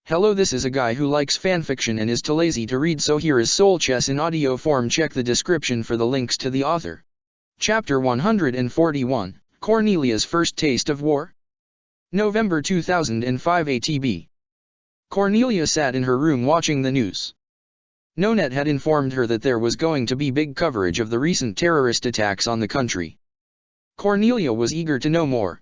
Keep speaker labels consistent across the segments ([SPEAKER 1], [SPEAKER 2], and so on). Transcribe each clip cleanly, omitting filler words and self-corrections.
[SPEAKER 1] Hello, this is a guy who likes fanfiction and is too lazy to read, so here is Soul Chess in audio form. Check the description for the links to the author. Chapter 141, Cornelia's First Taste of War. November 2005 ATB. Cornelia sat in her room watching the news. Nonet had informed her that there was going to be big coverage of the recent terrorist attacks on the country. Cornelia was eager to know more.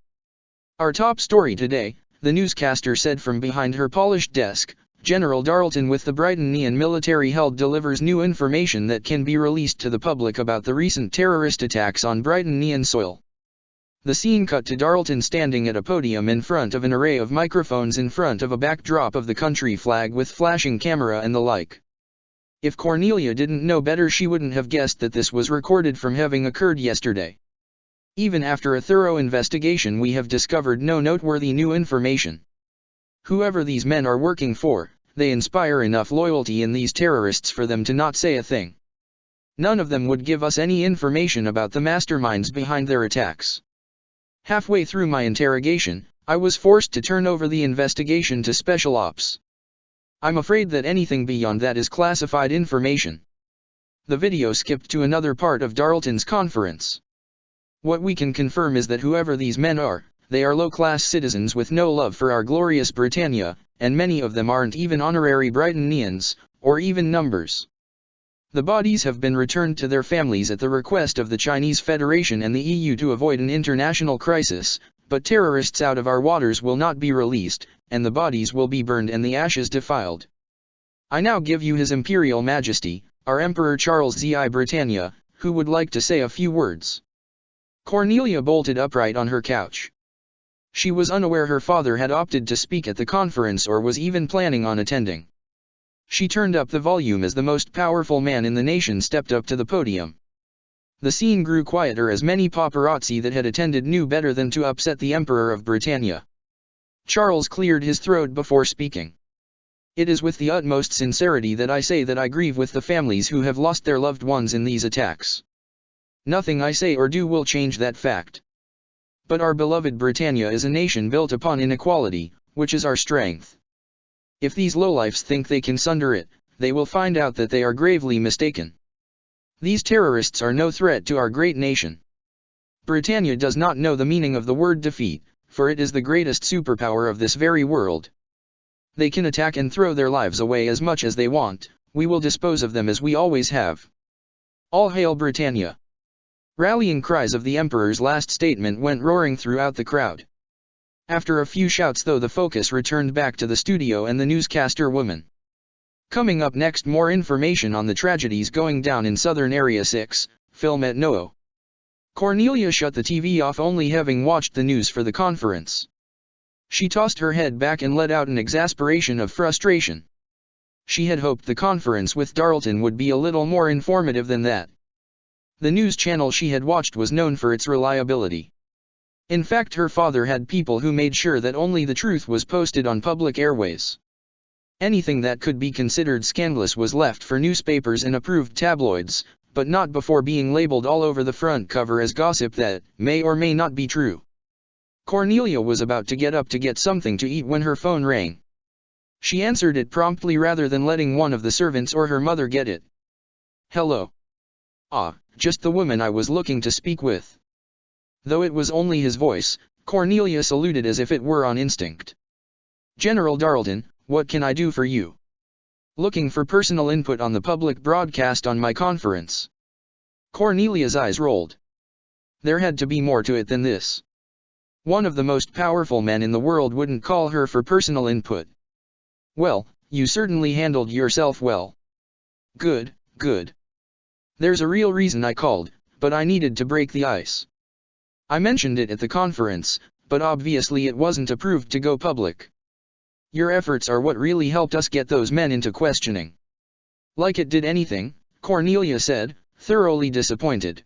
[SPEAKER 1] Our top story today, the newscaster said from behind her polished desk, General Darlton with the Britannian military held delivers new information that can be released to the public about the recent terrorist attacks on Britannian soil. The scene cut to Darlton standing at a podium in front of an array of microphones in front of a backdrop of the country flag with flashing camera and the like. If Cornelia didn't know better, she wouldn't have guessed that this was recorded from having occurred yesterday. Even after a thorough investigation, we have discovered no noteworthy new information. Whoever these men are working for, they inspire enough loyalty in these terrorists for them to not say a thing. None of them would give us any information about the masterminds behind their attacks. Halfway through my interrogation, I was forced to turn over the investigation to Special Ops. I'm afraid that anything beyond that is classified information. The video skipped to another part of Darlton's conference. What we can confirm is that whoever these men are, they are low-class citizens with no love for our glorious Britannia, and many of them aren't even honorary Britannians, or even numbers. The bodies have been returned to their families at the request of the Chinese Federation and the EU to avoid an international crisis, but terrorists out of our waters will not be released, and the bodies will be burned and the ashes defiled. I now give you His Imperial Majesty, our Emperor Charles ZI Britannia, who would like to say a few words. Cornelia bolted upright on her couch. She was unaware her father had opted to speak at the conference or was even planning on attending. She turned up the volume as the most powerful man in the nation stepped up to the podium. The scene grew quieter as many paparazzi that had attended knew better than to upset the Emperor of Britannia. Charles cleared his throat before speaking. It is with the utmost sincerity that I say that I grieve with the families who have lost their loved ones in these attacks. Nothing I say or do will change that fact. But our beloved Britannia is a nation built upon inequality, which is our strength. If these lowlifes think they can sunder it, they will find out that they are gravely mistaken. These terrorists are no threat to our great nation. Britannia does not know the meaning of the word defeat, for it is the greatest superpower of this very world. They can attack and throw their lives away as much as they want, we will dispose of them as we always have. All hail Britannia! Rallying cries of the Emperor's last statement went roaring throughout the crowd. After a few shouts though, the focus returned back to the studio and the newscaster woman. Coming up next, more information on the tragedies going down in Southern Area 6, film at NOO. Cornelia shut the TV off, only having watched the news for the conference. She tossed her head back and let out an exasperation of frustration. She had hoped the conference with Darlton would be a little more informative than that. The news channel she had watched was known for its reliability. In fact, her father had people who made sure that only the truth was posted on public airways. Anything that could be considered scandalous was left for newspapers and approved tabloids, but not before being labeled all over the front cover as gossip that may or may not be true. Cornelia was about to get up to get something to eat when her phone rang. She answered it promptly rather than letting one of the servants or her mother get it. Hello. Ah, just the woman I was looking to speak with. Though it was only his voice, Cornelia saluted as if it were on instinct. General Darlton, what can I do for you? Looking for personal input on the public broadcast on my conference. Cornelia's eyes rolled. There had to be more to it than this. One of the most powerful men in the world wouldn't call her for personal input. Well, you certainly handled yourself well. Good, good. There's a real reason I called, but I needed to break the ice. I mentioned it at the conference, but obviously it wasn't approved to go public. Your efforts are what really helped us get those men into questioning. Like it did anything, Cornelia said, thoroughly disappointed.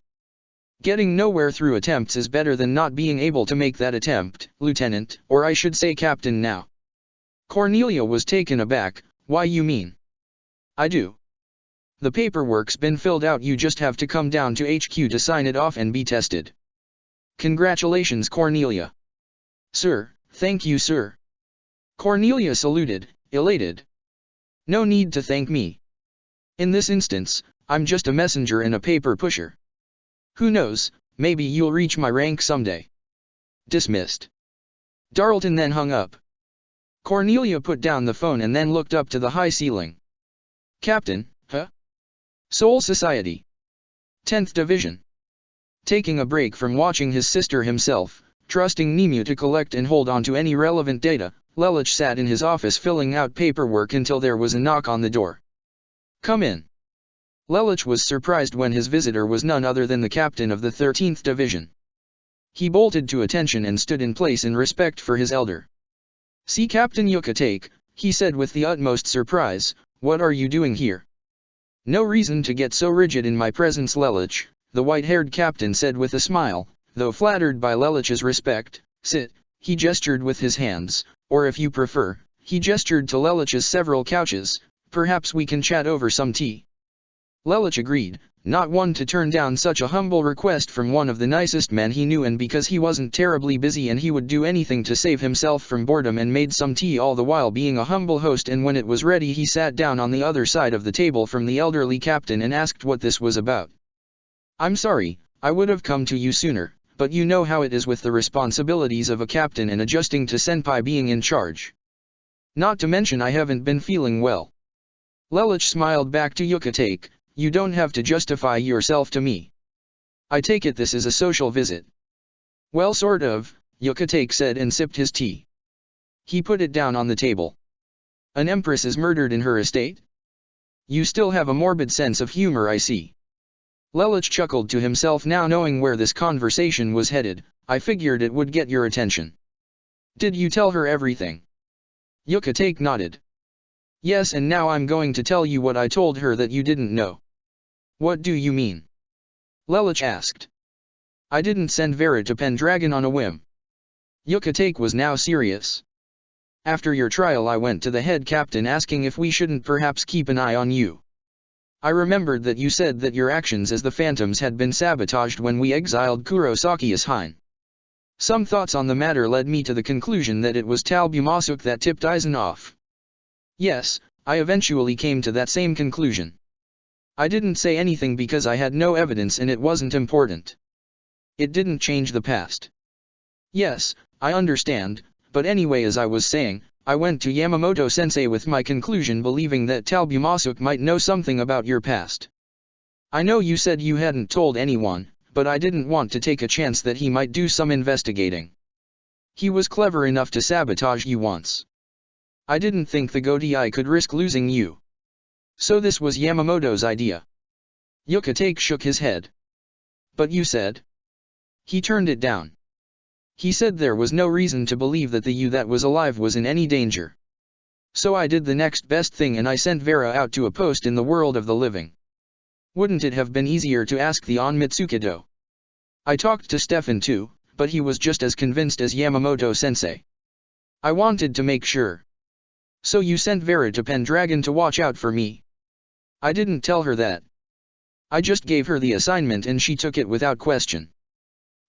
[SPEAKER 1] Getting nowhere through attempts is better than not being able to make that attempt, Lieutenant, or I should say Captain now. Cornelia was taken aback. Why, you mean? I do. The paperwork's been filled out, you just have to come down to HQ to sign it off and be tested. Congratulations, Cornelia. Sir, thank you, sir. Cornelia saluted, elated. No need to thank me. In this instance, I'm just a messenger and a paper pusher. Who knows, maybe you'll reach my rank someday. Dismissed. Darlton then hung up. Cornelia put down the phone and then looked up to the high ceiling. Captain, huh? Soul Society. 10th Division. Taking a break from watching his sister himself, trusting Nemu to collect and hold on to any relevant data, Lelich sat in his office filling out paperwork until there was a knock on the door. Come in. Lelich was surprised when his visitor was none other than the captain of the 13th Division. He bolted to attention and stood in place in respect for his elder. See Captain Yucatake, he said with the utmost surprise, what are you doing here? No reason to get so rigid in my presence, Lelich, the white-haired captain said with a smile, though flattered by Lelich's respect. Sit, he gestured with his hands, or if you prefer, he gestured to Lelich's several couches, perhaps we can chat over some tea. Lelich agreed, not one to turn down such a humble request from one of the nicest men he knew, and because he wasn't terribly busy and he would do anything to save himself from boredom, and made some tea all the while being a humble host. And when it was ready he sat down on the other side of the table from the elderly captain and asked what this was about. I'm sorry, I would have come to you sooner, but you know how it is with the responsibilities of a captain and adjusting to senpai being in charge. Not to mention I haven't been feeling well. Lelich smiled back to Yucatake. You don't have to justify yourself to me. I take it this is a social visit. Well, sort of, Yucatake said and sipped his tea. He put it down on the table. An empress is murdered in her estate? You still have a morbid sense of humor, I see. Lelich chuckled to himself, now knowing where this conversation was headed. I figured it would get your attention. Did you tell her everything? Yucatake nodded. Yes, and now I'm going to tell you what I told her that you didn't know. What do you mean? Lelich asked. I didn't send Vera to Pendragon on a whim. Yucatake was now serious. After your trial I went to the head captain asking if we shouldn't perhaps keep an eye on you. I remembered that you said that your actions as the Phantoms had been sabotaged when we exiled Kurosaki as Hein. Some thoughts on the matter led me to the conclusion that it was Talbumasuk that tipped Aizen off. Yes, I eventually came to that same conclusion. I didn't say anything because I had no evidence and it wasn't important. It didn't change the past. Yes, I understand, but anyway, as I was saying, I went to Yamamoto-sensei with my conclusion, believing that Talbumasuk might know something about your past. I know you said you hadn't told anyone, but I didn't want to take a chance that he might do some investigating. He was clever enough to sabotage you once. I didn't think the Godei could risk losing you. So this was Yamamoto's idea. Yucatake shook his head. But you said? He turned it down. He said there was no reason to believe that the you that was alive was in any danger. So I did the next best thing and I sent Vera out to a post in the world of the living. Wouldn't it have been easier to ask the On Mitsukido? I talked to Stefan too, but he was just as convinced as Yamamoto-sensei. I wanted to make sure. So you sent Vera to Pendragon to watch out for me? I didn't tell her that. I just gave her the assignment and she took it without question.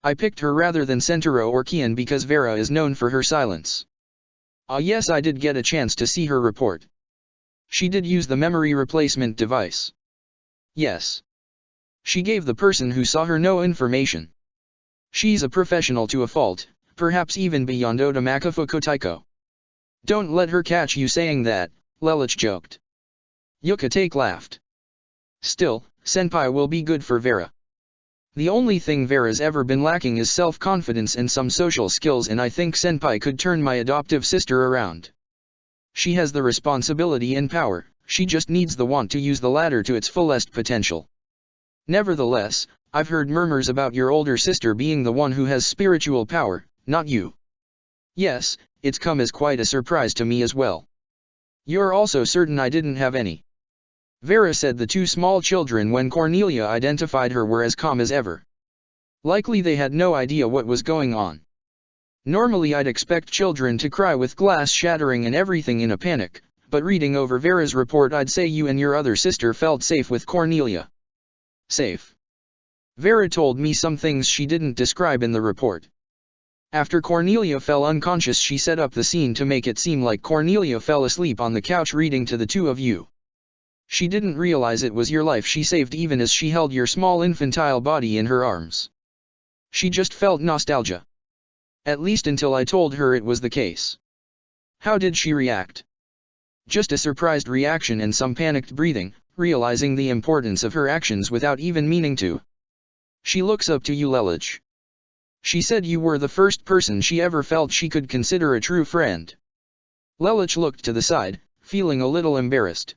[SPEAKER 1] I picked her rather than Sentaro or Kian because Vera is known for her silence. Ah yes, I did get a chance to see her report. She did use the memory replacement device. Yes. She gave the person who saw her no information. She's a professional to a fault, perhaps even beyond Otamaka Fukotaiko. Don't let her catch you saying that, Lelich joked. Yucatake laughed. Still, Senpai will be good for Vera. The only thing Vera's ever been lacking is self-confidence and some social skills, and I think Senpai could turn my adoptive sister around. She has the responsibility and power, she just needs the want to use the latter to its fullest potential. Nevertheless, I've heard murmurs about your older sister being the one who has spiritual power, not you. Yes, it's come as quite a surprise to me as well. You're also certain I didn't have any? Vera said the two small children when Cornelia identified her were as calm as ever. Likely they had no idea what was going on. Normally I'd expect children to cry with glass shattering and everything in a panic, but reading over Vera's report I'd say you and your other sister felt safe with Cornelia. Safe. Vera told me some things she didn't describe in the report. After Cornelia fell unconscious, she set up the scene to make it seem like Cornelia fell asleep on the couch reading to the two of you. She didn't realize it was your life she saved even as she held your small infantile body in her arms. She just felt nostalgia. At least until I told her it was the case. How did she react? Just a surprised reaction and some panicked breathing, realizing the importance of her actions without even meaning to. She looks up to you, Lelich. She said you were the first person she ever felt she could consider a true friend. Lelich looked to the side, feeling a little embarrassed.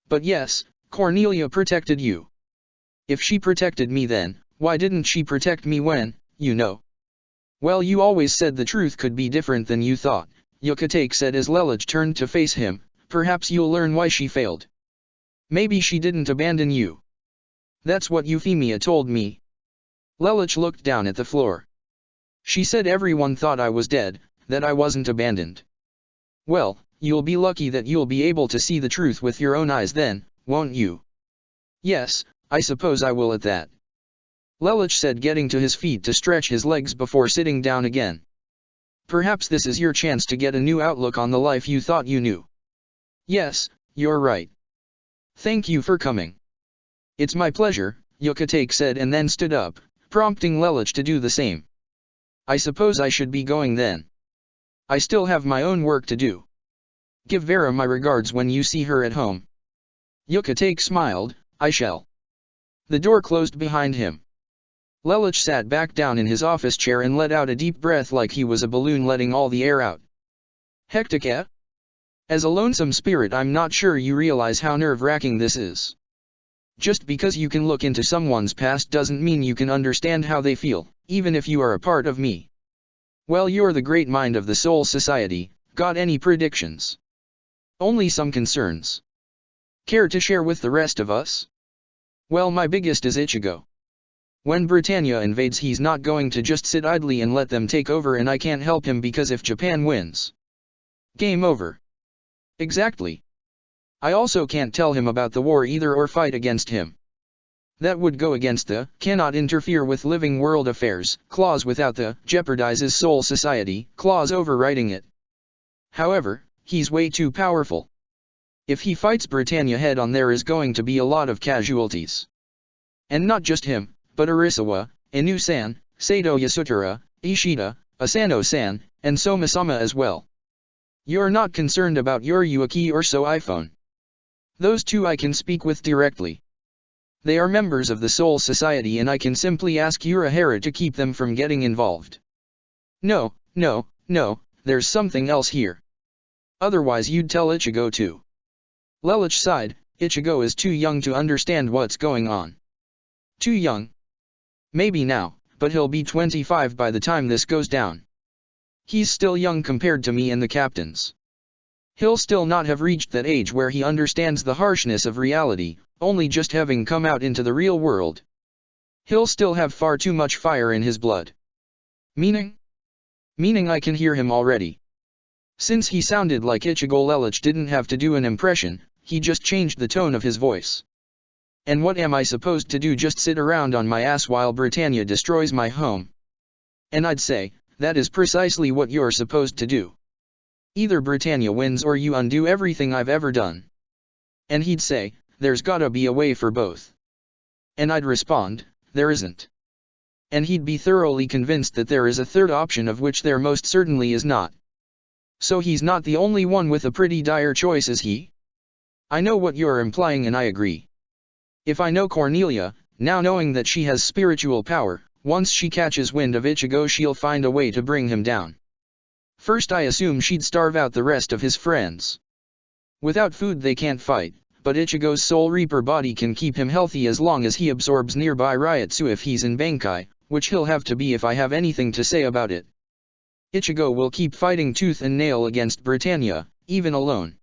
[SPEAKER 1] But yes, Cornelia protected you. If she protected me then, why didn't she protect me when, you know? Well, you always said the truth could be different than you thought, Yucatec said as Lelich turned to face him. Perhaps you'll learn why she failed. Maybe she didn't abandon you. That's what Euphemia told me. Lelich looked down at the floor. She said everyone thought I was dead, that I wasn't abandoned. Well, you'll be lucky that you'll be able to see the truth with your own eyes then, won't you? Yes, I suppose I will at that. Lelich said, getting to his feet to stretch his legs before sitting down again. Perhaps this is your chance to get a new outlook on the life you thought you knew. Yes, you're right. Thank you for coming. It's my pleasure, Yucatec said and then stood up, prompting Lelich to do the same. I suppose I should be going then. I still have my own work to do. Give Vera my regards when you see her at home. Yucatec smiled, I shall. The door closed behind him. Lelich sat back down in his office chair and let out a deep breath like he was a balloon letting all the air out. Hectic, eh? As a lonesome spirit, I'm not sure you realize how nerve-wracking this is. Just because you can look into someone's past doesn't mean you can understand how they feel, even if you are a part of me. Well, you're the great mind of the Soul Society. Got any predictions? Only some concerns. Care to share with the rest of us? Well, my biggest is Ichigo. When Britannia invades, he's not going to just sit idly and let them take over, and I can't help him because if Japan wins, game over. Exactly. I also can't tell him about the war either or fight against him. That would go against the cannot interfere with living world affairs clause without the jeopardizes Soul Society clause overriding it. However, he's way too powerful. If he fights Britannia head on, there is going to be a lot of casualties. And not just him, but Arisawa, Inu-san, Sato Yasutura, Ishida, Asano-san, and Soma-sama as well. You're not concerned about your Yuaki or so iPhone. Those two I can speak with directly. They are members of the Soul Society and I can simply ask Urahara to keep them from getting involved. No, there's something else here. Otherwise you'd tell Ichigo too. Lelich sighed. Ichigo is too young to understand what's going on. Too young? Maybe now, but he'll be 25 by the time this goes down. He's still young compared to me and the captains. He'll still not have reached that age where he understands the harshness of reality, only just having come out into the real world. He'll still have far too much fire in his blood. Meaning? Meaning I can hear him already. Since he sounded like Ichigo, Lelich didn't have to do an impression, he just changed the tone of his voice. And what am I supposed to do, just sit around on my ass while Britannia destroys my home? And I'd say, that is precisely what you're supposed to do. Either Britannia wins or you undo everything I've ever done. And he'd say, there's gotta be a way for both. And I'd respond, there isn't. And he'd be thoroughly convinced that there is a third option, of which there most certainly is not. So he's not the only one with a pretty dire choice, is he? I know what you're implying and I agree. If I know Cornelia, now knowing that she has spiritual power, once she catches wind of Ichigo she'll find a way to bring him down. First I assume she'd starve out the rest of his friends. Without food they can't fight, but Ichigo's Soul Reaper body can keep him healthy as long as he absorbs nearby Ryotsu if he's in Bankai, which he'll have to be if I have anything to say about it. Ichigo will keep fighting tooth and nail against Britannia, even alone.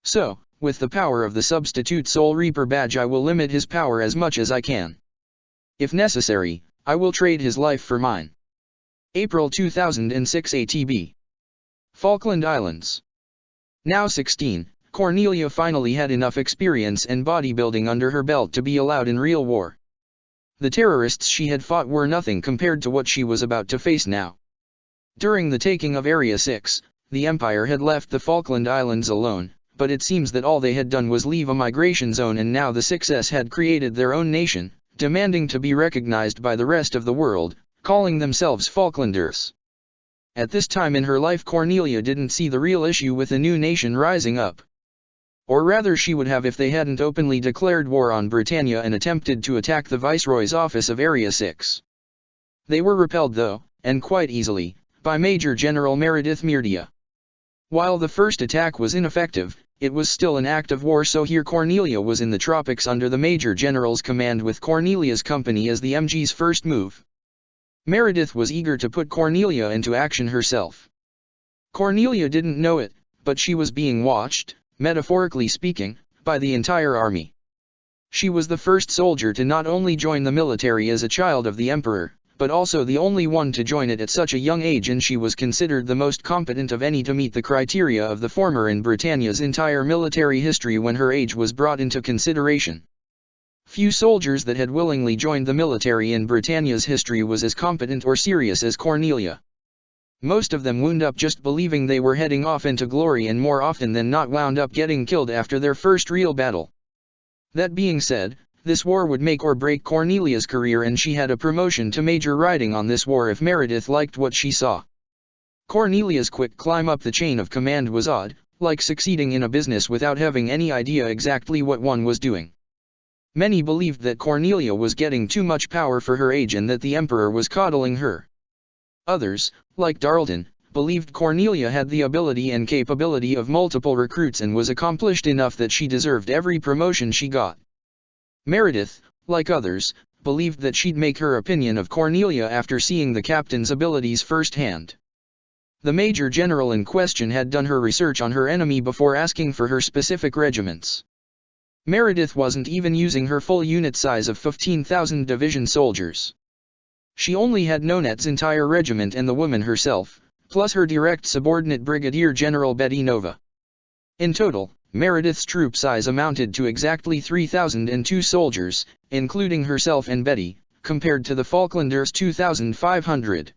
[SPEAKER 1] So, with the power of the substitute Soul Reaper badge I will limit his power as much as I can. If necessary, I will trade his life for mine. April 2006 ATB. Falkland Islands. Now 16, Cornelia finally had enough experience and bodybuilding under her belt to be allowed in real war. The terrorists she had fought were nothing compared to what she was about to face now. During the taking of Area 6, the Empire had left the Falkland Islands alone, but it seems that all they had done was leave a migration zone, and now the 6s had created their own nation, demanding to be recognized by the rest of the world, calling themselves Falklanders. At this time in her life, Cornelia didn't see the real issue with a new nation rising up. Or rather, she would have if they hadn't openly declared war on Britannia and attempted to attack the Viceroy's office of Area 6. They were repelled though, and quite easily, by Major General Meredith Mirdia. While the first attack was ineffective, it was still an act of war, so here Cornelia was in the tropics under the Major General's command with Cornelia's company as the MG's first move. Meredith was eager to put Cornelia into action herself. Cornelia didn't know it, but she was being watched, metaphorically speaking, by the entire army. She was the first soldier to not only join the military as a child of the Emperor, but also the only one to join it at such a young age, and she was considered the most competent of any to meet the criteria of the former in Britannia's entire military history when her age was brought into consideration. Few soldiers that had willingly joined the military in Britannia's history was as competent or serious as Cornelia. Most of them wound up just believing they were heading off into glory, and more often than not wound up getting killed after their first real battle. That being said, this war would make or break Cornelia's career, and she had a promotion to major riding on this war if Meredith liked what she saw. Cornelia's quick climb up the chain of command was odd, like succeeding in a business without having any idea exactly what one was doing. Many believed that Cornelia was getting too much power for her age and that the Emperor was coddling her. Others, like Darlton, believed Cornelia had the ability and capability of multiple recruits and was accomplished enough that she deserved every promotion she got. Meredith, like others, believed that she'd make her opinion of Cornelia after seeing the captain's abilities firsthand. The Major General in question had done her research on her enemy before asking for her specific regiments. Meredith wasn't even using her full unit size of 15,000 division soldiers. She only had Nonet's entire regiment and the woman herself, plus her direct subordinate Brigadier General Betty Nova. In total, Meredith's troop size amounted to exactly 3,002 soldiers, including herself and Betty, compared to the Falklanders' 2,500.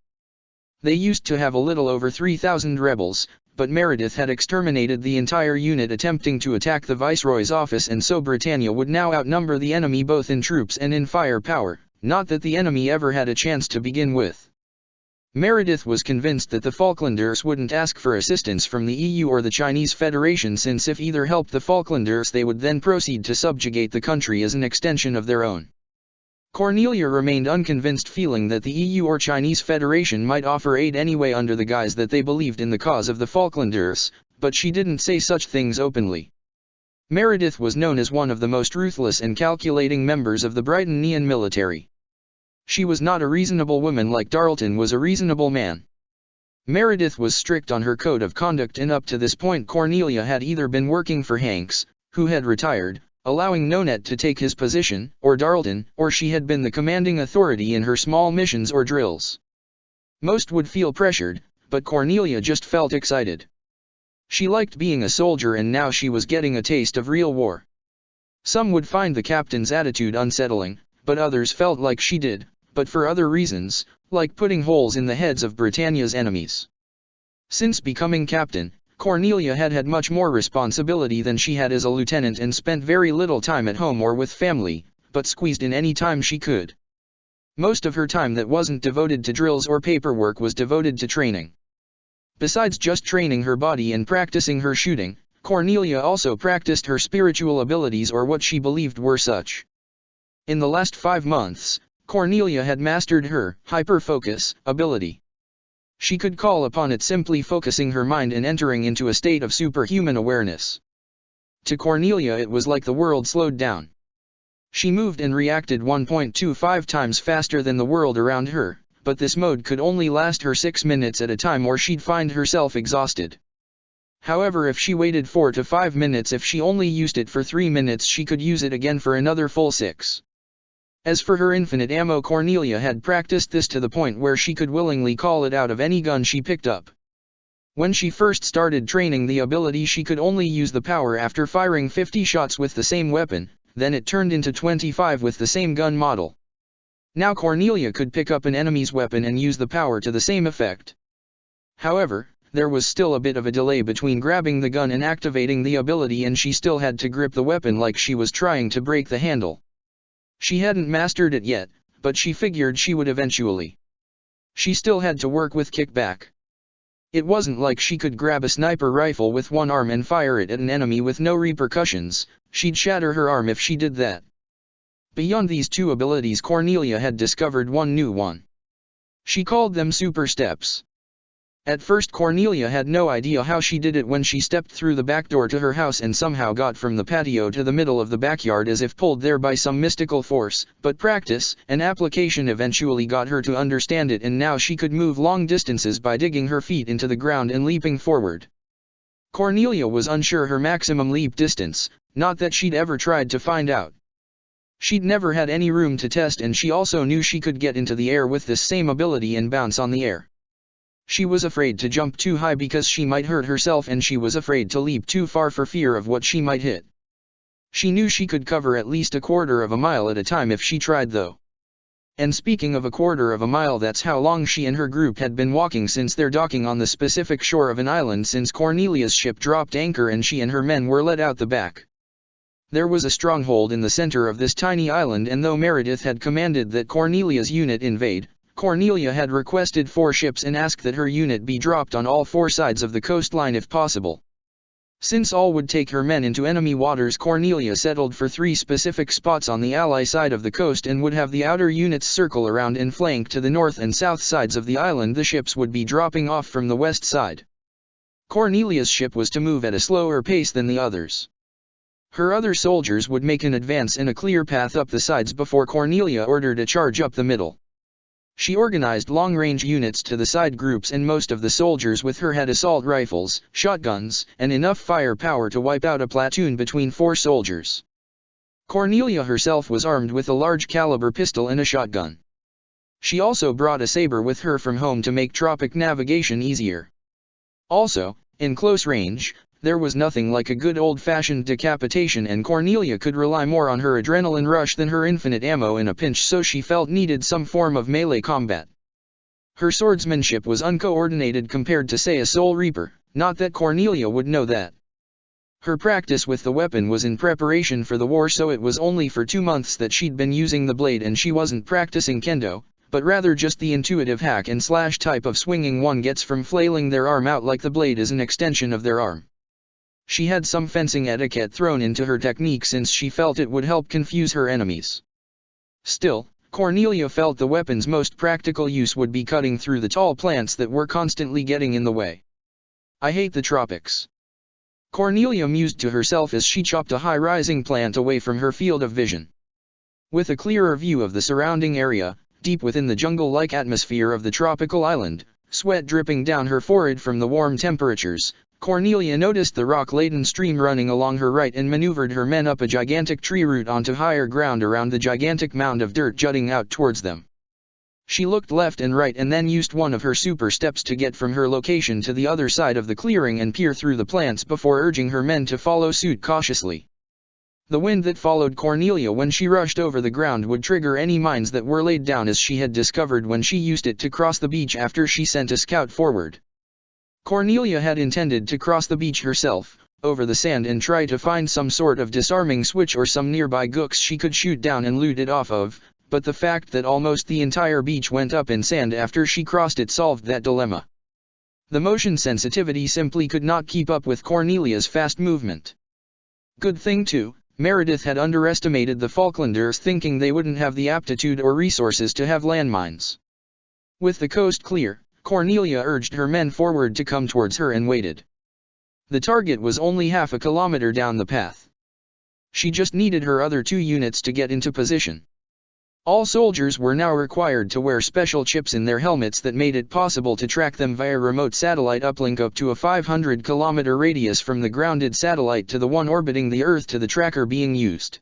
[SPEAKER 1] They used to have a little over 3,000 rebels, but Meredith had exterminated the entire unit attempting to attack the Viceroy's office, and so Britannia would now outnumber the enemy both in troops and in firepower, not that the enemy ever had a chance to begin with. Meredith was convinced that the Falklanders wouldn't ask for assistance from the EU or the Chinese Federation, since if either helped the Falklanders they would then proceed to subjugate the country as an extension of their own. Cornelia remained unconvinced, feeling that the EU or Chinese Federation might offer aid anyway under the guise that they believed in the cause of the Falklanders, but she didn't say such things openly. Meredith was known as one of the most ruthless and calculating members of the Britannian military. She was not a reasonable woman like Darlton was a reasonable man. Meredith was strict on her code of conduct, and up to this point Cornelia had either been working for Hanks, who had retired, allowing Nonet to take his position, or Darlton, or she had been the commanding authority in her small missions or drills. Most would feel pressured, but Cornelia just felt excited. She liked being a soldier, and now she was getting a taste of real war. Some would find the captain's attitude unsettling, but others felt like she did, but for other reasons, like putting holes in the heads of Britannia's enemies. Since becoming captain, Cornelia had had much more responsibility than she had as a lieutenant and spent very little time at home or with family, but squeezed in any time she could. Most of her time that wasn't devoted to drills or paperwork was devoted to training. Besides just training her body and practicing her shooting, Cornelia also practiced her spiritual abilities, or what she believed were such. In the last 5 months, Cornelia had mastered her hyper-focus ability. She could call upon it simply focusing her mind and entering into a state of superhuman awareness. To Cornelia it was like the world slowed down. She moved and reacted 1.25 times faster than the world around her, but this mode could only last her 6 minutes at a time, or she'd find herself exhausted. However, if she waited 4 to 5 minutes, if she only used it for 3 minutes, she could use it again for another full 6. As for her infinite ammo, Cornelia had practiced this to the point where she could willingly call it out of any gun she picked up. When she first started training the ability, she could only use the power after firing 50 shots with the same weapon, then it turned into 25 with the same gun model. Now Cornelia could pick up an enemy's weapon and use the power to the same effect. However, there was still a bit of a delay between grabbing the gun and activating the ability, and she still had to grip the weapon like she was trying to break the handle. She hadn't mastered it yet, but she figured she would eventually. She still had to work with kickback. It wasn't like she could grab a sniper rifle with one arm and fire it at an enemy with no repercussions. She'd shatter her arm if she did that. Beyond these two abilities, Cornelia had discovered one new one. She called them super steps. At first Cornelia had no idea how she did it when she stepped through the back door to her house and somehow got from the patio to the middle of the backyard as if pulled there by some mystical force, but practice and application eventually got her to understand it, and now she could move long distances by digging her feet into the ground and leaping forward. Cornelia was unsure her maximum leap distance, not that she'd ever tried to find out. She'd never had any room to test, and she also knew she could get into the air with this same ability and bounce on the air. She was afraid to jump too high because she might hurt herself, and she was afraid to leap too far for fear of what she might hit. She knew she could cover at least a quarter of a mile at a time if she tried though. And speaking of a quarter of a mile, that's how long she and her group had been walking since their docking on the specific shore of an island since Cornelia's ship dropped anchor and she and her men were led out the back. There was a stronghold in the center of this tiny island, and though Meredith had commanded that Cornelia's unit invade, Cornelia had requested 4 ships and asked that her unit be dropped on all 4 sides of the coastline if possible. Since all would take her men into enemy waters, Cornelia settled for 3 specific spots on the ally side of the coast and would have the outer units circle around and flank to the north and south sides of the island. The ships would be dropping off from the west side. Cornelia's ship was to move at a slower pace than the others. Her other soldiers would make an advance in a clear path up the sides before Cornelia ordered a charge up the middle. She organized long-range units to the side groups, and most of the soldiers with her had assault rifles, shotguns, and enough firepower to wipe out a platoon between 4 soldiers. Cornelia herself was armed with a large caliber pistol and a shotgun. She also brought a saber with her from home to make tropic navigation easier. Also, in close range, there was nothing like a good old-fashioned decapitation, and Cornelia could rely more on her adrenaline rush than her infinite ammo in a pinch, so she felt needed some form of melee combat. Her swordsmanship was uncoordinated compared to, say, a Soul Reaper, not that Cornelia would know that. Her practice with the weapon was in preparation for the war, so it was only for 2 months that she'd been using the blade, and she wasn't practicing kendo, but rather just the intuitive hack and slash type of swinging one gets from flailing their arm out like the blade is an extension of their arm. She had some fencing etiquette thrown into her technique since she felt it would help confuse her enemies. Still, Cornelia felt the weapon's most practical use would be cutting through the tall plants that were constantly getting in the way. "I hate the tropics," Cornelia mused to herself as she chopped a high-rising plant away from her field of vision. With a clearer view of the surrounding area, deep within the jungle-like atmosphere of the tropical island, sweat dripping down her forehead from the warm temperatures, Cornelia noticed the rock-laden stream running along her right and maneuvered her men up a gigantic tree root onto higher ground around the gigantic mound of dirt jutting out towards them. She looked left and right and then used one of her super steps to get from her location to the other side of the clearing and peer through the plants before urging her men to follow suit cautiously. The wind that followed Cornelia when she rushed over the ground would trigger any mines that were laid down, as she had discovered when she used it to cross the beach after she sent a scout forward. Cornelia had intended to cross the beach herself, over the sand, and try to find some sort of disarming switch or some nearby gooks she could shoot down and loot it off of, but the fact that almost the entire beach went up in sand after she crossed it solved that dilemma. The motion sensitivity simply could not keep up with Cornelia's fast movement. Good thing too, Meredith had underestimated the Falklanders, thinking they wouldn't have the aptitude or resources to have landmines. With the coast clear, Cornelia urged her men forward to come towards her and waited. The target was only half a kilometer down the path. She just needed her other 2 units to get into position. All soldiers were now required to wear special chips in their helmets that made it possible to track them via remote satellite uplink up to a 500-kilometer radius from the grounded satellite to the one orbiting the Earth to the tracker being used.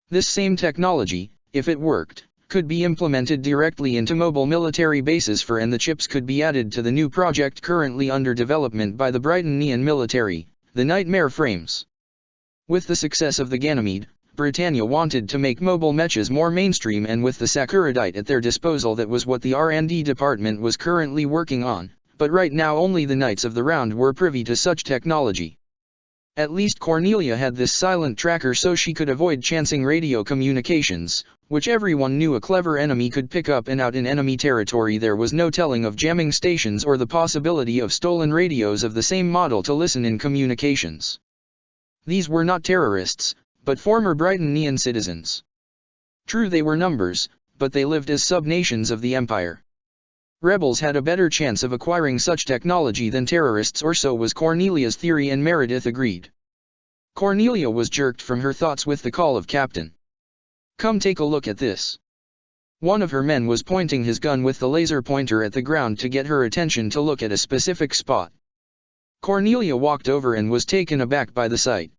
[SPEAKER 1] This same technology, if it worked, could be implemented directly into mobile military bases and the chips could be added to the new project currently under development by the Britannian military, the Nightmare Frames. With the success of the Ganymede, Britannia wanted to make mobile mechas more mainstream, and with the Sakuradite at their disposal, that was what the R&D department was currently working on. but right now only the knights of the round were privy to such technology. At least Cornelia had this silent tracker so she could avoid chancing radio communications, which everyone knew a clever enemy could pick up, and out in enemy territory there was no telling of jamming stations or the possibility of stolen radios of the same model to listen in communications. These were not terrorists, but former Brighton citizens. True, they were numbers, but they lived as sub-nations of the Empire. Rebels had a better chance of acquiring such technology than terrorists, or so was Cornelia's theory, and Meredith agreed. Cornelia was jerked from her thoughts with the call of Captain. "Come take a look at this." One of her men was pointing his gun with the laser pointer at the ground to get her attention to look at a specific spot. Cornelia walked over and was taken aback by the sight.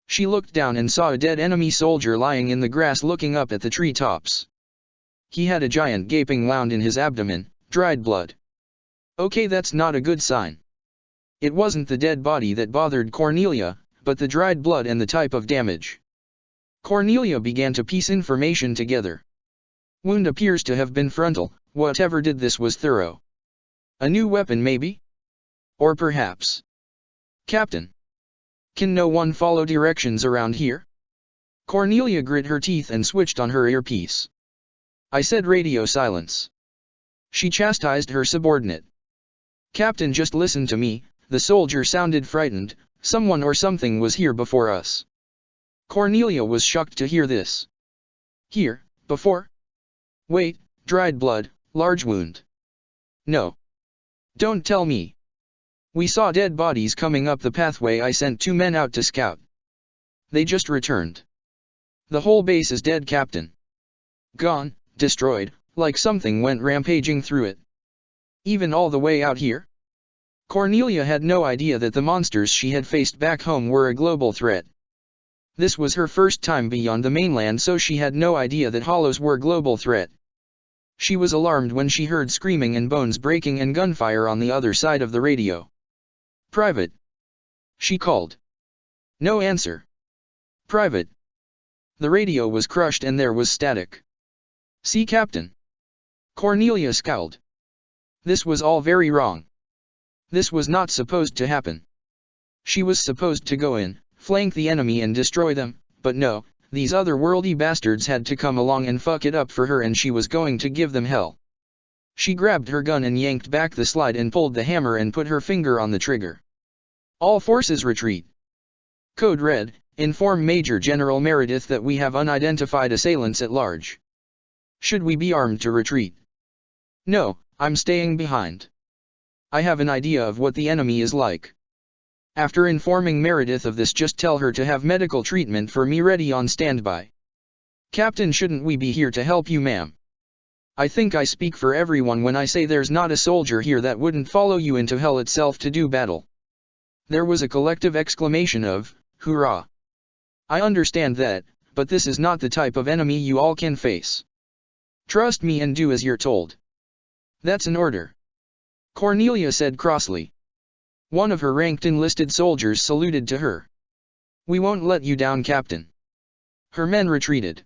[SPEAKER 1] She looked down and saw a dead enemy soldier lying in the grass looking up at the tree tops. He had a giant gaping wound in his abdomen, dried blood. Okay, that's not a good sign. It wasn't the dead body that bothered Cornelia, but the dried blood and the type of damage. Cornelia began to piece information together. Wound appears to have been frontal. Whatever did this was thorough. A new weapon maybe? Or perhaps... Captain. Can no one follow directions around here? Cornelia grit her teeth and switched on her earpiece. I said radio silence. She chastised her subordinate. Captain, just listen to me. The soldier sounded frightened. Someone or something was here before us. Cornelia was shocked to hear this. Here, before? Wait, dried blood, large wound. No. Don't tell me. We saw dead bodies coming up the pathway. I sent 2 men out to scout. They just returned. The whole base is dead, Captain. Gone, destroyed, like something went rampaging through it. Even all the way out here? Cornelia had no idea that the monsters she had faced back home were a global threat. This was her first time beyond the mainland, so she had no idea that hollows were a global threat. She was alarmed when she heard screaming and bones breaking and gunfire on the other side of the radio. Private. She called. No answer. Private. The radio was crushed and there was static. See, Captain. Cornelia scowled. This was all very wrong. This was not supposed to happen. She was supposed to go in, flank the enemy and destroy them, but no, these otherworldly bastards had to come along and fuck it up for her, and she was going to give them hell. She grabbed her gun and yanked back the slide and pulled the hammer and put her finger on the trigger. All forces retreat. Code Red, inform Major General Meredith that we have unidentified assailants at large. Should we be armed to retreat? No, I'm staying behind. I have an idea of what the enemy is like. After informing Meredith of this, just tell her to have medical treatment for me ready on standby. Captain, shouldn't we be here to help you, ma'am? I think I speak for everyone when I say there's not a soldier here that wouldn't follow you into hell itself to do battle. There was a collective exclamation of, "Hurrah!" I understand that, but this is not the type of enemy you all can face. Trust me and do as you're told. That's an order. Cornelia said crossly. One of her ranked enlisted soldiers saluted to her. We won't let you down, Captain. Her men retreated.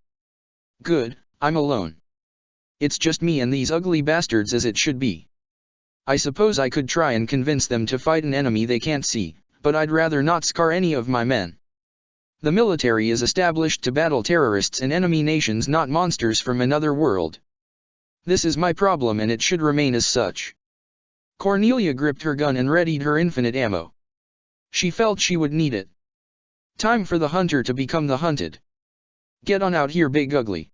[SPEAKER 1] Good, I'm alone. It's just me and these ugly bastards, as it should be. I suppose I could try and convince them to fight an enemy they can't see, but I'd rather not scar any of my men. The military is established to battle terrorists and enemy nations, not monsters from another world. This is my problem and it should remain as such. Cornelia gripped her gun and readied her infinite ammo. She felt she would need it. Time for the hunter to become the hunted. Get on out here, big ugly.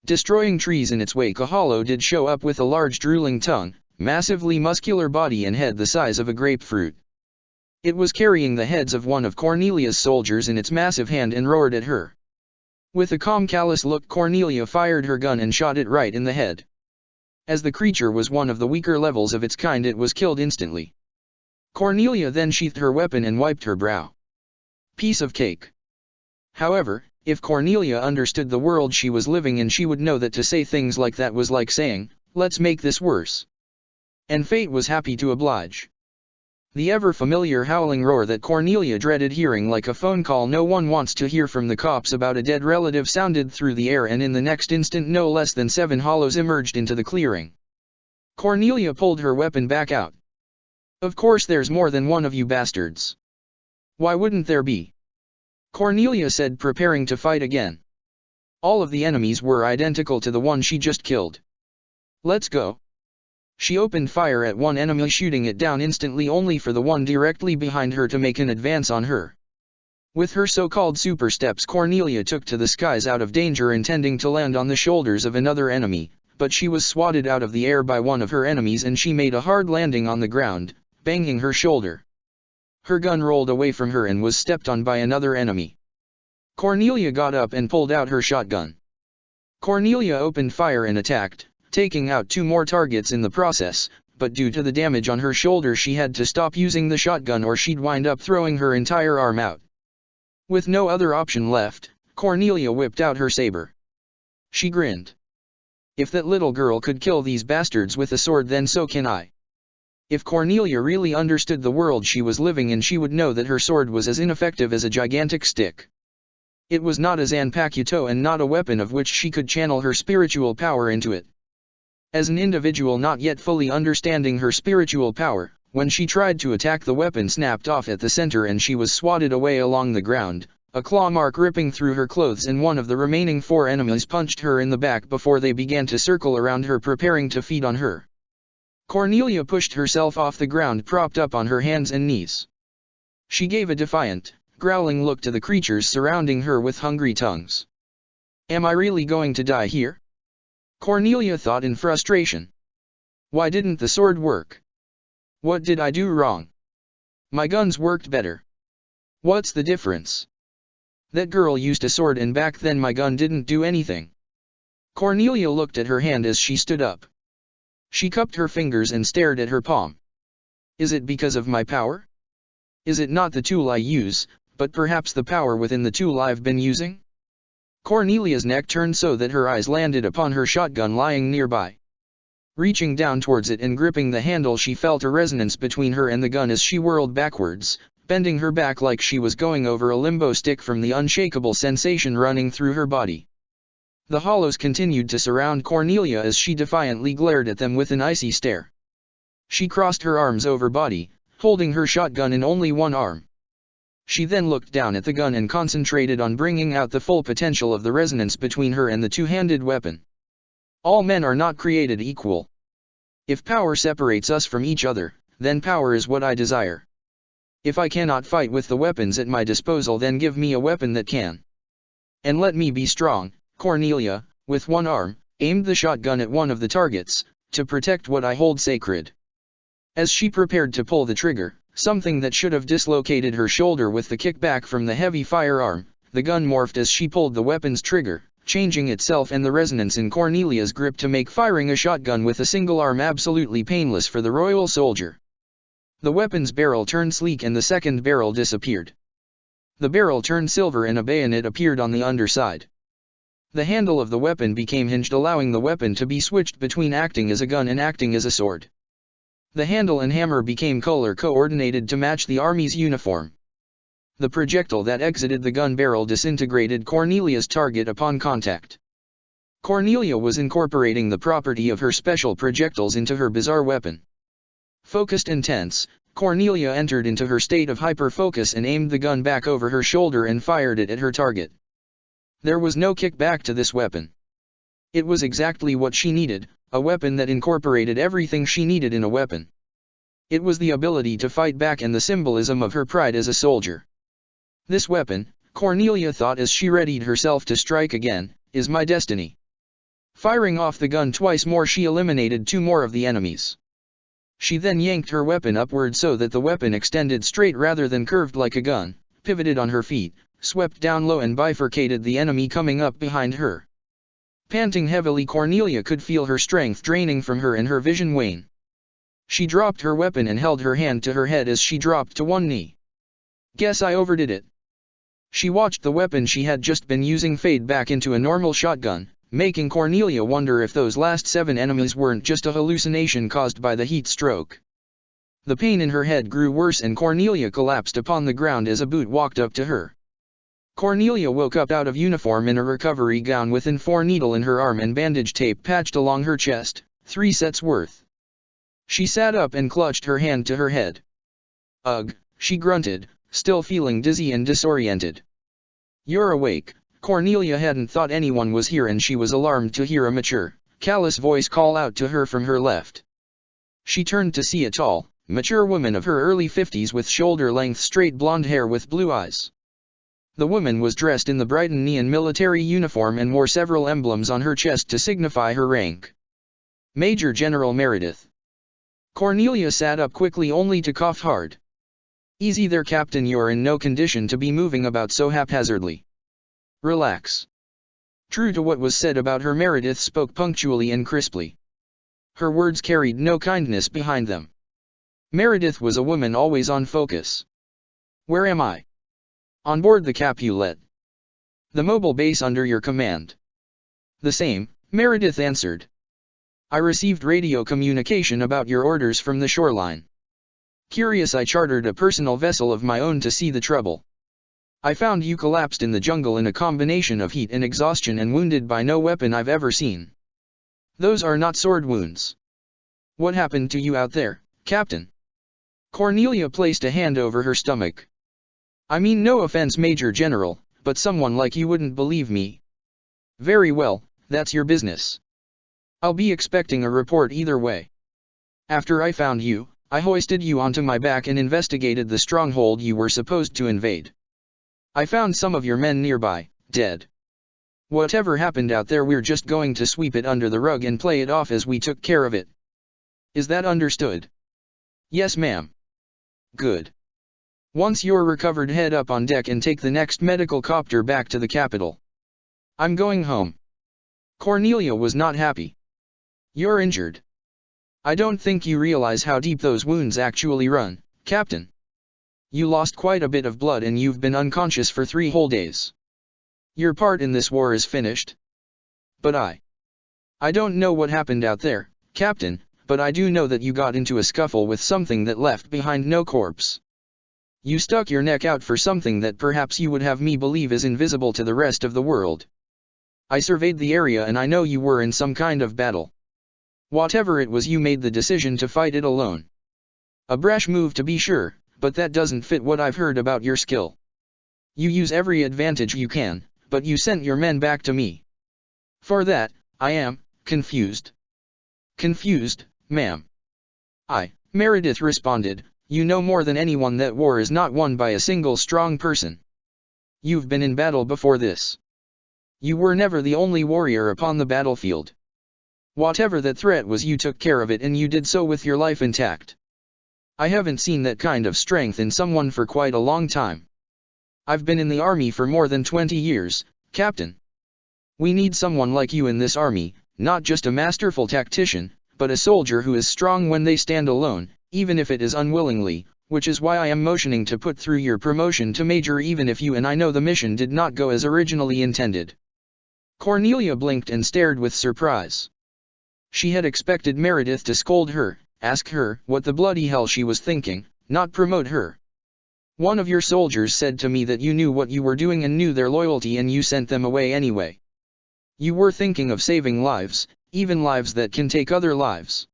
[SPEAKER 1] Destroying trees in its wake, a hollow did show up with a large drooling tongue, massively muscular body and head the size of a grapefruit. It was carrying the heads of one of Cornelia's soldiers in its massive hand and roared at her. With a calm, callous look, Cornelia fired her gun and shot it right in the head. As the creature was one of the weaker levels of its kind, it was killed instantly. Cornelia then sheathed her weapon and wiped her brow. Piece of cake. However, if Cornelia understood the world she was living in, she would know that to say things like that was like saying, "Let's make this worse." And fate was happy to oblige. The ever-familiar howling roar that Cornelia dreaded hearing like a phone call no one wants to hear from the cops about a dead relative sounded through the air, and in the next instant no less than 7 hollows emerged into the clearing. Cornelia pulled her weapon back out, Of course there's more than one of you bastards. Why wouldn't there be? Cornelia said, preparing to fight again. All of the enemies were identical to the one she just killed. Let's go. She opened fire at one enemy, shooting it down instantly, only for the one directly behind her to make an advance on her. With her so-called super steps, Cornelia took to the skies out of danger, intending to land on the shoulders of another enemy, but she was swatted out of the air by one of her enemies and she made a hard landing on the ground, banging her shoulder. Her gun rolled away from her and was stepped on by another enemy. Cornelia got up and pulled out her shotgun. Cornelia opened fire and attacked, taking out 2 more targets in the process, but due to the damage on her shoulder she had to stop using the shotgun or she'd wind up throwing her entire arm out. With no other option left, Cornelia whipped out her saber. She grinned. If that little girl could kill these bastards with a sword, then so can I. If Cornelia really understood the world she was living in, she would know that her sword was as ineffective as a gigantic stick. It was not a Zanpakuto and not a weapon of which she could channel her spiritual power into it. As an individual not yet fully understanding her spiritual power, when she tried to attack, the weapon snapped off at the center and she was swatted away along the ground, a claw mark ripping through her clothes, and one of the remaining 4 enemies punched her in the back before they began to circle around her, preparing to feed on her. Cornelia pushed herself off the ground, propped up on her hands and knees. She gave a defiant, growling look to the creatures surrounding her with hungry tongues. Am I really going to die here? Cornelia thought in frustration. Why didn't the sword work? What did I do wrong? My guns worked better. What's the difference? That girl used a sword and back then my gun didn't do anything. Cornelia looked at her hand as she stood up. She cupped her fingers and stared at her palm. Is it because of my power? Is it not the tool I use, but perhaps the power within the tool I've been using? Cornelia's neck turned so that her eyes landed upon her shotgun lying nearby. Reaching down towards it and gripping the handle, she felt a resonance between her and the gun as she whirled backwards, bending her back like she was going over a limbo stick from the unshakable sensation running through her body. The hollows continued to surround Cornelia as she defiantly glared at them with an icy stare. She crossed her arms over body, holding her shotgun in only one arm. She then looked down at the gun and concentrated on bringing out the full potential of the resonance between her and the two-handed weapon. All men are not created equal. If power separates us from each other, then power is what I desire. If I cannot fight with the weapons at my disposal, then give me a weapon that can. And let me be strong. Cornelia, with one arm, aimed the shotgun at one of the targets, to protect what I hold sacred. As she prepared to pull the trigger, something that should have dislocated her shoulder with the kickback from the heavy firearm, the gun morphed as she pulled the weapon's trigger, changing itself and the resonance in Cornelia's grip to make firing a shotgun with a single arm absolutely painless for the royal soldier. The weapon's barrel turned sleek and the second barrel disappeared. The barrel turned silver and a bayonet appeared on the underside. The handle of the weapon became hinged, allowing the weapon to be switched between acting as a gun and acting as a sword. The handle and hammer became color coordinated to match the army's uniform. The projectile that exited the gun barrel disintegrated Cornelia's target upon contact. Cornelia was incorporating the property of her special projectiles into her bizarre weapon. Focused and tense, Cornelia entered into her state of hyper-focus and aimed the gun back over her shoulder and fired it at her target. There was no kickback to this weapon. It was exactly what she needed, a weapon that incorporated everything she needed in a weapon. It was the ability to fight back and the symbolism of her pride as a soldier. This weapon, Cornelia thought as she readied herself to strike again, is my destiny. Firing off the gun twice more, she eliminated 2 more of the enemies. She then yanked her weapon upward so that the weapon extended straight rather than curved like a gun, pivoted on her feet, swept down low and bifurcated the enemy coming up behind her. Panting heavily, Cornelia could feel her strength draining from her and her vision wane. She dropped her weapon and held her hand to her head as she dropped to one knee. Guess I overdid it. She watched the weapon she had just been using fade back into a normal shotgun, making Cornelia wonder if those last 7 enemies weren't just a hallucination caused by the heat stroke. The pain in her head grew worse and Cornelia collapsed upon the ground as a boot walked up to her. Cornelia woke up out of uniform in a recovery gown with an 4 needle in her arm and bandage tape patched along her chest, 3 sets worth. She sat up and clutched her hand to her head. Ugh, she grunted, still feeling dizzy and disoriented. You're awake. Cornelia hadn't thought anyone was here and she was alarmed to hear a mature, callous voice call out to her from her left. She turned to see a tall, mature woman of her early 50s with shoulder-length straight blonde hair with blue eyes. The woman was dressed in the Brighton neon military uniform and wore several emblems on her chest to signify her rank. Major General Meredith. Cornelia sat up quickly only to cough hard. Easy there, Captain, you're in no condition to be moving about so haphazardly. Relax. True to what was said about her, Meredith spoke punctually and crisply. Her words carried no kindness behind them. Meredith was a woman always on focus. Where am I? On board the Capulet. The mobile base under your command. The same, Meredith answered. I received radio communication about your orders from the shoreline. Curious, I chartered a personal vessel of my own to see the trouble. I found you collapsed in the jungle in a combination of heat and exhaustion and wounded by no weapon I've ever seen. Those are not sword wounds. What happened to you out there, Captain? Cornelia placed a hand over her stomach. I mean no offense, Major General, but someone like you wouldn't believe me. Very well, that's your business. I'll be expecting a report either way. After I found you, I hoisted you onto my back and investigated the stronghold you were supposed to invade. I found some of your men nearby, dead. Whatever happened out there, we're just going to sweep it under the rug and play it off as we took care of it. Is that understood? Yes, ma'am. Good. Once you're recovered, head up on deck and take the next medical copter back to the capital. I'm going home. Cornelia was not happy. You're injured. I don't think you realize how deep those wounds actually run, Captain. You lost quite a bit of blood and you've been unconscious for 3 whole days. Your part in this war is finished. But I don't know what happened out there, Captain, but I do know that you got into a scuffle with something that left behind no corpse. You stuck your neck out for something that perhaps you would have me believe is invisible to the rest of the world. I surveyed the area and I know you were in some kind of battle. Whatever it was, you made the decision to fight it alone. A brash move to be sure, but that doesn't fit what I've heard about your skill. You use every advantage you can, but you sent your men back to me. For that, I am confused. Confused, ma'am. Meredith responded, you know more than anyone that war is not won by a single strong person. You've been in battle before this. You were never the only warrior upon the battlefield. Whatever that threat was, you took care of it and you did so with your life intact. I haven't seen that kind of strength in someone for quite a long time. I've been in the army for more than 20 years, Captain. We need someone like you in this army, not just a masterful tactician, but a soldier who is strong when they stand alone, even if it is unwillingly, which is why I am motioning to put through your promotion to major even if you and I know the mission did not go as originally intended. Cornelia blinked and stared with surprise. She had expected Meredith to scold her, ask her what the bloody hell she was thinking, not promote her. One of your soldiers said to me that you knew what you were doing and knew their loyalty and you sent them away anyway. You were thinking of saving lives, even lives that can take other lives.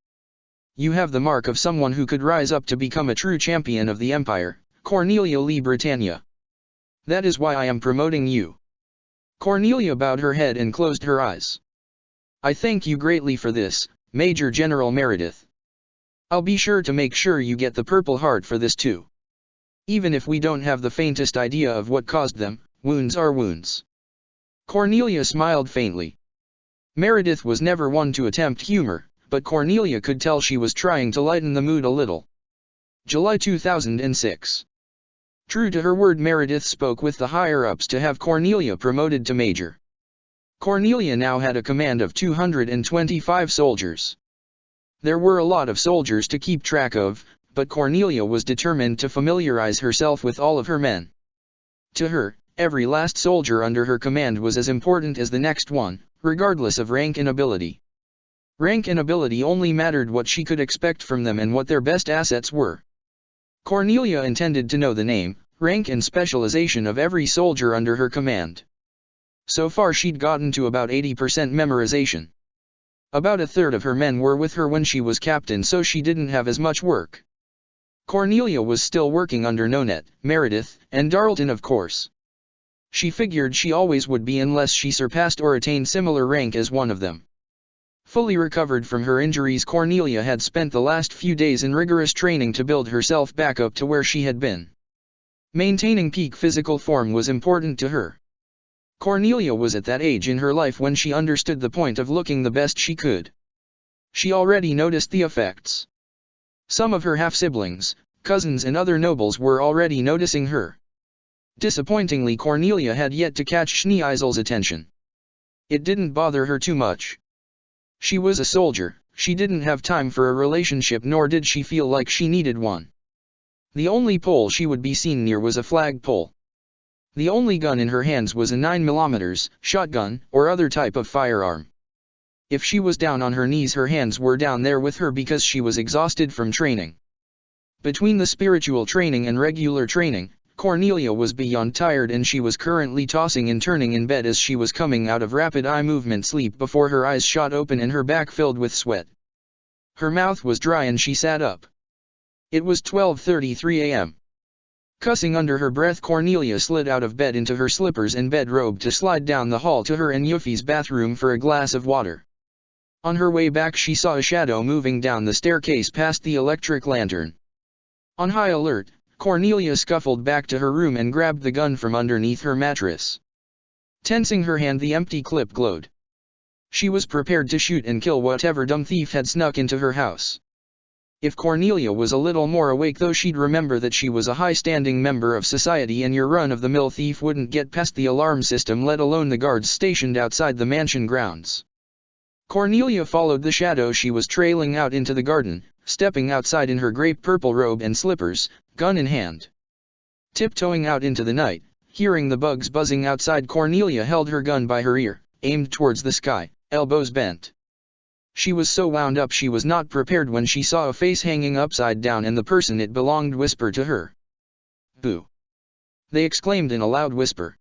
[SPEAKER 1] You have the mark of someone who could rise up to become a true champion of the Empire, Cornelia Lee Britannia. That is why I am promoting you. Cornelia bowed her head and closed her eyes. I thank you greatly for this, Major General Meredith. I'll be sure to make sure you get the Purple Heart for this too. Even if we don't have the faintest idea of what caused them, wounds are wounds. Cornelia smiled faintly. Meredith was never one to attempt humor, but Cornelia could tell she was trying to lighten the mood a little. July 2006. True to her word, Meredith spoke with the higher-ups to have Cornelia promoted to major. Cornelia now had a command of 225 soldiers. There were a lot of soldiers to keep track of, but Cornelia was determined to familiarize herself with all of her men. To her, every last soldier under her command was as important as the next one, regardless of rank and ability. Rank and ability only mattered what she could expect from them and what their best assets were. Cornelia intended to know the name, rank and specialization of every soldier under her command. So far she'd gotten to about 80% memorization. About a third of her men were with her when she was captain, so she didn't have as much work. Cornelia was still working under Nonet, Meredith, and Darlton, of course. She figured she always would be unless she surpassed or attained similar rank as one of them. Fully recovered from her injuries, Cornelia had spent the last few days in rigorous training to build herself back up to where she had been. Maintaining peak physical form was important to her. Cornelia was at that age in her life when she understood the point of looking the best she could. She already noticed the effects. Some of her half-siblings, cousins and other nobles were already noticing her. Disappointingly, Cornelia had yet to catch Schneeisel's attention. It didn't bother her too much. She was a soldier, she didn't have time for a relationship, nor did she feel like she needed one. The only pole she would be seen near was a flagpole. The only gun in her hands was a 9mm shotgun or other type of firearm. If she was down on her knees, her hands were down there with her because she was exhausted from training. Between the spiritual training and regular training, Cornelia was beyond tired, and she was currently tossing and turning in bed as she was coming out of rapid eye movement sleep before her eyes shot open and her back filled with sweat. Her mouth was dry and she sat up. It was 12:33 a.m. Cussing under her breath, Cornelia slid out of bed into her slippers and bedrobe to slide down the hall to her and Yuffie's bathroom for a glass of water. On her way back, she saw a shadow moving down the staircase past the electric lantern. On high alert, Cornelia scuffled back to her room and grabbed the gun from underneath her mattress. Tensing her hand, the empty clip glowed. She was prepared to shoot and kill whatever dumb thief had snuck into her house. If Cornelia was a little more awake though, she'd remember that she was a high-standing member of society and your run-of-the-mill thief wouldn't get past the alarm system, let alone the guards stationed outside the mansion grounds. Cornelia followed the shadow she was trailing out into the garden, stepping outside in her grape-purple robe and slippers, gun in hand. Tiptoeing out into the night, hearing the bugs buzzing outside, Cornelia held her gun by her ear, aimed towards the sky, elbows bent. She was so wound up she was not prepared when she saw a face hanging upside down and the person it belonged whisper to her. "Boo!" they exclaimed in a loud whisper.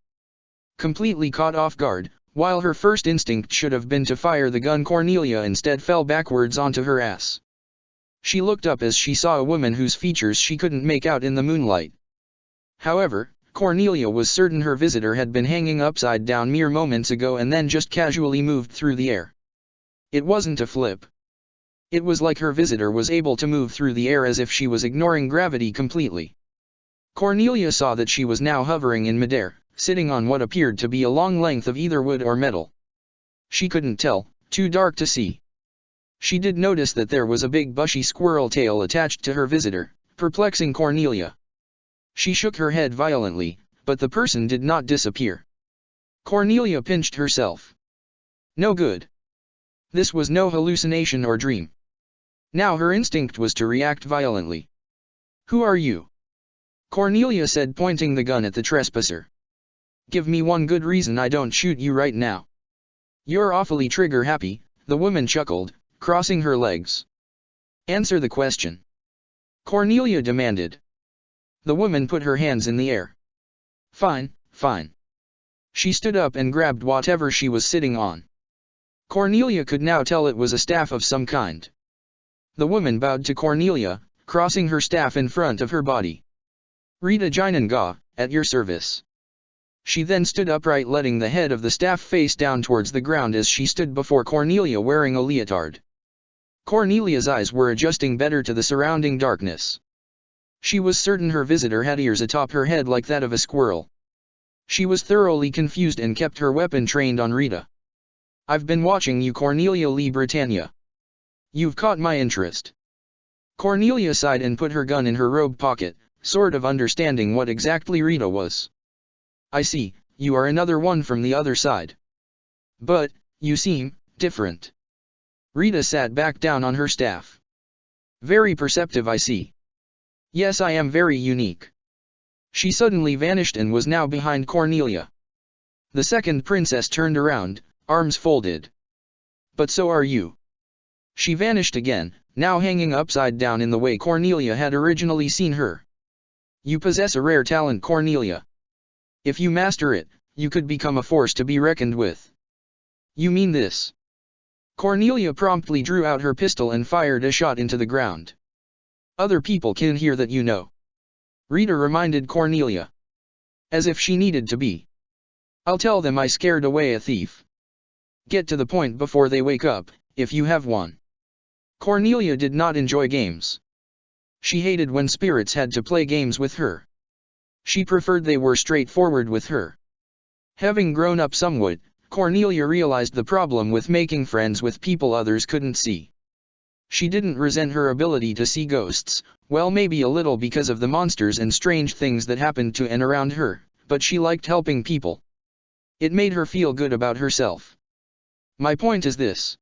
[SPEAKER 1] Completely caught off guard, while her first instinct should have been to fire the gun, Cornelia instead fell backwards onto her ass. She looked up as she saw a woman whose features she couldn't make out in the moonlight. However, Cornelia was certain her visitor had been hanging upside down mere moments ago and then just casually moved through the air. It wasn't a flip. It was like her visitor was able to move through the air as if she was ignoring gravity completely. Cornelia saw that she was now hovering in midair, sitting on what appeared to be a long length of either wood or metal. She couldn't tell, too dark to see. She did notice that there was a big bushy squirrel tail attached to her visitor, perplexing Cornelia. She shook her head violently, but the person did not disappear. Cornelia pinched herself. No good. This was no hallucination or dream. Now her instinct was to react violently. "Who are you?" Cornelia said, pointing the gun at the trespasser. "Give me one good reason I don't shoot you right now." "You're awfully trigger happy," the woman chuckled, crossing her legs. "Answer the question," Cornelia demanded. The woman put her hands in the air. "Fine, fine." She stood up and grabbed whatever she was sitting on. Cornelia could now tell it was a staff of some kind. The woman bowed to Cornelia, crossing her staff in front of her body. "Rita Jinanga, at your service." She then stood upright, letting the head of the staff face down towards the ground as she stood before Cornelia wearing a leotard. Cornelia's eyes were adjusting better to the surrounding darkness. She was certain her visitor had ears atop her head like that of a squirrel. She was thoroughly confused and kept her weapon trained on Rita. "I've been watching you, Cornelia Lee Britannia. You've caught my interest." Cornelia sighed and put her gun in her robe pocket, sort of understanding what exactly Rita was. "I see, you are another one from the other side. But, you seem different." Rita sat back down on her staff. "Very perceptive, I see. Yes, I am very unique." She suddenly vanished and was now behind Cornelia. The second princess turned around, arms folded. "But so are you." She vanished again, now hanging upside down in the way Cornelia had originally seen her. "You possess a rare talent, Cornelia. If you master it, you could become a force to be reckoned with." "You mean this?" Cornelia promptly drew out her pistol and fired a shot into the ground. Other people can hear that, you know. Rita reminded Cornelia. As if she needed to be. I'll tell them I scared away a thief. Get to the point before they wake up, if you have one. Cornelia did not enjoy games. She hated when spirits had to play games with her. She preferred they were straightforward with her. Having grown up somewhat, Cornelia realized the problem with making friends with people others couldn't see. She didn't resent her ability to see ghosts, well, maybe a little because of the monsters and strange things that happened to and around her, but she liked helping people. It made her feel good about herself. My point is this.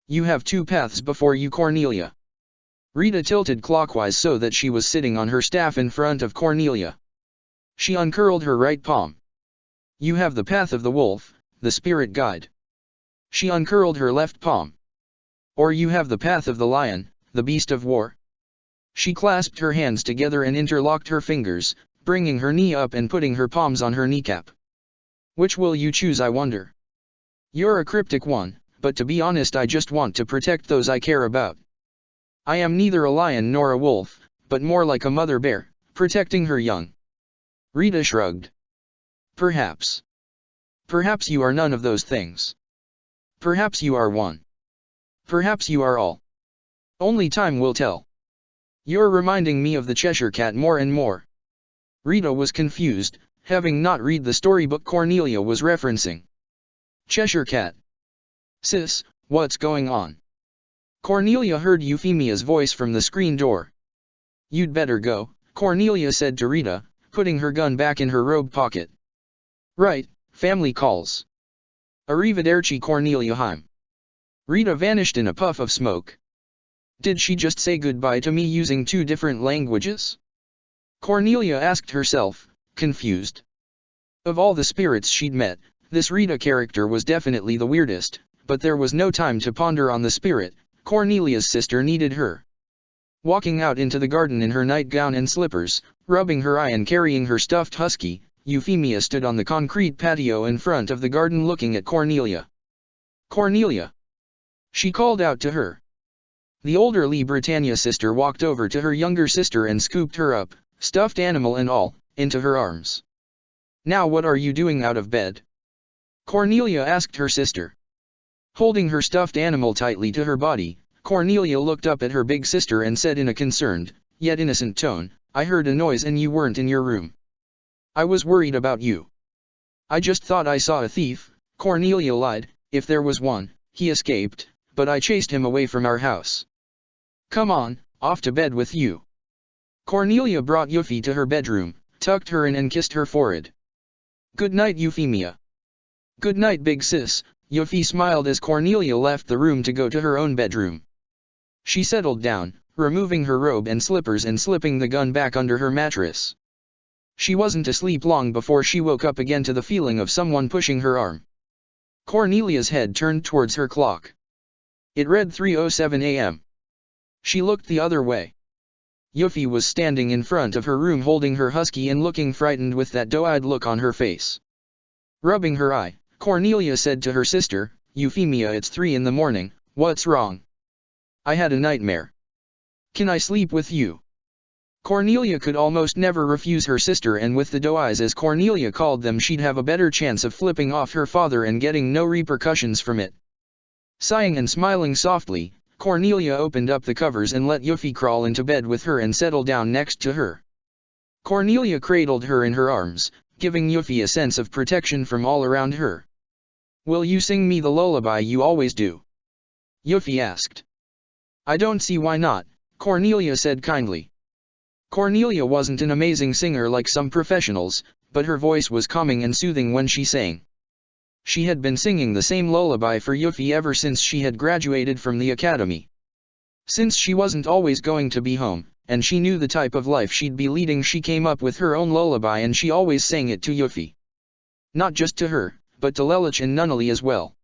[SPEAKER 1] You have two paths before you, Cornelia. Rita tilted clockwise so that she was sitting on her staff in front of Cornelia. She uncurled her right palm. You have the path of the wolf, the spirit guide. She uncurled her left palm. Or you have the path of the lion, the beast of war. She clasped her hands together and interlocked her fingers, bringing her knee up and putting her palms on her kneecap. Which will you choose, I wonder? You're a cryptic one, but to be honest, I just want to protect those I care about. I am neither a lion nor a wolf, but more like a mother bear, protecting her young. Rita shrugged. Perhaps. Perhaps you are none of those things. Perhaps you are one. Perhaps you are all. Only time will tell. You're reminding me of the Cheshire Cat more and more. Rita was confused, having not read the storybook Cornelia was referencing. Cheshire Cat. Sis, what's going on? Cornelia heard Euphemia's voice from the screen door. You'd better go, Cornelia said to Rita, putting her gun back in her robe pocket. Right, family calls. Arrivederci, Cornelia Heim. Rita vanished in a puff of smoke. Did she just say goodbye to me using two different languages? Cornelia asked herself, confused. Of all the spirits she'd met, this Rita character was definitely the weirdest, but there was no time to ponder on the spirit. Cornelia's sister needed her. Walking out into the garden in her nightgown and slippers, rubbing her eye and carrying her stuffed husky, Euphemia stood on the concrete patio in front of the garden looking at Cornelia. Cornelia! She called out to her. The older Britannia sister walked over to her younger sister and scooped her up, stuffed animal and all, into her arms. Now what are you doing out of bed? Cornelia asked her sister. Holding her stuffed animal tightly to her body, Cornelia looked up at her big sister and said in a concerned, yet innocent tone, I heard a noise and you weren't in your room. I was worried about you. I just thought I saw a thief, Cornelia lied, if there was one, he escaped, but I chased him away from our house. Come on, off to bed with you. Cornelia brought Euphy to her bedroom, tucked her in and kissed her forehead. Good night, Euphemia. Good night, big sis. Euphy smiled as Cornelia left the room to go to her own bedroom. She settled down, removing her robe and slippers and slipping the gun back under her mattress. She wasn't asleep long before she woke up again to the feeling of someone pushing her arm. Cornelia's head turned towards her clock. It read 3:07 a.m. She looked the other way. Euphy was standing in front of her room holding her husky and looking frightened with that doe-eyed look on her face. Rubbing her eye, Cornelia said to her sister, Euphemia, it's 3 in the morning, what's wrong? I had a nightmare. Can I sleep with you? Cornelia could almost never refuse her sister, and with the doe-eyes as Cornelia called them, she'd have a better chance of flipping off her father and getting no repercussions from it. Sighing and smiling softly, Cornelia opened up the covers and let Euphy crawl into bed with her and settle down next to her. Cornelia cradled her in her arms, giving Euphy a sense of protection from all around her. Will you sing me the lullaby you always do? Euphy asked. I don't see why not, Cornelia said kindly. Cornelia wasn't an amazing singer like some professionals, but her voice was calming and soothing when she sang. She had been singing the same lullaby for Euphy ever since she had graduated from the academy. Since she wasn't always going to be home, and she knew the type of life she'd be leading, she came up with her own lullaby and she always sang it to Euphy. Not just to her, but to Lelich and Nunnally as well.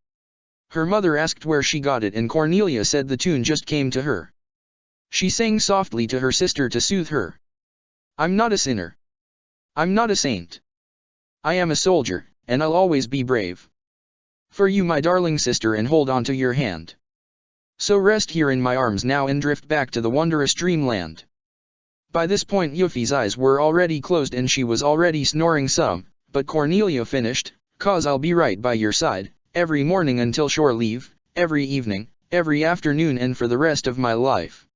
[SPEAKER 1] Her mother asked where she got it and Cornelia said the tune just came to her. She sang softly to her sister to soothe her. I'm not a sinner. I'm not a saint. I am a soldier, and I'll always be brave. For you, my darling sister, and hold on to your hand. So rest here in my arms now and drift back to the wondrous dreamland. By this point Yuffie's eyes were already closed and she was already snoring some, but Cornelia finished, "'Cause I'll be right by your side, every morning until shore leave, every evening, every afternoon and for the rest of my life."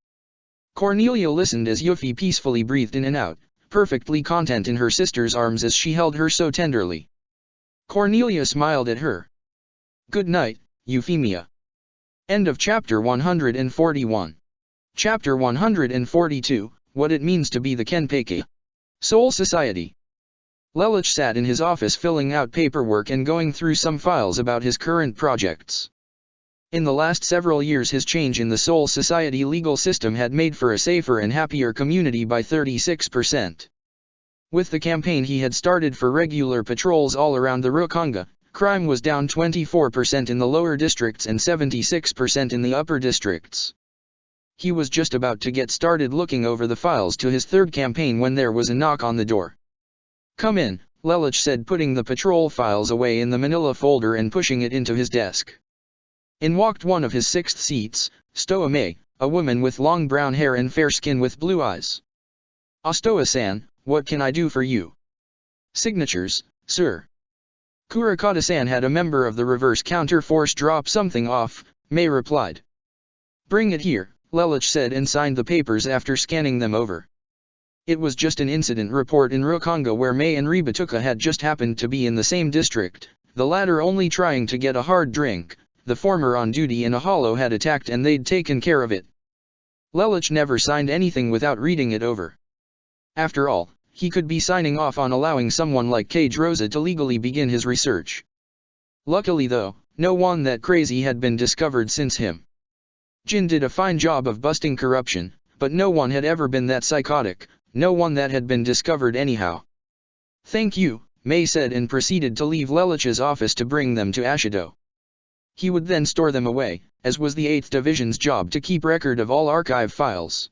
[SPEAKER 1] Cornelia listened as Yuffie peacefully breathed in and out, perfectly content in her sister's arms as she held her so tenderly. Cornelia smiled at her. "Good night, Euphemia." End of chapter 141. Chapter 142, What It Means to be the Kenpeki. Soul Society. Lelouch sat in his office filling out paperwork and going through some files about his current projects. In the last several years his change in the Soul Society legal system had made for a safer and happier community by 36%. With the campaign he had started for regular patrols all around the Rukanga, crime was down 24% in the lower districts and 76% in the upper districts. He was just about to get started looking over the files to his third campaign when there was a knock on the door. "Come in," Lelouch said, putting the patrol files away in the manila folder and pushing it into his desk. In walked one of his sixth seats, Stoa May, a woman with long brown hair and fair skin with blue eyes. "Stoa-san, what can I do for you?" "Signatures, sir." Kurakata-san had a member of the reverse counter force drop something off, May replied. "Bring it here," Lelouch said and signed the papers after scanning them over. It was just an incident report in Rukanga where May and Ribatuka had just happened to be in the same district, the latter only trying to get a hard drink, the former on duty in a hollow had attacked and they'd taken care of it. Lelouch never signed anything without reading it over. After all, he could be signing off on allowing someone like Cage Rosa to legally begin his research. Luckily though, no one that crazy had been discovered since him. Jin did a fine job of busting corruption, but no one had ever been that psychotic, no one that had been discovered anyhow. "Thank you," May said and proceeded to leave Lelouch's office to bring them to Ashido. He would then store them away, as was the 8th Division's job to keep record of all archive files.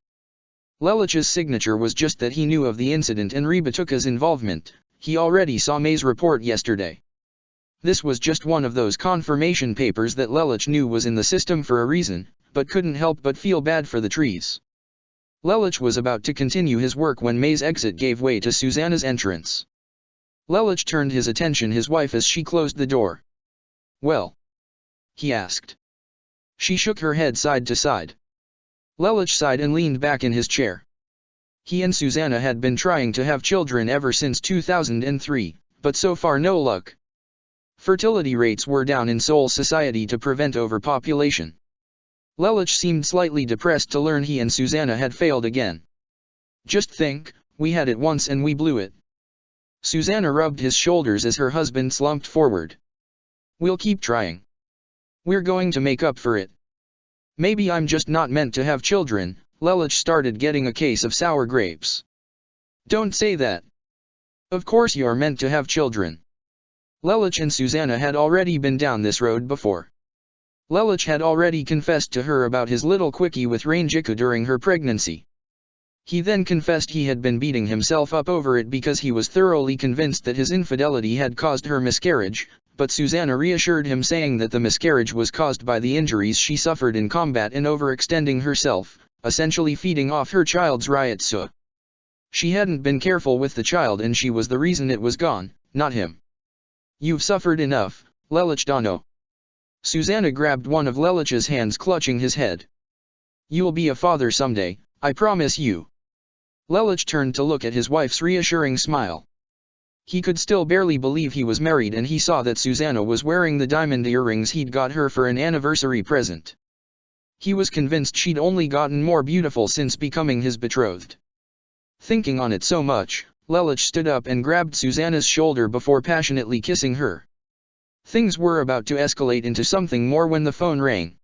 [SPEAKER 1] Lelouch's signature was just that he knew of the incident and Ribatuka's involvement. He already saw May's report yesterday. This was just one of those confirmation papers that Lelouch knew was in the system for a reason, but couldn't help but feel bad for the trees. Lelouch was about to continue his work when May's exit gave way to Susanna's entrance. Lelouch turned his attention his wife as she closed the door. "Well?" he asked. She shook her head side to side. Lelouch sighed and leaned back in his chair. He and Susanna had been trying to have children ever since 2003, but so far no luck. Fertility rates were down in Soul Society to prevent overpopulation. Lelouch seemed slightly depressed to learn he and Susanna had failed again. "Just think, we had it once and we blew it." Susanna rubbed his shoulders as her husband slumped forward. "We'll keep trying. We're going to make up for it." "Maybe I'm just not meant to have children." Lelouch started getting a case of sour grapes. "Don't say that. Of course you're meant to have children." Lelouch and Susanna had already been down this road before. Lelouch had already confessed to her about his little quickie with Rangiku during her pregnancy. He then confessed he had been beating himself up over it because he was thoroughly convinced that his infidelity had caused her miscarriage, but Susanna reassured him saying that the miscarriage was caused by the injuries she suffered in combat and overextending herself, essentially feeding off her child's Ryotsu. She hadn't been careful with the child and she was the reason it was gone, not him. "You've suffered enough, Lelouch Dono." Susanna grabbed one of Lelouch's hands, clutching his head. "You'll be a father someday, I promise you." Lelouch turned to look at his wife's reassuring smile. He could still barely believe he was married and he saw that Susanna was wearing the diamond earrings he'd got her for an anniversary present. He was convinced she'd only gotten more beautiful since becoming his betrothed. Thinking on it so much, Lelouch stood up and grabbed Susanna's shoulder before passionately kissing her. Things were about to escalate into something more when the phone rang.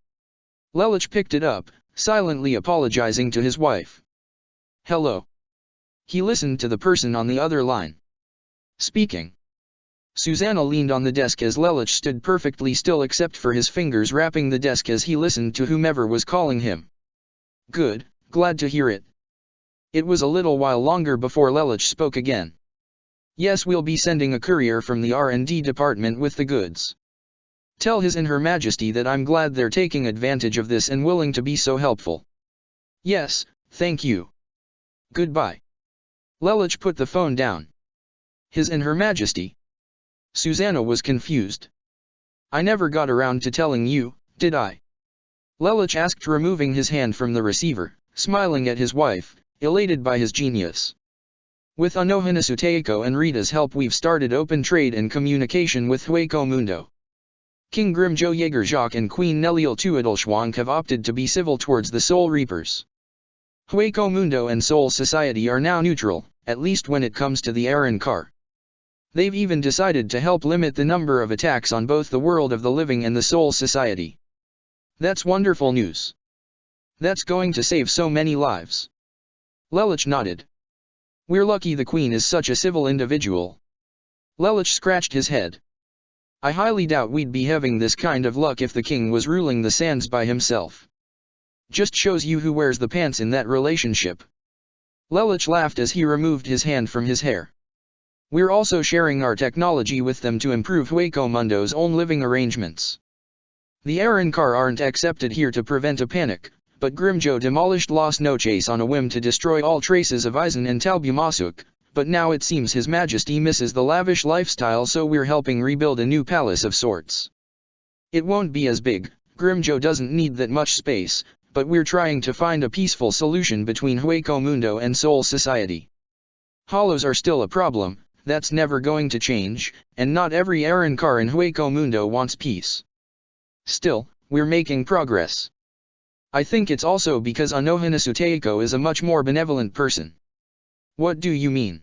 [SPEAKER 1] Lelouch picked it up, silently apologizing to his wife. "Hello." He listened to the person on the other line. "Speaking." Susanna leaned on the desk as Lelouch stood perfectly still except for his fingers wrapping the desk as he listened to whomever was calling him. "Good, glad to hear it." It was a little while longer before Lelouch spoke again. "Yes, we'll be sending a courier from the R&D department with the goods." Tell His and Her Majesty that I'm glad they're taking advantage of this and willing to be so helpful. Yes, thank you. Goodbye. Lelich put the phone down. His and Her Majesty. Susanna was confused. I never got around to telling you, did I? Lelich asked, removing his hand from the receiver, smiling at his wife, elated by his genius. With Anohana Suteiko and Rita's help, we've started open trade and communication with Hueco Mundo. King Grimjo Jaeger-Jacques and Queen Neliel Tuadolschwank have opted to be civil towards the Soul Reapers. Hueco Mundo and Soul Society are now neutral, at least when it comes to the Arrancar. They've even decided to help limit the number of attacks on both the world of the living and the Soul Society. That's wonderful news. That's going to save so many lives. Lelich nodded. We're lucky the Queen is such a civil individual. Lelich scratched his head. I highly doubt we'd be having this kind of luck if the King was ruling the sands by himself. Just shows you who wears the pants in that relationship. Lelich laughed as he removed his hand from his hair. We're also sharing our technology with them to improve Hueco Mundo's own living arrangements. The Arrancar aren't accepted here to prevent a panic, but Grimjo demolished Las Noches on a whim to destroy all traces of Aizen and Talbumasuk, but now it seems His Majesty misses the lavish lifestyle, so we're helping rebuild a new palace of sorts. It won't be as big, Grimjo doesn't need that much space, but we're trying to find a peaceful solution between Hueco Mundo and Soul Society. Hollows are still a problem, that's never going to change, and not every Arrancar in Hueco Mundo wants peace. Still, we're making progress. I think it's also because Anohana Suteiko is a much more benevolent person. What do you mean?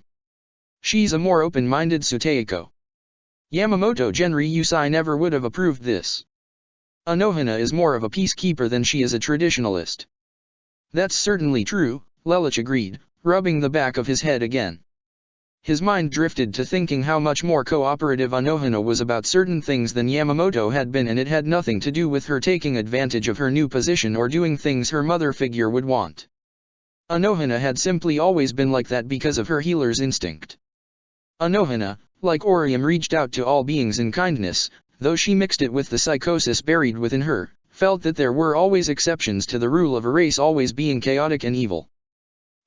[SPEAKER 1] She's a more open-minded Suteiko. Yamamoto Genri Yusai never would have approved this. Anohana is more of a peacekeeper than she is a traditionalist. That's certainly true, Lelich agreed, rubbing the back of his head again. His mind drifted to thinking how much more cooperative Anohana was about certain things than Yamamoto had been, and it had nothing to do with her taking advantage of her new position or doing things her mother figure would want. Anohana had simply always been like that because of her healer's instinct. Anohana, like Orium, reached out to all beings in kindness, though she mixed it with the psychosis buried within her, felt that there were always exceptions to the rule of a race always being chaotic and evil.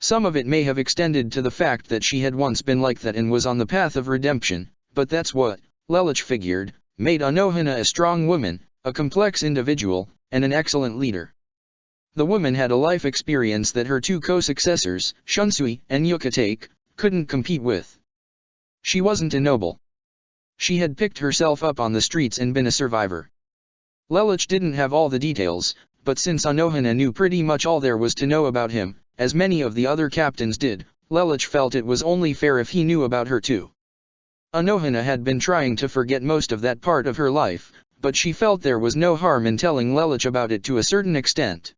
[SPEAKER 1] Some of it may have extended to the fact that she had once been like that and was on the path of redemption, but that's what, Lelich figured, made Anohana a strong woman, a complex individual, and an excellent leader. The woman had a life experience that her two co-successors, Shunsui and Yukatake, couldn't compete with. She wasn't a noble. She had picked herself up on the streets and been a survivor. Lelich didn't have all the details, but since Anohana knew pretty much all there was to know about him, as many of the other captains did, Lelich felt it was only fair if he knew about her too. Anohana had been trying to forget most of that part of her life, but she felt there was no harm in telling Lelich about it to a certain extent.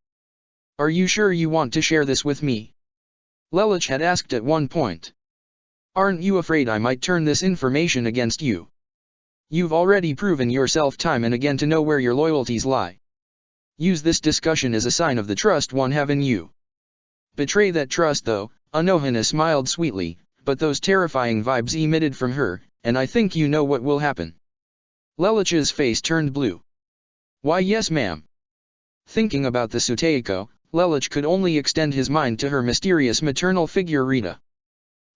[SPEAKER 1] Are you sure you want to share this with me? Lelich had asked at one point. Aren't you afraid I might turn this information against you? You've already proven yourself time and again to know where your loyalties lie. Use this discussion as a sign of the trust one have in you. Betray that trust though, Anohana smiled sweetly, but those terrifying vibes emitted from her, and I think you know what will happen. Lelich's face turned blue. Why yes ma'am. Thinking about the Suteiko, Lelich could only extend his mind to her mysterious maternal figure Rita.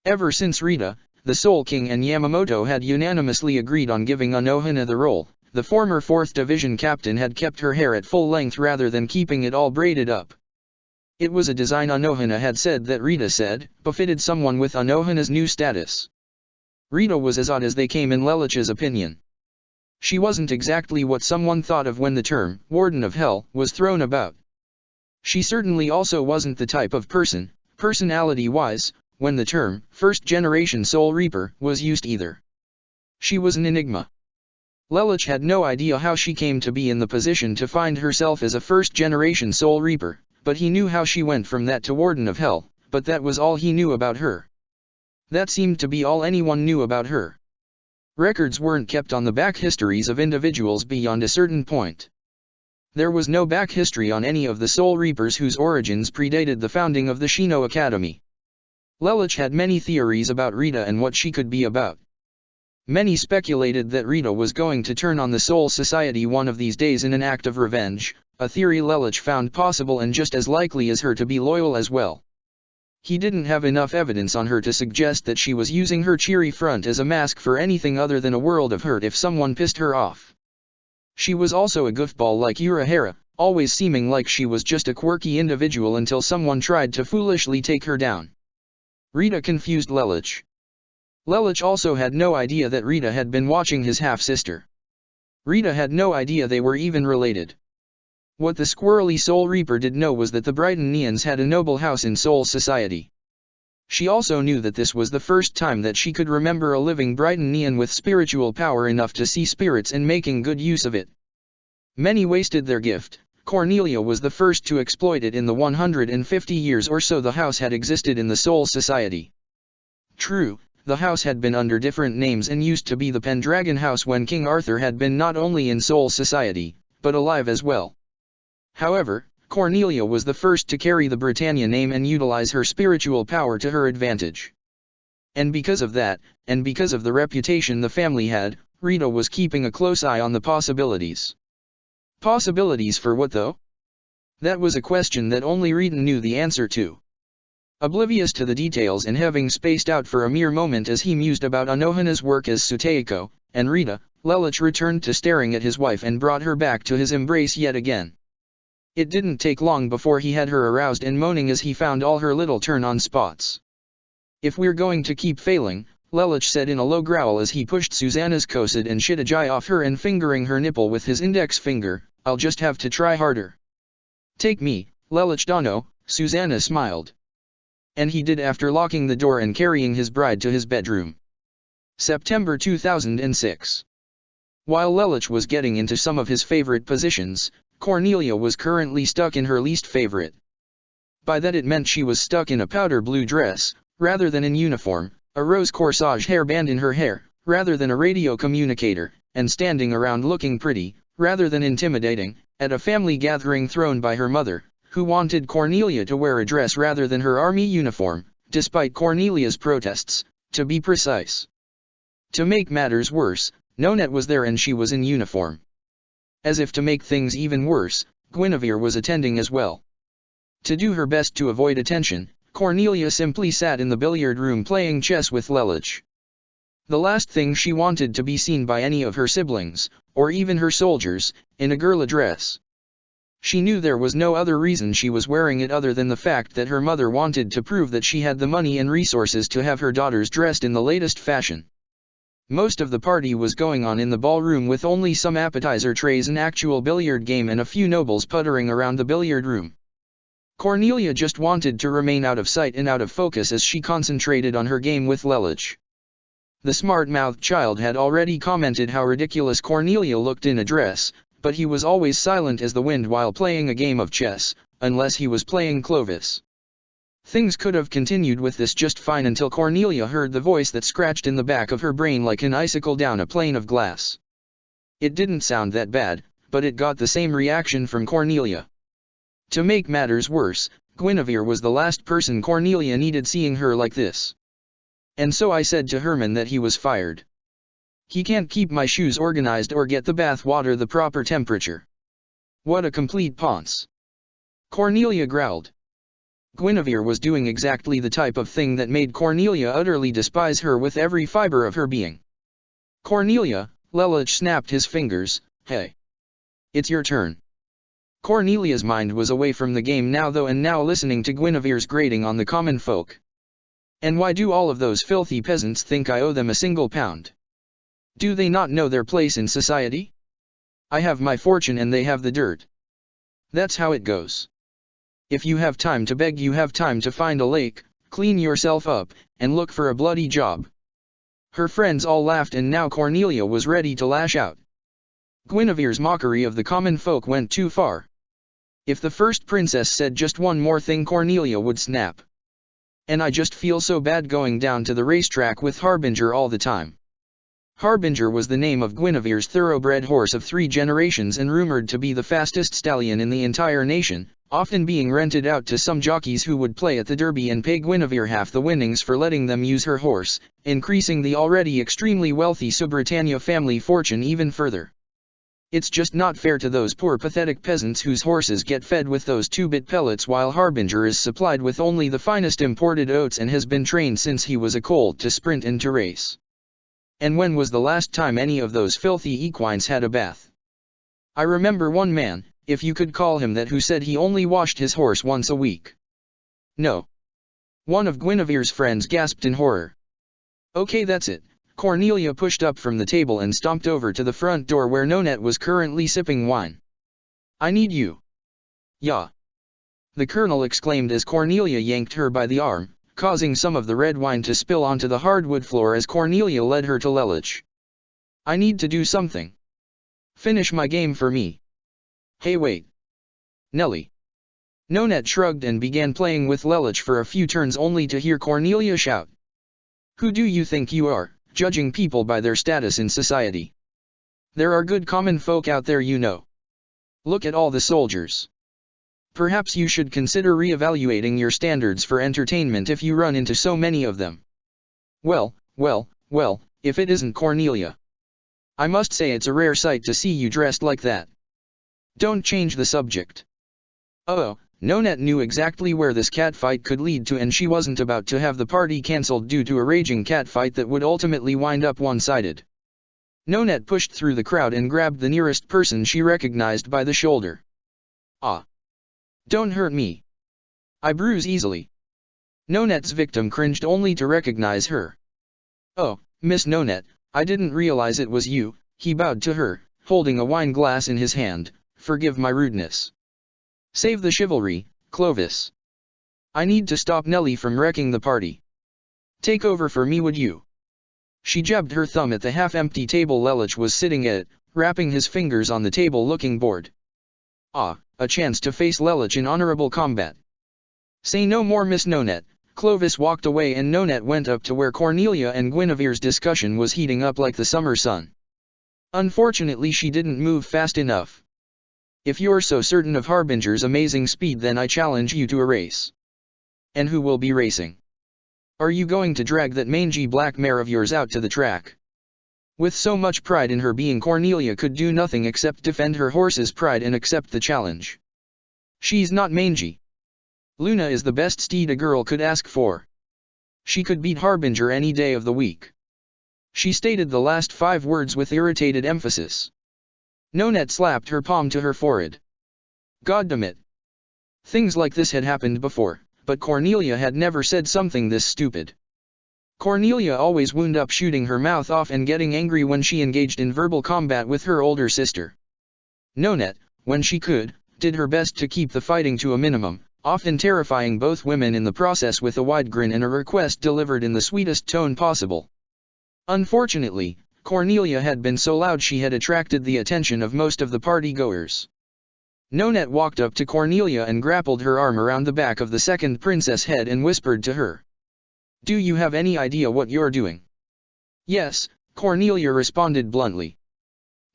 [SPEAKER 1] Ever since Rita, the Soul King and Yamamoto had unanimously agreed on giving Anohana the role, the former 4th Division captain had kept her hair at full length rather than keeping it all braided up. It was a design Anohana had said that Rita said befitted someone with Anohana's new status. Rita was as odd as they came in Lelich's opinion. She wasn't exactly what someone thought of when the term Warden of Hell was thrown about. She certainly also wasn't the type of person, personality-wise, when the term first-generation Soul Reaper was used either. She was an enigma. Lelich had no idea how she came to be in the position to find herself as a first-generation Soul Reaper, but he knew how she went from that to Warden of Hell, but that was all he knew about her. That seemed to be all anyone knew about her. Records weren't kept on the back histories of individuals beyond a certain point. There was no back history on any of the Soul Reapers whose origins predated the founding of the Shino Academy. Lelich had many theories about Rita and what she could be about. Many speculated that Rita was going to turn on the Soul Society one of these days in an act of revenge, a theory Lelich found possible and just as likely as her to be loyal as well. He didn't have enough evidence on her to suggest that she was using her cheery front as a mask for anything other than a world of hurt if someone pissed her off. She was also a goofball like Urahara, always seeming like she was just a quirky individual until someone tried to foolishly take her down. Rita confused Lelich. Lelich also had no idea that Rita had been watching his half-sister. Rita had no idea they were even related. What the squirrely Soul Reaper did know was that the Brightonians had a noble house in Soul Society. She also knew that this was the first time that she could remember a living Brightonian with spiritual power enough to see spirits and making good use of it. Many wasted their gift. Cornelia was the first to exploit it in the 150 years or so the house had existed in the Soul Society. True, the house had been under different names and used to be the Pendragon House when King Arthur had been not only in Soul Society, but alive as well. However, Cornelia was the first to carry the Britannia name and utilize her spiritual power to her advantage. And because of that, and because of the reputation the family had, Rita was keeping a close eye on the possibilities. Possibilities for what though? That was a question that only Rita knew the answer to. Oblivious to the details and having spaced out for a mere moment as he mused about Anohana's work as Suteiko, and Rita, Lelich returned to staring at his wife and brought her back to his embrace yet again. It didn't take long before he had her aroused and moaning as he found all her little turn-on spots. "If we're going to keep failing," Lelich said in a low growl as he pushed Susanna's corset and shittajai off her and fingering her nipple with his index finger, "I'll just have to try harder." "Take me, Lelich Dono," Susanna smiled. And he did after locking the door and carrying his bride to his bedroom. September 2006. While Lelich was getting into some of his favorite positions, Cornelia was currently stuck in her least favorite. By that it meant she was stuck in a powder blue dress, rather than in uniform, a rose corsage hairband in her hair, rather than a radio communicator, and standing around looking pretty, rather than intimidating, at a family gathering thrown by her mother, who wanted Cornelia to wear a dress rather than her army uniform, despite Cornelia's protests, to be precise. To make matters worse, Nonette was there and she was in uniform. As if to make things even worse, Guinevere was attending as well. To do her best to avoid attention, Cornelia simply sat in the billiard room playing chess with Lelich. The last thing she wanted to be seen by any of her siblings, or even her soldiers, in a gala dress. She knew there was no other reason she was wearing it other than the fact that her mother wanted to prove that she had the money and resources to have her daughters dressed in the latest fashion. Most of the party was going on in the ballroom with only some appetizer trays, an actual billiard game and a few nobles puttering around the billiard room. Cornelia just wanted to remain out of sight and out of focus as she concentrated on her game with Lelich. The smart-mouthed child had already commented how ridiculous Cornelia looked in a dress, but he was always silent as the wind while playing a game of chess, unless he was playing Clovis. Things could have continued with this just fine until Cornelia heard the voice that scratched in the back of her brain like an icicle down a pane of glass. It didn't sound that bad, but it got the same reaction from Cornelia. To make matters worse, Guinevere was the last person Cornelia needed seeing her like this. "And so I said to Herman that he was fired. He can't keep my shoes organized or get the bath water the proper temperature. What a complete ponce." Cornelia growled. Guinevere was doing exactly the type of thing that made Cornelia utterly despise her with every fiber of her being. "Cornelia," Lelich snapped his fingers, "hey. It's your turn." Cornelia's mind was away from the game now though and now listening to Guinevere's grating on the common folk. "And why do all of those filthy peasants think I owe them a single pound? Do they not know their place in society? I have my fortune and they have the dirt. That's how it goes. If you have time to beg, you have time to find a lake, clean yourself up, and look for a bloody job." Her friends all laughed and now Cornelia was ready to lash out. Guinevere's mockery of the common folk went too far. If the first princess said just one more thing, Cornelia would snap. "And I just feel so bad going down to the racetrack with Harbinger all the time." Harbinger was the name of Guinevere's thoroughbred horse of 3 generations and rumored to be the fastest stallion in the entire nation, often being rented out to some jockeys who would play at the Derby and pay Guinevere half the winnings for letting them use her horse, increasing the already extremely wealthy Subritannia family fortune even further. It's just not fair to those poor pathetic peasants whose horses get fed with those 2-bit pellets while Harbinger is supplied with only the finest imported oats and has been trained since he was a colt to sprint and to race. And when was the last time any of those filthy equines had a bath? I remember one man, if you could call him that, who said he only washed his horse once a week. No. One of Guinevere's friends gasped in horror. Okay, that's it. Cornelia pushed up from the table and stomped over to the front door where Nonette was currently sipping wine. I need you. Yeah. The colonel exclaimed as Cornelia yanked her by the arm, causing some of the red wine to spill onto the hardwood floor as Cornelia led her to Lelich. I need to do something. Finish my game for me. Hey, wait. Nellie. Nonette shrugged and began playing with Lelich for a few turns only to hear Cornelia shout. Who do you think you are, judging people by their status in society? There are good common folk out there, you know. Look at all the soldiers. Perhaps you should consider re-evaluating your standards for entertainment if you run into so many of them. Well, if it isn't Cornelia. I must say it's a rare sight to see you dressed like that. Don't change the subject. Oh, Nonette knew exactly where this catfight could lead to, and she wasn't about to have the party cancelled due to a raging catfight that would ultimately wind up one-sided. Nonette pushed through the crowd and grabbed the nearest person she recognized by the shoulder. Ah! Don't hurt me. I bruise easily. Nonette's victim cringed only to recognize her. Oh, Miss Nonette, I didn't realize it was you. He bowed to her, holding a wine glass in his hand. Forgive my rudeness. Save the chivalry, Clovis. I need to stop Nellie from wrecking the party. Take over for me, would you? She jabbed her thumb at the half-empty table Lelich was sitting at, rapping his fingers on the table looking bored. Ah, a chance to face Lelich in honorable combat. Say no more, Miss Nonette. Clovis walked away and Nonette went up to where Cornelia and Guinevere's discussion was heating up like the summer sun. Unfortunately, she didn't move fast enough. If you're so certain of Harbinger's amazing speed, then I challenge you to a race. And who will be racing? Are you going to drag that mangy black mare of yours out to the track? With so much pride in her being, Cornelia could do nothing except defend her horse's pride and accept the challenge. She's not mangy. Luna is the best steed a girl could ask for. She could beat Harbinger any day of the week. She stated the last 5 words with irritated emphasis. Nonette slapped her palm to her forehead. Goddamn. Things like this had happened before, but Cornelia had never said something this stupid. Cornelia always wound up shooting her mouth off and getting angry when she engaged in verbal combat with her older sister. Nonette, when she could, did her best to keep the fighting to a minimum, often terrifying both women in the process with a wide grin and a request delivered in the sweetest tone possible. Unfortunately, Cornelia had been so loud she had attracted the attention of most of the party-goers. Nonette walked up to Cornelia and grappled her arm around the back of the second princess head and whispered to her. Do you have any idea what you're doing? Yes, Cornelia responded bluntly.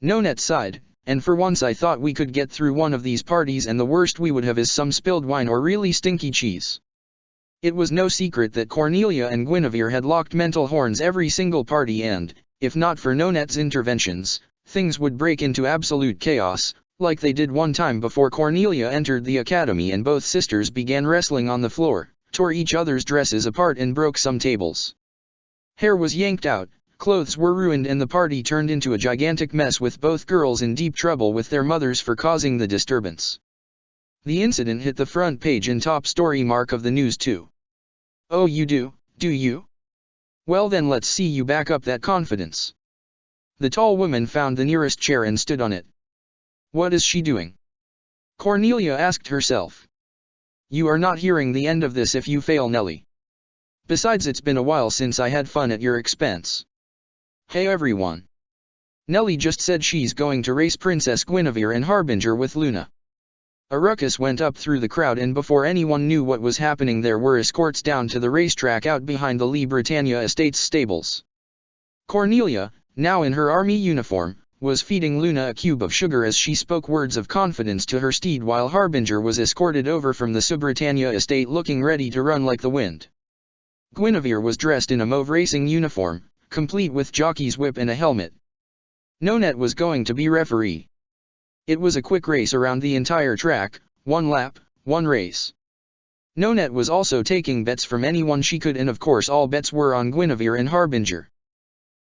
[SPEAKER 1] Nonette sighed, and for once I thought we could get through one of these parties and the worst we would have is some spilled wine or really stinky cheese. It was no secret that Cornelia and Guinevere had locked mental horns every single party and, if not for Nonette's interventions, things would break into absolute chaos, like they did one time before Cornelia entered the academy and both sisters began wrestling on the floor, tore each other's dresses apart and broke some tables. Hair was yanked out, clothes were ruined, and the party turned into a gigantic mess with both girls in deep trouble with their mothers for causing the disturbance. The incident hit the front page and top story mark of the news too. Oh, you do you? Well then, let's see you back up that confidence. The tall woman found the nearest chair and stood on it. What is she doing? Cornelia asked herself. You are not hearing the end of this if you fail, Nellie. Besides, it's been a while since I had fun at your expense. Hey everyone. Nellie just said she's going to race Princess Guinevere and Harbinger with Luna. A ruckus went up through the crowd, and before anyone knew what was happening there were escorts down to the racetrack out behind the Lee Britannia Estates stables. Cornelia, now in her army uniform, was feeding Luna a cube of sugar as she spoke words of confidence to her steed while Harbinger was escorted over from the Subritannia estate looking ready to run like the wind. Guinevere was dressed in a mauve racing uniform, complete with jockey's whip and a helmet. Nonette was going to be referee. It was a quick race around the entire track, 1 lap, 1 race. Nonette was also taking bets from anyone she could, and of course all bets were on Guinevere and Harbinger.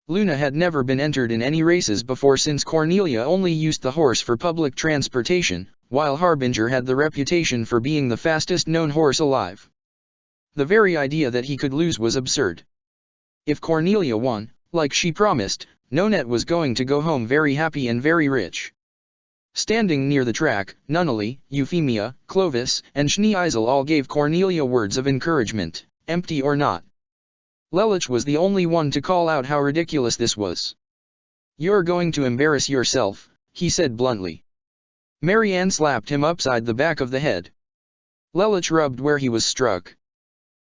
[SPEAKER 1] Luna had never been entered in any races before since Cornelia only used the horse for public transportation, while Harbinger had the reputation for being the fastest known horse alive. The very idea that he could lose was absurd. If Cornelia won, like she promised, Nonette was going to go home very happy and very rich. Standing near the track, Nunnally, Euphemia, Clovis, and Schneeisel all gave Cornelia words of encouragement, empty or not. Lelich was the only one to call out how ridiculous this was. "You're going to embarrass yourself," he said bluntly. Marianne slapped him upside the back of the head. Lelich rubbed where he was struck.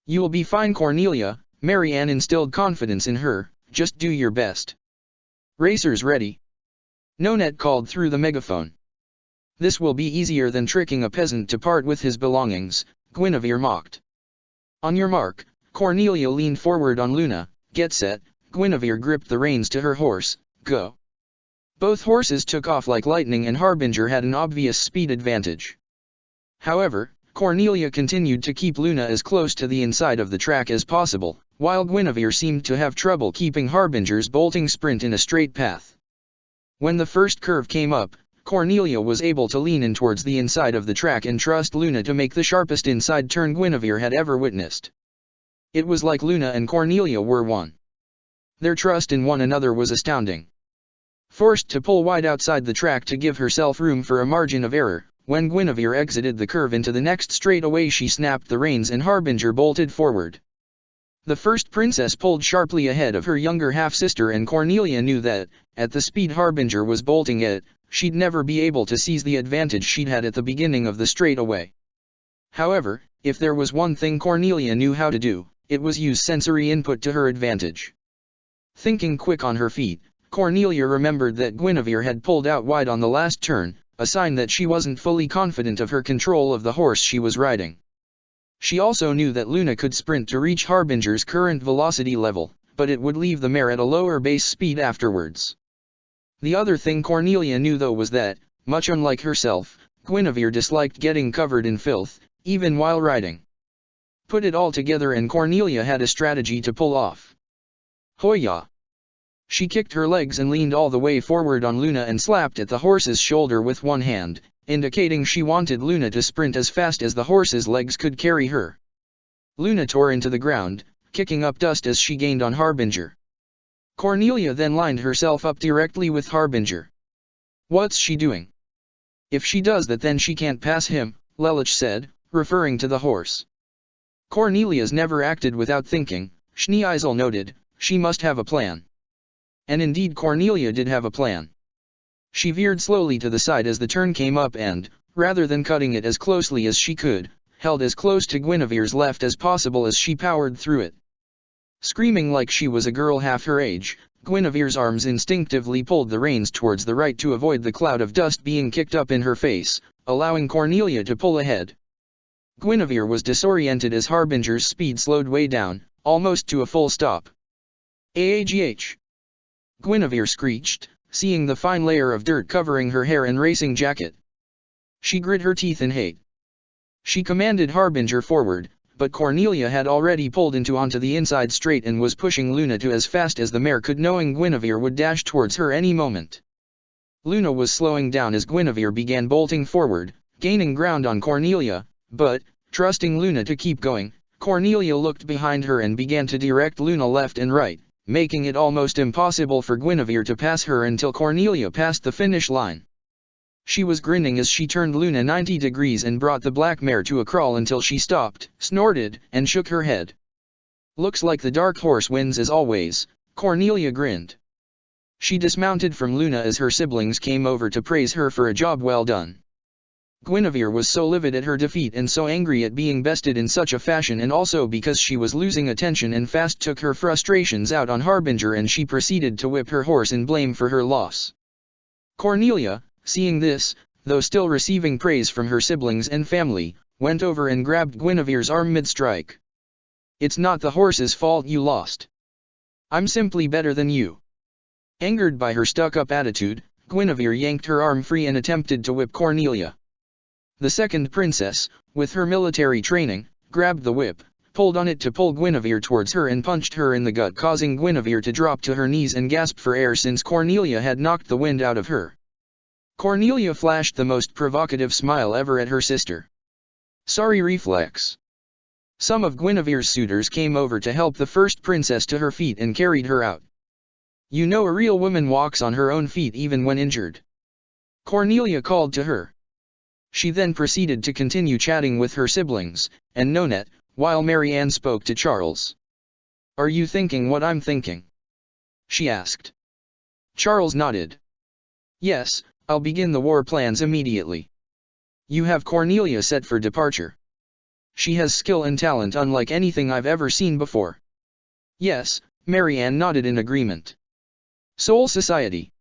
[SPEAKER 1] "You'll be fine, Cornelia," Marianne instilled confidence in her, "just do your best." "Racers ready?" Nonette called through the megaphone. "This will be easier than tricking a peasant to part with his belongings," Guinevere mocked. "On your mark." Cornelia leaned forward on Luna. "Get set." Guinevere gripped the reins to her horse. "Go." Both horses took off like lightning and Harbinger had an obvious speed advantage. However, Cornelia continued to keep Luna as close to the inside of the track as possible, while Guinevere seemed to have trouble keeping Harbinger's bolting sprint in a straight path. When the first curve came up, Cornelia was able to lean in towards the inside of the track and trust Luna to make the sharpest inside turn Guinevere had ever witnessed. It was like Luna and Cornelia were one. Their trust in one another was astounding. Forced to pull wide outside the track to give herself room for a margin of error, when Guinevere exited the curve into the next straightaway she snapped the reins and Harbinger bolted forward. The first princess pulled sharply ahead of her younger half-sister and Cornelia knew that, at the speed Harbinger was bolting at, she'd never be able to seize the advantage she'd had at the beginning of the straightaway. However, if there was one thing Cornelia knew how to do, it was use sensory input to her advantage. Thinking quick on her feet, Cornelia remembered that Guinevere had pulled out wide on the last turn, a sign that she wasn't fully confident of her control of the horse she was riding. She also knew that Luna could sprint to reach Harbinger's current velocity level, but it would leave the mare at a lower base speed afterwards. The other thing Cornelia knew though was that, much unlike herself, Guinevere disliked getting covered in filth, even while riding. Put it all together and Cornelia had a strategy to pull off. Hoya! She kicked her legs and leaned all the way forward on Luna and slapped at the horse's shoulder with one hand, indicating she wanted Luna to sprint as fast as the horse's legs could carry her. Luna tore into the ground, kicking up dust as she gained on Harbinger. Cornelia then lined herself up directly with Harbinger. "What's she doing? If she does that then she can't pass him," Lelich said, referring to the horse. "Cornelia's never acted without thinking," Schneeisel noted, "she must have a plan." And indeed Cornelia did have a plan. She veered slowly to the side as the turn came up and, rather than cutting it as closely as she could, held as close to Guinevere's left as possible as she powered through it. Screaming like she was a girl half her age, Guinevere's arms instinctively pulled the reins towards the right to avoid the cloud of dust being kicked up in her face, allowing Cornelia to pull ahead. Guinevere was disoriented as Harbinger's speed slowed way down, almost to a full stop. "Aagh!" Guinevere screeched, seeing the fine layer of dirt covering her hair and racing jacket. She grit her teeth in hate. She commanded Harbinger forward, but Cornelia had already pulled onto the inside straight and was pushing Luna to as fast as the mare could, knowing Guinevere would dash towards her any moment. Luna was slowing down as Guinevere began bolting forward, gaining ground on Cornelia, but, trusting Luna to keep going, Cornelia looked behind her and began to direct Luna left and right, making it almost impossible for Guinevere to pass her until Cornelia passed the finish line. She was grinning as she turned Luna 90 degrees and brought the black mare to a crawl until she stopped, snorted, and shook her head. "Looks like the dark horse wins as always," Cornelia grinned. She dismounted from Luna as her siblings came over to praise her for a job well done. Guinevere was so livid at her defeat and so angry at being bested in such a fashion, and also because she was losing attention and fast took her frustrations out on Harbinger, and she proceeded to whip her horse in blame for her loss. Cornelia, seeing this, though still receiving praise from her siblings and family, went over and grabbed Guinevere's arm mid-strike. "It's not the horse's fault you lost. I'm simply better than you." Angered by her stuck-up attitude, Guinevere yanked her arm free and attempted to whip Cornelia. The second princess, with her military training, grabbed the whip, pulled on it to pull Guinevere towards her and punched her in the gut, causing Guinevere to drop to her knees and gasp for air since Cornelia had knocked the wind out of her. Cornelia flashed the most provocative smile ever at her sister. Sorry reflex. Some of Guinevere's suitors came over to help the first princess to her feet and carried her out. "You know a real woman walks on her own feet even when injured," Cornelia called to her. She then proceeded to continue chatting with her siblings, and Nonette, while Marianne spoke to Charles. "Are you thinking what I'm thinking?" she asked. Charles nodded. "Yes, I'll begin the war plans immediately. You have Cornelia set for departure. She has skill and talent unlike anything I've ever seen before." "Yes," Marianne nodded in agreement. Soul Society.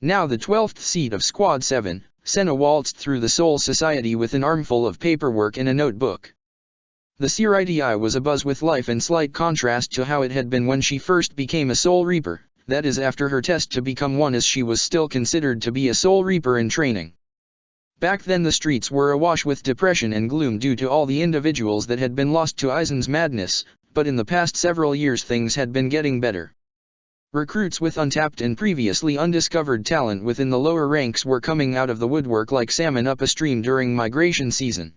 [SPEAKER 1] Now the 12th seat of Squad 7, Senna waltzed through the Soul Society with an armful of paperwork and a notebook. The CRIDI was abuzz with life in slight contrast to how it had been when she first became a Soul Reaper, that is after her test to become one, as she was still considered to be a Soul Reaper in training. Back then the streets were awash with depression and gloom due to all the individuals that had been lost to Aizen's madness, but in the past several years things had been getting better. Recruits with untapped and previously undiscovered talent within the lower ranks were coming out of the woodwork like salmon up a stream during migration season.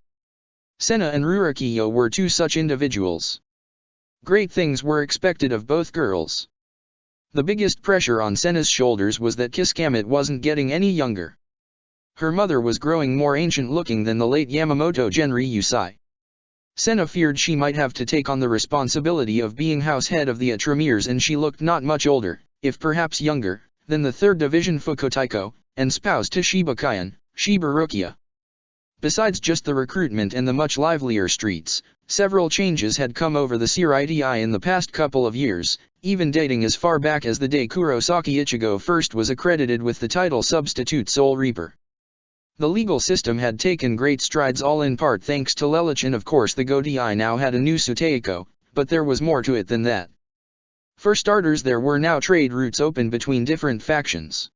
[SPEAKER 1] Senna and Rurakiyo were two such individuals. Great things were expected of both girls. The biggest pressure on Senna's shoulders was that Kiskamate wasn't getting any younger. Her mother was growing more ancient-looking than the late Yamamoto Genri Yusai. Senna feared she might have to take on the responsibility of being house head of the Tremiers, and she looked not much older, if perhaps younger, than the 3rd Division Fukotaiko, and spouse to Shiba Kayan, Shiba Rukia. Besides just the recruitment and the much livelier streets, several changes had come over the CRIDI in the past couple of years, even dating as far back as the day Kurosaki Ichigo first was accredited with the title Substitute Soul Reaper. The legal system had taken great strides, all in part thanks to Lelich, and of course the Godei now had a new Suteiko, but there was more to it than that. For starters, there were now trade routes open between different factions.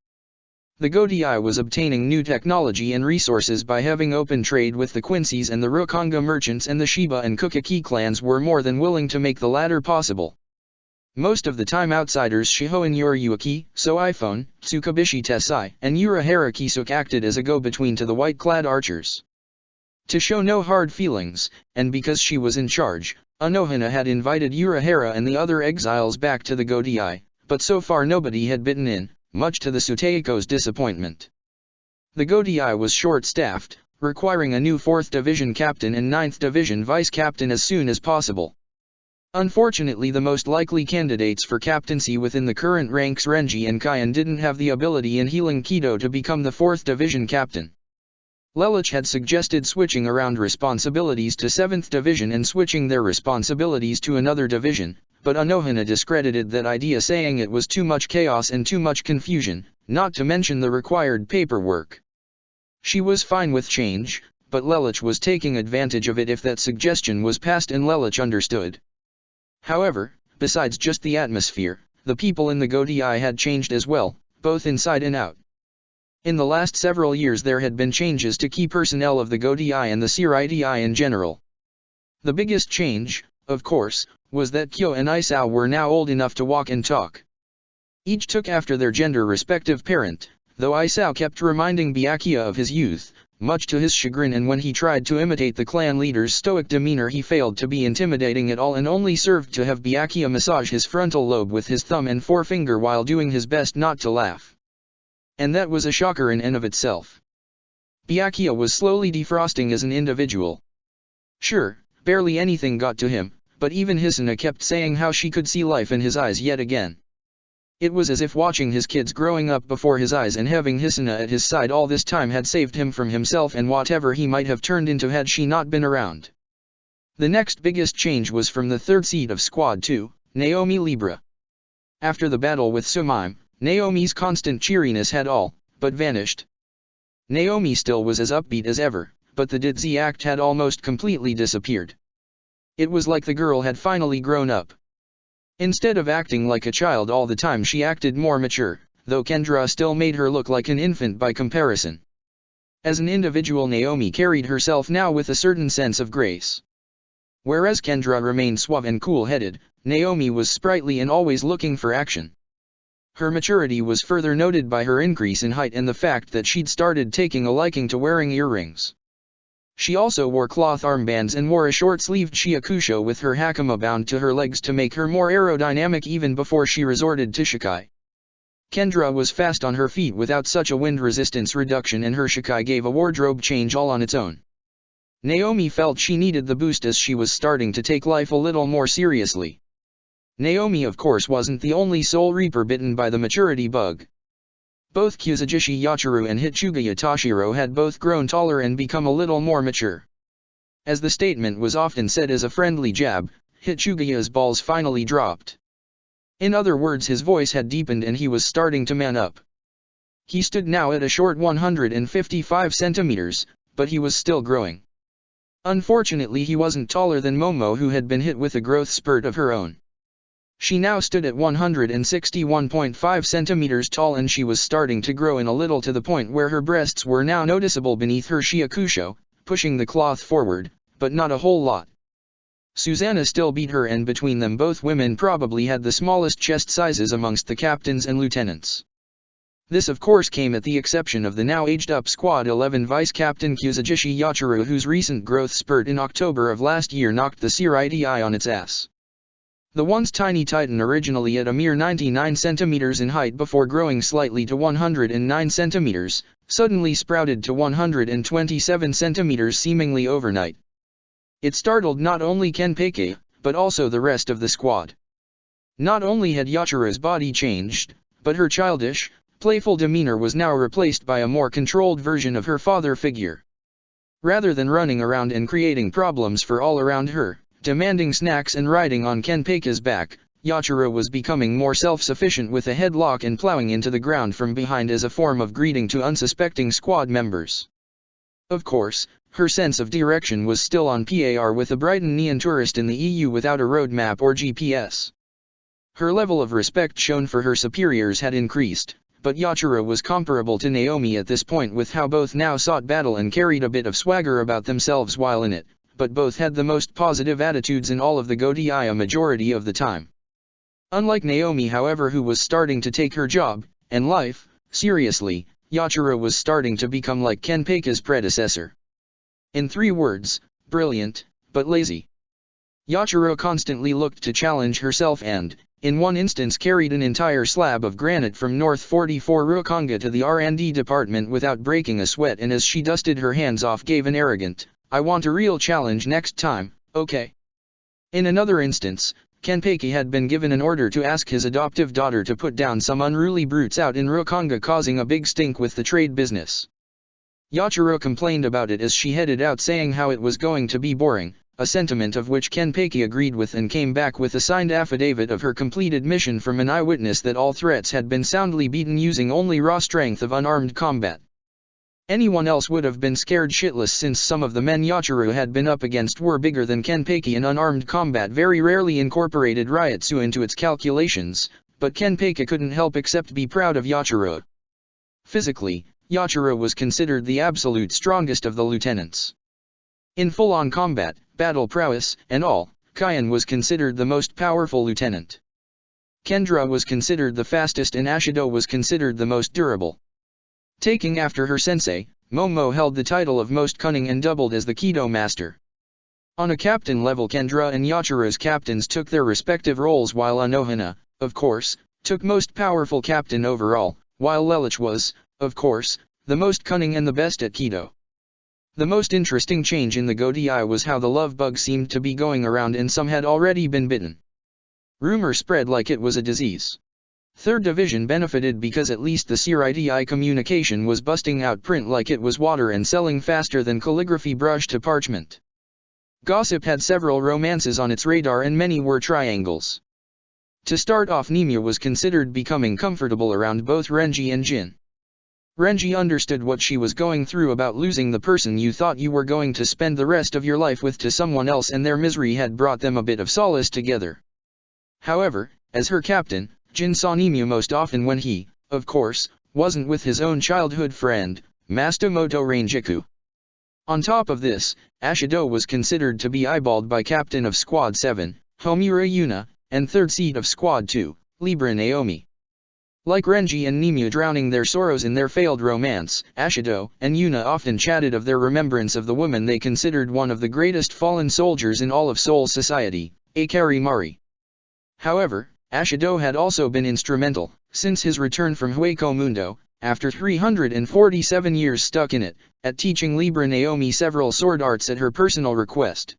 [SPEAKER 1] The Godei was obtaining new technology and resources by having open trade with the Quincy's, and the Rukonga merchants and the Shiba and Kukaki clans were more than willing to make the latter possible. Most of the time outsiders Shiho and Yoriyuki, So iPhone, Tsukubishi Tessai, and Urahara Kisuk acted as a go-between to the white-clad archers. To show no hard feelings, and because she was in charge, Anohana had invited Urahara and the other exiles back to the Godei, but so far nobody had bitten in, much to the Suteiko's disappointment. The Godei was short-staffed, requiring a new 4th Division captain and 9th Division vice-captain as soon as possible. Unfortunately, the most likely candidates for captaincy within the current ranks, Renji and Kayan, didn't have the ability in healing Kido to become the 4th Division captain. Lelich had suggested switching around responsibilities to 7th Division and switching their responsibilities to another division, but Anohana discredited that idea, saying it was too much chaos and too much confusion, not to mention the required paperwork. She was fine with change, but Lelich was taking advantage of it if that suggestion was passed, and Lelich understood. However, besides just the atmosphere, the people in the Godei had changed as well, both inside and out. In the last several years there had been changes to key personnel of the Godei and the CRIDI in general. The biggest change, of course, was that Kyo and Isao were now old enough to walk and talk. Each took after their gender-respective parent, though Isao kept reminding Byakuya of his youth, much to his chagrin, and when he tried to imitate the clan leader's stoic demeanor he failed to be intimidating at all and only served to have Byakuya massage his frontal lobe with his thumb and forefinger while doing his best not to laugh. And that was a shocker in and of itself. Byakuya was slowly defrosting as an individual. Sure, barely anything got to him, but even Hisuna kept saying how she could see life in his eyes yet again. It was as if watching his kids growing up before his eyes and having Hisuna at his side all this time had saved him from himself and whatever he might have turned into had she not been around. The next biggest change was from the 3rd seat of Squad 2, Naomi Libra. After the battle with Sumaim, Naomi's constant cheeriness had all but vanished. Naomi still was as upbeat as ever, but the ditzy act had almost completely disappeared. It was like the girl had finally grown up. Instead of acting like a child all the time, she acted more mature, though Kendra still made her look like an infant by comparison. As an individual, Naomi carried herself now with a certain sense of grace. Whereas Kendra remained suave and cool-headed, Naomi was sprightly and always looking for action. Her maturity was further noted by her increase in height and the fact that she'd started taking a liking to wearing earrings. She also wore cloth armbands and wore a short-sleeved shiakusho with her hakama bound to her legs to make her more aerodynamic even before she resorted to shikai. Kendra was fast on her feet without such a wind resistance reduction, and her shikai gave a wardrobe change all on its own. Naomi felt she needed the boost as she was starting to take life a little more seriously. Naomi of course wasn't the only Soul Reaper bitten by the maturity bug. Both Kuzugishi Yachiru and Hitsugaya Toshiro had both grown taller and become a little more mature. As the statement was often said as a friendly jab, Hitsugaya's balls finally dropped. In other words, his voice had deepened and he was starting to man up. He stood now at a short 155 centimeters, but he was still growing. Unfortunately, he wasn't taller than Momo, who had been hit with a growth spurt of her own. She now stood at 161.5 centimeters tall, and she was starting to grow in a little, to the point where her breasts were now noticeable beneath her shiakusho, pushing the cloth forward, but not a whole lot. Susanna still beat her, and between them both women probably had the smallest chest sizes amongst the captains and lieutenants. This of course came at the exception of the now aged-up Squad 11 Vice-Captain Kuzugishi Yachiru, whose recent growth spurt in October of last year knocked the CRIDI on its ass. The once tiny titan, originally at a mere 99 centimeters in height before growing slightly to 109 centimeters, suddenly sprouted to 127 centimeters seemingly overnight. It startled not only Kenpei, but also the rest of the squad. Not only had Yachiru's body changed, but her childish, playful demeanor was now replaced by a more controlled version of her father figure. Rather than running around and creating problems for all around her, demanding snacks and riding on Kenpei's back, Yachiru was becoming more self-sufficient with a headlock and plowing into the ground from behind as a form of greeting to unsuspecting squad members. Of course, her sense of direction was still on par with a Brighton Neon tourist in the EU without a road map or GPS. Her level of respect shown for her superiors had increased, but Yachiru was comparable to Naomi at this point with how both now sought battle and carried a bit of swagger about themselves while in it, but both had the most positive attitudes in all of the Godiya a majority of the time. Unlike Naomi, however, who was starting to take her job and life seriously, Yachiru was starting to become like Kenpei's predecessor. In 3 words, brilliant, but lazy. Yachiru constantly looked to challenge herself and, in one instance, carried an entire slab of granite from North 44 Ryokonga to the R&D department without breaking a sweat, and as she dusted her hands off gave an arrogant, "I want a real challenge next time, okay?" In another instance, Kenpei had been given an order to ask his adoptive daughter to put down some unruly brutes out in Ryokonga causing a big stink with the trade business. Yachiru complained about it as she headed out, saying how it was going to be boring, a sentiment of which Kenpei agreed with, and came back with a signed affidavit of her completed mission from an eyewitness that all threats had been soundly beaten using only raw strength of unarmed combat. Anyone else would have been scared shitless, since some of the men Yachiru had been up against were bigger than Kenpei, and unarmed combat very rarely incorporated Ryutsu into its calculations, but Kenpei couldn't help except be proud of Yachiru. Physically, Yachiru was considered the absolute strongest of the lieutenants. In full-on combat, battle prowess, and all, Kyan was considered the most powerful lieutenant. Kendra was considered the fastest, and Ashido was considered the most durable. Taking after her sensei, Momo held the title of most cunning and doubled as the Kido master. On a captain level, Kendra and Yachiru's captains took their respective roles, while Anohana, of course, took most powerful captain overall, while Lelouch was, of course, the most cunning and the best at Kido. The most interesting change in the Godiya was how the love bug seemed to be going around, and some had already been bitten. Rumor spread like it was a disease. 3rd Division benefited because at least the CRIDI communication was busting out print like it was water and selling faster than calligraphy brush to parchment. Gossip had several romances on its radar, and many were triangles. To start off, Nemia was considered becoming comfortable around both Renji and Jin. Renji understood what she was going through about losing the person you thought you were going to spend the rest of your life with to someone else, and their misery had brought them a bit of solace together. However, as her captain, Jin saw Nimue most often when he, of course, wasn't with his own childhood friend, Masamoto Rangiku. On top of this, Ashido was considered to be eyeballed by Captain of Squad 7, Homura Yuna, and third seat of Squad 2, Libra Naomi. Like Renji and Nimue drowning their sorrows in their failed romance, Ashido and Yuna often chatted of their remembrance of the woman they considered one of the greatest fallen soldiers in all of Seoul society, Akari Mari. However, Ashido had also been instrumental, since his return from Hueco Mundo, after 347 years stuck in it, at teaching Libra Naomi several sword arts at her personal request.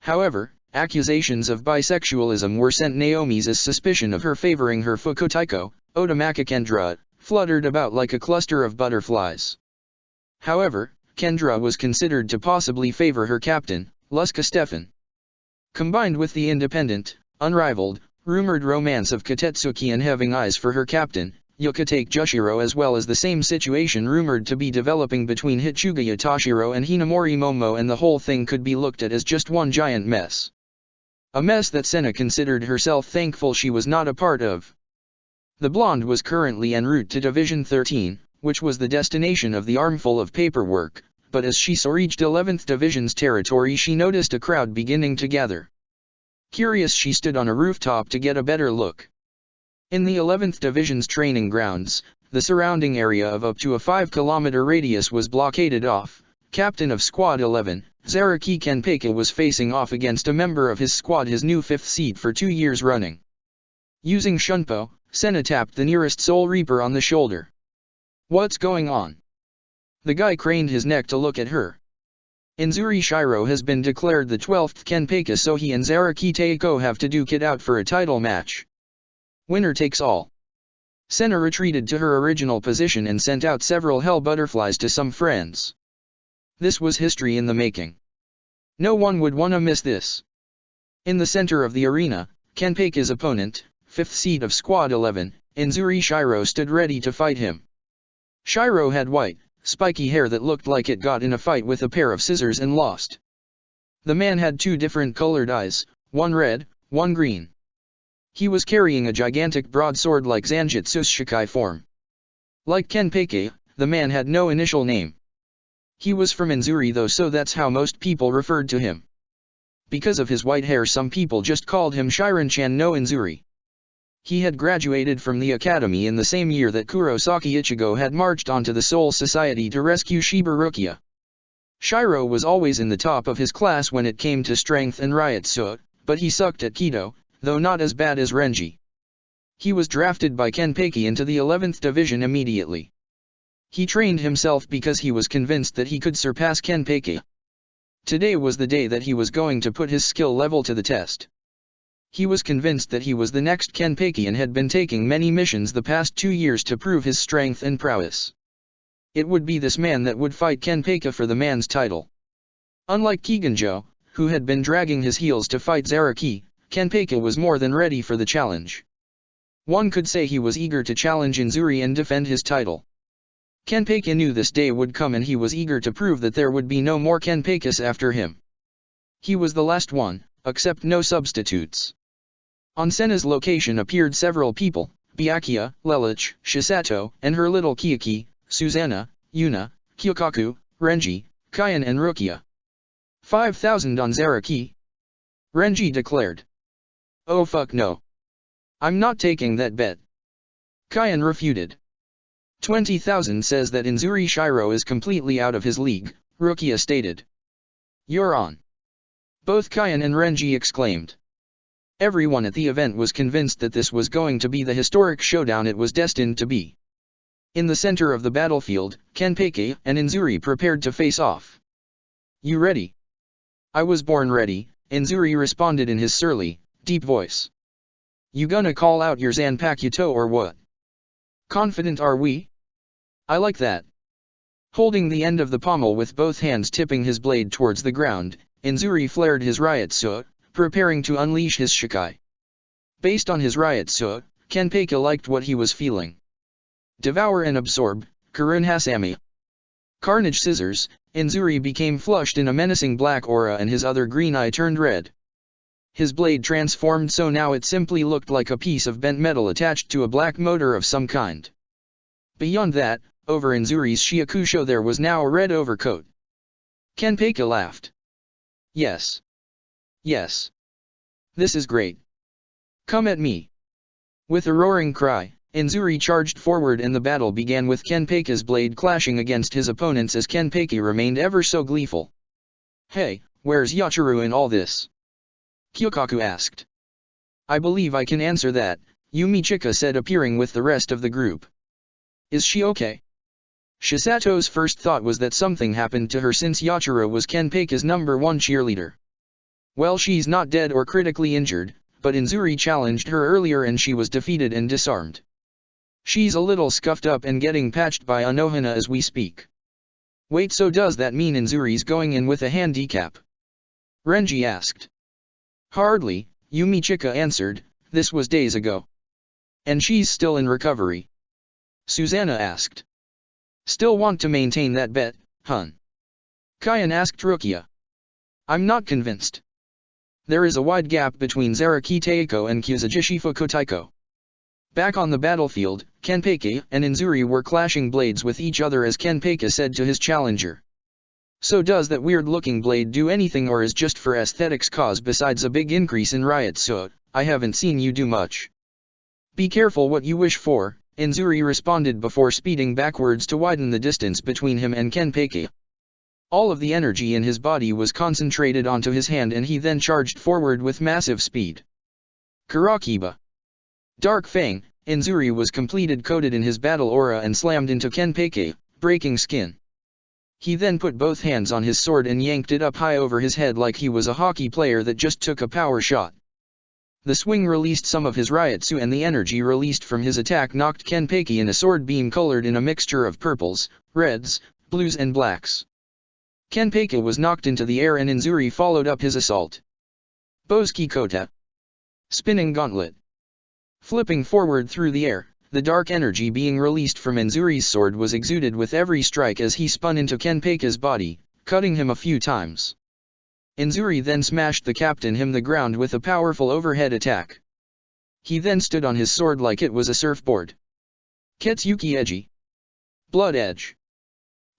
[SPEAKER 1] However, accusations of bisexualism were sent Naomi's as suspicion of her favoring her Fukotaiko, Otomaka Kendra, fluttered about like a cluster of butterflies. However, Kendra was considered to possibly favor her captain, Luska Stefan. Combined with the independent, unrivaled, rumored romance of Katetsuki and having eyes for her captain, Yukitake Jushiro, as well as the same situation rumored to be developing between Hitsugaya Toshiro and Hinamori Momo, and the whole thing could be looked at as just one giant mess. A mess that Senna considered herself thankful she was not a part of. The blonde was currently en route to Division 13, which was the destination of the armful of paperwork, but as she reached 11th Division's territory she noticed a crowd beginning to gather. Curious, she stood on a rooftop to get a better look. In the 11th Division's training grounds, the surrounding area of up to a 5-kilometer radius was blockaded off. Captain of Squad 11, Zaraki Kenpeki, was facing off against a member of his squad, his new 5th seat for 2 years running. Using Shunpo, Senna tapped the nearest Soul Reaper on the shoulder. "What's going on?" The guy craned his neck to look at her. Inzuri Shiro has been declared the 12th Kenpeki, so he and Zaraki Teiko have to duke it out for a title match. Winner takes all. Senna retreated to her original position and sent out several hell butterflies to some friends. This was history in the making. No one would wanna miss this. In the center of the arena, Kenpeki's opponent, 5th seed of Squad 11, Inzuri Shiro, stood ready to fight him. Shiro had white, spiky hair that looked like it got in a fight with a pair of scissors and lost. The man had 2 different colored eyes, one red, one green. He was carrying a gigantic broadsword like Zanjitsu's Shikai form. Like Kenpeki, the man had no initial name. He was from Inzuri though, so that's how most people referred to him. Because of his white hair, some people just called him Shirin-chan no Inzuri. He had graduated from the academy in the same year that Kurosaki Ichigo had marched onto the Soul Society to rescue Shiba Rukia. Shiro was always in the top of his class when it came to strength and Ryutsu, but he sucked at Kido, though not as bad as Renji. He was drafted by Kenpeki into the 11th Division immediately. He trained himself because he was convinced that he could surpass Kenpeki. Today was the day that he was going to put his skill level to the test. He was convinced that he was the next Kenpeki and had been taking many missions the past 2 years to prove his strength and prowess. It would be this man that would fight Kenpeki for the man's title. Unlike Kiganjo, who had been dragging his heels to fight Zaraki, Kenpeki was more than ready for the challenge. One could say he was eager to challenge Inzuri and defend his title. Kenpeki knew this day would come and he was eager to prove that there would be no more Kenpekis after him. He was the last one, except no substitutes. On Senna's location appeared several people: Byakuya, Lelich, Shisato, and her little Kiyuki, Susanna, Yuna, Kyokaku, Renji, Kayan and Rukia. 5,000 on Zaraki? Renji declared. Oh fuck no. I'm not taking that bet. Kayan refuted. 20,000 says that Inzuri Shiro is completely out of his league, Rukia stated. You're on. Both Kayan and Renji exclaimed. Everyone at the event was convinced that this was going to be the historic showdown it was destined to be. In the center of the battlefield, Kenpeki and Inzuri prepared to face off. You ready? I was born ready, Inzuri responded in his surly, deep voice. You gonna call out your Zanpakuto or what? Confident are we? I like that. Holding the end of the pommel with both hands tipping his blade towards the ground, Inzuri flared his Ryutsu, preparing to unleash his Shikai. Based on his Ryutsu, Kenpeki liked what he was feeling. Devour and absorb, Karun Hasami. Carnage Scissors, Inzuri became flushed in a menacing black aura and his other green eye turned red. His blade transformed so now it simply looked like a piece of bent metal attached to a black motor of some kind. Beyond that, over Inzuri's Shiakusho there was now a red overcoat. Kenpeki laughed. Yes. Yes. This is great. Come at me. With a roaring cry, Inzuri charged forward and the battle began with Kenpeki's blade clashing against his opponents as Kenpeki remained ever so gleeful. Hey, where's Yachiru in all this? Kyokaku asked. I believe I can answer that, Yumi Chika said appearing with the rest of the group. Is she okay? Shisato's first thought was that something happened to her since Yachiru was Kenpeki's #1 cheerleader. Well, she's not dead or critically injured, but Inzuri challenged her earlier and she was defeated and disarmed. She's a little scuffed up and getting patched by Anohana as we speak. Wait, so does that mean Inzuri's going in with a handicap? Renji asked. Hardly, Yumi Chika answered, this was days ago. And she's still in recovery? Susanna asked. Still want to maintain that bet, hun? Kayan asked Rukia. I'm not convinced. There is a wide gap between Zaraki Teiko and Kusajishi Fukutaiko. Back on the battlefield, Kenpeki and Inzuri were clashing blades with each other as Kenpeki said to his challenger. So does that weird-looking blade do anything or is just for aesthetics cause besides a big increase in riot so, I haven't seen you do much. Be careful what you wish for, Inzuri responded before speeding backwards to widen the distance between him and Kenpeki. All of the energy in his body was concentrated onto his hand and he then charged forward with massive speed. Karakiba. Dark Fang, Inzuri was completed coated in his battle aura and slammed into Kenpeki, breaking skin. He then put both hands on his sword and yanked it up high over his head like he was a hockey player that just took a power shot. The swing released some of his Ryutsu and the energy released from his attack knocked Kenpeki in a sword beam colored in a mixture of purples, reds, blues and blacks. Kenpeki was knocked into the air and Inzuri followed up his assault. Bosuke Kota. Spinning Gauntlet. Flipping forward through the air, the dark energy being released from Inzuri's sword was exuded with every strike as he spun into Kenpeki's body, cutting him a few times. Inzuri then smashed the captain him the ground with a powerful overhead attack. He then stood on his sword like it was a surfboard. Ketsuki Eji. Blood Edge.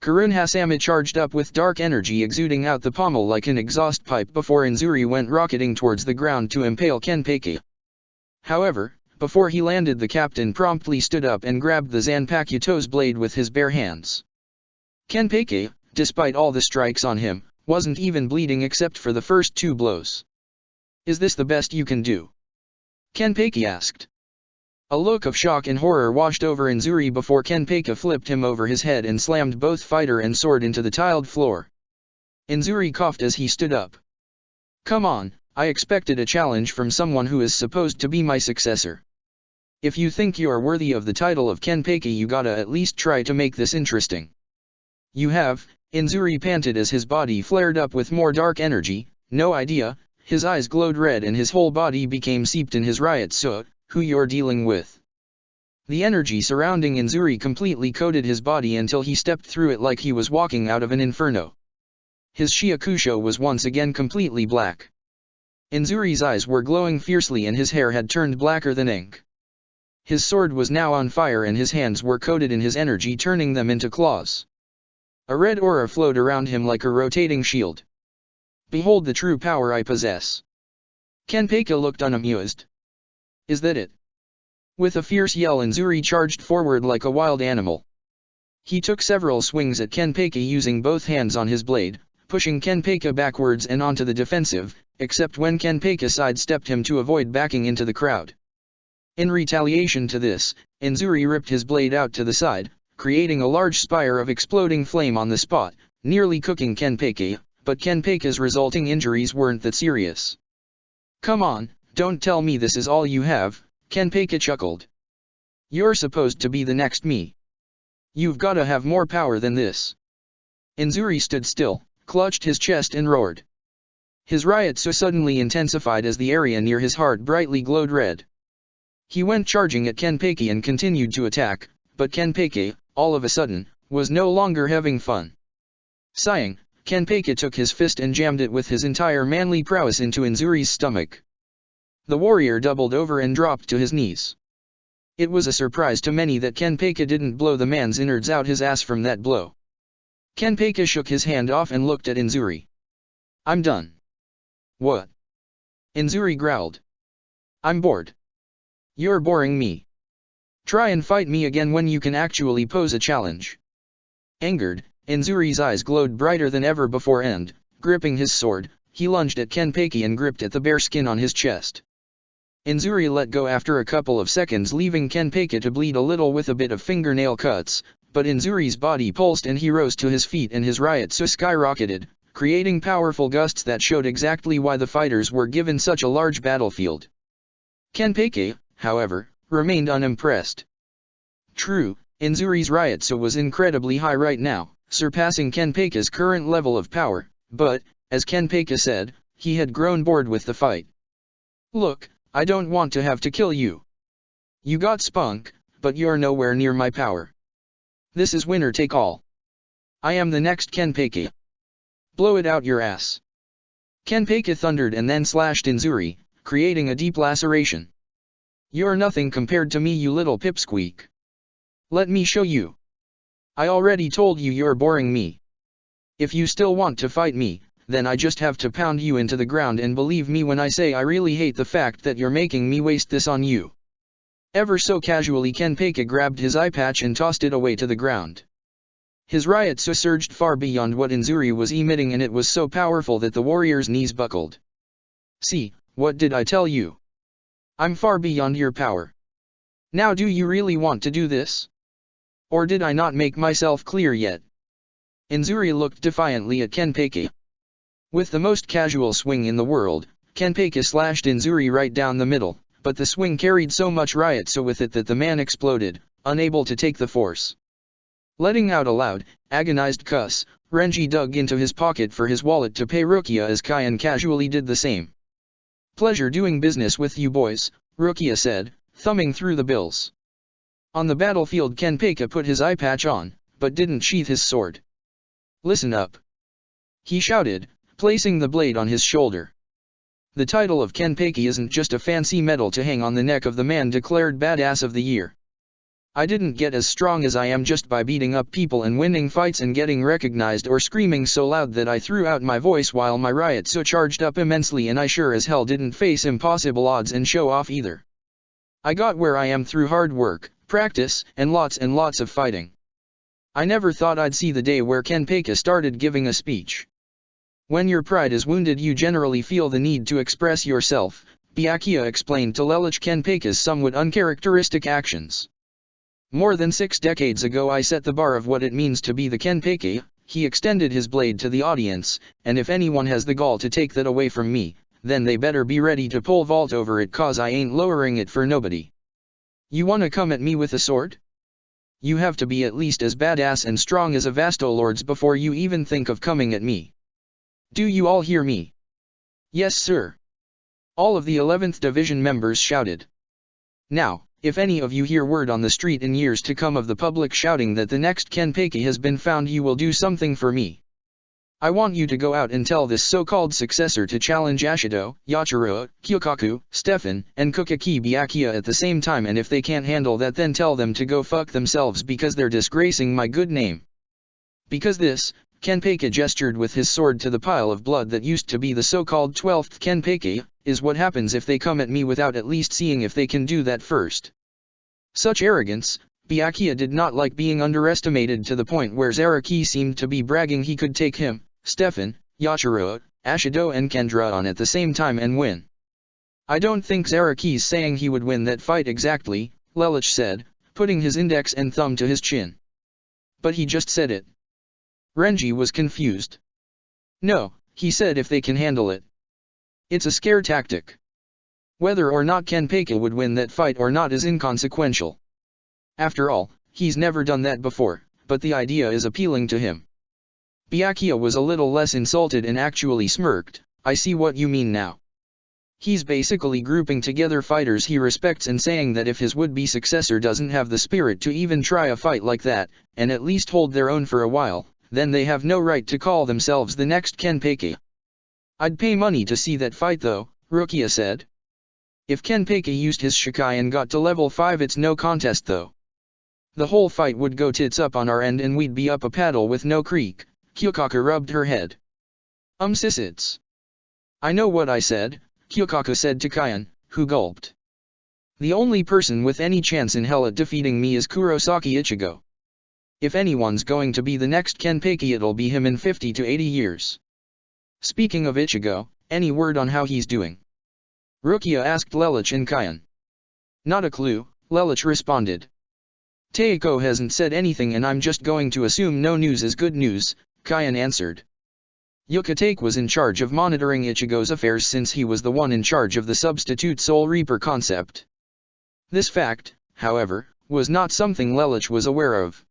[SPEAKER 1] Karun Hasami charged up with dark energy exuding out the pommel like an exhaust pipe before Inzuri went rocketing towards the ground to impale Kenpeki. However, before he landed the captain promptly stood up and grabbed the Zanpakuto's blade with his bare hands. Kenpeki, despite all the strikes on him, wasn't even bleeding except for the first 2 blows. Is this the best you can do? Kenpeki asked. A look of shock and horror washed over Inzuri before Kenpeki flipped him over his head and slammed both fighter and sword into the tiled floor. Inzuri coughed as he stood up. Come on, I expected a challenge from someone who is supposed to be my successor. If you think you are worthy of the title of Kenpeki you gotta at least try to make this interesting. You have, Inzuri panted as his body flared up with more dark energy, no idea, his eyes glowed red and his whole body became seeped in his Ryutsu, who you're dealing with. The energy surrounding Inzuri completely coated his body until he stepped through it like he was walking out of an inferno. His Shiakusho was once again completely black. Inzuri's eyes were glowing fiercely and his hair had turned blacker than ink. His sword was now on fire and his hands were coated in his energy turning them into claws. A red aura flowed around him like a rotating shield. Behold the true power I possess. Kenpeki looked unamused. Is that it? With a fierce yell Inzuri charged forward like a wild animal. He took several swings at Kenpeki using both hands on his blade, pushing Kenpeki backwards and onto the defensive, except when Kenpeki sidestepped him to avoid backing into the crowd. In retaliation to this, Inzuri ripped his blade out to the side, creating a large spire of exploding flame on the spot, nearly cooking Kenpeki, but Kenpeki's resulting injuries weren't that serious. Come on, don't tell me this is all you have, Kenpeki chuckled. You're supposed to be the next me. You've gotta have more power than this. Inzuri stood still, clutched his chest and roared. His Ryutsu suddenly intensified as the area near his heart brightly glowed red. He went charging at Kenpeki and continued to attack, but Kenpeki, all of a sudden, was no longer having fun. Sighing, Kenpeicha took his fist and jammed it with his entire manly prowess into Inzuri's stomach. The warrior doubled over and dropped to his knees. It was a surprise to many that Kenpeicha didn't blow the man's innards out his ass from that blow. Kenpeicha shook his hand off and looked at Inzuri. "I'm done." "What?" Inzuri growled. "I'm bored. You're boring me. Try and fight me again when you can actually pose a challenge." Angered, Inzuri's eyes glowed brighter than ever before and, gripping his sword, he lunged at Kenpeicha and gripped at the bare skin on his chest. Inzuri let go after a couple of seconds, leaving Kenpeicha to bleed a little with a bit of fingernail cuts, but Inzuri's body pulsed and he rose to his feet and his Ryutsu skyrocketed, creating powerful gusts that showed exactly why the fighters were given such a large battlefield. Kenpeicha, however, remained unimpressed. True, Inzuri's Ryutsu was incredibly high right now, surpassing Kenpeicha's current level of power, but, as Kenpeicha said, he had grown bored with the fight. "Look, I don't want to have to kill you. You got spunk, but you're nowhere near my power. This is winner take all. I am the next Kenpeicha. Blow it out your ass." Kenpeicha thundered and then slashed Inzuri, creating a deep laceration. "You're nothing compared to me, you little pipsqueak. Let me show you. I already told you you're boring me. If you still want to fight me, then I just have to pound you into the ground, and believe me when I say I really hate the fact that you're making me waste this on you." Ever so casually Kenpeicha grabbed his eye patch and tossed it away to the ground. His Ryutsu surged far beyond what Inzuri was emitting, and it was so powerful that the warrior's knees buckled. "See, what did I tell you? I'm far beyond your power. Now do you really want to do this? Or did I not make myself clear yet?" Inzuri looked defiantly at Kenpeicha. With the most casual swing in the world, Kenpeicha slashed Inzuri right down the middle, but the swing carried so much Ryutsu with it that the man exploded, unable to take the force. Letting out a loud, agonized cuss, Renji dug into his pocket for his wallet to pay Rukia as Kyan casually did the same. "Pleasure doing business with you boys," Rukia said, thumbing through the bills. On the battlefield Kenpeicha put his eye patch on, but didn't sheath his sword. "Listen up," he shouted, placing the blade on his shoulder. "The title of Kenpeicha isn't just a fancy medal to hang on the neck of the man declared Badass of the Year. I didn't get as strong as I am just by beating up people and winning fights and getting recognized or screaming so loud that I threw out my voice while my Ryutsu charged up immensely, and I sure as hell didn't face impossible odds and show off either. I got where I am through hard work, practice, and lots of fighting. I never thought I'd see the day where Kenpeicha started giving a speech. When your pride is wounded you generally feel the need to express yourself," Byakuya explained to Lelouch Kenpeicha's somewhat uncharacteristic actions. "More than 6 decades ago I set the bar of what it means to be the Kenpeicha." He extended his blade to the audience, "and if anyone has the gall to take that away from me, then they better be ready to pole vault over it, cause I ain't lowering it for nobody. You wanna come at me with a sword? You have to be at least as badass and strong as a Vastolords before you even think of coming at me. Do you all hear me?" "Yes sir." All of the 11th Division members shouted. "Now, if any of you hear word on the street in years to come of the public shouting that the next Kenpeicha has been found, you will do something for me. I want you to go out and tell this so-called successor to challenge Ashido, Yachiroa, Kyokaku, Stefan, and Kukaki Byakuya at the same time, and if they can't handle that then tell them to go fuck themselves because they're disgracing my good name. Because this," Kenpeicha gestured with his sword to the pile of blood that used to be the so-called 12th Kenpeicha, "is what happens if they come at me without at least seeing if they can do that first." Such arrogance, Byakuya did not like being underestimated to the point where Zaraki seemed to be bragging he could take him, Stefan, Yachiroa, Ashido and Kendra on at the same time and win. "I don't think Zaraki's saying he would win that fight exactly," Lelouch said, putting his index and thumb to his chin. "But he just said it." Renji was confused. "No, he said if they can handle it. It's a scare tactic. Whether or not Kenpeicha would win that fight or not is inconsequential. After all, he's never done that before, but the idea is appealing to him." Byakuya was a little less insulted and actually smirked. "I see what you mean now. He's basically grouping together fighters he respects and saying that if his would-be successor doesn't have the spirit to even try a fight like that, and at least hold their own for a while, then they have no right to call themselves the next Kenpeki. I'd pay money to see that fight though, Rukia said. If Kenpeki used his Shikai and got to level 5, it's no contest though. The whole fight would go tits up on our end and we'd be up a paddle with no creek. Kyokaka rubbed her head. Sissits. I know what I said, Kyokaka said to Kayan, who gulped. The only person with any chance in hell at defeating me is Kurosaki Ichigo. If anyone's going to be the next Kenpeki, it'll be him in 50 to 80 years. Speaking of Ichigo, any word on how he's doing? Rukia asked Lelouch and Kayan. Not a clue, Lelouch responded. Teiko hasn't said anything and I'm just going to assume no news is good news, Kayan answered. Yuka-Take was in charge of monitoring Ichigo's affairs since he was the one in charge of the substitute Soul Reaper concept. This fact, however, was not something Lelouch was aware of.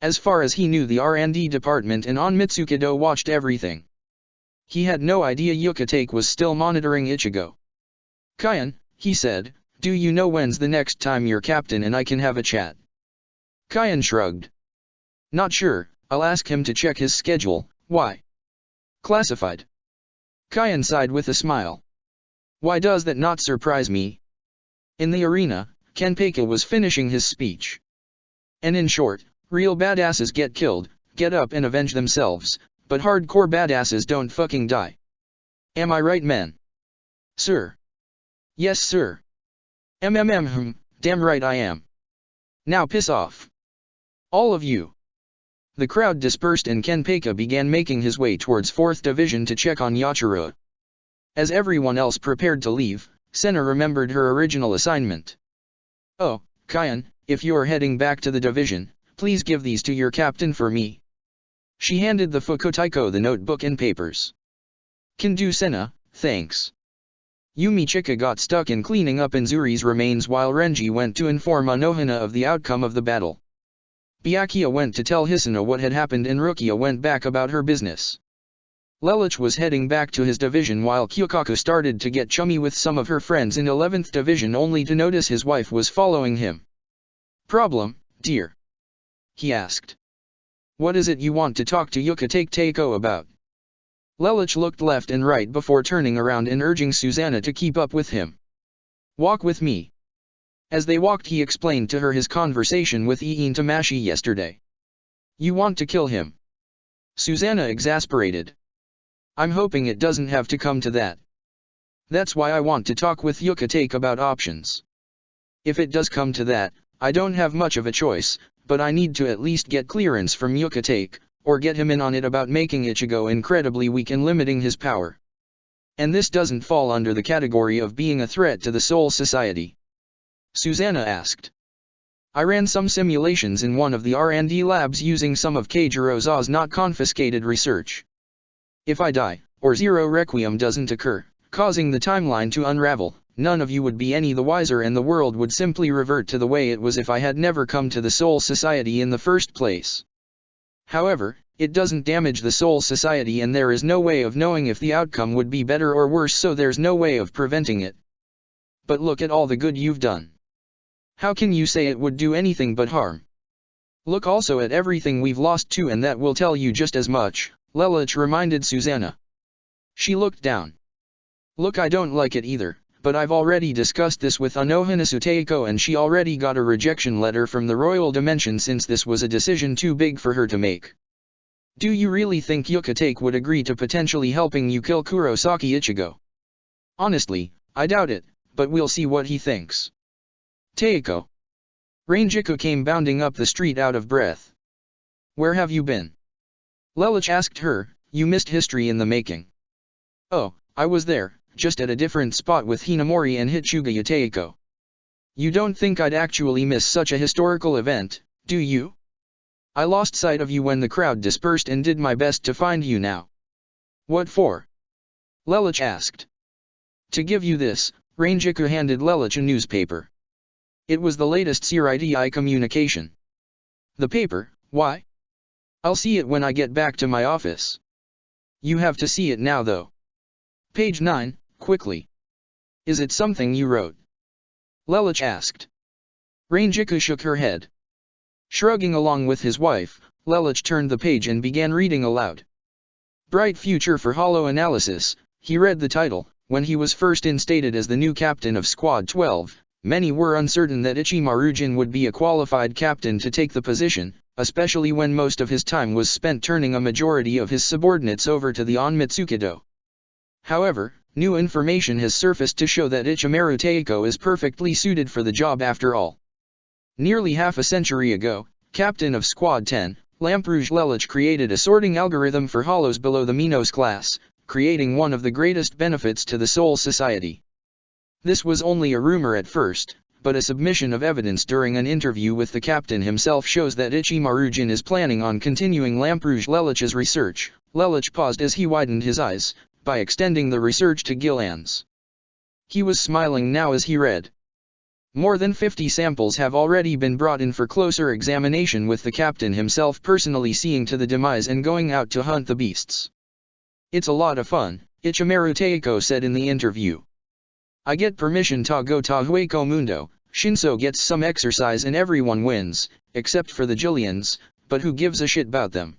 [SPEAKER 1] As far as he knew, the R&D department in Onmitsukido watched everything. He had no idea Yuka-Take was still monitoring Ichigo. Kayan, he said, do you know when's the next time you're captain and I can have a chat? Kayan shrugged. Not sure, I'll ask him to check his schedule. Why? Classified. Kayan sighed with a smile. Why does that not surprise me? In the arena, Kenpeki was finishing his speech. And in short, real badasses get killed, get up and avenge themselves, but hardcore badasses don't fucking die. Am I right, men? Sir. Yes, sir. Damn right I am. Now piss off. All of you. The crowd dispersed and Kenpeki began making his way towards 4th Division to check on Yachiroa. As everyone else prepared to leave, Senna remembered her original assignment. Oh, Kayan, if you're heading back to the division, please give these to your captain for me. She handed the Fukutaiko the notebook and papers. Can do, Senna, thanks. Yumi Chika got stuck in cleaning up Inzuri's remains while Renji went to inform Anohana of the outcome of the battle. Byakuya went to tell Hisuna what had happened and Rukia went back about her business. Lelouch was heading back to his division while Kyokaka started to get chummy with some of her friends in 11th Division only to notice his wife was following him. Problem, dear? He asked. What is it you want to talk to Yuka-Take Teiko about? Lelouch looked left and right before turning around and urging Susanna to keep up with him. Walk with me. As they walked, he explained to her his conversation with Iin Tamashi yesterday. You want to kill him? Susanna exasperated. I'm hoping it doesn't have to come to that. That's why I want to talk with Yuka-Take about options. If it does come to that, I don't have much of a choice, but I need to at least get clearance from Yuka-Take, or get him in on it about making Ichigo incredibly weak and limiting his power. And this doesn't fall under the category of being a threat to the Soul Society. Susanna asked. I ran some simulations in one of the R&D labs using some of Keijiro's not confiscated research. If I die, or Zero Requiem doesn't occur, causing the timeline to unravel, none of you would be any the wiser and the world would simply revert to the way it was if I had never come to the Soul Society in the first place. However, it doesn't damage the Soul Society and there is no way of knowing if the outcome would be better or worse, so there's no way of preventing it. But look at all the good you've done. How can you say it would do anything but harm? Look also at everything we've lost too, and that will tell you just as much, Lelouch reminded Susanna. She looked down. Look, I don't like it either, but I've already discussed this with Anohana Teiko and she already got a rejection letter from the Royal Dimension since this was a decision too big for her to make. Do you really think Yuka-Take would agree to potentially helping you kill Kurosaki Ichigo? Honestly, I doubt it, but we'll see what he thinks. Teiko. Rangiku came bounding up the street out of breath. Where have you been? Lelouch asked her. You missed history in the making. Oh, I was there, just at a different spot with Hinamori and Hitsugaya Teiko. You don't think I'd actually miss such a historical event, do you? I lost sight of you when the crowd dispersed and did my best to find you now. What for? Lelouch asked. To give you this, Rangiku handed Lelouch a newspaper. It was the latest Siridi communication. The paper, why? I'll see it when I get back to my office. You have to see it now though. Page 9, quickly. Is it something you wrote? Lelich asked. Rangiku shook her head. Shrugging along with his wife, Lelich turned the page and began reading aloud. Bright Future for Hollow Analysis. He read the title. When he was first instated as the new captain of Squad 12, many were uncertain that Ichimaru Jin would be a qualified captain to take the position, especially when most of his time was spent turning a majority of his subordinates over to the Onmitsukido. However, new information has surfaced to show that Ichimaru Taiko is perfectly suited for the job after all. Nearly half a century ago, captain of Squad 10, Lamperouge Lelich created a sorting algorithm for hollows below the Minos class, creating one of the greatest benefits to the Soul Society. This was only a rumor at first, but a submission of evidence during an interview with the captain himself shows that Ichimaru Jin is planning on continuing Lamperouge Lelich's research. Lelich paused as he widened his eyes, by extending the research to Gilans. He was smiling now as he read. More than 50 samples have already been brought in for closer examination, with the captain himself personally seeing to the demise and going out to hunt the beasts. It's a lot of fun, Ichimaru Taiko said in the interview. I get permission to go to Hueco Mundo, Shinso gets some exercise and everyone wins, except for the Jillians, but who gives a shit about them?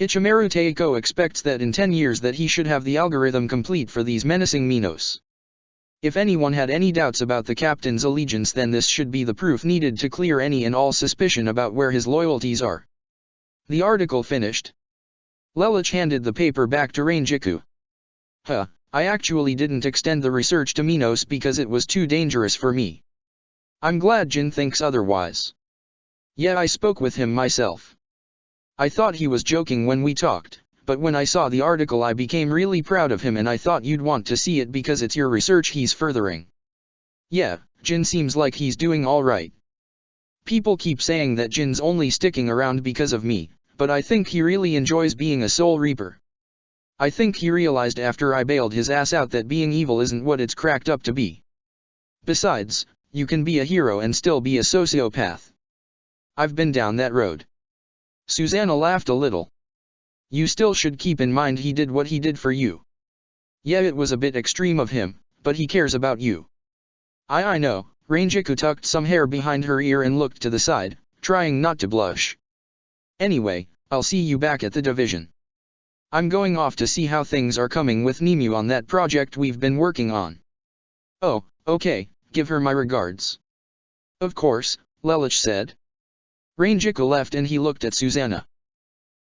[SPEAKER 1] Ichimaru Taiko expects that in 10 years that he should have the algorithm complete for these menacing Minos. If anyone had any doubts about the captain's allegiance, then this should be the proof needed to clear any and all suspicion about where his loyalties are. The article finished. Lelich handed the paper back to Rangiku. I actually didn't extend the research to Minos because it was too dangerous for me. I'm glad Jin thinks otherwise. Yeah, I spoke with him myself. I thought he was joking when we talked, but when I saw the article I became really proud of him, and I thought you'd want to see it because it's your research he's furthering. Yeah, Jin seems like he's doing alright. People keep saying that Jin's only sticking around because of me, but I think he really enjoys being a Soul Reaper. I think he realized after I bailed his ass out that being evil isn't what it's cracked up to be. Besides, you can be a hero and still be a sociopath. I've been down that road. Susanna laughed a little. You still should keep in mind he did what he did for you. Yeah, it was a bit extreme of him, but he cares about you. I know. Rangiku tucked some hair behind her ear and looked to the side, trying not to blush. Anyway, I'll see you back at the division. I'm going off to see how things are coming with Nimue on that project we've been working on. Oh, okay, give her my regards. Of course, Lelich said. Rangiku left and he looked at Susanna.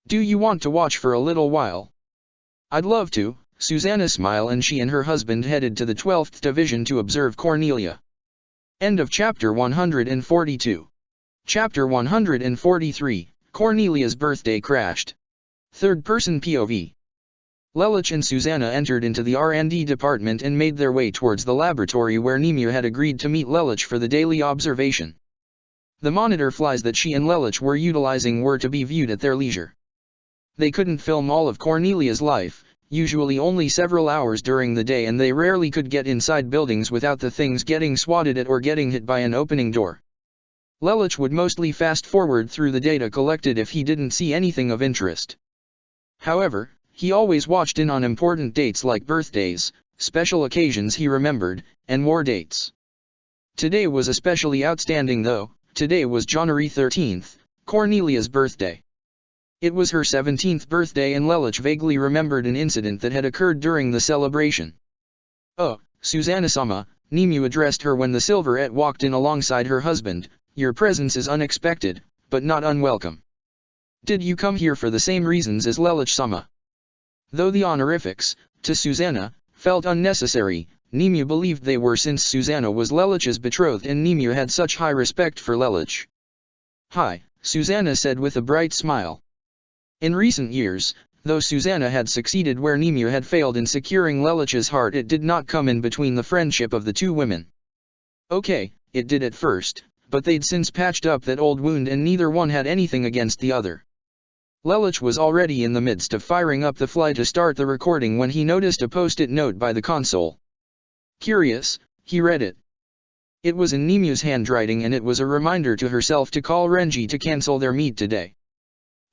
[SPEAKER 1] Do you want to watch for a little while? I'd love to, Susanna smiled, and she and her husband headed to the 12th Division to observe Cornelia. End of chapter 142. Chapter 143, Cornelia's birthday crashed. Third-person POV. Lelich and Susanna entered into the R&D department and made their way towards the laboratory where Nimue had agreed to meet Lelich for the daily observation. The monitor flies that she and Lelich were utilizing were to be viewed at their leisure. They couldn't film all of Cornelia's life, usually only several hours during the day, and they rarely could get inside buildings without the things getting swatted at or getting hit by an opening door. Lelich would mostly fast-forward through the data collected if he didn't see anything of interest. However, he always watched in on important dates like birthdays, special occasions he remembered, and war dates. Today was especially outstanding though. Today was January 13th, Cornelia's birthday. It was her 17th birthday, and Lelich vaguely remembered an incident that had occurred during the celebration. Oh, Susanna-sama, Nimue addressed her when the Silverette walked in alongside her husband. Your presence is unexpected, but not unwelcome. Did you come here for the same reasons as Lelich-sama? Though the honorifics, to Susanna, felt unnecessary, Nimue believed they were, since Susanna was Lelich's betrothed and Nimue had such high respect for Lelich. Hi, Susanna said with a bright smile. In recent years, though Susanna had succeeded where Nimue had failed in securing Lelich's heart, it did not come in between the friendship of the two women. Okay, it did at first, but they'd since patched up that old wound and neither one had anything against the other. Lelich was already in the midst of firing up the fly to start the recording when he noticed a post-it note by the console. Curious, he read it. It was in Nimue's handwriting and it was a reminder to herself to call Renji to cancel their meet today.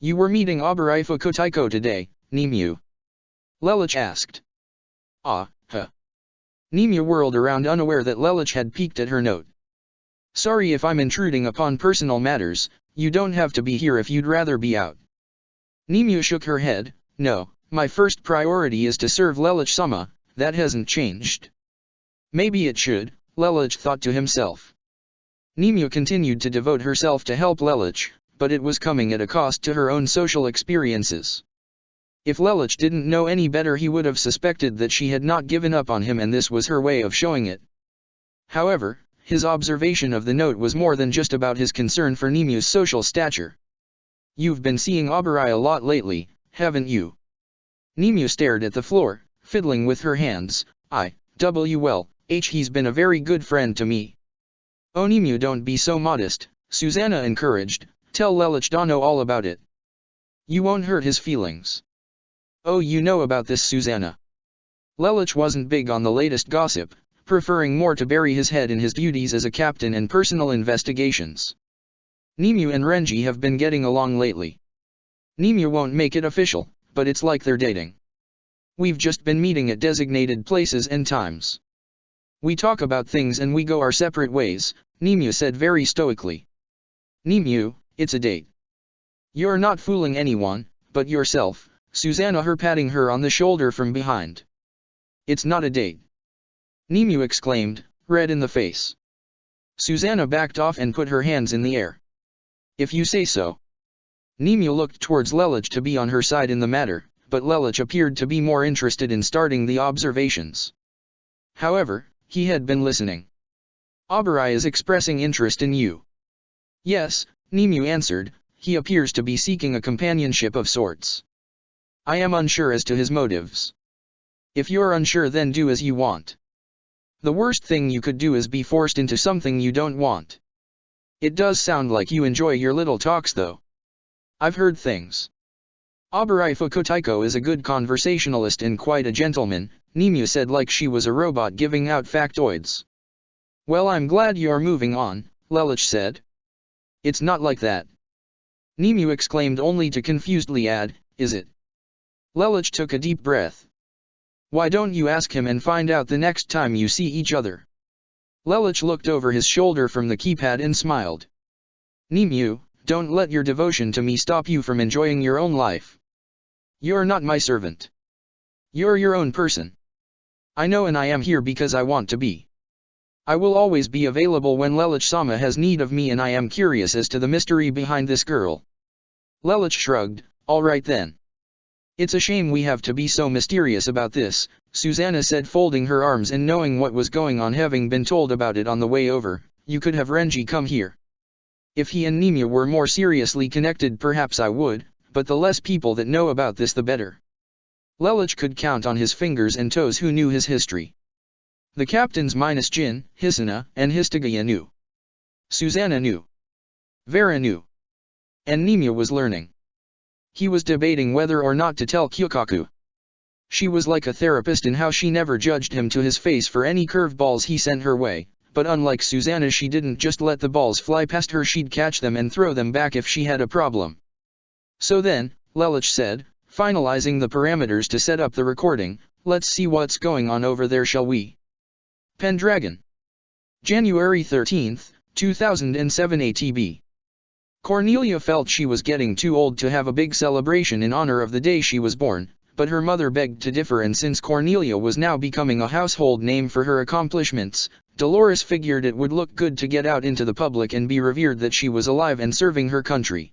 [SPEAKER 1] You were meeting Obarifa Kotaiko today, Nimue? Lelich asked. Nemia whirled around unaware that Lelich had peeked at her note. Sorry if I'm intruding upon personal matters, you don't have to be here if you'd rather be out. Nemia shook her head, no, my first priority is to serve Lelich Sama, that hasn't changed. Maybe it should, Lelich thought to himself. Nemia continued to devote herself to help Lelich, but it was coming at a cost to her own social experiences. If Lelich didn't know any better, he would have suspected that she had not given up on him, and this was her way of showing it. However, his observation of the note was more than just about his concern for Nemia's social stature. You've been seeing Abarai a lot lately, haven't you? Nemia stared at the floor, fiddling with her hands. He's been a very good friend to me. Oh Nemia, don't be so modest, Susanna encouraged, tell Lelich Dano all about it. You won't hurt his feelings. Oh, you know about this, Susanna. Lelich wasn't big on the latest gossip, preferring more to bury his head in his duties as a captain and personal investigations. Nemia and Renji have been getting along lately. Nemia won't make it official, but it's like they're dating. We've just been meeting at designated places and times. We talk about things and we go our separate ways, Nemia said very stoically. Nemia, it's a date. You're not fooling anyone, but yourself, Susanna, her patting her on the shoulder from behind. It's not a date. Nemia exclaimed, red in the face. Susanna backed off and put her hands in the air. If you say so. Nemia looked towards Lelich to be on her side in the matter, but Lelich appeared to be more interested in starting the observations. However, he had been listening. Abarai is expressing interest in you. Yes, Nemia answered, he appears to be seeking a companionship of sorts. I am unsure as to his motives. If you're unsure, then do as you want. The worst thing you could do is be forced into something you don't want. It does sound like you enjoy your little talks though. I've heard things. Abarai Fukutaiko is a good conversationalist and quite a gentleman, Nemia said like she was a robot giving out factoids. Well, I'm glad you're moving on, Lelich said. It's not like that. Nemia exclaimed only to confusedly add, is it? Lelich took a deep breath. Why don't you ask him and find out the next time you see each other? Lelich looked over his shoulder from the keypad and smiled. Nemia, don't let your devotion to me stop you from enjoying your own life. You're not my servant. You're your own person. I know, and I am here because I want to be. I will always be available when Lelich-sama has need of me, and I am curious as to the mystery behind this girl. Lelich shrugged, all right then. It's a shame we have to be so mysterious about this, Susanna said, folding her arms and knowing what was going on, having been told about it on the way over. You could have Renji come here. If he and Nemia were more seriously connected, perhaps I would, but the less people that know about this the better. Lelich could count on his fingers and toes who knew his history. The captains minus Jin, Hisuna, and Histagaya knew. Susanna knew. Vera knew. And Nemia was learning. He was debating whether or not to tell Kyukaku. She was like a therapist in how she never judged him to his face for any curveballs he sent her way, but unlike Susanna, she didn't just let the balls fly past her, she'd catch them and throw them back if she had a problem. So then, Lelich said, finalizing the parameters to set up the recording, let's see what's going on over there, shall we? Pendragon. January 13, 2007 ATB. Cornelia felt she was getting too old to have a big celebration in honor of the day she was born, but her mother begged to differ, and since Cornelia was now becoming a household name for her accomplishments, Dolores figured it would look good to get out into the public and be revered that she was alive and serving her country.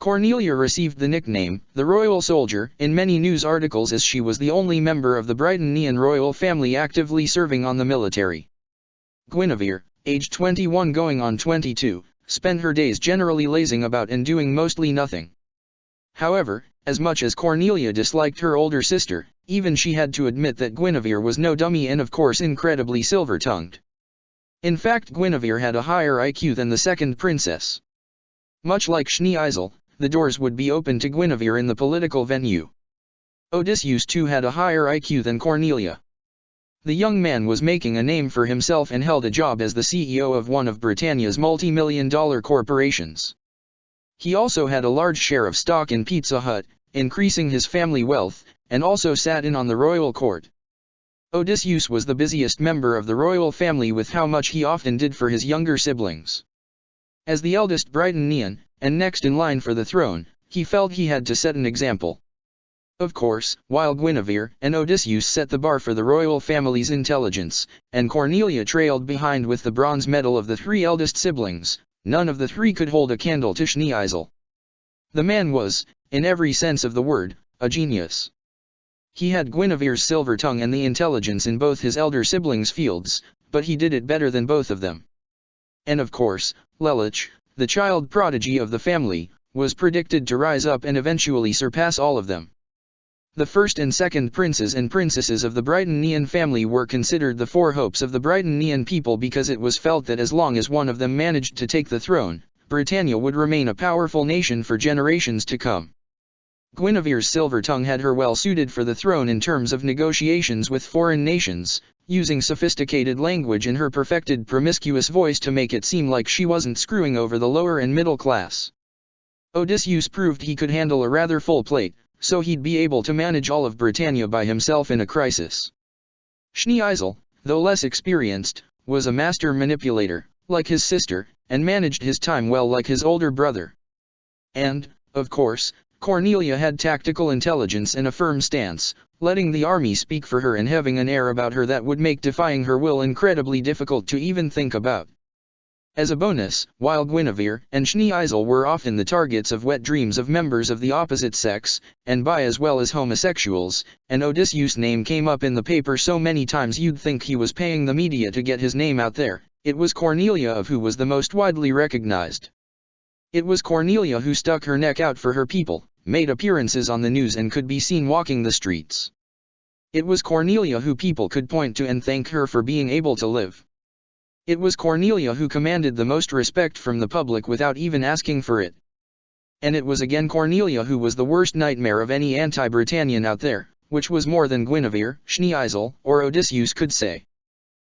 [SPEAKER 1] Cornelia received the nickname, the Royal Soldier, in many news articles as she was the only member of the Brighton royal family actively serving on the military. Guinevere, aged 21 going on 22, spent her days generally lazing about and doing mostly nothing. However, as much as Cornelia disliked her older sister, even she had to admit that Guinevere was no dummy and of course incredibly silver-tongued. In fact, Guinevere had a higher IQ than the second princess. Much like Schneeisel, the doors would be open to Guinevere in the political venue. Odysseus too had a higher IQ than Cornelia. The young man was making a name for himself and held a job as the CEO of one of Britannia's multi-million-dollar corporations. He also had a large share of stock in Pizza Hut, increasing his family wealth, and also sat in on the royal court. Odysseus was the busiest member of the royal family with how much he often did for his younger siblings. As the eldest Britannian, and next in line for the throne, he felt he had to set an example. Of course, while Guinevere and Odysseus set the bar for the royal family's intelligence, and Cornelia trailed behind with the bronze medal of the three eldest siblings, none of the three could hold a candle to Schneeisel. The man was, in every sense of the word, a genius. He had Guinevere's silver tongue and the intelligence in both his elder siblings' fields, but he did it better than both of them. And of course, Lelych, the child prodigy of the family, was predicted to rise up and eventually surpass all of them. The first and second princes and princesses of the Britannian family were considered the four hopes of the Britannian people because it was felt that as long as one of them managed to take the throne, Britannia would remain a powerful nation for generations to come. Guinevere's silver tongue had her well suited for the throne in terms of negotiations with foreign nations, using sophisticated language and her perfected promiscuous voice to make it seem like she wasn't screwing over the lower and middle class. Odysseus proved he could handle a rather full plate, so he'd be able to manage all of Britannia by himself in a crisis. Schneeisel, though less experienced, was a master manipulator, like his sister, and managed his time well like his older brother. And, of course, Cornelia had tactical intelligence and a firm stance, letting the army speak for her and having an air about her that would make defying her will incredibly difficult to even think about. As a bonus, while Guinevere and Schneeisel were often the targets of wet dreams of members of the opposite sex, and bi as well as homosexuals, and Odysseus' name came up in the paper so many times you'd think he was paying the media to get his name out there, it was Cornelia of who was the most widely recognized. It was Cornelia who stuck her neck out for her people, made appearances on the news and could be seen walking the streets. It was Cornelia who people could point to and thank her for being able to live. It was Cornelia who commanded the most respect from the public without even asking for it. And it was again Cornelia who was the worst nightmare of any anti-Britannian out there, which was more than Guinevere, Schneeisel, or Odysseus could say.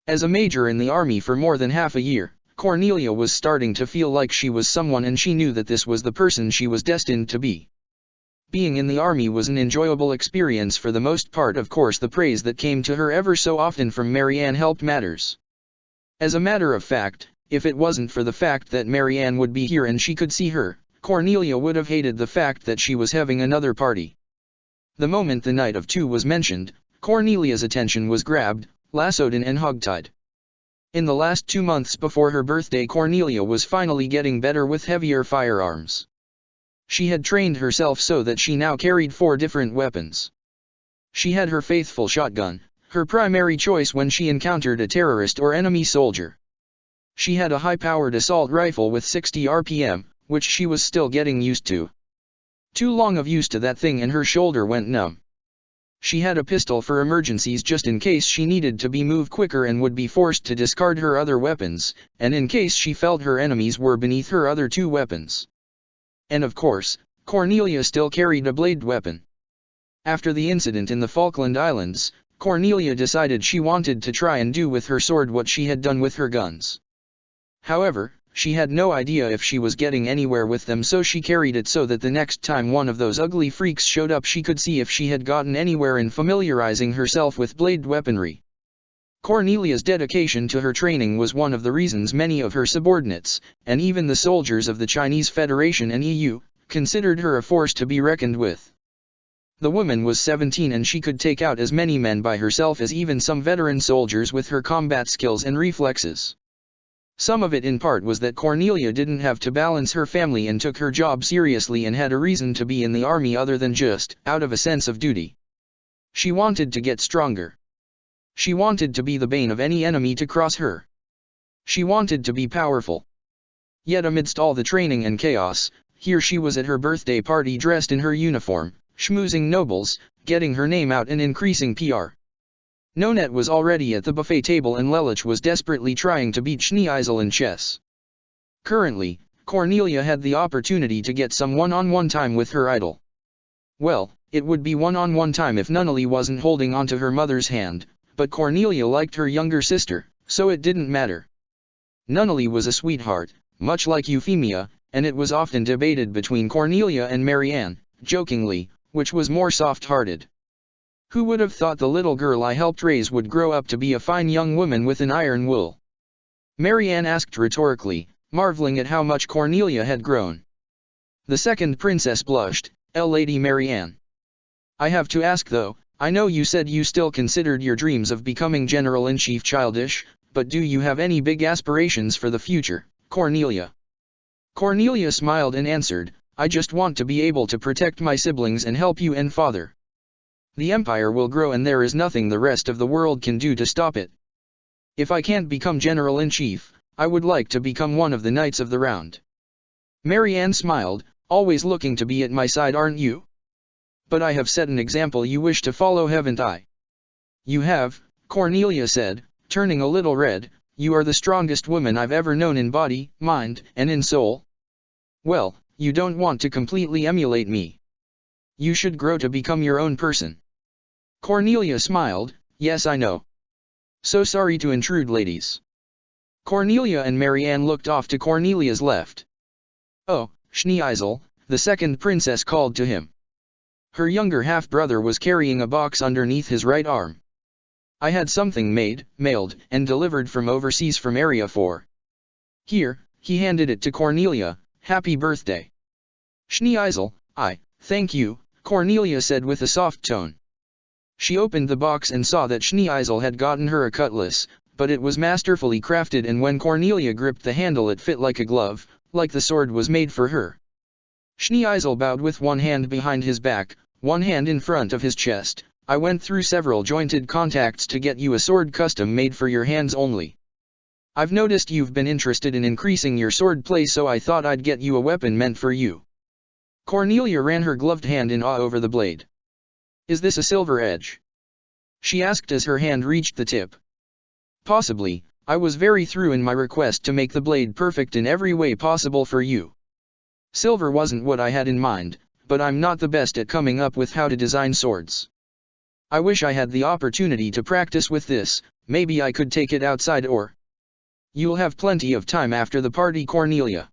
[SPEAKER 1] As a major in the army for more than half a year, Cornelia was starting to feel like she was someone, and she knew that this was the person she was destined to be. Being in the army was an enjoyable experience for the most part. Of course, the praise that came to her ever so often from Marianne helped matters. As a matter of fact, if it wasn't for the fact that Marianne would be here and she could see her, Cornelia would have hated the fact that she was having another party. The moment the night of two was mentioned, Cornelia's attention was grabbed, lassoed in and hogtied. In the last 2 months before her birthday, Cornelia was finally getting better with heavier firearms. She had trained herself so that she now carried 4 different weapons. She had her faithful shotgun, her primary choice when she encountered a terrorist or enemy soldier. She had a high-powered assault rifle with 60 RPM, which she was still getting used to. Too long of use to that thing and her shoulder went numb. She had a pistol for emergencies just in case she needed to be moved quicker and would be forced to discard her other weapons, and in case she felt her enemies were beneath her other 2 weapons. And of course, Cornelia still carried a blade weapon. After the incident in the Falkland Islands, Cornelia decided she wanted to try and do with her sword what she had done with her guns. However, she had no idea if she was getting anywhere with them, so she carried it so that the next time one of those ugly freaks showed up she could see if she had gotten anywhere in familiarizing herself with blade weaponry. Cornelia's dedication to her training was one of the reasons many of her subordinates, and even the soldiers of the Chinese Federation and EU, considered her a force to be reckoned with. The woman was 17 and she could take out as many men by herself as even some veteran soldiers with her combat skills and reflexes. Some of it in part was that Cornelia didn't have to balance her family and took her job seriously and had a reason to be in the army other than just out of a sense of duty. She wanted to get stronger. She wanted to be the bane of any enemy to cross her. She wanted to be powerful. Yet amidst all the training and chaos, here she was at her birthday party dressed in her uniform, schmoozing nobles, getting her name out and increasing PR. Nonette was already at the buffet table and Lelych was desperately trying to beat Schneeisel in chess. Currently, Cornelia had the opportunity to get some one-on-one time with her idol. Well, it would be one-on-one time if Nunnally wasn't holding onto her mother's hand, but Cornelia liked her younger sister, so it didn't matter. Nunnally was a sweetheart, much like Euphemia, and it was often debated between Cornelia and Marianne, jokingly, which was more soft-hearted. Who would have thought the little girl I helped raise would grow up to be a fine young woman with an iron will? Marianne asked rhetorically, marveling at how much Cornelia had grown. The second princess blushed. Lady Marianne. I have to ask though, I know you said you still considered your dreams of becoming General-in-Chief childish, but do you have any big aspirations for the future, Cornelia? Cornelia smiled and answered, I just want to be able to protect my siblings and help you and father. The empire will grow and there is nothing the rest of the world can do to stop it. If I can't become General-in-Chief, I would like to become one of the Knights of the Round. Marianne smiled, always looking to be at my side, aren't you? But I have set an example you wish to follow, haven't I? You have, Cornelia said, turning a little red. You are the strongest woman I've ever known in body, mind, and in soul. Well, you don't want to completely emulate me. You should grow to become your own person. Cornelia smiled, yes I know. So sorry to intrude, ladies. Cornelia and Marianne looked off to Cornelia's left. Oh, Schneeisel, the second princess called to him. Her younger half-brother was carrying a box underneath his right arm. I had something made, mailed, and delivered from overseas from Area 4. Here, he handed it to Cornelia, happy birthday. Schneeisel, thank you, Cornelia said with a soft tone. She opened the box and saw that Schneeisel had gotten her a cutlass, but it was masterfully crafted and when Cornelia gripped the handle it fit like a glove, like the sword was made for her. Schneeisel bowed with one hand behind his back, one hand in front of his chest. I went through several jointed contacts to get you a sword custom made for your hands only. I've noticed you've been interested in increasing your sword play, so I thought I'd get you a weapon meant for you. Cornelia ran her gloved hand in awe over the blade. Is this a silver edge? She asked as her hand reached the tip. Possibly. I was very thorough in my request to make the blade perfect in every way possible for you. Silver wasn't what I had in mind, but I'm not the best at coming up with how to design swords. I wish I had the opportunity to practice with this, maybe I could take it outside or... You'll have plenty of time after the party, Cornelia.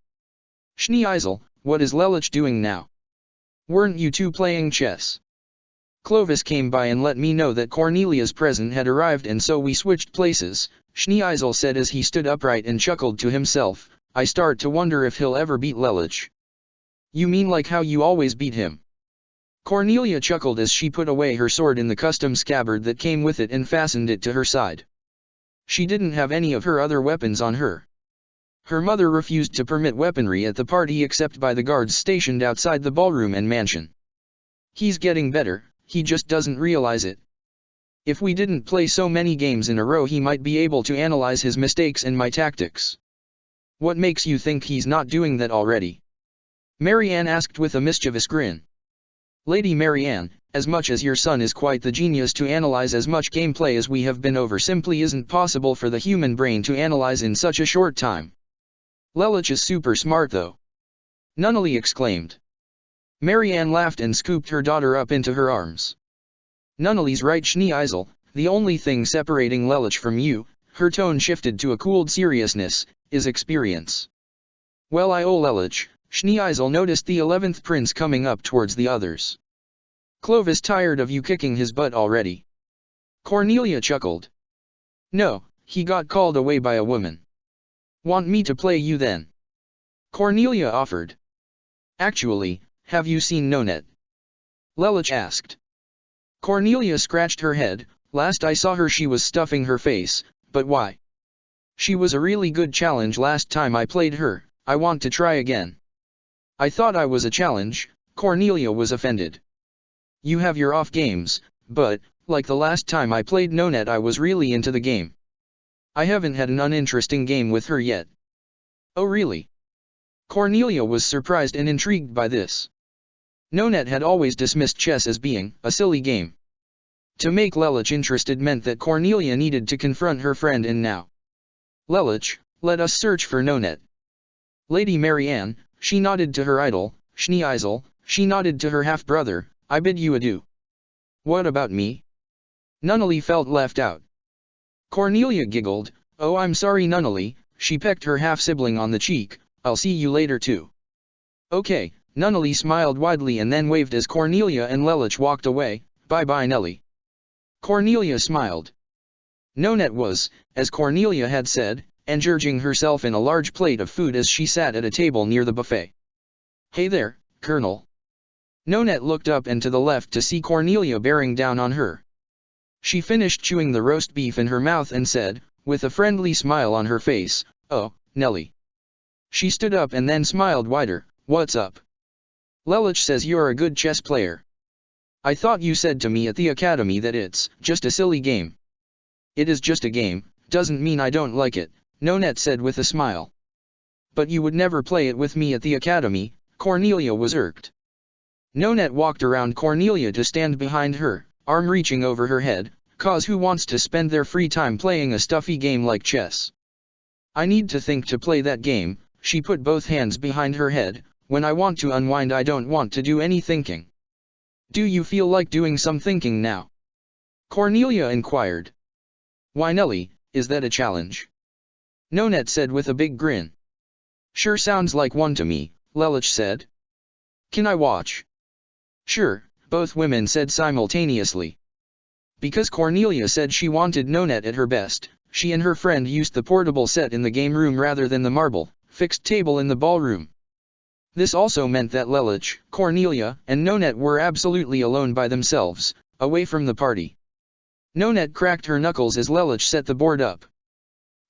[SPEAKER 1] Schneeisel, what is Lelich doing now? Weren't you two playing chess? Clovis came by and let me know that Cornelia's present had arrived and so we switched places, Schneeisel said as he stood upright and chuckled to himself. I start to wonder if he'll ever beat Lelich. You mean like how you always beat him? Cornelia chuckled as she put away her sword in the custom scabbard that came with it and fastened it to her side. She didn't have any of her other weapons on her. Her mother refused to permit weaponry at the party except by the guards stationed outside the ballroom and mansion. He's getting better, he just doesn't realize it. If we didn't play so many games in a row he might be able to analyze his mistakes and my tactics. What makes you think he's not doing that already? Marianne asked with a mischievous grin. Lady Marianne, as much as your son is quite the genius to analyze as much gameplay as we have been over simply isn't possible for the human brain to analyze in such a short time. Lelich is super smart though. Nunnally exclaimed. Marianne laughed and scooped her daughter up into her arms. Nunnally's right, Schneeisel, the only thing separating Lelich from you, her tone shifted to a cooled seriousness, is experience. Well, I owe Lelich. Schneeisel noticed the 11th prince coming up towards the others. Clovis tired of you kicking his butt already? Cornelia chuckled. No, he got called away by a woman. Want me to play you then? Cornelia offered. Actually, have you seen Nonet? Lelich asked. Cornelia scratched her head. Last I saw her she was stuffing her face, but why? She was a really good challenge last time I played her, I want to try again. I thought I was a challenge, Cornelia was offended. You have your off games, but, like the last time I played Nonet I was really into the game. I haven't had an uninteresting game with her yet. Oh really? Cornelia was surprised and intrigued by this. Nonet had always dismissed chess as being a silly game. To make Lelich interested meant that Cornelia needed to confront her friend and now. Lelich, let us search for Nonet. Lady Marianne, she nodded to her idol, Schneeisel, she nodded to her half-brother, I bid you adieu. What about me? Nunnally felt left out. Cornelia giggled, oh I'm sorry Nunnally, she pecked her half-sibling on the cheek, I'll see you later too. Okay, Nunnally smiled widely and then waved as Cornelia and Lelich walked away, bye-bye Nelly. Cornelia smiled. Nonette was, as Cornelia had said, engorging herself in a large plate of food as she sat at a table near the buffet. "Hey there, Colonel." Nonette looked up and to the left to see Cornelia bearing down on her. She finished chewing the roast beef in her mouth and said, with a friendly smile on her face, "Oh, Nellie." She stood up and then smiled wider. "What's up?" "Lelich says you're a good chess player. I thought you said to me at the academy that it's just a silly game." "It is just a game, doesn't mean I don't like it," Nonette said with a smile. "But you would never play it with me at the academy," Cornelia was irked. Nonette walked around Cornelia to stand behind her, arm reaching over her head, "'Cause who wants to spend their free time playing a stuffy game like chess? I need to think to play that game." She put both hands behind her head. "When I want to unwind I don't want to do any thinking." "Do you feel like doing some thinking now?" Cornelia inquired. "Why Nellie, is that a challenge?" Nonette said with a big grin. "Sure sounds like one to me," Lelich said. "Can I watch?" "Sure," both women said simultaneously. Because Cornelia said she wanted Nonette at her best, she and her friend used the portable set in the game room rather than the marble, fixed table in the ballroom. This also meant that Lelich, Cornelia, and Nonette were absolutely alone by themselves, away from the party. Nonette cracked her knuckles as Lelich set the board up.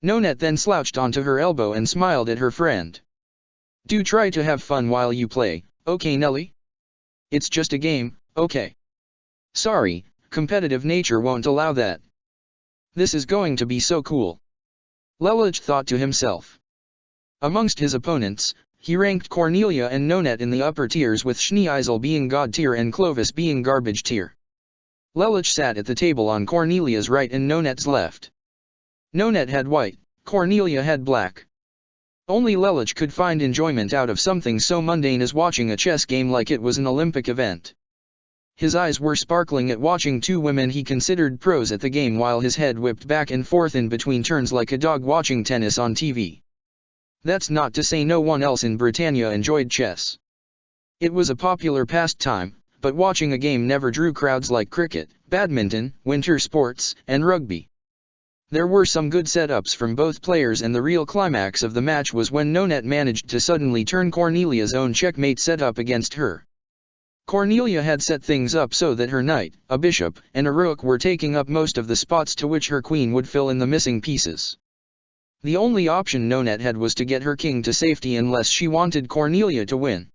[SPEAKER 1] Nonette then slouched onto her elbow and smiled at her friend. "Do try to have fun while you play, okay Nellie? It's just a game, okay? Sorry, competitive nature won't allow that." "This is going to be so cool," Lelich thought to himself. Amongst his opponents, he ranked Cornelia and Nonette in the upper tiers, with Schneeisel being God tier and Clovis being garbage tier. Lelich sat at the table on Cornelia's right and Nonette's left. Nonette had white, Cornelia had black. Only Lelich could find enjoyment out of something so mundane as watching a chess game like it was an Olympic event. His eyes were sparkling at watching two women he considered pros at the game, while his head whipped back and forth in between turns like a dog watching tennis on TV. That's not to say no one else in Britannia enjoyed chess. It was a popular pastime, but watching a game never drew crowds like cricket, badminton, winter sports, and rugby. There were some good setups from both players, and the real climax of the match was when Nonette managed to suddenly turn Cornelia's own checkmate setup against her. Cornelia had set things up so that her knight, a bishop, and a rook were taking up most of the spots to which her queen would fill in the missing pieces. The only option Nonette had was to get her king to safety unless she wanted Cornelia to win.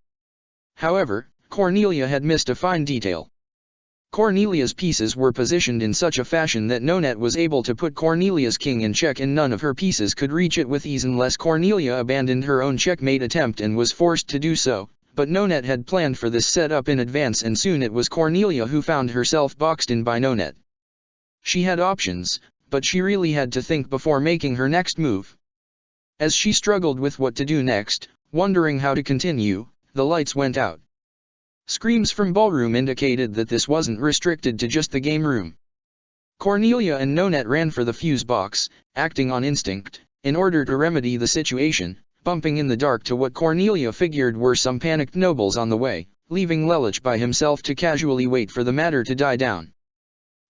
[SPEAKER 1] However, Cornelia had missed a fine detail. Cornelia's pieces were positioned in such a fashion that Nonette was able to put Cornelia's king in check, and none of her pieces could reach it with ease unless Cornelia abandoned her own checkmate attempt and was forced to do so. But Nonette had planned for this setup in advance, and soon it was Cornelia who found herself boxed in by Nonette. She had options, but she really had to think before making her next move. As she struggled with what to do next, wondering how to continue, the lights went out. Screams from ballroom indicated that this wasn't restricted to just the game room. Cornelia and Nonette ran for the fuse box, acting on instinct, in order to remedy the situation, bumping in the dark to what Cornelia figured were some panicked nobles on the way, leaving Lelich by himself to casually wait for the matter to die down.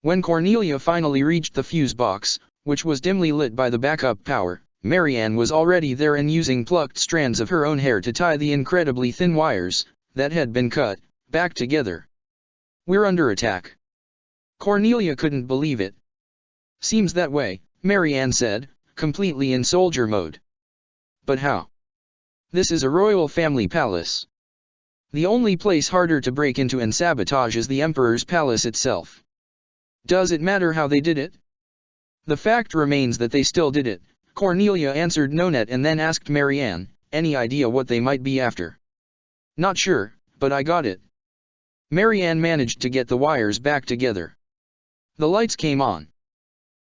[SPEAKER 1] When Cornelia finally reached the fuse box, which was dimly lit by the backup power, Marianne was already there and using plucked strands of her own hair to tie the incredibly thin wires, that had been cut, back together. "We're under attack." Cornelia couldn't believe it. "Seems that way," Marianne said, completely in soldier mode. "But how? This is a royal family palace. The only place harder to break into and sabotage is the Emperor's palace itself. Does it matter how they did it?" "The fact remains that they still did it," Cornelia answered Nonette and then asked Marianne, "Any idea what they might be after?" "Not sure, but I got it." Marianne managed to get the wires back together. The lights came on.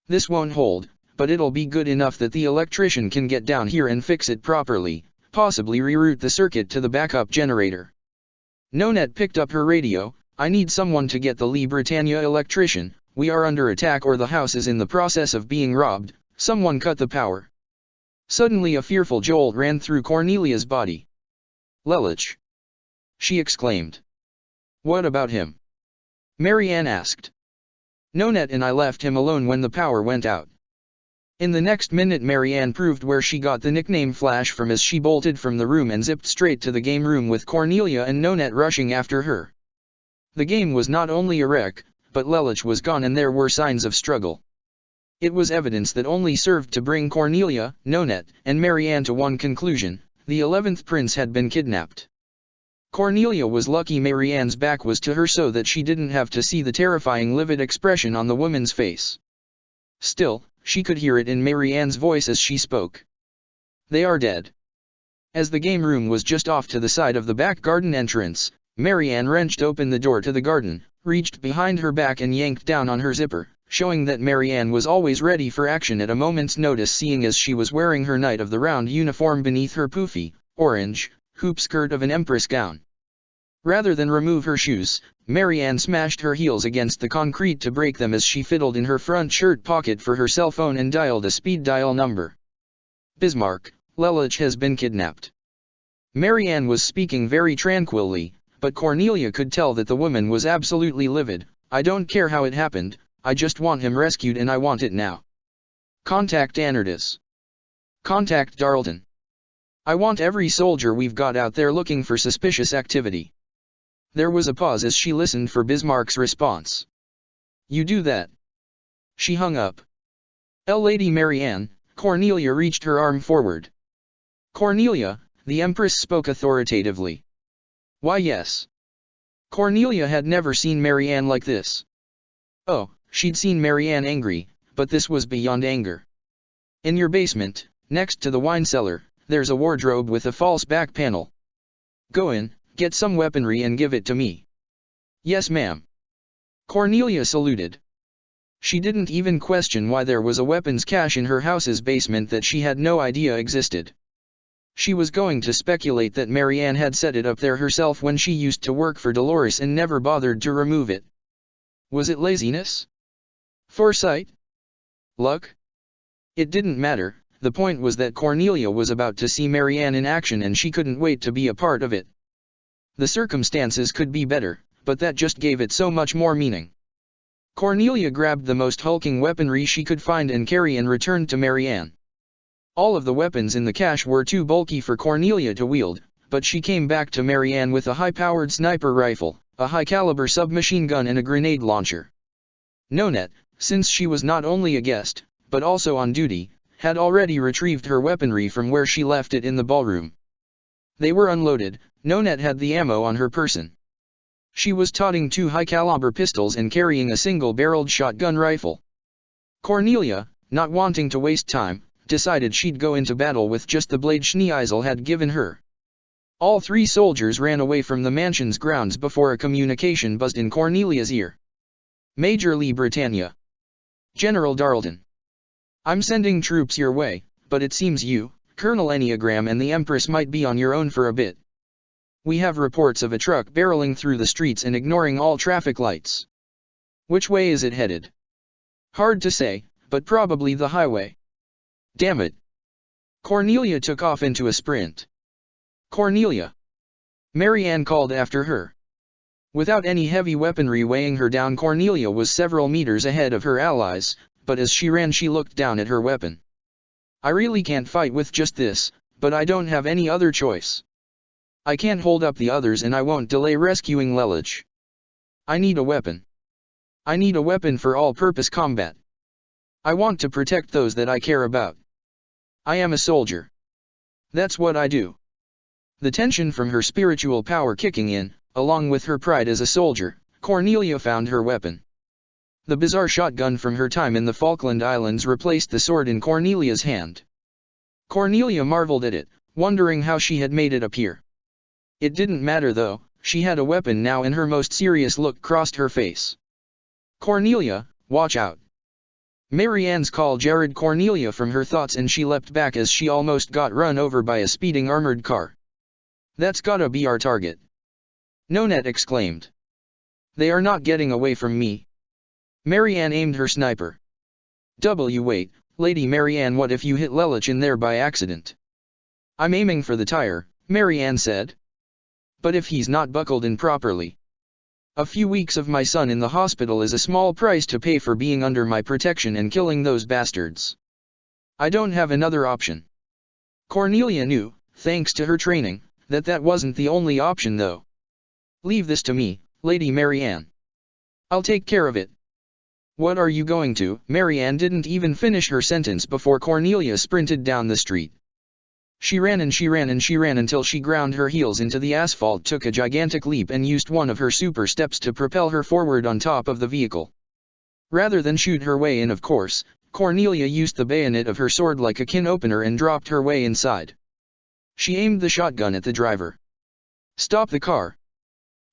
[SPEAKER 1] "This won't hold, but it'll be good enough that the electrician can get down here and fix it properly, possibly reroute the circuit to the backup generator." Nonette picked up her radio. "I need someone to get the Lee Britannia electrician. We are under attack, or the house is in the process of being robbed. Someone cut the power." Suddenly a fearful jolt ran through Cornelia's body. "Lelich!" she exclaimed. "What about him?" Marianne asked. Nonet and I left him alone when the power went out. In the next minute Marianne proved where she got the nickname Flash from as she bolted from the room and zipped straight to the game room with Cornelia and Nonet rushing after her. The game was not only a wreck, but Lelich was gone and there were signs of struggle. It was evidence that only served to bring Cornelia, Nonet, and Marianne to one conclusion: the 11th prince had been kidnapped. Cornelia was lucky Marianne's back was to her so that she didn't have to see the terrifying livid expression on the woman's face. Still, she could hear it in Marianne's voice as she spoke. They are dead. As the game room was just off to the side of the back garden entrance, Marianne wrenched open the door to the garden, reached behind her back and yanked down on her zipper, showing that Marianne was always ready for action at a moment's notice, seeing as she was wearing her Knight of the Round uniform beneath her poofy, orange, hoop skirt of an empress gown. Rather than remove her shoes, Marianne smashed her heels against the concrete to break them as she fiddled in her front shirt pocket for her cell phone and dialed a speed dial number. Bismarck, Lelich has been kidnapped. Marianne was speaking very tranquilly, but Cornelia could tell that the woman was absolutely livid. I don't care how it happened, I just want him rescued and I want it now. Contact Anardis. Contact Darlton. I want every soldier we've got out there looking for suspicious activity. There was a pause as she listened for Bismarck's response. You do that. She hung up. Lady Marianne, Cornelia reached her arm forward. Cornelia, the Empress spoke authoritatively. Why yes. Cornelia had never seen Marianne like this. Oh, she'd seen Marianne angry, but this was beyond anger. In your basement, next to the wine cellar, there's a wardrobe with a false back panel. Go in, get some weaponry and give it to me. Yes ma'am. Cornelia saluted. She didn't even question why there was a weapons cache in her house's basement that she had no idea existed. She was going to speculate that Marianne had set it up there herself when she used to work for Dolores and never bothered to remove it. Was it laziness? Foresight? Luck? It didn't matter, the point was that Cornelia was about to see Marianne in action and she couldn't wait to be a part of it. The circumstances could be better, but that just gave it so much more meaning. Cornelia grabbed the most hulking weaponry she could find and carry and returned to Marianne. All of the weapons in the cache were too bulky for Cornelia to wield, but she came back to Marianne with a high-powered sniper rifle, a high-caliber submachine gun and a grenade launcher. Nonet, since she was not only a guest, but also on duty, had already retrieved her weaponry from where she left it in the ballroom. They were unloaded. Nonet had the ammo on her person. She was toting 2 high-caliber pistols and carrying a single-barreled shotgun rifle. Cornelia, not wanting to waste time, decided she'd go into battle with just the blade Schneeisel had given her. All 3 soldiers ran away from the mansion's grounds before a communication buzzed in Cornelia's ear. Major Lee Britannia. General Darlton. I'm sending troops your way, but it seems you, Colonel Enneagram and the Empress might be on your own for a bit. We have reports of a truck barreling through the streets and ignoring all traffic lights. Which way is it headed? Hard to say, but probably the highway. Damn it. Cornelia took off into a sprint. Cornelia. Marianne called after her. Without any heavy weaponry weighing her down, Cornelia was several meters ahead of her allies, but as she ran she looked down at her weapon. I really can't fight with just this, but I don't have any other choice. I can't hold up the others and I won't delay rescuing Lelich. I need a weapon. I need a weapon for all-purpose combat. I want to protect those that I care about. I am a soldier. That's what I do. The tension from her spiritual power kicking in, along with her pride as a soldier, Cornelia found her weapon. The bizarre shotgun from her time in the Falkland Islands replaced the sword in Cornelia's hand. Cornelia marveled at it, wondering how she had made it appear. It didn't matter though, she had a weapon now and her most serious look crossed her face. Cornelia, watch out. Marianne's call jarred Cornelia from her thoughts and she leapt back as she almost got run over by a speeding armored car. That's gotta be our target. Nonet exclaimed. They are not getting away from me. Marianne aimed her sniper. Wait, Lady Marianne, what if you hit Lelich in there by accident? I'm aiming for the tire, Marianne said. But if he's not buckled in properly? A few weeks of my son in the hospital is a small price to pay for being under my protection and killing those bastards. I don't have another option. Cornelia knew, thanks to her training, that wasn't the only option though. Leave this to me, Lady Marianne. I'll take care of it. What are you going to? Marianne didn't even finish her sentence before Cornelia sprinted down the street. She ran and she ran and she ran until she ground her heels into the asphalt, took a gigantic leap and used one of her super steps to propel her forward on top of the vehicle. Rather than shoot her way in, of course, Cornelia used the bayonet of her sword like a can opener and dropped her way inside. She aimed the shotgun at the driver. Stop the car.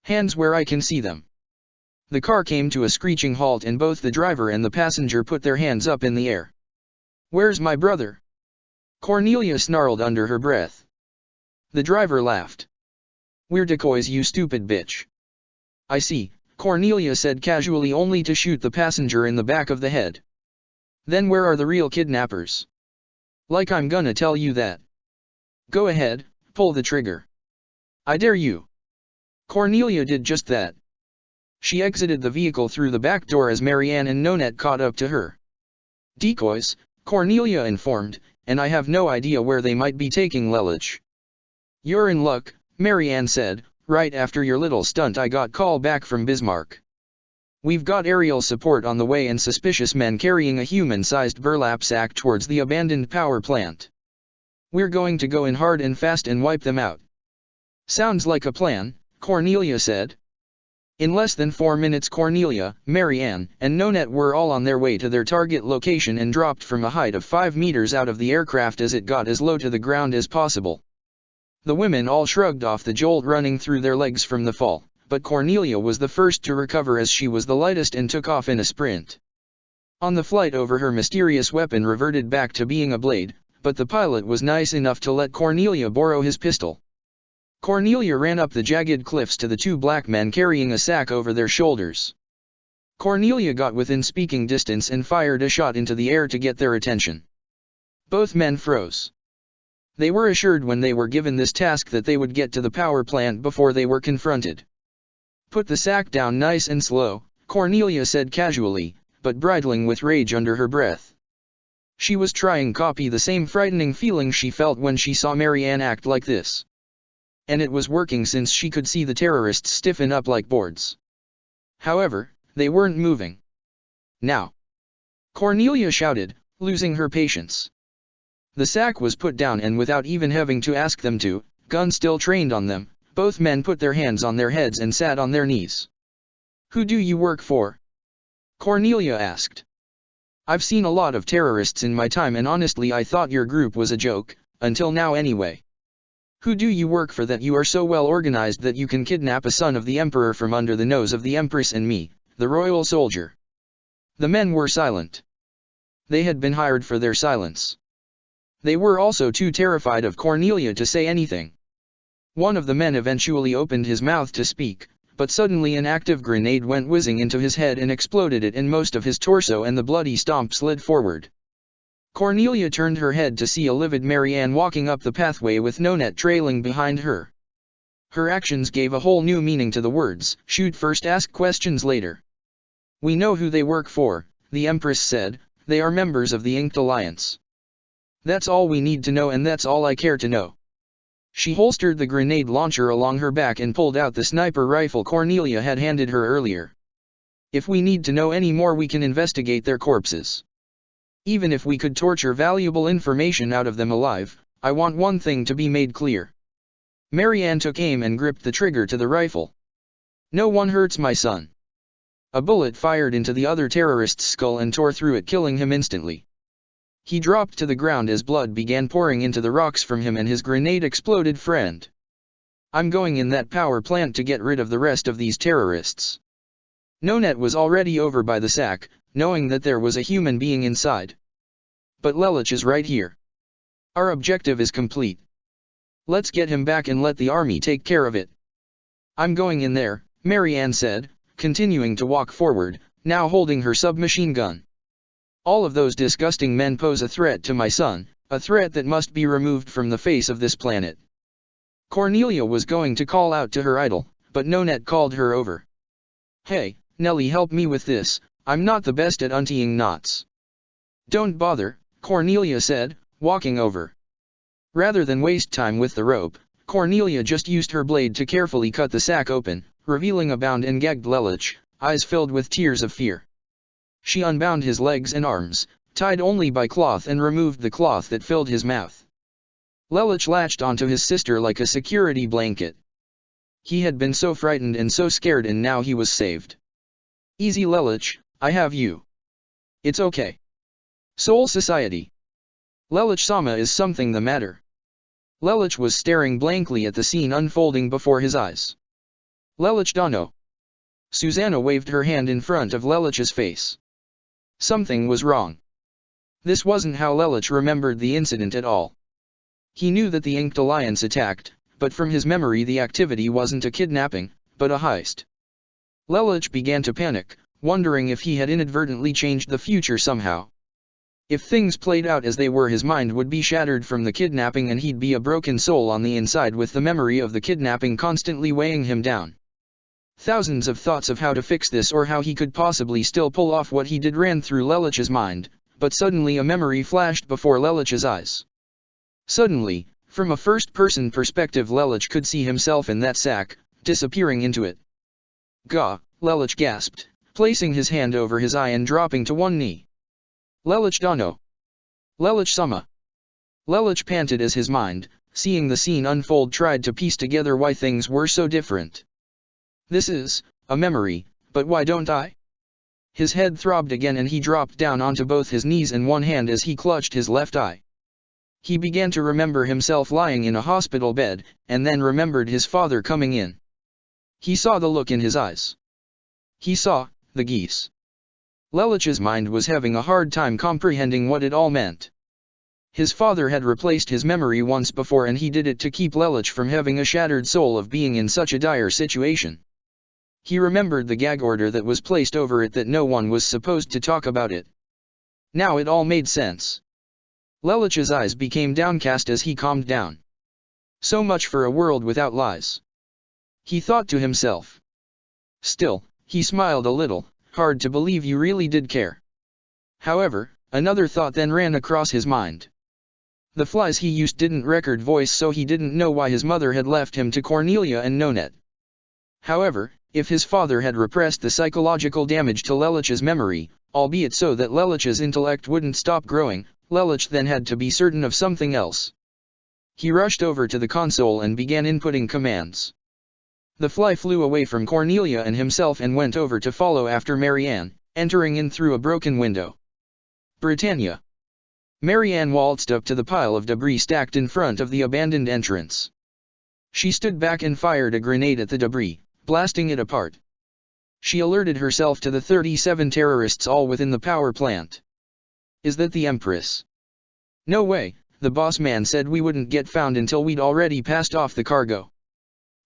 [SPEAKER 1] Hands where I can see them. The car came to a screeching halt and both the driver and the passenger put their hands up in the air. Where's my brother? Cornelia snarled under her breath. The driver laughed. We're decoys, you stupid bitch. I see, Cornelia said casually, only to shoot the passenger in the back of the head. Then where are the real kidnappers? Like I'm gonna tell you that. Go ahead, pull the trigger. I dare you. Cornelia did just that. She exited the vehicle through the back door as Marianne and Nonette caught up to her. Decoys, Cornelia informed, and I have no idea where they might be taking Lelich. You're in luck, Marianne said. Right after your little stunt I got call back from Bismarck. We've got aerial support on the way and suspicious men carrying a human-sized burlap sack towards the abandoned power plant. We're going to go in hard and fast and wipe them out. Sounds like a plan, Cornelia said. In less than 4 minutes Cornelia, Marianne, and Nonette were all on their way to their target location and dropped from a height of 5 meters out of the aircraft as it got as low to the ground as possible. The women all shrugged off the jolt running through their legs from the fall, but Cornelia was the first to recover as she was the lightest and took off in a sprint. On the flight over, her mysterious weapon reverted back to being a blade, but the pilot was nice enough to let Cornelia borrow his pistol. Cornelia ran up the jagged cliffs to the 2 black men carrying a sack over their shoulders. Cornelia got within speaking distance and fired a shot into the air to get their attention. Both men froze. They were assured when they were given this task that they would get to the power plant before they were confronted. Put the sack down nice and slow, Cornelia said casually, but bridling with rage under her breath. She was trying to copy the same frightening feeling she felt when she saw Marianne act like this. And it was working since she could see the terrorists stiffen up like boards. However, they weren't moving. Now! Cornelia shouted, losing her patience. The sack was put down and without even having to ask them to, gun still trained on them, both men put their hands on their heads and sat on their knees. Who do you work for? Cornelia asked. I've seen a lot of terrorists in my time and honestly I thought your group was a joke, until now anyway. Who do you work for that you are so well organized that you can kidnap a son of the Emperor from under the nose of the Empress and me, the royal soldier? The men were silent. They had been hired for their silence. They were also too terrified of Cornelia to say anything. One of the men eventually opened his mouth to speak, but suddenly an active grenade went whizzing into his head and exploded it in most of his torso and the bloody stomp slid forward. Cornelia turned her head to see a livid Marianne walking up the pathway with Nonette trailing behind her. Her actions gave a whole new meaning to the words, shoot first, ask questions later. We know who they work for, the Empress said, they are members of the Inked Alliance. That's all we need to know and that's all I care to know. She holstered the grenade launcher along her back and pulled out the sniper rifle Cornelia had handed her earlier. If we need to know any more we can investigate their corpses. Even if we could torture valuable information out of them alive, I want one thing to be made clear. Marianne took aim and gripped the trigger to the rifle. No one hurts my son. A bullet fired into the other terrorist's skull and tore through it, killing him instantly. He dropped to the ground as blood began pouring into the rocks from him and his grenade exploded. Friend. I'm going in that power plant to get rid of the rest of these terrorists. Nonette was already over by the sack, knowing that there was a human being inside. But Lelich is right here. Our objective is complete. Let's get him back and let the army take care of it. I'm going in there, Marianne said, continuing to walk forward, now holding her submachine gun. All of those disgusting men pose a threat to my son, a threat that must be removed from the face of this planet. Cornelia was going to call out to her idol, but Nonette called her over. Hey, Nellie, help me with this, I'm not the best at untying knots. Don't bother, Cornelia said, walking over. Rather than waste time with the rope, Cornelia just used her blade to carefully cut the sack open, revealing a bound and gagged Lelich, eyes filled with tears of fear. She unbound his legs and arms, tied only by cloth, and removed the cloth that filled his mouth. Lelich latched onto his sister like a security blanket. He had been so frightened and so scared, and now he was saved. Easy, Lelich, I have you. It's okay. Soul Society. Lelich-sama, is something the matter? Lelich was staring blankly at the scene unfolding before his eyes. Lelich Dano. Susanna waved her hand in front of Lelich's face. Something was wrong. This wasn't how Lelich remembered the incident at all. He knew that the Inked Alliance attacked, but from his memory the activity wasn't a kidnapping, but a heist. Lelich began to panic, wondering if he had inadvertently changed the future somehow. If things played out as they were, his mind would be shattered from the kidnapping and he'd be a broken soul on the inside, with the memory of the kidnapping constantly weighing him down. Thousands of thoughts of how to fix this or how he could possibly still pull off what he did ran through Lelich's mind, but suddenly a memory flashed before Lelich's eyes. Suddenly, from a first-person perspective, Lelich could see himself in that sack, disappearing into it. Gah, Lelich gasped, placing his hand over his eye and dropping to one knee. Lelich Dano. Lelich-sama. Lelich panted as his mind, seeing the scene unfold, tried to piece together why things were so different. This is a memory, but why don't I? His head throbbed again and he dropped down onto both his knees and one hand as he clutched his left eye. He began to remember himself lying in a hospital bed, and then remembered his father coming in. He saw the look in his eyes. He saw the geese. Lelich's mind was having a hard time comprehending what it all meant. His father had replaced his memory once before, and he did it to keep Lelich from having a shattered soul of being in such a dire situation. He remembered the gag order that was placed over it, that no one was supposed to talk about it. Now it all made sense. Lelich's eyes became downcast as he calmed down. So much for a world without lies, he thought to himself. Still, he smiled a little. Hard to believe you really did care. However, another thought then ran across his mind. The flies he used didn't record voice, so he didn't know why his mother had left him to Cornelia and Nonet. However, if his father had repressed the psychological damage to Lelich's memory, albeit so that Lelich's intellect wouldn't stop growing, Lelich then had to be certain of something else. He rushed over to the console and began inputting commands. The fly flew away from Cornelia and himself and went over to follow after Marianne, entering in through a broken window. Britannia. Marianne waltzed up to the pile of debris stacked in front of the abandoned entrance. She stood back and fired a grenade at the debris, blasting it apart. She alerted herself to the 37 terrorists all within the power plant. Is that the Empress? No way, the boss man said we wouldn't get found until we'd already passed off the cargo.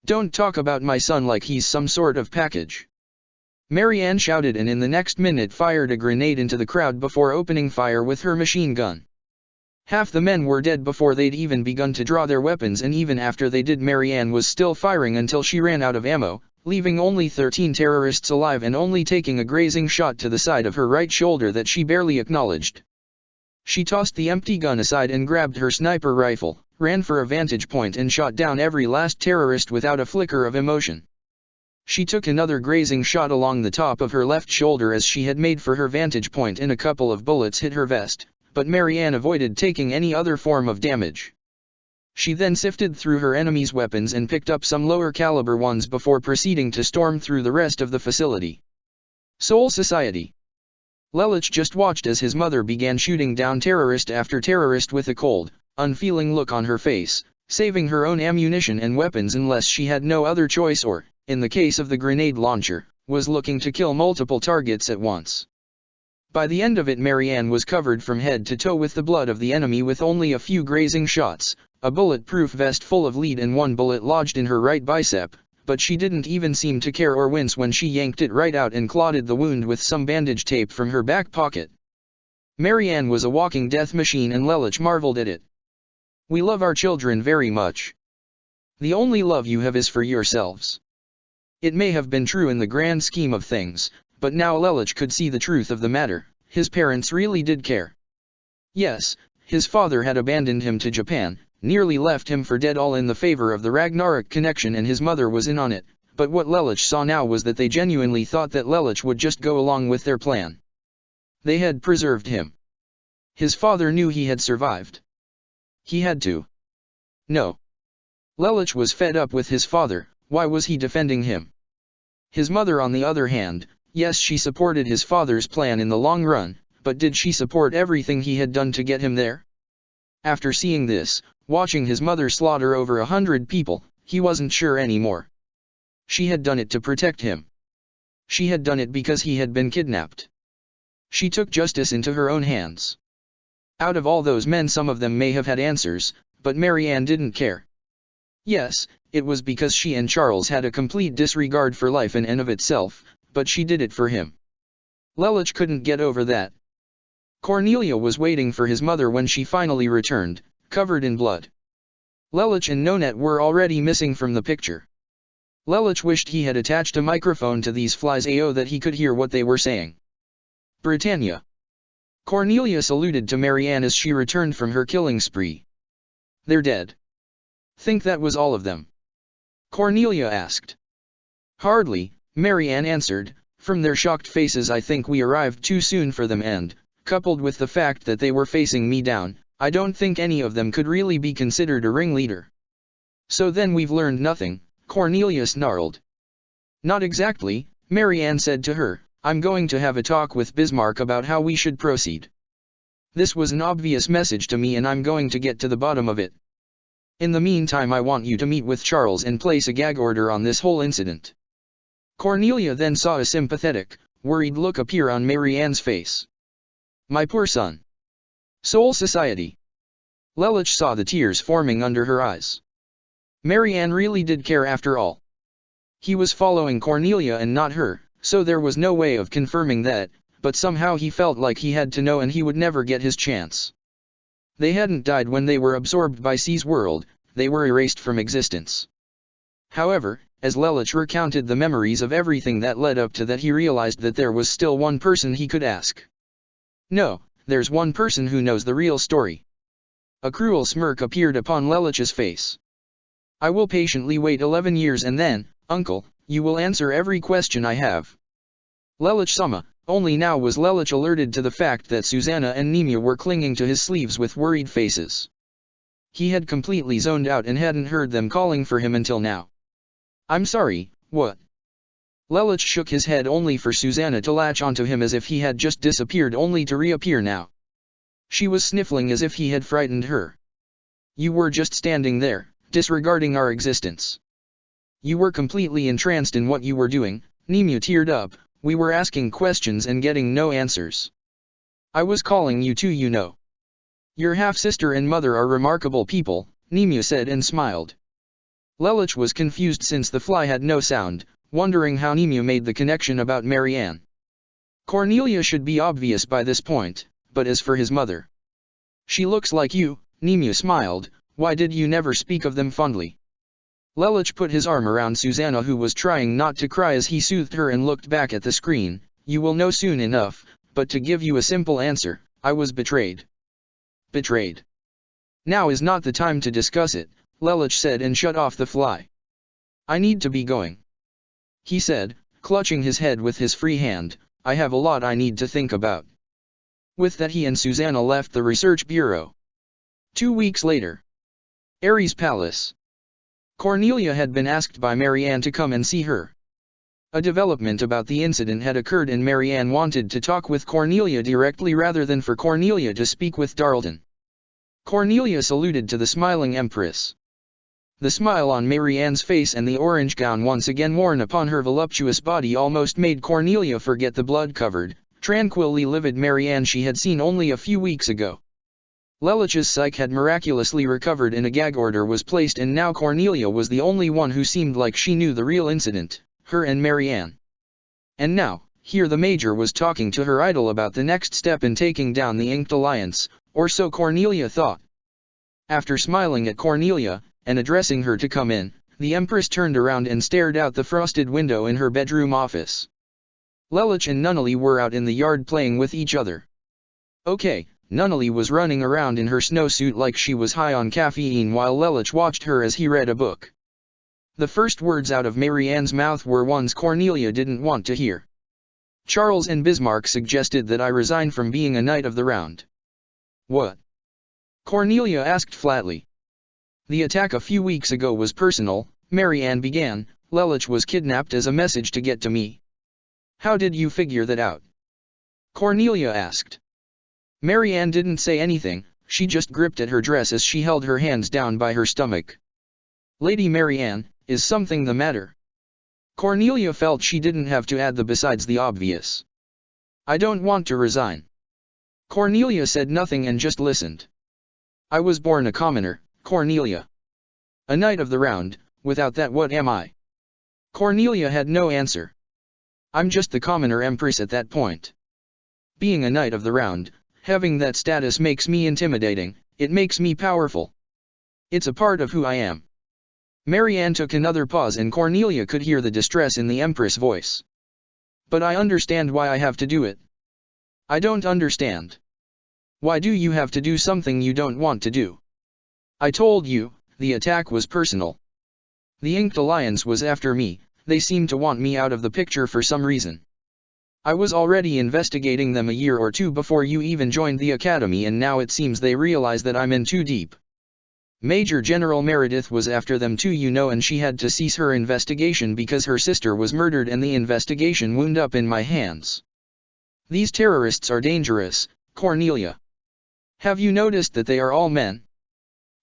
[SPEAKER 1] Don't talk about my son like he's some sort of package. Marianne shouted, and in the next minute fired a grenade into the crowd before opening fire with her machine gun. Half the men were dead before they'd even begun to draw their weapons, and even after they did, Marianne was still firing until she ran out of ammo, leaving only 13 terrorists alive and only taking a grazing shot to the side of her right shoulder that she barely acknowledged. She tossed the empty gun aside and grabbed her sniper rifle, ran for a vantage point and shot down every last terrorist without a flicker of emotion. She took another grazing shot along the top of her left shoulder as she had made for her vantage point, and a couple of bullets hit her vest, but Marianne avoided taking any other form of damage. She then sifted through her enemy's weapons and picked up some lower caliber ones before proceeding to storm through the rest of the facility. Soul Society. Lelich just watched as his mother began shooting down terrorist after terrorist with a cold, unfeeling look on her face, saving her own ammunition and weapons unless she had no other choice, or, in the case of the grenade launcher, was looking to kill multiple targets at once. By the end of it, Marianne was covered from head to toe with the blood of the enemy, with only a few grazing shots, a bulletproof vest full of lead and one bullet lodged in her right bicep, but she didn't even seem to care or wince when she yanked it right out and clotted the wound with some bandage tape from her back pocket. Marianne was a walking death machine, and Lelich marveled at it. We love our children very much. The only love you have is for yourselves. It may have been true in the grand scheme of things, but now Lelich could see the truth of the matter. His parents really did care. Yes, his father had abandoned him to Japan, nearly left him for dead, all in the favor of the Ragnarok connection, and his mother was in on it, but what Lelich saw now was that they genuinely thought that Lelich would just go along with their plan. They had preserved him. His father knew he had survived. He had to. No. Lelich was fed up with his father. Why was he defending him? His mother, on the other hand, yes, she supported his father's plan in the long run, but did she support everything he had done to get him there? After seeing this, watching his mother slaughter over 100 people, he wasn't sure anymore. She had done it to protect him. She had done it because he had been kidnapped. She took justice into her own hands. Out of all those men, some of them may have had answers, but Marianne didn't care. Yes, it was because she and Charles had a complete disregard for life in and of itself, but she did it for him. Lelich couldn't get over that. Cornelia was waiting for his mother when she finally returned, covered in blood. Lelich and Nonette were already missing from the picture. Lelich wished he had attached a microphone to these flies so that he could hear what they were saying. Britannia. Cornelia saluted to Marianne as she returned from her killing spree. They're dead. Think that was all of them? Cornelia asked. Hardly, Marianne answered. From their shocked faces, I think we arrived too soon for them, and, coupled with the fact that they were facing me down, I don't think any of them could really be considered a ringleader. So then we've learned nothing, Cornelia snarled. Not exactly, Marianne said to her. I'm going to have a talk with Bismarck about how we should proceed. This was an obvious message to me and I'm going to get to the bottom of it. In the meantime, I want you to meet with Charles and place a gag order on this whole incident. Cornelia then saw a sympathetic, worried look appear on Marianne's face. My poor son. Soul Society. Lelich saw the tears forming under her eyes. Marianne really did care after all. He was following Cornelia and not her, so there was no way of confirming that, but somehow he felt like he had to know and he would never get his chance. They hadn't died when they were absorbed by C's world, they were erased from existence. However, as Lelich recounted the memories of everything that led up to that, he realized that there was still one person he could ask. No, there's one person who knows the real story. A cruel smirk appeared upon Lelich's face. I will patiently wait 11 years and then, uncle, you will answer every question I have. Lelich-sama. Only now was Lelich alerted to the fact that Susanna and Nemia were clinging to his sleeves with worried faces. He had completely zoned out and hadn't heard them calling for him until now. I'm sorry, what? Lelich shook his head only for Susanna to latch onto him as if he had just disappeared only to reappear now. She was sniffling as if he had frightened her. You were just standing there, disregarding our existence. You were completely entranced in what you were doing, Nemia teared up. We were asking questions and getting no answers. I was calling you too, you know. Your half-sister and mother are remarkable people, Nemia said and smiled. Lelich was confused since the fly had no sound, wondering how Nemia made the connection about Marianne. Cornelia should be obvious by this point, but as for his mother. She looks like you, Nemia smiled. Why did you never speak of them fondly? Lelich put his arm around Susanna, who was trying not to cry, as he soothed her and looked back at the screen. You will know soon enough, but to give you a simple answer, I was betrayed. Betrayed. Now is not the time to discuss it, Lelich said and shut off the fly. I need to be going. He said, clutching his head with his free hand. I have a lot I need to think about. With that he and Susanna left the research bureau. 2 weeks later. Ares Palace. Cornelia had been asked by Marianne to come and see her. A development about the incident had occurred and Marianne wanted to talk with Cornelia directly rather than for Cornelia to speak with Darlton. Cornelia saluted to the smiling Empress. The smile on Marianne's face and the orange gown once again worn upon her voluptuous body almost made Cornelia forget the blood-covered, tranquilly livid Marianne she had seen only a few weeks ago. Lelich's psyche had miraculously recovered and a gag order was placed, and now Cornelia was the only one who seemed like she knew the real incident, her and Marianne. And now, here the Major was talking to her idol about the next step in taking down the Inked Alliance, or so Cornelia thought. After smiling at Cornelia, and addressing her to come in, The Empress turned around and stared out the frosted window in her bedroom office. Lelich and Nunnally were out in the yard playing with each other. Okay, Nunnally was running around in her snowsuit like she was high on caffeine while Lelich watched her as he read a book. The first words out of Mary Ann's mouth were ones Cornelia didn't want to hear. Charles and Bismarck suggested that I resign from being a Knight of the Round. What? Cornelia asked flatly. The attack a few weeks ago was personal, Mary Ann began. Lelich was kidnapped as a message to get to me. How did you figure that out? Cornelia asked. Mary Ann didn't say anything, she just gripped at her dress as she held her hands down by her stomach. Lady Mary Ann, is something the matter? Cornelia felt she didn't have to add the besides the obvious. I don't want to resign. Cornelia said nothing and just listened. I was born a commoner, Cornelia. A Knight of the Round, without that what am I? Cornelia had no answer. I'm just the commoner Empress at that point. Being a Knight of the Round, having that status makes me intimidating, it makes me powerful. It's a part of who I am. Mary Ann took another pause and Cornelia could hear the distress in the Empress' voice. But I understand why I have to do it. I don't understand. Why do you have to do something you don't want to do? I told you, the attack was personal. The Inked Alliance was after me, they seemed to want me out of the picture for some reason. I was already investigating them a year or two before you even joined the Academy and now it seems they realize that I'm in too deep. Major General Meredith was after them too you know and she had to cease her investigation because her sister was murdered and the investigation wound up in my hands. These terrorists are dangerous, Cornelia. Have you noticed that they are all men?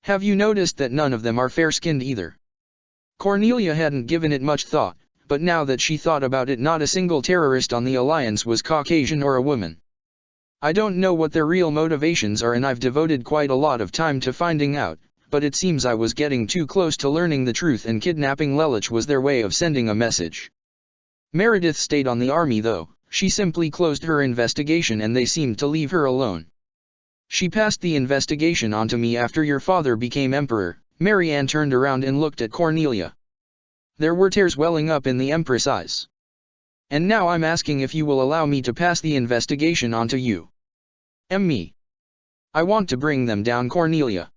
[SPEAKER 1] Have you noticed that none of them are fair-skinned either? Cornelia hadn't given it much thought, but now that she thought about it not a single terrorist on the Alliance was Caucasian or a woman. I don't know what their real motivations are and I've devoted quite a lot of time to finding out, but it seems I was getting too close to learning the truth and kidnapping Lelich was their way of sending a message. Meredith stayed on the army though, she simply closed her investigation and they seemed to leave her alone. She passed the investigation on to me after your father became emperor. Mary Ann turned around and looked at Cornelia. There were tears welling up in the Empress' eyes. And now I'm asking if you will allow me to pass the investigation on to you. Me. I want to bring them down Cornelia.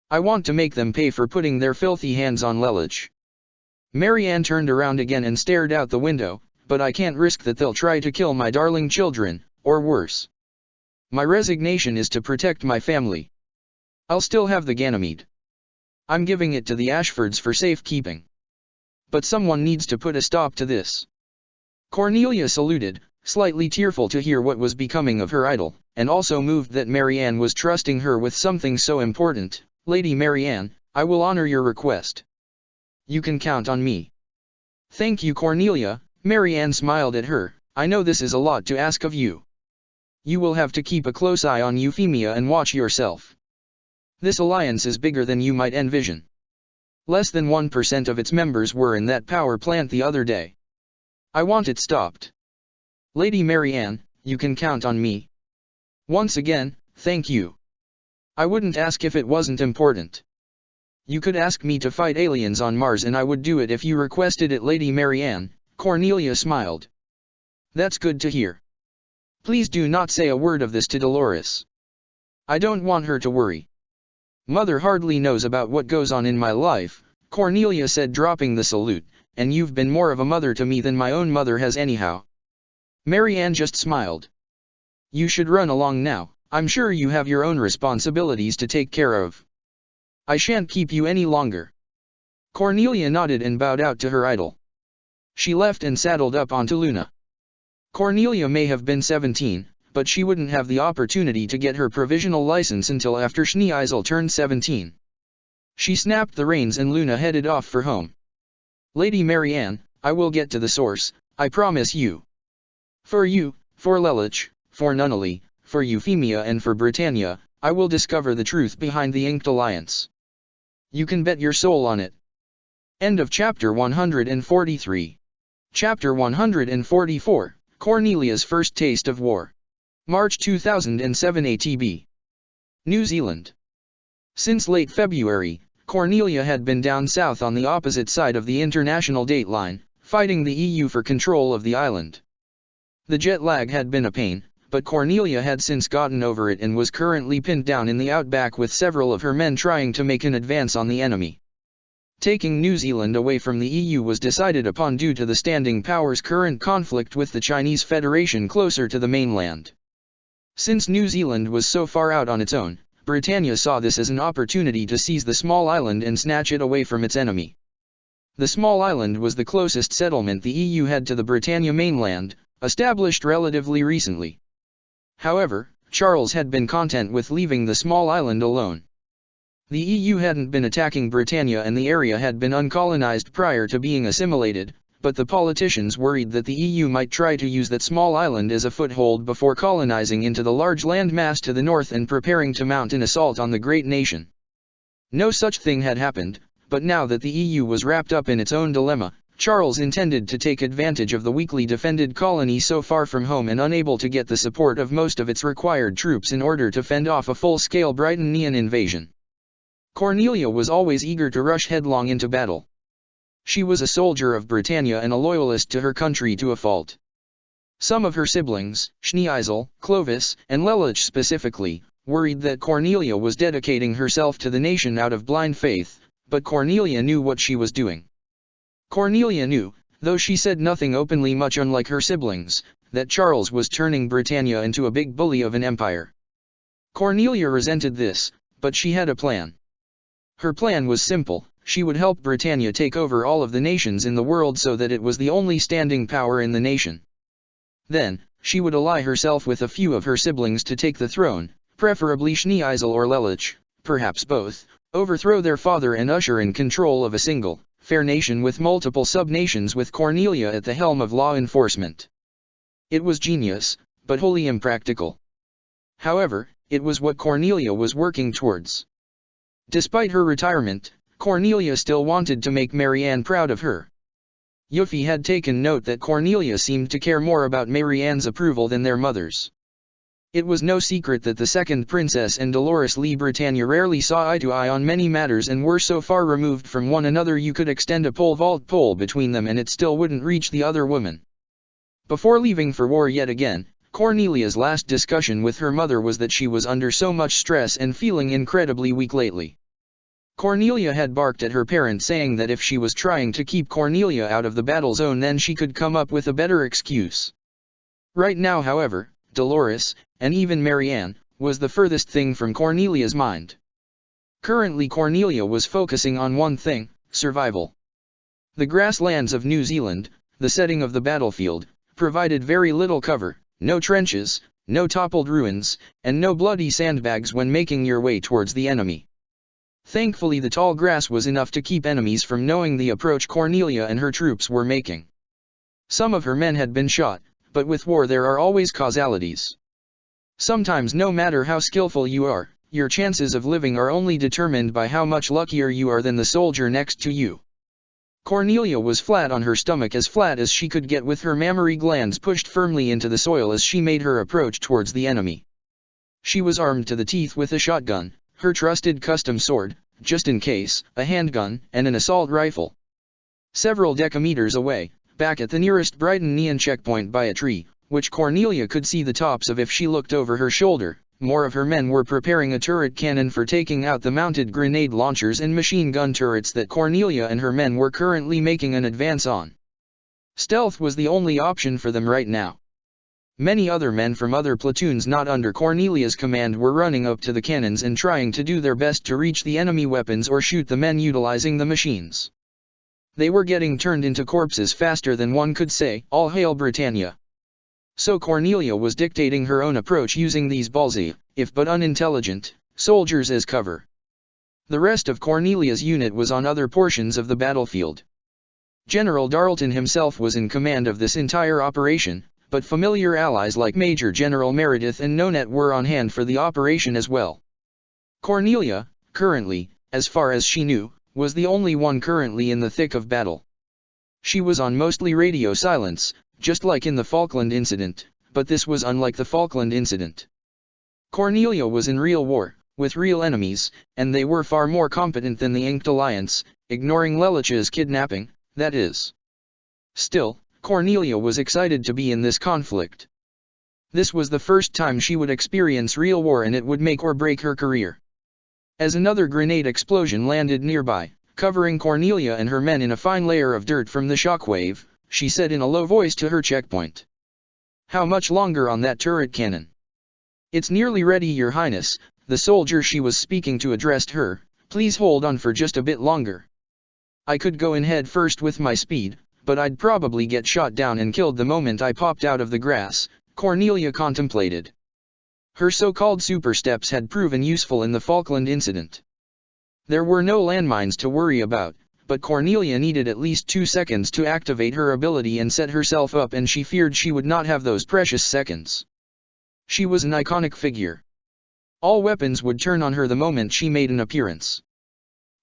[SPEAKER 1] I want to make them pay for putting their filthy hands on Lelich. Mary Ann turned around again and stared out the window, but I can't risk that they'll try to kill my darling children, or worse. My resignation is to protect my family. I'll still have the Ganymede. I'm giving it to the Ashfords for safekeeping. But someone needs to put a stop to this. Cornelia saluted, slightly tearful to hear what was becoming of her idol, and also moved that Mary Ann was trusting her with something so important. Lady Mary Ann, I will honor your request. You can count on me. Thank you Cornelia, Mary Ann smiled at her, I know this is a lot to ask of you. You will have to keep a close eye on Euphemia and watch yourself. This alliance is bigger than you might envision. Less than 1% of its members were in that power plant the other day. I want it stopped. Lady Mary Ann, you can count on me. Once again, thank you. I wouldn't ask if it wasn't important. You could ask me to fight aliens on Mars and I would do it if you requested it Lady Mary Ann, Cornelia smiled. That's good to hear. Please do not say a word of this to Dolores. I don't want her to worry. Mother hardly knows about what goes on in my life, Cornelia said dropping the salute, and you've been more of a mother to me than my own mother has anyhow. Mary Ann just smiled. You should run along now, I'm sure you have your own responsibilities to take care of. I shan't keep you any longer. Cornelia nodded and bowed out to her idol. She left and saddled up onto Luna. Cornelia may have been 17, but she wouldn't have the opportunity to get her provisional license until after Schneeisel turned 17. She snapped the reins and Luna headed off for home. Lady Mary Ann, I will get to the source, I promise you. For you, for Lelich, for Nunnally, for Euphemia and for Britannia, I will discover the truth behind the Inked Alliance. You can bet your soul on it. End of chapter 143. Chapter 144, Cornelia's First Taste of War. March 2007 ATB. New Zealand. Since late February, Cornelia had been down south on the opposite side of the international date line, fighting the EU for control of the island. The jet lag had been a pain, but Cornelia had since gotten over it and was currently pinned down in the outback with several of her men trying to make an advance on the enemy. Taking New Zealand away from the EU was decided upon due to the Standing Powers' current conflict with the Chinese Federation closer to the mainland. Since New Zealand was so far out on its own, Britannia saw this as an opportunity to seize the small island and snatch it away from its enemy. The small island was the closest settlement the EU had to the Britannia mainland, established relatively recently. However, Charles had been content with leaving the small island alone. The EU hadn't been attacking Britannia and the area had been uncolonized prior to being assimilated, but the politicians worried that the EU might try to use that small island as a foothold before colonizing into the large landmass to the north and preparing to mount an assault on the great nation. No such thing had happened, but now that the EU was wrapped up in its own dilemma, Charles intended to take advantage of the weakly defended colony so far from home and unable to get the support of most of its required troops in order to fend off a full-scale Britannian invasion. Cornelia was always eager to rush headlong into battle. She was a soldier of Britannia and a loyalist to her country to a fault. Some of her siblings, Schneeisel, Clovis, and Lelich specifically, worried that Cornelia was dedicating herself to the nation out of blind faith, but Cornelia knew what she was doing. Cornelia knew, though she said nothing openly much unlike her siblings, that Charles was turning Britannia into a big bully of an empire. Cornelia resented this, but she had a plan. Her plan was simple: she would help Britannia take over all of the nations in the world so that it was the only standing power in the nation. Then, she would ally herself with a few of her siblings to take the throne, preferably Schneeisel or Lelich, perhaps both, overthrow their father and usher in control of a single, fair nation with multiple sub-nations with Cornelia at the helm of law enforcement. It was genius, but wholly impractical. However, it was what Cornelia was working towards. Despite her retirement, Cornelia still wanted to make Marianne proud of her. Yuffie had taken note that Cornelia seemed to care more about Marianne's approval than their mother's. It was no secret that the second princess and Dolores Lee Britannia rarely saw eye to eye on many matters and were so far removed from one another you could extend a pole vault pole between them and it still wouldn't reach the other woman. Before leaving for war yet again, Cornelia's last discussion with her mother was that she was under so much stress and feeling incredibly weak lately. Cornelia had barked at her parents saying that if she was trying to keep Cornelia out of the battle zone then she could come up with a better excuse. Right now, however, Dolores, and even Marianne, was the furthest thing from Cornelia's mind. Currently Cornelia was focusing on one thing: survival. The grasslands of New Zealand, the setting of the battlefield, provided very little cover, no trenches, no toppled ruins, and no bloody sandbags when making your way towards the enemy. Thankfully the tall grass was enough to keep enemies from knowing the approach Cornelia and her troops were making. Some of her men had been shot, but with war there are always causalities. Sometimes no matter how skillful you are, your chances of living are only determined by how much luckier you are than the soldier next to you. Cornelia was flat on her stomach, as flat as she could get, with her mammary glands pushed firmly into the soil as she made her approach towards the enemy. She was armed to the teeth with a shotgun, her trusted custom sword, just in case, a handgun, and an assault rifle. Several decameters away, back at the nearest Britannian checkpoint by a tree, which Cornelia could see the tops of if she looked over her shoulder, more of her men were preparing a turret cannon for taking out the mounted grenade launchers and machine gun turrets that Cornelia and her men were currently making an advance on. Stealth was the only option for them right now. Many other men from other platoons not under Cornelia's command were running up to the cannons and trying to do their best to reach the enemy weapons or shoot the men utilizing the machines. They were getting turned into corpses faster than one could say, "All hail Britannia." So Cornelia was dictating her own approach using these ballsy, if but unintelligent, soldiers as cover. The rest of Cornelia's unit was on other portions of the battlefield. General Darlton himself was in command of this entire operation, but familiar allies like Major General Meredith and Nonet were on hand for the operation as well. Cornelia, currently, as far as she knew, was the only one currently in the thick of battle. She was on mostly radio silence, just like in the Falkland incident, but this was unlike the Falkland incident. Cornelia was in real war, with real enemies, and they were far more competent than the Inked Alliance, ignoring Lelich's kidnapping, that is. Still, Cornelia was excited to be in this conflict. This was the first time she would experience real war, and it would make or break her career. As another grenade explosion landed nearby, covering Cornelia and her men in a fine layer of dirt from the shockwave, she said in a low voice to her checkpoint. "How much longer on that turret cannon?" "It's nearly ready, Your Highness," the soldier she was speaking to addressed her. "Please hold on for just a bit longer. I could go in head first with my speed, but I'd probably get shot down and killed the moment I popped out of the grass," Cornelia contemplated. Her so-called super steps had proven useful in the Falkland incident. There were no landmines to worry about, but Cornelia needed at least 2 seconds to activate her ability and set herself up, and she feared she would not have those precious seconds. She was an iconic figure. All weapons would turn on her the moment she made an appearance.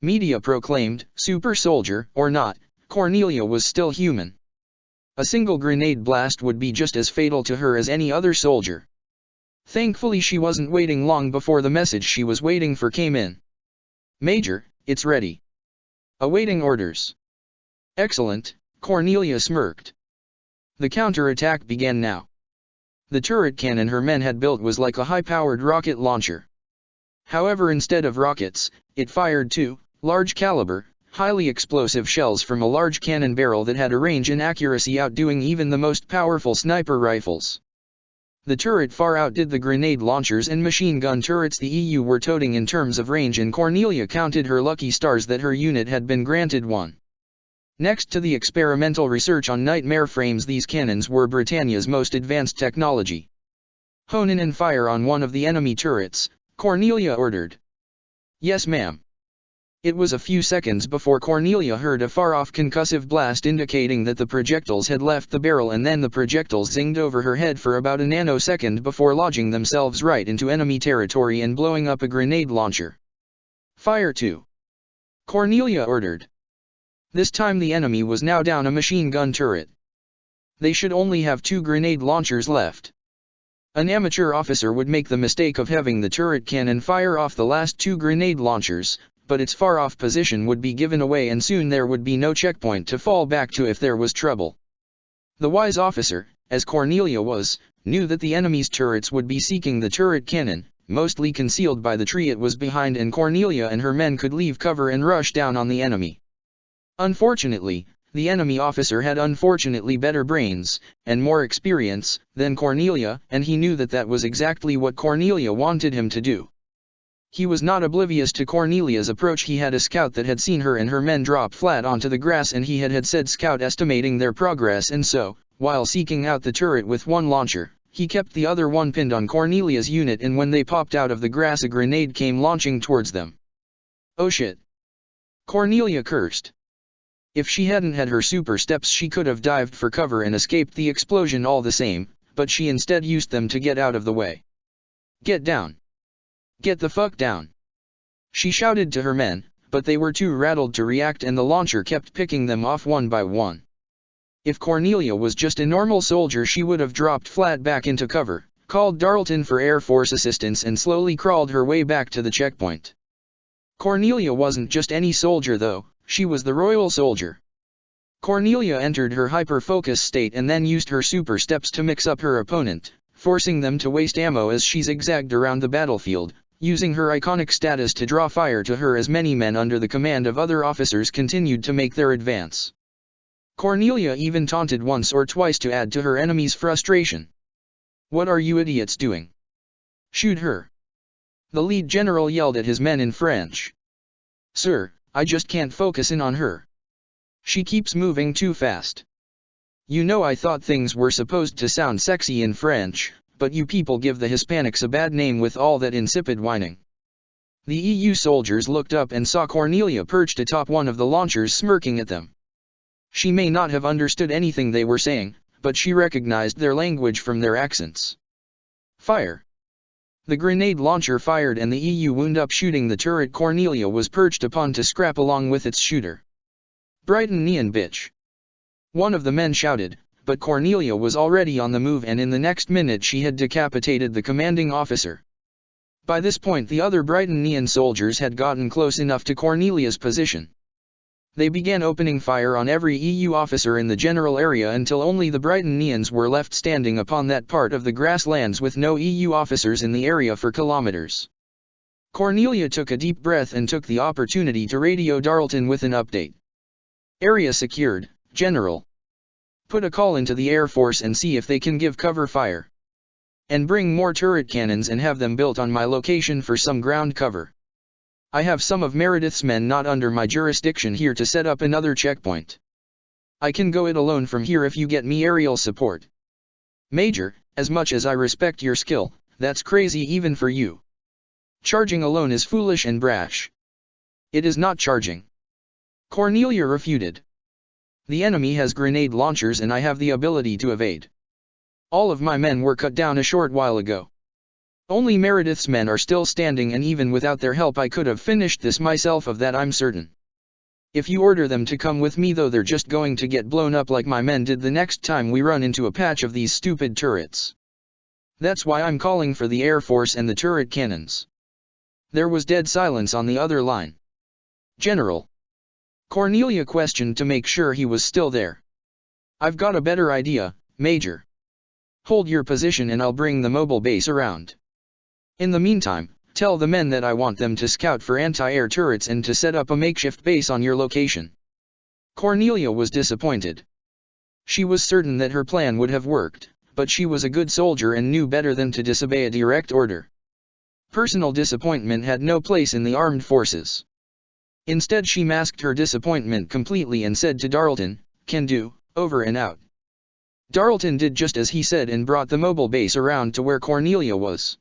[SPEAKER 1] Media proclaimed, super soldier or not, Cornelia was still human. A single grenade blast would be just as fatal to her as any other soldier. Thankfully she wasn't waiting long before the message she was waiting for came in. "Major, it's ready. Awaiting orders." "Excellent," Cornelia smirked. The counter-attack began now. The turret cannon her men had built was like a high-powered rocket launcher. However, instead of rockets, it fired 2 large-caliber, highly explosive shells from a large cannon barrel that had a range and accuracy outdoing even the most powerful sniper rifles. The turret far outdid the grenade launchers and machine gun turrets the EU were toting in terms of range, and Cornelia counted her lucky stars that her unit had been granted one. Next to the experimental research on nightmare frames, these cannons were Britannia's most advanced technology. "Hone in and fire on one of the enemy turrets," Cornelia ordered. "Yes, ma'am." It was a few seconds before Cornelia heard a far-off concussive blast indicating that the projectiles had left the barrel, and then the projectiles zinged over her head for about a nanosecond before lodging themselves right into enemy territory and blowing up a grenade launcher. "Fire 2." Cornelia ordered. This time the enemy was now down a machine gun turret. They should only have 2 grenade launchers left. An amateur officer would make the mistake of having the turret cannon fire off the last 2 grenade launchers, but its far-off position would be given away and soon there would be no checkpoint to fall back to if there was trouble. The wise officer, as Cornelia was, knew that the enemy's turrets would be seeking the turret cannon, mostly concealed by the tree it was behind, and Cornelia and her men could leave cover and rush down on the enemy. Unfortunately, the enemy officer had unfortunately better brains, and more experience, than Cornelia, and he knew that that was exactly what Cornelia wanted him to do. He was not oblivious to Cornelia's approach. He had a scout that had seen her and her men drop flat onto the grass, and he had said scout, estimating their progress, and so, while seeking out the turret with one launcher, he kept the other one pinned on Cornelia's unit, and when they popped out of the grass a grenade came launching towards them. "Oh shit!" Cornelia cursed. If she hadn't had her super steps she could have dived for cover and escaped the explosion all the same, but she instead used them to get out of the way. "Get down! Get the fuck down!" She shouted to her men, but they were too rattled to react, and the launcher kept picking them off one by one. If Cornelia was just a normal soldier she would have dropped flat back into cover, called Darlton for Air Force assistance, and slowly crawled her way back to the checkpoint. Cornelia wasn't just any soldier though, she was the royal soldier. Cornelia entered her hyper-focus state and then used her super steps to mix up her opponent, forcing them to waste ammo as she zigzagged around the battlefield, using her iconic status to draw fire to her as many men under the command of other officers continued to make their advance. Cornelia even taunted once or twice to add to her enemy's frustration. "What are you idiots doing? Shoot her!" The lead general yelled at his men in French. "Sir, I just can't focus in on her. She keeps moving too fast. You know, I thought things were supposed to sound sexy in French, but you people give the Hispanics a bad name with all that insipid whining." The EU soldiers looked up and saw Cornelia perched atop one of the launchers smirking at them. She may not have understood anything they were saying, but she recognized their language from their accents. "Fire!" The grenade launcher fired and the EU wound up shooting the turret Cornelia was perched upon to scrap along with its shooter. "Brighton Neon bitch!" One of the men shouted, but Cornelia was already on the move, and in the next minute she had decapitated the commanding officer. By this point the other Brytonian soldiers had gotten close enough to Cornelia's position. They began opening fire on every EU officer in the general area until only the Brytonians were left standing upon that part of the grasslands with no EU officers in the area for kilometers. Cornelia took a deep breath and took the opportunity to radio Darlton with an update. Area secured, General. Put a call into the Air Force and see if they can give cover fire. And bring more turret cannons and have them built on my location for some ground cover. I have some of Meredith's men not under my jurisdiction here to set up another checkpoint. I can go it alone from here if you get me aerial support. Major, as much as I respect your skill, that's crazy even for you. Charging alone is foolish and brash. It is not charging. Cornelia refuted. The enemy has grenade launchers and I have the ability to evade. All of my men were cut down a short while ago. Only Meredith's men are still standing, and even without their help I could have finished this myself, of that I'm certain. If you order them to come with me though, they're just going to get blown up like my men did the next time we run into a patch of these stupid turrets. That's why I'm calling for the Air Force and the turret cannons. There was dead silence on the other line. General. Cornelia questioned to make sure he was still there. I've got a better idea, Major. Hold your position and I'll bring the mobile base around. In the meantime, tell the men that I want them to scout for anti-air turrets and to set up a makeshift base on your location. Cornelia was disappointed. She was certain that her plan would have worked, but she was a good soldier and knew better than to disobey a direct order. Personal disappointment had no place in the armed forces. Instead she masked her disappointment completely and said to Darlton, "Can do, over and out." Darlton did just as he said and brought the mobile base around to where Cornelia was.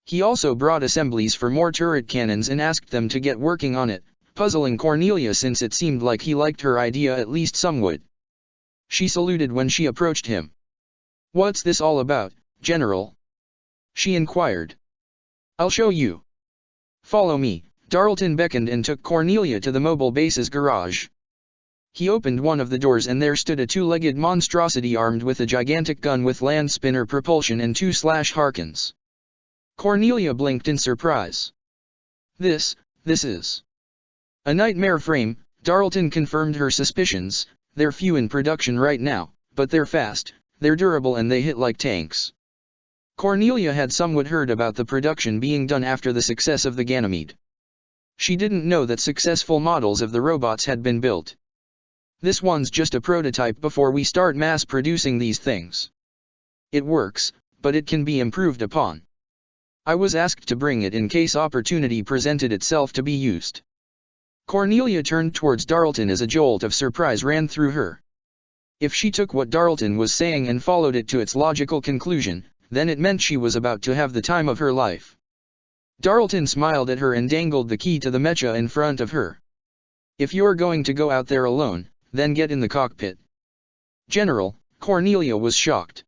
[SPEAKER 1] He also brought assemblies for more turret cannons and asked them to get working on it, puzzling Cornelia since it seemed like he liked her idea at least somewhat. She saluted when she approached him. "What's this all about, General?" she inquired. "I'll show you. Follow me." Darlton beckoned and took Cornelia to the mobile base's garage. He opened one of the doors and there stood a two-legged monstrosity armed with a gigantic gun with land spinner propulsion and two Harkins. Cornelia blinked in surprise. This is a nightmare frame," Darlton confirmed her suspicions. "They're few in production right now, but they're fast, they're durable and they hit like tanks." Cornelia had somewhat heard about the production being done after the success of the Ganymede. She didn't know that successful models of the robots had been built. "This one's just a prototype before we start mass producing these things. It works, but it can be improved upon. I was asked to bring it in case opportunity presented itself to be used." Cornelia turned towards Darlton as a jolt of surprise ran through her. If she took what Darlton was saying and followed it to its logical conclusion, then it meant she was about to have the time of her life. Darlton smiled at her and dangled the key to the mecha in front of her. "If you're going to go out there alone, then get in the cockpit." "General," Cornelia was shocked.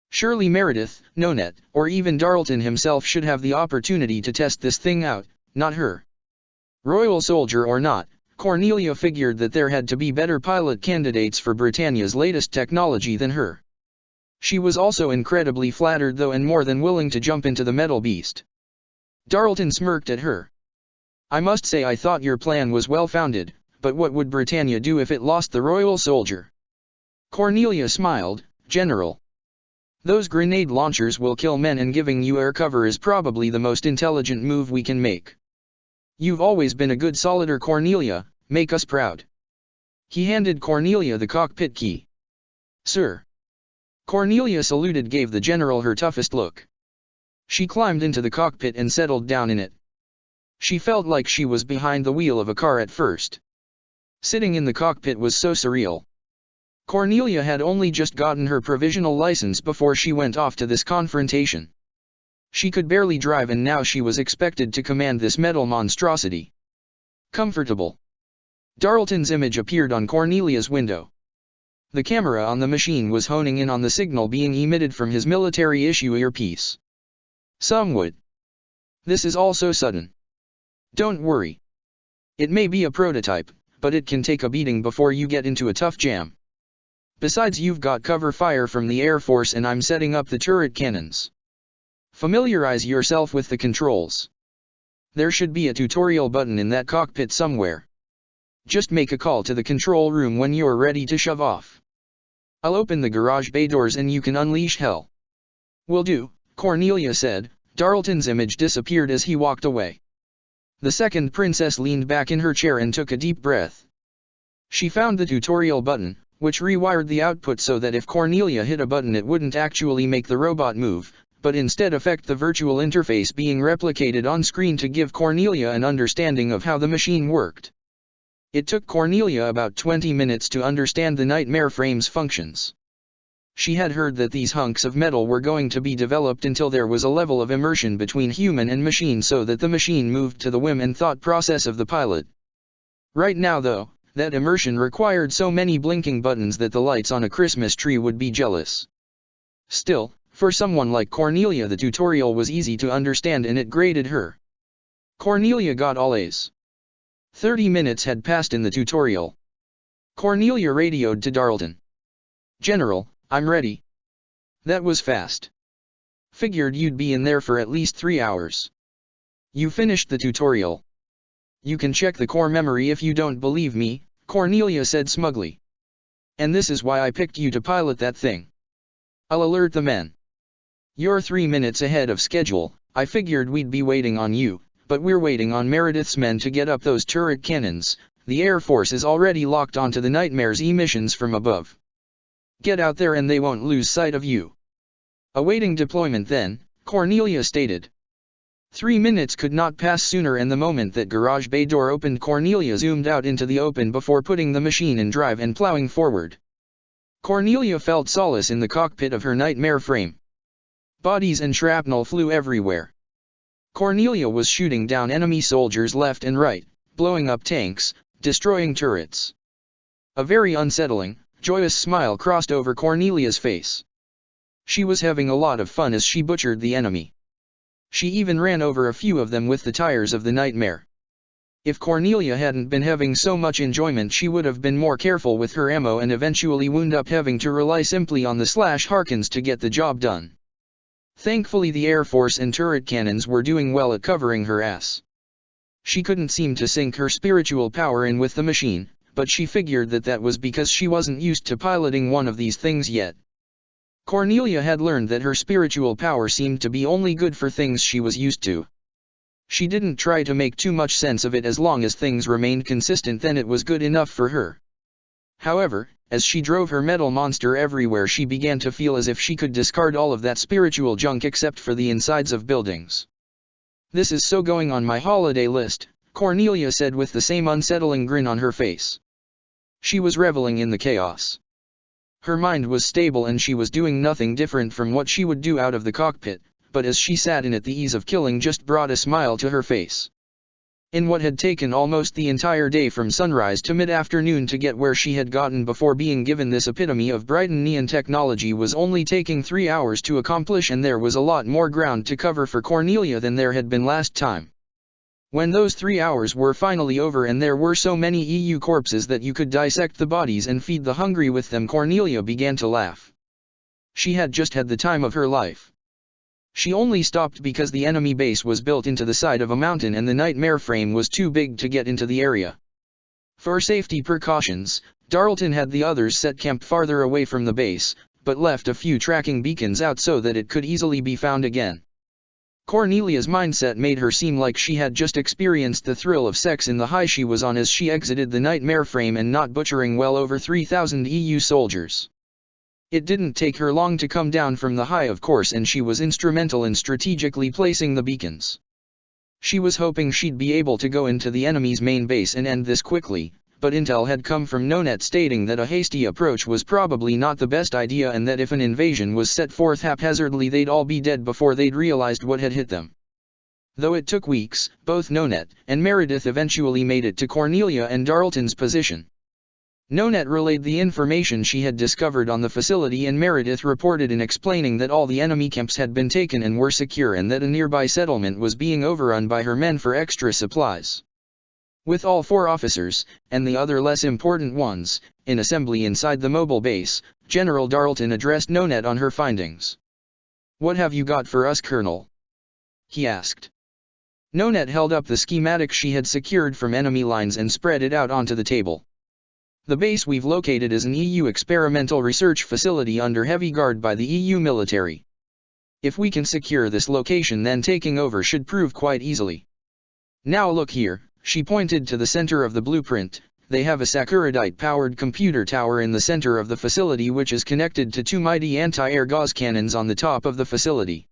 [SPEAKER 1] Surely Meredith, Nonet, or even Darlton himself should have the opportunity to test this thing out, not her. Royal soldier or not, Cornelia figured that there had to be better pilot candidates for Britannia's latest technology than her. She was also incredibly flattered though and more than willing to jump into the metal beast. Darlton smirked at her. "I must say I thought your plan was well-founded, but what would Britannia do if it lost the royal soldier?" Cornelia smiled. "General, those grenade launchers will kill men and giving you air cover is probably the most intelligent move we can make. You've always been a good solider, Cornelia, make us proud." He handed Cornelia the cockpit key. "Sir." Cornelia saluted, gave the general her toughest look. She climbed into the cockpit and settled down in it. She felt like she was behind the wheel of a car at first. Sitting in the cockpit was so surreal. Cornelia had only just gotten her provisional license before she went off to this confrontation. She could barely drive and now she was expected to command this metal monstrosity. Comfortable. Darlton's image appeared on Cornelia's window. The camera on the machine was honing in on the signal being emitted from his military-issue earpiece. "Somewhat. This is all so sudden. Don't worry. It may be a prototype, but it can take a beating before you get into a tough jam. Besides, you've got cover fire from the Air Force and I'm setting up the turret cannons. Familiarize yourself with the controls. There should be a tutorial button in that cockpit somewhere. Just make a call to the control room when you're ready to shove off. I'll open the garage bay doors and you can unleash hell. Will do, Cornelia said. Darlton's image disappeared as he walked away. The second princess leaned back in her chair and took a deep breath. She found the tutorial button, which rewired the output so that if Cornelia hit a button it wouldn't actually make the robot move, but instead affect the virtual interface being replicated on screen to give Cornelia an understanding of how the machine worked. It took Cornelia about 20 minutes to understand the Nightmare Frame's functions. She had heard that these hunks of metal were going to be developed until there was a level of immersion between human and machine so that the machine moved to the whim and thought process of the pilot. Right now though, that immersion required so many blinking buttons that the lights on a Christmas tree would be jealous. Still, for someone like Cornelia the tutorial was easy to understand and it graded her. Cornelia got all A's. 30 minutes had passed in the tutorial. Cornelia radioed to Darlton. "General, I'm ready." "That was fast. Figured you'd be in there for at least 3 hours. You finished the tutorial. You can check the core memory if you don't believe me," Cornelia said smugly. "And this is why I picked you to pilot that thing. I'll alert the men. You're 3 minutes ahead of schedule. I figured we'd be waiting on you, but we're waiting on Meredith's men to get up those turret cannons. The Air Force is already locked onto the Nightmare's emissions from above. Get out there and they won't lose sight of you." "Awaiting deployment then," Cornelia stated. 3 minutes could not pass sooner and the moment that garage bay door opened Cornelia zoomed out into the open before putting the machine in drive and plowing forward. Cornelia felt solace in the cockpit of her Nightmare Frame. Bodies and shrapnel flew everywhere. Cornelia was shooting down enemy soldiers left and right, blowing up tanks, destroying turrets. A very unsettling, joyous smile crossed over Cornelia's face. She was having a lot of fun as she butchered the enemy. She even ran over a few of them with the tires of the Nightmare. If Cornelia hadn't been having so much enjoyment she would have been more careful with her ammo and eventually wound up having to rely simply on the Harkins to get the job done. Thankfully the Air Force and turret cannons were doing well at covering her ass. She couldn't seem to sync her spiritual power in with the machine, but she figured that was because she wasn't used to piloting one of these things yet. Cornelia had learned that her spiritual power seemed to be only good for things she was used to. She didn't try to make too much sense of it as long as things remained consistent then it was good enough for her. However, as she drove her metal monster everywhere she began to feel as if she could discard all of that spiritual junk except for the insides of buildings. "This is so going on my holiday list," Cornelia said with the same unsettling grin on her face. She was reveling in the chaos. Her mind was stable and she was doing nothing different from what she would do out of the cockpit, but as she sat in it the ease of killing just brought a smile to her face. In what had taken almost the entire day from sunrise to mid-afternoon to get where she had gotten before being given this epitome of Brighton neon technology was only taking 3 hours to accomplish and there was a lot more ground to cover for Cornelia than there had been last time. When those 3 hours were finally over and there were so many EU corpses that you could dissect the bodies and feed the hungry with them Cornelia began to laugh. She had just had the time of her life. She only stopped because the enemy base was built into the side of a mountain and the Nightmare Frame was too big to get into the area. For safety precautions, Darlton had the others set camp farther away from the base, but left a few tracking beacons out so that it could easily be found again. Cornelia's mindset made her seem like she had just experienced the thrill of sex in the high she was on as she exited the Nightmare Frame and not butchering well over 3,000 EU soldiers. It didn't take her long to come down from the high of course and she was instrumental in strategically placing the beacons. She was hoping she'd be able to go into the enemy's main base and end this quickly, but intel had come from NONET stating that a hasty approach was probably not the best idea and that if an invasion was set forth haphazardly they'd all be dead before they'd realized what had hit them. Though it took weeks, both NONET and Meredith eventually made it to Cornelia and Darlton's position. NONET relayed the information she had discovered on the facility and Meredith reported in explaining that all the enemy camps had been taken and were secure and that a nearby settlement was being overrun by her men for extra supplies. With all 4 officers, and the other less important ones, in assembly inside the mobile base, General Darlton addressed NONET on her findings. "What have you got for us, Colonel?" he asked. Nonette held up the schematic she had secured from enemy lines and spread it out onto the table. The base we've located is an EU experimental research facility under heavy guard by the EU military. If we can secure this location, then taking over should prove quite easily. Now look here, she pointed to the center of the blueprint. They have a Sakuradite-powered computer tower in the center of the facility which is connected to two mighty anti-air gauze cannons on the top of the facility.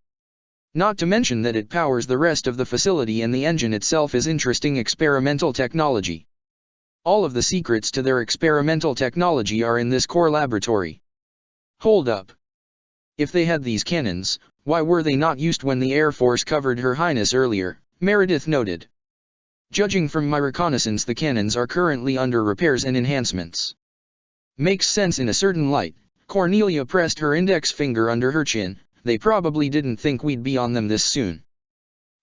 [SPEAKER 1] Not to mention that it powers the rest of the facility, and the engine itself is interesting experimental technology. All of the secrets to their experimental technology are in this core laboratory. Hold up. If they had these cannons, why were they not used when the Air Force covered Her Highness earlier? Meredith noted. Judging from my reconnaissance, the cannons are currently under repairs and enhancements. Makes sense in a certain light. Cornelia pressed her index finger under her chin. They probably didn't think we'd be on them this soon.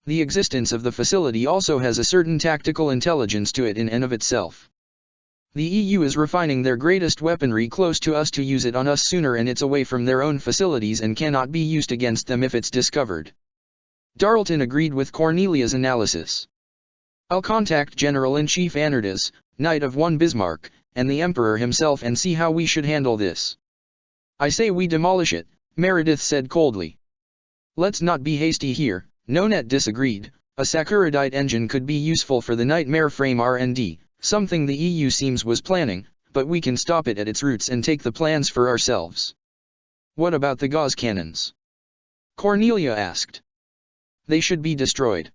[SPEAKER 1] The existence of the facility also has a certain tactical intelligence to it in and of itself. The EU is refining their greatest weaponry close to us to use it on us sooner, and it's away from their own facilities and cannot be used against them if it's discovered. Darlton agreed with Cornelia's analysis. I'll contact General-in-Chief Anardas, Knight of 1 Bismarck, and the Emperor himself and see how we should handle this. I say we demolish it, Meredith said coldly. Let's not be hasty here, Nonette disagreed. A Sakuradite engine could be useful for the Nightmare Frame R&D, something the EU seems was planning, but we can stop it at its roots and take the plans for ourselves. What about the gauze cannons? Cornelia asked. They should be destroyed.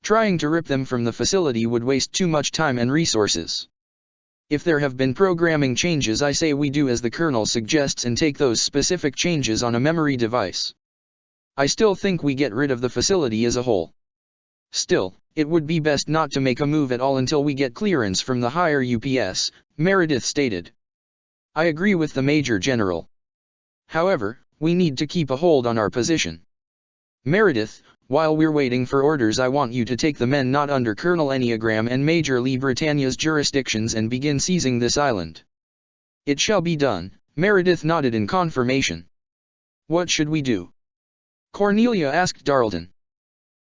[SPEAKER 1] Trying to rip them from the facility would waste too much time and resources. If there have been programming changes, I say we do as the Colonel suggests and take those specific changes on a memory device. I still think we get rid of the facility as a whole. Still, it would be best not to make a move at all until we get clearance from the higher UPS, Meredith stated. I agree with the Major General. However, we need to keep a hold on our position. Meredith, while we're waiting for orders, I want you to take the men not under Colonel Enneagram and Major Lee Britannia's jurisdictions and begin seizing this island. It shall be done, Meredith nodded in confirmation. What should we do? Cornelia asked Darlton.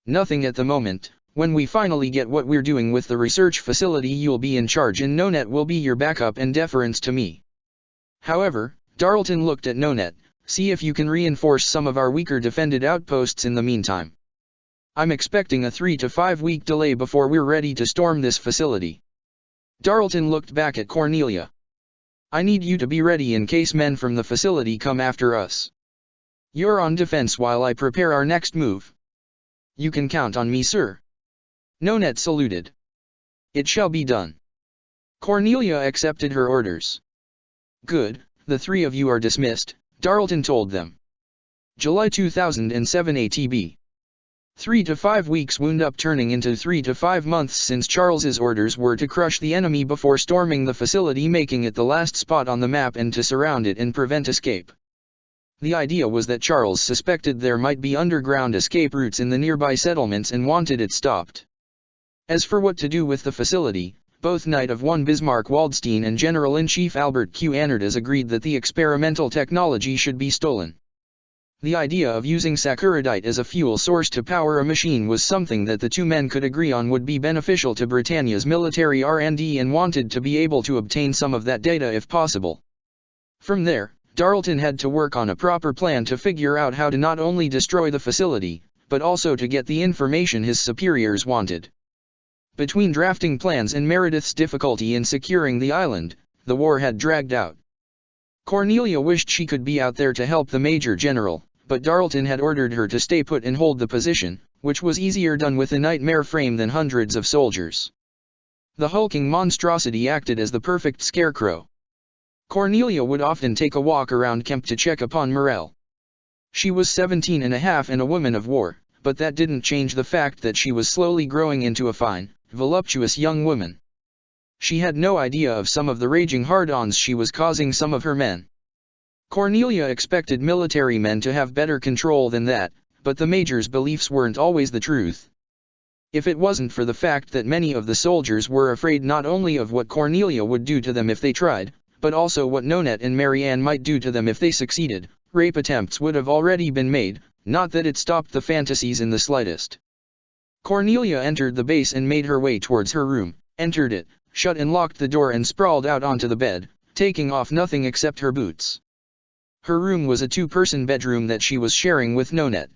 [SPEAKER 1] Nothing at the moment. When we finally get what we're doing with the research facility, you'll be in charge and Nonette will be your backup and deference to me. However, Darlton looked at Nonette, see if you can reinforce some of our weaker defended outposts in the meantime. I'm expecting a 3 to 5 week delay before we're ready to storm this facility. Darlton looked back at Cornelia. I need you to be ready in case men from the facility come after us. You're on defense while I prepare our next move. You can count on me, sir. Nonette saluted. It shall be done. Cornelia accepted her orders. Good, the three of you are dismissed, Darlton told them. July 2007 ATB. 3 to 5 weeks wound up turning into 3 to 5 months since Charles's orders were to crush the enemy before storming the facility, making it the last spot on the map, and to surround it and prevent escape. The idea was that Charles suspected there might be underground escape routes in the nearby settlements and wanted it stopped. As for what to do with the facility, both Knight of 1 Bismarck Waldstein and General-in-Chief Albert Q. Anardas agreed that the experimental technology should be stolen. The idea of using Sakuradite as a fuel source to power a machine was something that the two men could agree on would be beneficial to Britannia's military R&D, and wanted to be able to obtain some of that data if possible. From there, Darlton had to work on a proper plan to figure out how to not only destroy the facility, but also to get the information his superiors wanted. Between drafting plans and Meredith's difficulty in securing the island, the war had dragged out. Cornelia wished she could be out there to help the Major General, but Darlton had ordered her to stay put and hold the position, which was easier done with a nightmare frame than hundreds of soldiers. The hulking monstrosity acted as the perfect scarecrow. Cornelia would often take a walk around camp to check upon morale. She was 17 and a half and a woman of war, but that didn't change the fact that she was slowly growing into a fine, voluptuous young woman. She had no idea of some of the raging hard-ons she was causing some of her men. Cornelia expected military men to have better control than that, but the Major's beliefs weren't always the truth. If it wasn't for the fact that many of the soldiers were afraid not only of what Cornelia would do to them if they tried, but also what Nonette and Marianne might do to them if they succeeded, rape attempts would have already been made. not that it stopped the fantasies in the slightest. Cornelia entered the base and made her way towards her room, entered it, shut and locked the door and sprawled out onto the bed, taking off nothing except her boots. Her room was a two-person bedroom that she was sharing with Nonette.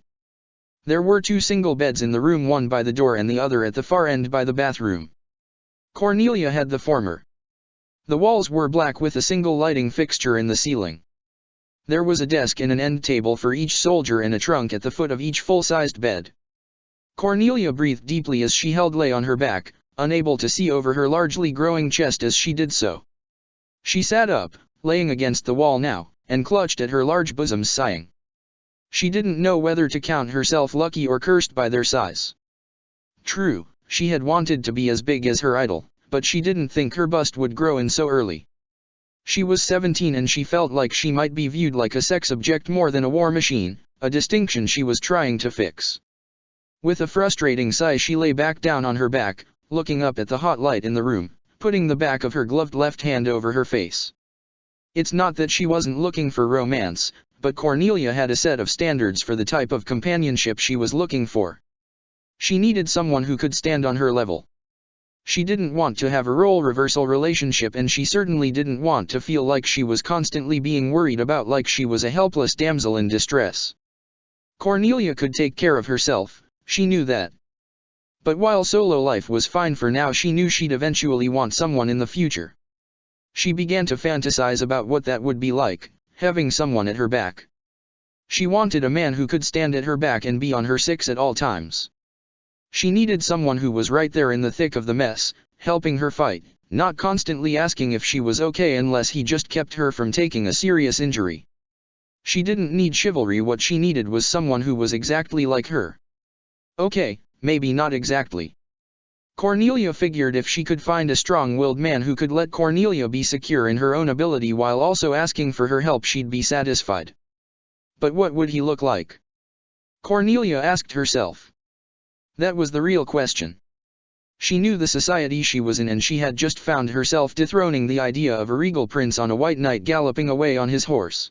[SPEAKER 1] There were two single beds in the room, one by the door and the other at the far end by the bathroom. Cornelia had the former. The walls were black with a single lighting fixture in the ceiling. There was a desk and an end table for each soldier and a trunk at the foot of each full-sized bed. Cornelia breathed deeply as she lay on her back, unable to see over her largely growing chest as she did so. She sat up, laying against the wall now, and clutched at her large bosom, sighing. She didn't know whether to count herself lucky or cursed by their size. True, she had wanted to be as big as her idol, but she didn't think her bust would grow in so early. She was 17 and she felt like she might be viewed like a sex object more than a war machine, a distinction she was trying to fix. With a frustrating sigh she lay back down on her back, looking up at the hot light in the room, putting the back of her gloved left hand over her face. It's not that she wasn't looking for romance, but Cornelia had a set of standards for the type of companionship she was looking for. She needed someone who could stand on her level. She didn't want to have a role reversal relationship, and she certainly didn't want to feel like she was constantly being worried about, like she was a helpless damsel in distress. Cornelia could take care of herself, she knew that. But while solo life was fine for now, she knew she'd eventually want someone in the future. She began to fantasize about what that would be like, having someone at her back. She wanted a man who could stand at her back and be on her six at all times. She needed someone who was right there in the thick of the mess, helping her fight, not constantly asking if she was okay unless he just kept her from taking a serious injury. She didn't need chivalry, what she needed was someone who was exactly like her. Okay, maybe not exactly. Cornelia figured if she could find a strong-willed man who could let Cornelia be secure in her own ability while also asking for her help, she'd be satisfied. But what would he look like? Cornelia asked herself. That was the real question. She knew the society she was in, and she had just found herself dethroning the idea of a regal prince on a white knight galloping away on his horse.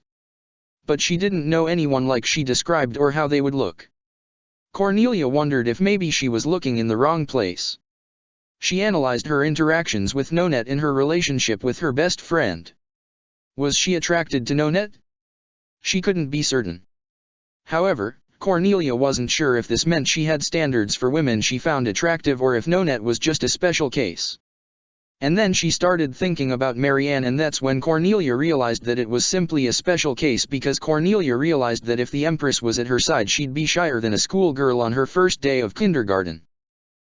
[SPEAKER 1] But she didn't know anyone like she described or how they would look. Cornelia wondered if maybe she was looking in the wrong place. She analyzed her interactions with Nonette in her relationship with her best friend. Was she attracted to Nonette? She couldn't be certain. However, Cornelia wasn't sure if this meant she had standards for women she found attractive or if Nonette was just a special case. And then she started thinking about Marianne, and that's when Cornelia realized that it was simply a special case, because Cornelia realized that if the Empress was at her side she'd be shyer than a schoolgirl on her first day of kindergarten.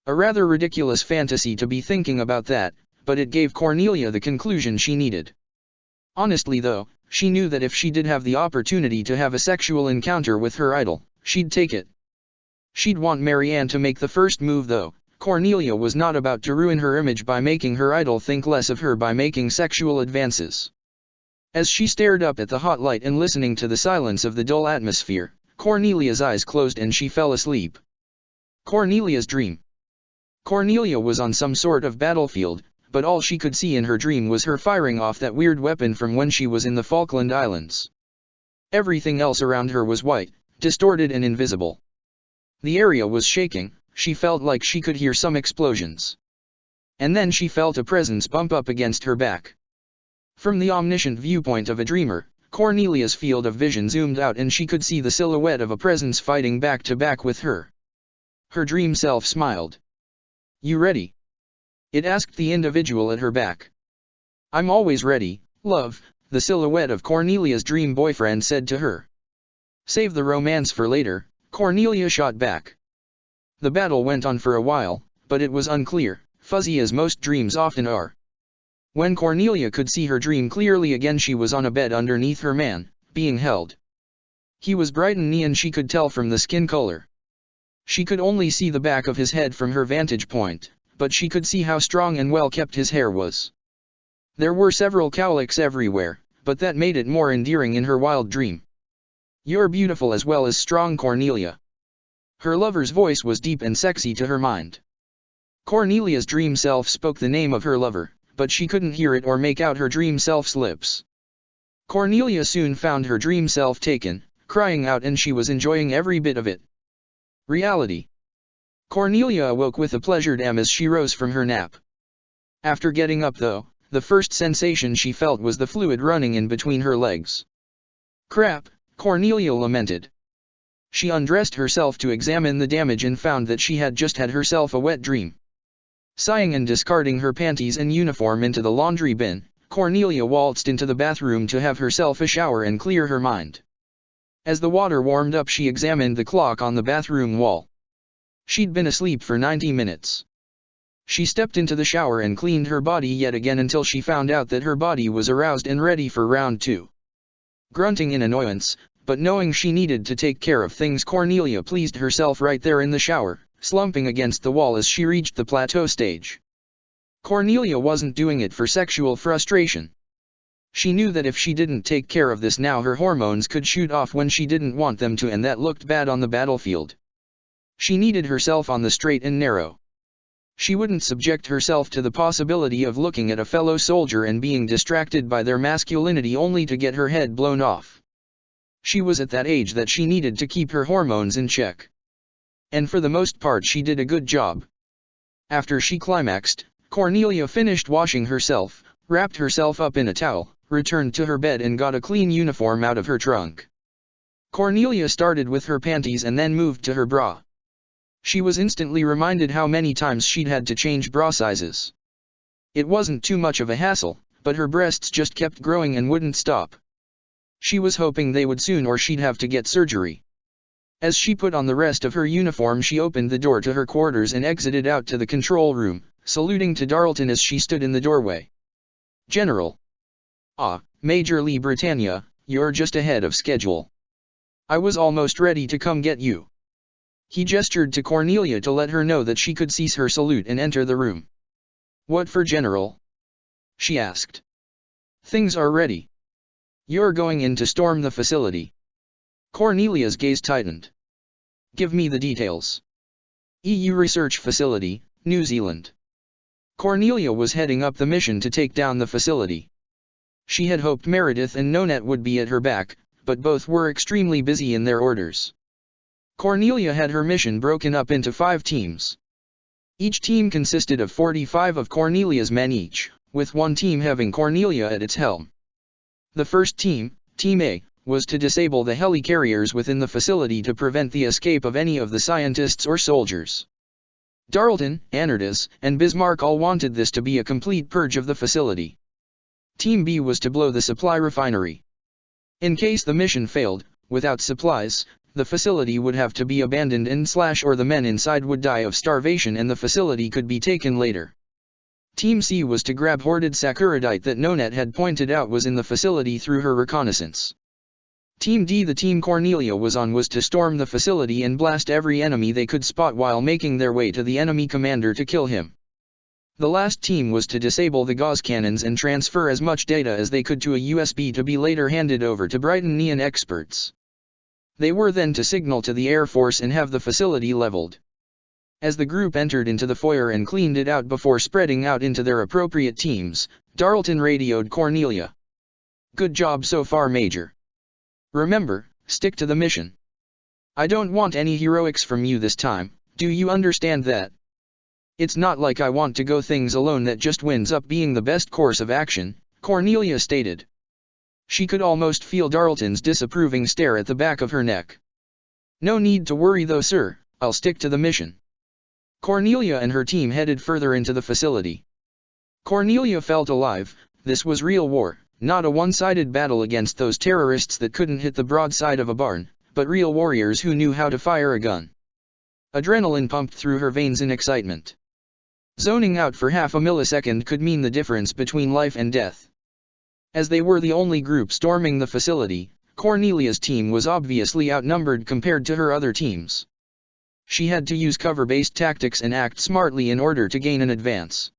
[SPEAKER 1] A rather ridiculous fantasy to be thinking about that, but it gave Cornelia the conclusion she needed. Honestly though, she knew that if she did have the opportunity to have a sexual encounter with her idol, she'd take it. She'd want Marianne to make the first move though. Cornelia was not about to ruin her image by making her idol think less of her by making sexual advances. As she stared up at the hot light and listening to the silence of the dull atmosphere, Cornelia's eyes closed and she fell asleep. Cornelia's dream. Cornelia was on some sort of battlefield, but all she could see in her dream was her firing off that weird weapon from when she was in the Falkland Islands. Everything else around her was white, distorted and invisible. The area was shaking. She felt like she could hear some explosions. And then she felt a presence bump up against her back. From the omniscient viewpoint of a dreamer, Cornelia's field of vision zoomed out and she could see the silhouette of a presence fighting back to back with her. Her dream self smiled. "You ready?" it asked the individual at her back. "I'm always ready, love," the silhouette of Cornelia's dream boyfriend said to her. "Save the romance for later," Cornelia shot back. The battle went on for a while, but it was unclear, fuzzy as most dreams often are. When Cornelia could see her dream clearly again, she was on a bed underneath her man, being held. He was bright and neon, she could tell from the skin color. She could only see the back of his head from her vantage point, but she could see how strong and well kept his hair was. There were several cowlicks everywhere, but that made it more endearing in her wild dream. "You're beautiful as well as strong, Cornelia." Her lover's voice was deep and sexy to her mind. Cornelia's dream self spoke the name of her lover, but she couldn't hear it or make out her dream self's lips. Cornelia soon found her dream self taken, crying out, and she was enjoying every bit of it. Reality. Cornelia awoke with a pleasured as she rose from her nap. After getting up though, the first sensation she felt was the fluid running in between her legs. Crap, Cornelia lamented. She undressed herself to examine the damage and found that she had just had herself a wet dream. Sighing and discarding her panties and uniform into the laundry bin, Cornelia waltzed into the bathroom to have herself a shower and clear her mind. As the water warmed up, she examined the clock on the bathroom wall. She'd been asleep for 90 minutes. She stepped into the shower and cleaned her body yet again until she found out that her body was aroused and ready for round 2. Grunting in annoyance, but knowing she needed to take care of things, Cornelia pleased herself right there in the shower, slumping against the wall as she reached the plateau stage. Cornelia wasn't doing it for sexual frustration. She knew that if she didn't take care of this now, her hormones could shoot off when she didn't want them to, and that looked bad on the battlefield. She needed herself on the straight and narrow. She wouldn't subject herself to the possibility of looking at a fellow soldier and being distracted by their masculinity only to get her head blown off. She was at that age that she needed to keep her hormones in check. And for the most part she did a good job. After she climaxed, Cornelia finished washing herself, wrapped herself up in a towel, returned to her bed and got a clean uniform out of her trunk. Cornelia started with her panties and then moved to her bra. She was instantly reminded how many times she'd had to change bra sizes. It wasn't too much of a hassle, but her breasts just kept growing and wouldn't stop. She was hoping they would soon, or she'd have to get surgery. As she put on the rest of her uniform, she opened the door to her quarters and exited out to the control room, saluting to Darlton as she stood in the doorway. "General." "Ah, Major Lee Britannia, you're just ahead of schedule. I was almost ready to come get you." He gestured to Cornelia to let her know that she could cease her salute and enter the room. "What for, General?" she asked. "Things are ready. You're going in to storm the facility." Cornelia's gaze tightened. "Give me the details." "EU Research Facility, New Zealand." Cornelia was heading up the mission to take down the facility. She had hoped Meredith and Nonet would be at her back, but both were extremely busy in their orders. Cornelia had her mission broken up into 5 teams. Each team consisted of 45 of Cornelia's men each, with one team having Cornelia at its helm. The first team, Team A, was to disable the helicarriers within the facility to prevent the escape of any of the scientists or soldiers. Darlton, Anardas, and Bismarck all wanted this to be a complete purge of the facility. Team B was to blow the supply refinery. In case the mission failed, without supplies, the facility would have to be abandoned or the men inside would die of starvation and the facility could be taken later. Team C was to grab hoarded saccharide that Nonet had pointed out was in the facility through her reconnaissance. Team D, the team Cornelia was on, was to storm the facility and blast every enemy they could spot while making their way to the enemy commander to kill him. The last team was to disable the gauze cannons and transfer as much data as they could to a USB to be later handed over to Britannian experts. They were then to signal to the Air Force and have the facility leveled. As the group entered into the foyer and cleaned it out before spreading out into their appropriate teams, Darlton radioed Cornelia. "Good job so far, Major. Remember, stick to the mission. I don't want any heroics from you this time, do you understand that? It's not like I want to go things alone that just winds up being the best course of action," Cornelia stated. She could almost feel Darlton's disapproving stare at the back of her neck. "No need to worry though, sir, I'll stick to the mission." Cornelia and her team headed further into the facility. Cornelia felt alive. This was real war, not a one-sided battle against those terrorists that couldn't hit the broadside of a barn, but real warriors who knew how to fire a gun. Adrenaline pumped through her veins in excitement. Zoning out for half a millisecond could mean the difference between life and death. As they were the only group storming the facility, Cornelia's team was obviously outnumbered compared to her other teams. She had to use cover-based tactics and act smartly in order to gain an advance.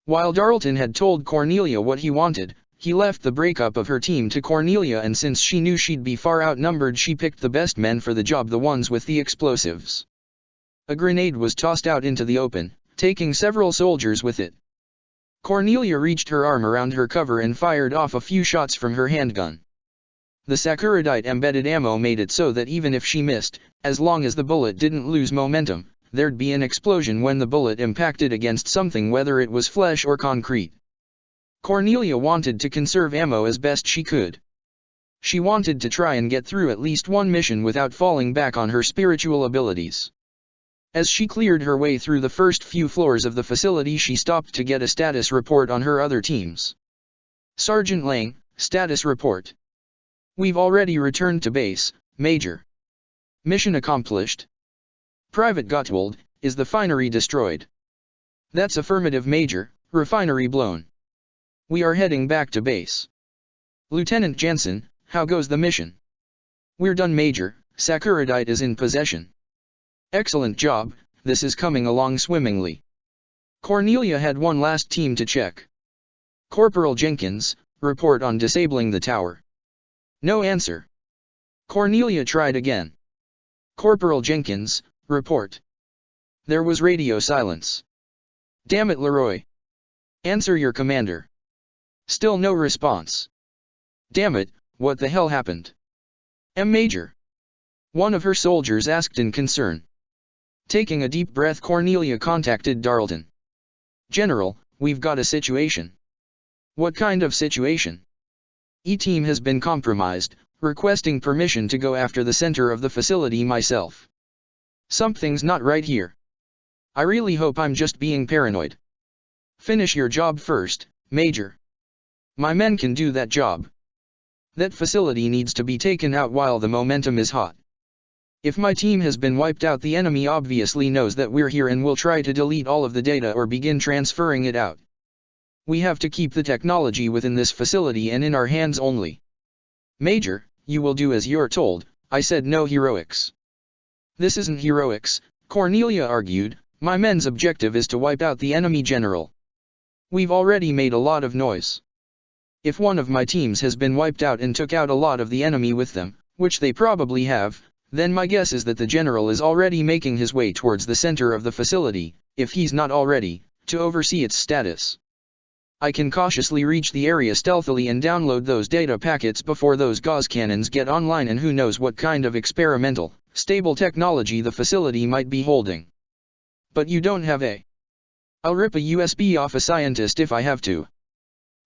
[SPEAKER 1] While Darlton had told Cornelia what he wanted, he left the breakup of her team to Cornelia, and since she knew she'd be far outnumbered, she picked the best men for the job, the ones with the explosives. A grenade was tossed out into the open, taking several soldiers with it. Cornelia reached her arm around her cover and fired off a few shots from her handgun. The Sakuradite embedded ammo made it so that even if she missed, as long as the bullet didn't lose momentum, there'd be an explosion when the bullet impacted against something, whether it was flesh or concrete. Cornelia wanted to conserve ammo as best she could. She wanted to try and get through at least one mission without falling back on her spiritual abilities. As she cleared her way through the first few floors of the facility, she stopped to get a status report on her other teams. Sergeant Lang, status report. We've already returned to base, Major. Mission accomplished. Private Gottwald, is the refinery destroyed? That's affirmative, Major, refinery blown. We are heading back to base. Lieutenant Jensen, how goes the mission? We're done, Major, Sakuradite is in possession. Excellent job, this is coming along swimmingly. Cornelia had one last team to check. Corporal Jenkins, report on disabling the tower. No answer. Cornelia tried again. Corporal Jenkins, report. There was radio silence. Damn it, Leroy. Answer your commander. Still no response. Damn it, what the hell happened? Major. One of her soldiers asked in concern. Taking a deep breath, Cornelia contacted Darlton. General, we've got a situation. What kind of situation? E-team has been compromised, requesting permission to go after the center of the facility myself. Something's not right here. I really hope I'm just being paranoid. Finish your job first, Major. My men can do that job. That facility needs to be taken out while the momentum is hot. If my team has been wiped out, the enemy obviously knows that we're here and will try to delete all of the data or begin transferring it out. We have to keep the technology within this facility and in our hands only. Major, you will do as you're told, I said, no heroics. This isn't heroics, Cornelia argued, my men's objective is to wipe out the enemy general. We've already made a lot of noise. If one of my teams has been wiped out and took out a lot of the enemy with them, which they probably have, then my guess is that the general is already making his way towards the center of the facility, if he's not already, to oversee its status. I can cautiously reach the area stealthily and download those data packets before those gauze cannons get online, and who knows what kind of experimental, stable technology the facility might be holding. But you don't have a. I'll rip a USB off a scientist if I have to.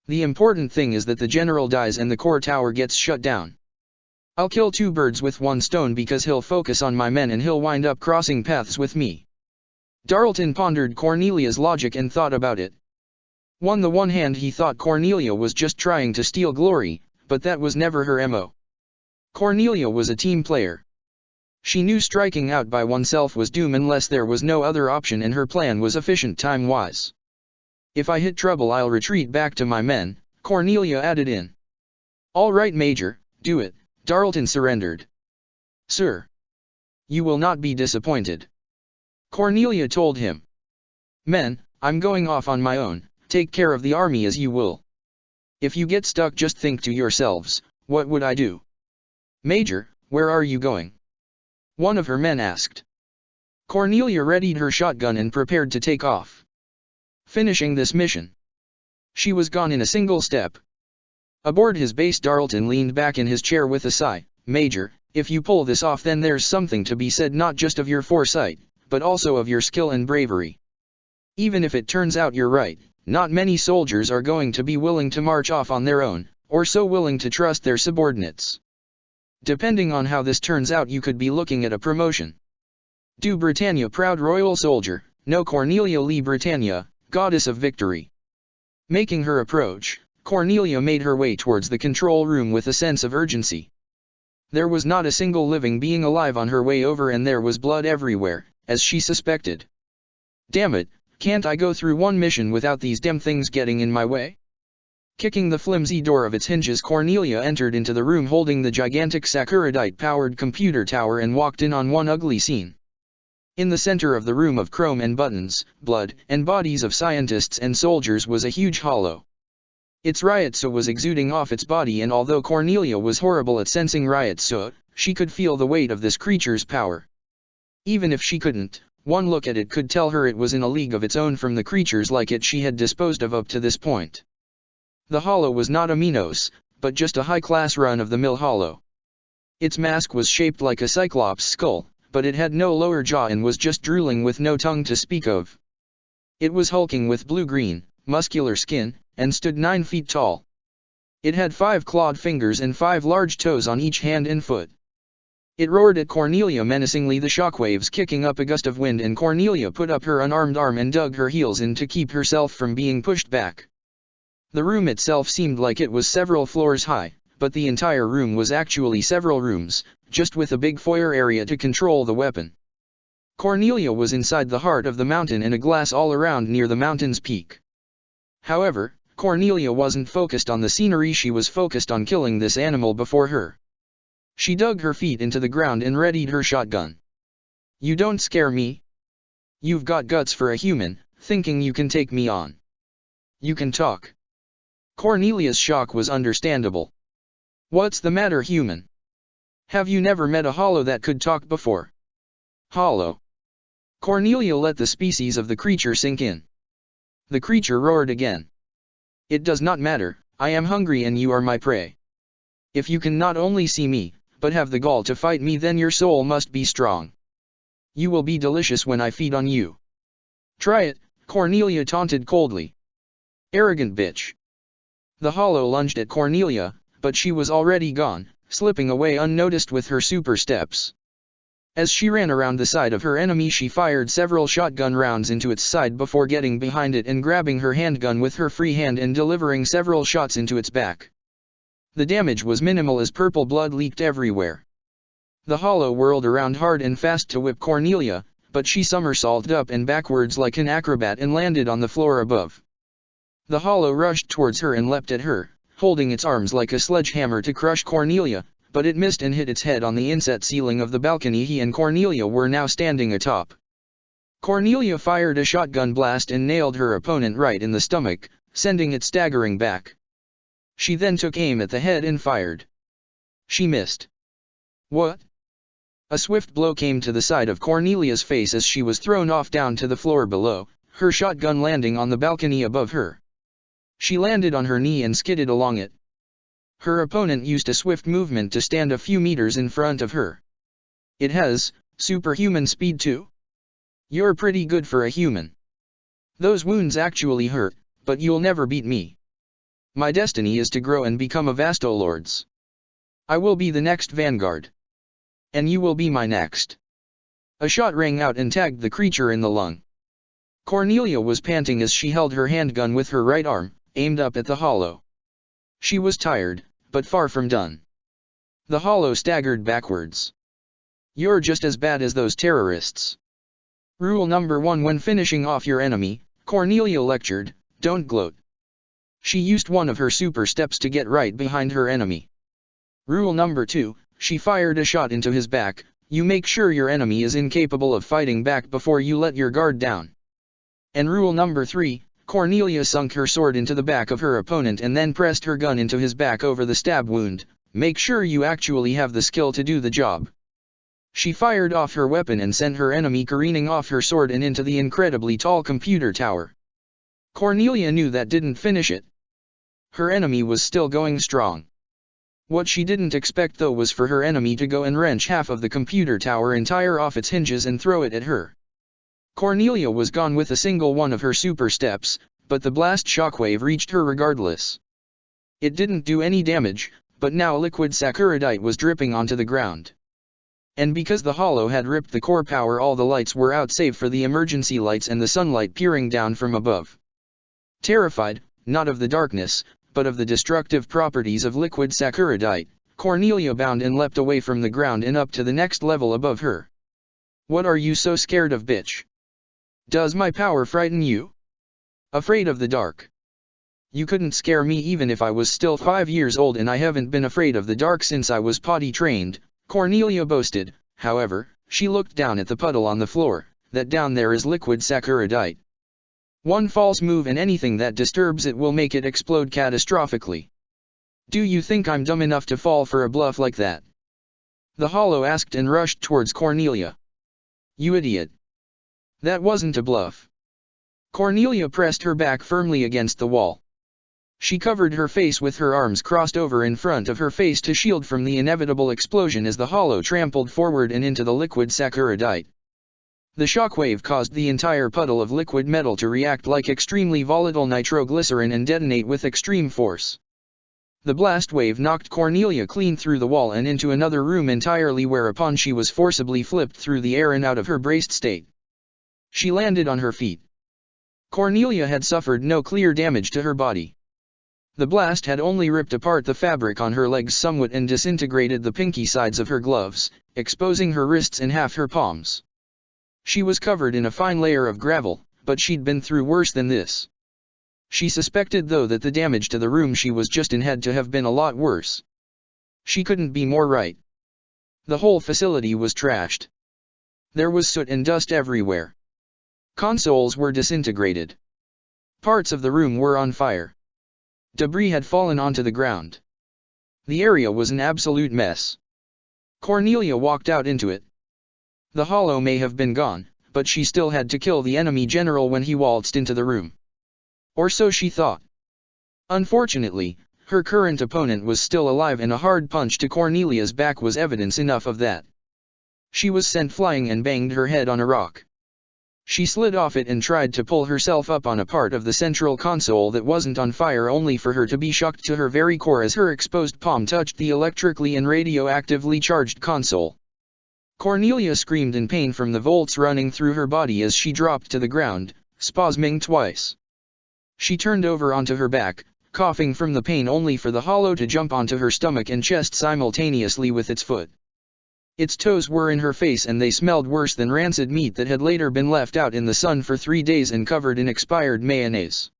[SPEAKER 1] The important thing is that the general dies and the core tower gets shut down. I'll kill two birds with one stone because he'll focus on my men and he'll wind up crossing paths with me. Darlton pondered Cornelia's logic and thought about it. On the one hand, he thought Cornelia was just trying to steal glory, but that was never her MO. Cornelia was a team player. She knew striking out by oneself was doom unless there was no other option, and her plan was efficient time-wise. If I hit trouble, I'll retreat back to my men, Cornelia added in. All right, Major, do it, Darlton surrendered. Sir. You will not be disappointed. Cornelia told him. Men, I'm going off on my own, take care of the army as you will. If you get stuck, just think to yourselves, what would I do? Major, where are you going? One of her men asked. Cornelia readied her shotgun and prepared to take off. Finishing this mission. She was gone in a single step. Aboard his base, Darlton leaned back in his chair with a sigh. Major, if you pull this off, then there's something to be said, not just of your foresight, but also of your skill and bravery. Even if it turns out you're right, not many soldiers are going to be willing to march off on their own, or so willing to trust their subordinates. Depending on how this turns out, you could be looking at a promotion. Do Britannia proud royal soldier, no Cornelia Lee Britannia, goddess of victory. Making her approach, Cornelia made her way towards the control room with a sense of urgency. There was not a single living being alive on her way over, and there was blood everywhere, as she suspected. Damn it, can't I go through one mission without these damn things getting in my way? Kicking the flimsy door of its hinges, Cornelia entered into the room holding the gigantic Sakuradite-powered computer tower and walked in on one ugly scene. In the center of the room of chrome and buttons, blood, and bodies of scientists and soldiers was a huge hollow. Its riot soot was exuding off its body, and although Cornelia was horrible at sensing riot soot, she could feel the weight of this creature's power. Even if she couldn't, one look at it could tell her it was in a league of its own from the creatures like it she had disposed of up to this point. The hollow was not Aminos, but just a high-class run-of-the-mill hollow. Its mask was shaped like a cyclops skull, but it had no lower jaw and was just drooling with no tongue to speak of. It was hulking with blue-green, muscular skin, and stood 9 feet tall. It had 5 clawed fingers and 5 large toes on each hand and foot. It roared at Cornelia menacingly, the shockwaves kicking up a gust of wind, and Cornelia put up her unarmed arm and dug her heels in to keep herself from being pushed back. The room itself seemed like it was several floors high, but the entire room was actually several rooms, just with a big foyer area to control the weapon. Cornelia was inside the heart of the mountain and a glass all around near the mountain's peak. However, Cornelia wasn't focused on the scenery, she was focused on killing this animal before her. She dug her feet into the ground and readied her shotgun. "You don't scare me. You've got guts for a human, thinking you can take me on. You can talk." Cornelia's shock was understandable. "What's the matter, human? Have you never met a hollow that could talk before?" "Hollow?" Cornelia let the species of the creature sink in. The creature roared again. "It does not matter, I am hungry and you are my prey. If you can not only see me, but have the gall to fight me, then your soul must be strong. You will be delicious when I feed on you. Try it," Cornelia taunted coldly. "Arrogant bitch." The hollow lunged at Cornelia, but she was already gone, slipping away unnoticed with her super steps. As she ran around the side of her enemy, she fired several shotgun rounds into its side before getting behind it and grabbing her handgun with her free hand and delivering several shots into its back. The damage was minimal as purple blood leaked everywhere. The hollow whirled around hard and fast to whip Cornelia, but she somersaulted up and backwards like an acrobat and landed on the floor above. The hollow rushed towards her and leapt at her, holding its arms like a sledgehammer to crush Cornelia, but it missed and hit its head on the inset ceiling of the balcony he and Cornelia were now standing atop. Cornelia fired a shotgun blast and nailed her opponent right in the stomach, sending it staggering back. She then took aim at the head and fired. She missed. "What?" A swift blow came to the side of Cornelia's face as she was thrown off down to the floor below, her shotgun landing on the balcony above her. She landed on her knee and skidded along it. Her opponent used a swift movement to stand a few meters in front of her. "It has superhuman speed too? You're pretty good for a human. Those wounds actually hurt, but you'll never beat me. My destiny is to grow and become a Vastolords. I will be the next vanguard. And you will be my next." A shot rang out and tagged the creature in the lung. Cornelia was panting as she held her handgun with her right arm, aimed up at the hollow. She was tired, but far from done. The hollow staggered backwards. "You're just as bad as those terrorists. Rule number 1 when finishing off your enemy," Cornelia lectured, "don't gloat." She used one of her super steps to get right behind her enemy. Rule number 2, she fired a shot into his back, you make sure your enemy is incapable of fighting back before you let your guard down. And rule number 3, Cornelia sunk her sword into the back of her opponent and then pressed her gun into his back over the stab wound, make sure you actually have the skill to do the job. She fired off her weapon and sent her enemy careening off her sword and into the incredibly tall computer tower. Cornelia knew that didn't finish it. Her enemy was still going strong. What she didn't expect though was for her enemy to go and wrench half of the computer tower entire off its hinges and throw it at her. Cornelia was gone with a single one of her super steps, but the blast shockwave reached her regardless. It didn't do any damage, but now liquid saccharide was dripping onto the ground. And because the hollow had ripped the core power, all the lights were out save for the emergency lights and the sunlight peering down from above. Terrified, not of the darkness, but of the destructive properties of liquid saccharide, Cornelia bounded and leapt away from the ground and up to the next level above her. "What are you so scared of, bitch? Does my power frighten you? Afraid of the dark? You couldn't scare me even if I was still 5 years old, and I haven't been afraid of the dark since I was potty trained," Cornelia boasted. However, she looked down at the puddle on the floor. "That down there is liquid saccharide. One false move and anything that disturbs it will make it explode catastrophically. Do you think I'm dumb enough to fall for a bluff like that?" The hollow asked and rushed towards Cornelia. "You idiot. That wasn't a bluff." Cornelia pressed her back firmly against the wall. She covered her face with her arms crossed over in front of her face to shield from the inevitable explosion as the hollow trampled forward and into the liquid saccharide. The shockwave caused the entire puddle of liquid metal to react like extremely volatile nitroglycerin and detonate with extreme force. The blast wave knocked Cornelia clean through the wall and into another room entirely, whereupon she was forcibly flipped through the air and out of her braced state. She landed on her feet. Cornelia had suffered no clear damage to her body. The blast had only ripped apart the fabric on her legs somewhat and disintegrated the pinky sides of her gloves, exposing her wrists and half her palms. She was covered in a fine layer of gravel, but she'd been through worse than this. She suspected though that the damage to the room she was just in had to have been a lot worse. She couldn't be more right. The whole facility was trashed. There was soot and dust everywhere. Consoles were disintegrated. Parts of the room were on fire. Debris had fallen onto the ground. The area was an absolute mess. Cornelia walked out into it. The hollow may have been gone, but she still had to kill the enemy general when he waltzed into the room. Or so she thought. Unfortunately, her current opponent was still alive and a hard punch to Cornelia's back was evidence enough of that. She was sent flying and banged her head on a rock. She slid off it and tried to pull herself up on a part of the central console that wasn't on fire, only for her to be shocked to her very core as her exposed palm touched the electrically and radioactively charged console. Cornelia screamed in pain from the volts running through her body as she dropped to the ground, spasming twice. She turned over onto her back, coughing from the pain, only for the hollow to jump onto her stomach and chest simultaneously with its foot. Its toes were in her face and they smelled worse than rancid meat that had later been left out in the sun for 3 days and covered in expired mayonnaise.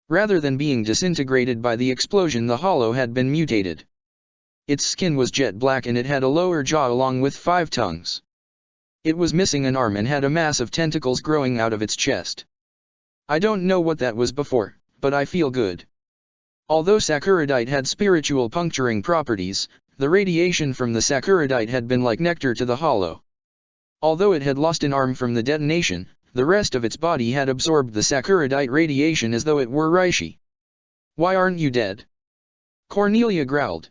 [SPEAKER 1] Rather than being disintegrated by the explosion, the hollow had been mutated. Its skin was jet black and it had a lower jaw along with 5 tongues. It was missing an arm and had a mass of tentacles growing out of its chest. I don't know what that was before, but I feel good. Although saccharide had spiritual puncturing properties, the radiation from the saccharide had been like nectar to the hollow. Although it had lost an arm from the detonation, the rest of its body had absorbed the saccharide radiation as though it were reishi. "Why aren't you dead?" Cornelia growled.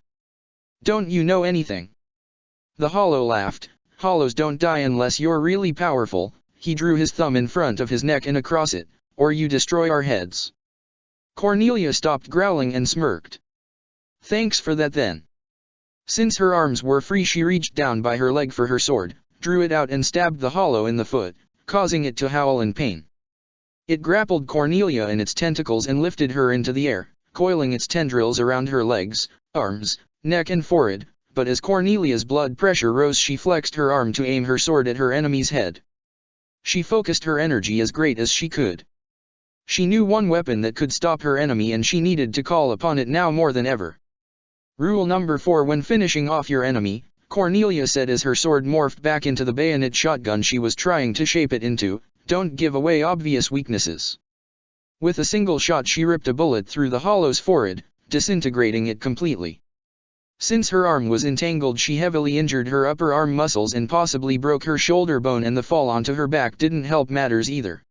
[SPEAKER 1] "Don't you know anything?" The hollow laughed. "Hollows don't die unless you're really powerful." He drew his thumb in front of his neck and across it. "Or you destroy our heads." Cornelia stopped growling and smirked. "Thanks for that then." Since her arms were free, she reached down by her leg for her sword, drew it out and stabbed the hollow in the foot, causing it to howl in pain. It grappled Cornelia in its tentacles and lifted her into the air, coiling its tendrils around her legs, arms, neck and forehead, but as Cornelia's blood pressure rose, she flexed her arm to aim her sword at her enemy's head. She focused her energy as great as she could. She knew one weapon that could stop her enemy and she needed to call upon it now more than ever. "Rule number 4 when finishing off your enemy," Cornelia said as her sword morphed back into the bayonet shotgun she was trying to shape it into, "don't give away obvious weaknesses." With a single shot she ripped a bullet through the hollow's forehead, disintegrating it completely. Since her arm was entangled, she heavily injured her upper arm muscles and possibly broke her shoulder bone, and the fall onto her back didn't help matters either.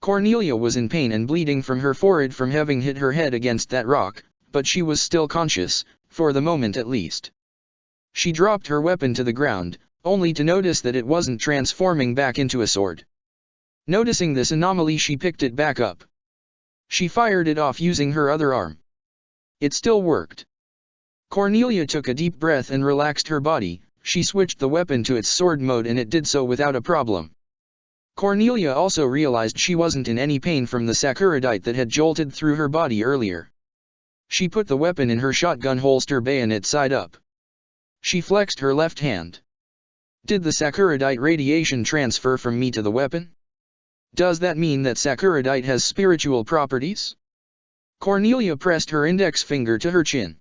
[SPEAKER 1] Cornelia was in pain and bleeding from her forehead from having hit her head against that rock, but she was still conscious, for the moment at least. She dropped her weapon to the ground, only to notice that it wasn't transforming back into a sword. Noticing this anomaly, she picked it back up. She fired it off using her other arm. It still worked. Cornelia took a deep breath and relaxed her body. She switched the weapon to its sword mode and it did so without a problem. Cornelia also realized she wasn't in any pain from the saccharide that had jolted through her body earlier. She put the weapon in her shotgun holster, bayonet side up. She flexed her left hand. "Did the saccharide radiation transfer from me to the weapon? Does that mean that saccharide has spiritual properties?" Cornelia pressed her index finger to her chin.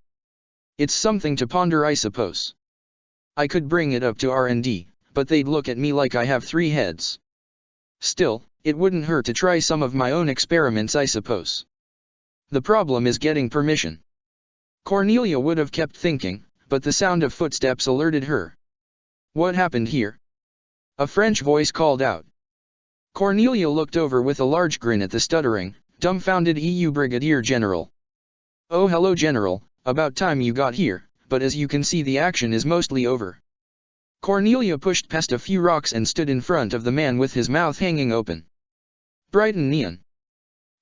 [SPEAKER 1] "It's something to ponder, I suppose. I could bring it up to R&D, but they'd look at me like I have 3 heads. Still, it wouldn't hurt to try some of my own experiments, I suppose. The problem is getting permission." Cornelia would have kept thinking, but the sound of footsteps alerted her. "What happened here?" a French voice called out. Cornelia looked over with a large grin at the stuttering, dumbfounded EU Brigadier General. Oh hello General, about time you got here, but as you can see the action is mostly over. Cornelia pushed past a few rocks and stood in front of the man with his mouth hanging open. Brighton Neon.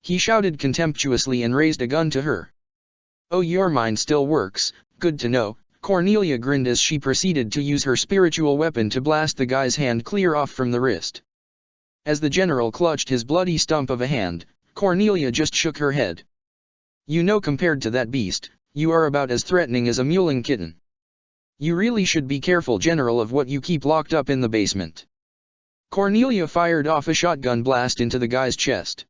[SPEAKER 1] He shouted contemptuously and raised a gun to her. Oh, your mind still works, good to know. Cornelia grinned as she proceeded to use her spiritual weapon to blast the guy's hand clear off from the wrist. As the general clutched his bloody stump of a hand, Cornelia just shook her head. You know, compared to that beast, you are about as threatening as a mewling kitten. You really should be careful, General, of what you keep locked up in the basement. Cornelia fired off a shotgun blast into the guy's chest.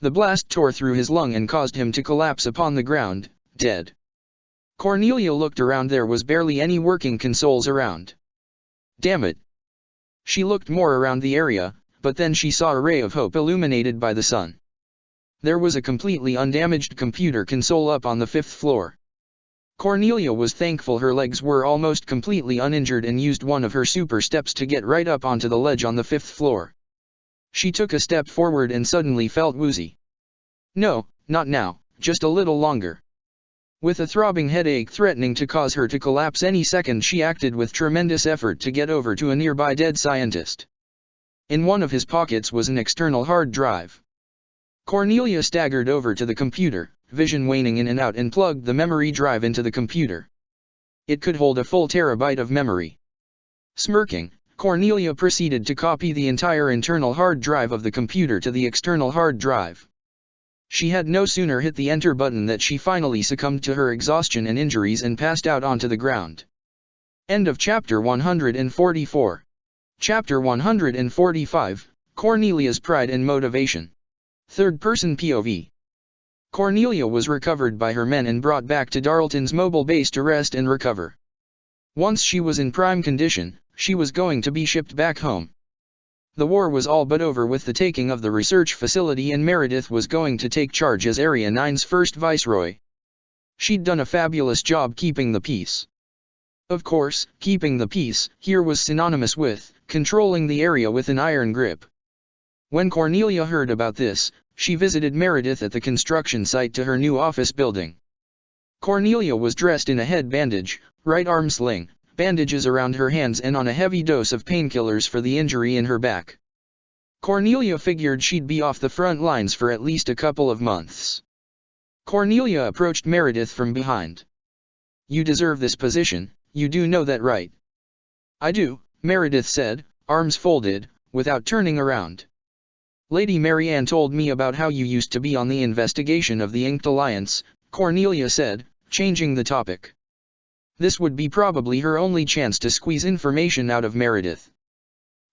[SPEAKER 1] The blast tore through his lung and caused him to collapse upon the ground, dead. Cornelia looked around. There was barely any working consoles around. Damn it. She looked more around the area, but then she saw a ray of hope illuminated by the sun. There was a completely undamaged computer console up on the 5th floor. Cornelia was thankful her legs were almost completely uninjured and used one of her super steps to get right up onto the ledge on the 5th floor. She took a step forward and suddenly felt woozy. No, not now, just a little longer. With a throbbing headache threatening to cause her to collapse any second, she acted with tremendous effort to get over to a nearby dead scientist. In one of his pockets was an external hard drive. Cornelia staggered over to the computer, vision waning in and out, and plugged the memory drive into the computer. It could hold a full terabyte of memory. Smirking, Cornelia proceeded to copy the entire internal hard drive of the computer to the external hard drive. She had no sooner hit the enter button that she finally succumbed to her exhaustion and injuries and passed out onto the ground. End of chapter 144. Chapter 145, Cornelia's Pride and Motivation. Third-person POV. Cornelia was recovered by her men and brought back to Darlton's mobile base to rest and recover. Once she was in prime condition, she was going to be shipped back home. The war was all but over with the taking of the research facility, and Meredith was going to take charge as Area 9's first viceroy. She'd done a fabulous job keeping the peace. Of course, keeping the peace here was synonymous with controlling the area with an iron grip. When Cornelia heard about this, she visited Meredith at the construction site to her new office building. Cornelia was dressed in a head bandage, right arm sling, bandages around her hands, and on a heavy dose of painkillers for the injury in her back. Cornelia figured she'd be off the front lines for at least a couple of months. Cornelia approached Meredith from behind. You deserve this position, you do know that, right? I do, Meredith said, arms folded, without turning around. Lady Marianne told me about how you used to be on the investigation of the Inked Alliance, Cornelia said, changing the topic. This would be probably her only chance to squeeze information out of Meredith.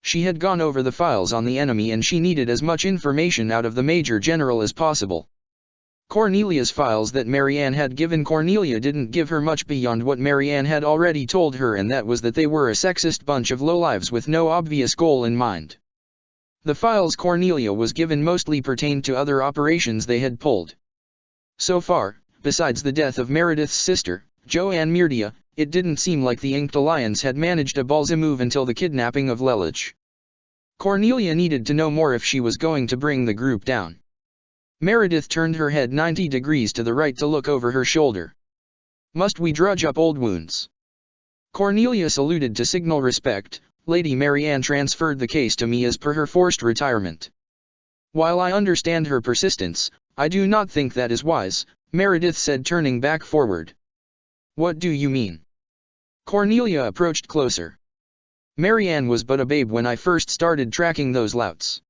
[SPEAKER 1] She had gone over the files on the enemy and she needed as much information out of the Major General as possible. Cornelia's files that Marianne had given Cornelia didn't give her much beyond what Marianne had already told her, and that was that they were a sexist bunch of lowlives with no obvious goal in mind. The files Cornelia was given mostly pertained to other operations they had pulled. So far, besides the death of Meredith's sister, Joanne Myrdia, it didn't seem like the Inked Alliance had managed a ballsy move until the kidnapping of Lelich. Cornelia needed to know more if she was going to bring the group down. Meredith turned her head 90 degrees to the right to look over her shoulder. Must we drudge up old wounds? Cornelia saluted to signal respect. Lady Marianne transferred the case to me as per her forced retirement. While I understand her persistence, I do not think that is wise, Meredith said, turning back forward. What do you mean? Cornelia approached closer. Marianne was but a babe when I first started tracking those louts.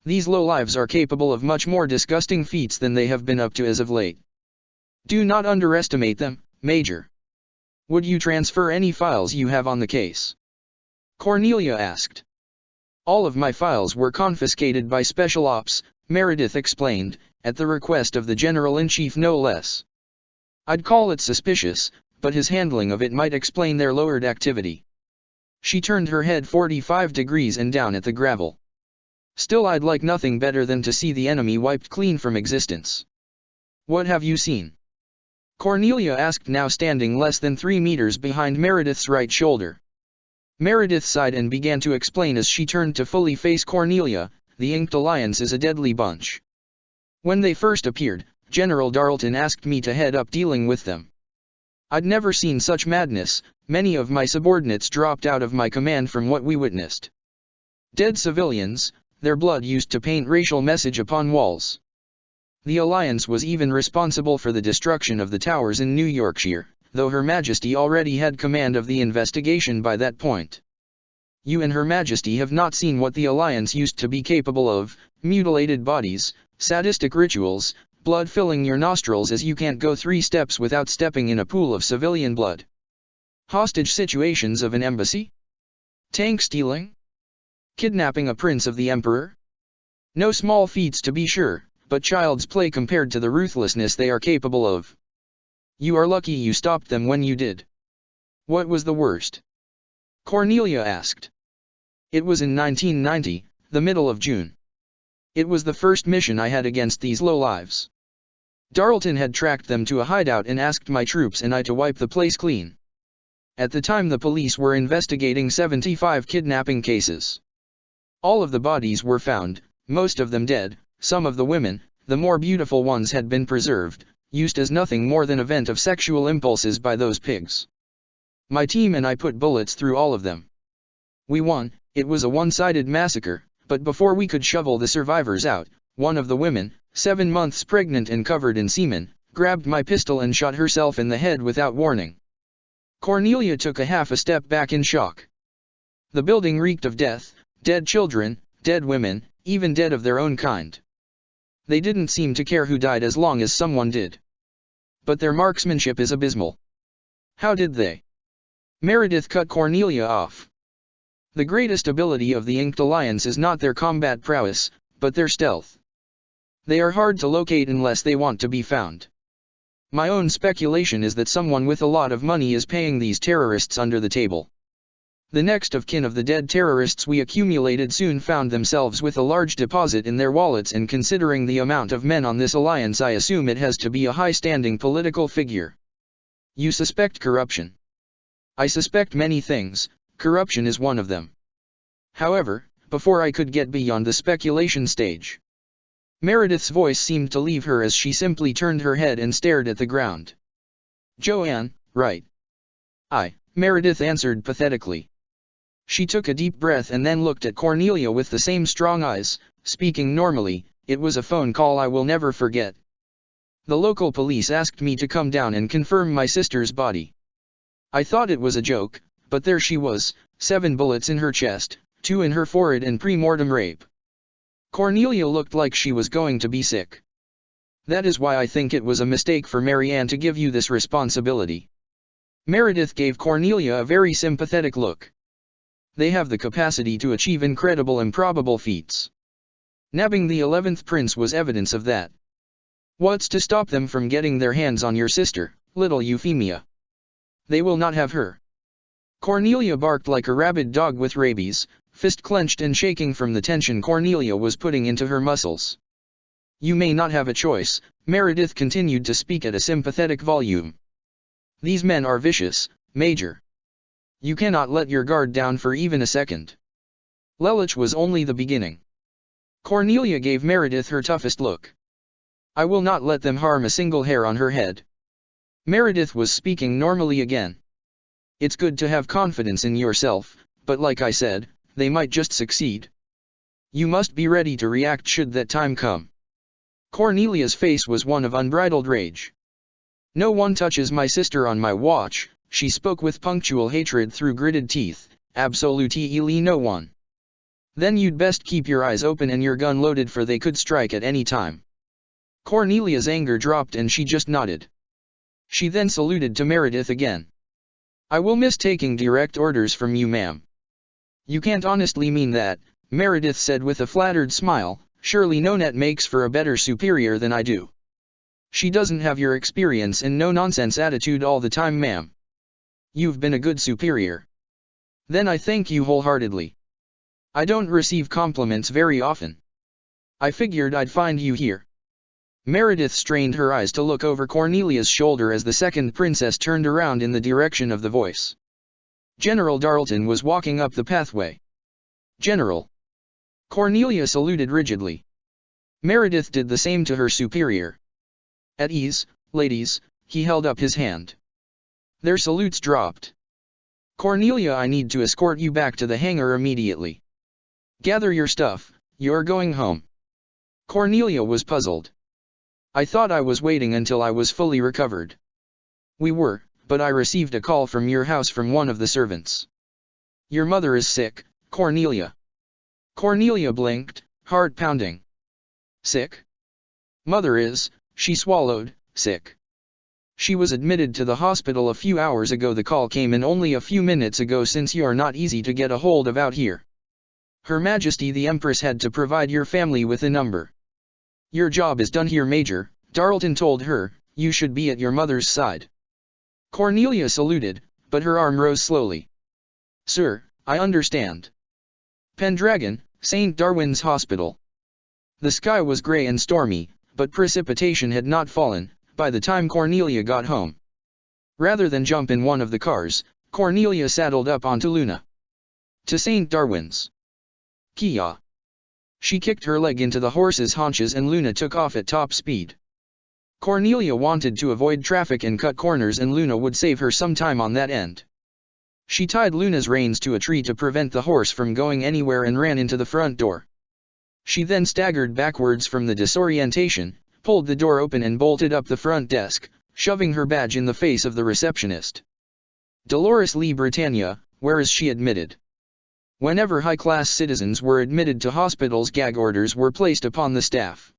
[SPEAKER 1] These lowlives are capable of much more disgusting feats than they have been up to as of late. Do not underestimate them, Major. Would you transfer any files you have on the case? Cornelia asked. All of my files were confiscated by Special Ops, Meredith explained, at the request of the General-in-Chief no less. I'd call it suspicious, but his handling of it might explain their lowered activity. She turned her head 45 degrees and down at the gravel. Still, I'd like nothing better than to see the enemy wiped clean from existence. What have you seen? Cornelia asked, now standing less than 3 meters behind Meredith's right shoulder. Meredith sighed and began to explain as she turned to fully face Cornelia. The Inked Alliance is a deadly bunch. When they first appeared, General Darlton asked me to head up dealing with them. I'd never seen such madness. Many of my subordinates dropped out of my command from what we witnessed. Dead civilians, their blood used to paint racial message upon walls. The Alliance was even responsible for the destruction of the towers in New Yorkshire, though Her Majesty already had command of the investigation by that point. You and Her Majesty have not seen what the Alliance used to be capable of: mutilated bodies, sadistic rituals, blood filling your nostrils as you can't go 3 steps without stepping in a pool of civilian blood. Hostage situations of an embassy? Tank stealing? Kidnapping a prince of the emperor? No small feats to be sure, but child's play compared to the ruthlessness they are capable of. You are lucky you stopped them when you did. What was the worst? Cornelia asked. It was in 1990, the middle of June. It was the first mission I had against these lowlives. Darlton had tracked them to a hideout and asked my troops and I to wipe the place clean. At the time the police were investigating 75 kidnapping cases. All of the bodies were found, most of them dead. Some of the women, the more beautiful ones, had been preserved, used as nothing more than a vent of sexual impulses by those pigs. My team and I put bullets through all of them. We won. It was a one-sided massacre, but before we could shovel the survivors out, one of the women, 7 months pregnant and covered in semen, grabbed my pistol and shot herself in the head without warning. Cornelia took a half a step back in shock. The building reeked of death, dead children, dead women, even dead of their own kind. They didn't seem to care who died as long as someone did. But their marksmanship is abysmal. How did they? Meredith cut Cornelia off. The greatest ability of the Inked Alliance is not their combat prowess, but their stealth. They are hard to locate unless they want to be found. My own speculation is that someone with a lot of money is paying these terrorists under the table. The next of kin of the dead terrorists we accumulated soon found themselves with a large deposit in their wallets, and considering the amount of men on this alliance, I assume it has to be a high-standing political figure. You suspect corruption. I suspect many things, corruption is one of them. However, before I could get beyond the speculation stage, Meredith's voice seemed to leave her as she simply turned her head and stared at the ground. Joanne, right? Meredith answered pathetically. She took a deep breath and then looked at Cornelia with the same strong eyes, speaking normally. It was a phone call I will never forget. The local police asked me to come down and confirm my sister's body. I thought it was a joke, but there she was, 7 bullets in her chest, 2 in her forehead, and pre-mortem rape. Cornelia looked like she was going to be sick. That is why I think it was a mistake for Marianne to give you this responsibility. Meredith gave Cornelia a very sympathetic look. They have the capacity to achieve incredible improbable feats. Nabbing the 11th prince was evidence of that. What's to stop them from getting their hands on your sister, little Euphemia? They will not have her. Cornelia barked like a rabid dog with rabies, fist clenched and shaking from the tension Cornelia was putting into her muscles. You may not have a choice, Meredith continued to speak at a sympathetic volume. These men are vicious, Major. You cannot let your guard down for even a second. Lelich was only the beginning. Cornelia gave Meredith her toughest look. I will not let them harm a single hair on her head. Meredith was speaking normally again. It's good to have confidence in yourself, but like I said, they might just succeed. You must be ready to react should that time come. Cornelia's face was one of unbridled rage. No one touches my sister on my watch, she spoke with punctual hatred through gritted teeth, absolutely no one. Then you'd best keep your eyes open and your gun loaded, for they could strike at any time. Cornelia's anger dropped and she just nodded. She then saluted to Meredith again. I will miss taking direct orders from you, ma'am. You can't honestly mean that, Meredith said with a flattered smile. Surely Nonette makes for a better superior than I do. She doesn't have your experience and no-nonsense attitude all the time, ma'am. You've been a good superior. Then I thank you wholeheartedly. I don't receive compliments very often. I figured I'd find you here. Meredith strained her eyes to look over Cornelia's shoulder as the second princess turned around in the direction of the voice. General Darlton was walking up the pathway. General. Cornelia saluted rigidly. Meredith did the same to her superior. At ease, ladies, he held up his hand. Their salutes dropped. Cornelia, I need to escort you back to the hangar immediately. Gather your stuff, you're going home. Cornelia was puzzled. I thought I was waiting until I was fully recovered. We were, but I received a call from your house from one of the servants. Your mother is sick, Cornelia. Cornelia blinked, heart pounding. Sick? Mother is, she swallowed, sick. She was admitted to the hospital a few hours ago. The call came in only a few minutes ago since you are not easy to get a hold of out here. Her Majesty the Empress had to provide your family with a number. Your job is done here, Major, Darlton told her. You should be at your mother's side. Cornelia saluted, but her arm rose slowly. Sir, I understand. Pendragon, St. Darwin's Hospital. The sky was grey and stormy, but precipitation had not fallen by the time Cornelia got home. Rather than jump in one of the cars, Cornelia saddled up onto Luna. To St. Darwin's. Kia. She kicked her leg into the horse's haunches and Luna took off at top speed. Cornelia wanted to avoid traffic and cut corners, and Luna would save her some time on that end. She tied Luna's reins to a tree to prevent the horse from going anywhere and ran into the front door. She then staggered backwards from the disorientation, pulled the door open and bolted up the front desk, shoving her badge in the face of the receptionist. Dolores Lee Britannia, where is she admitted? Whenever high-class citizens were admitted to hospitals, gag orders were placed upon the staff.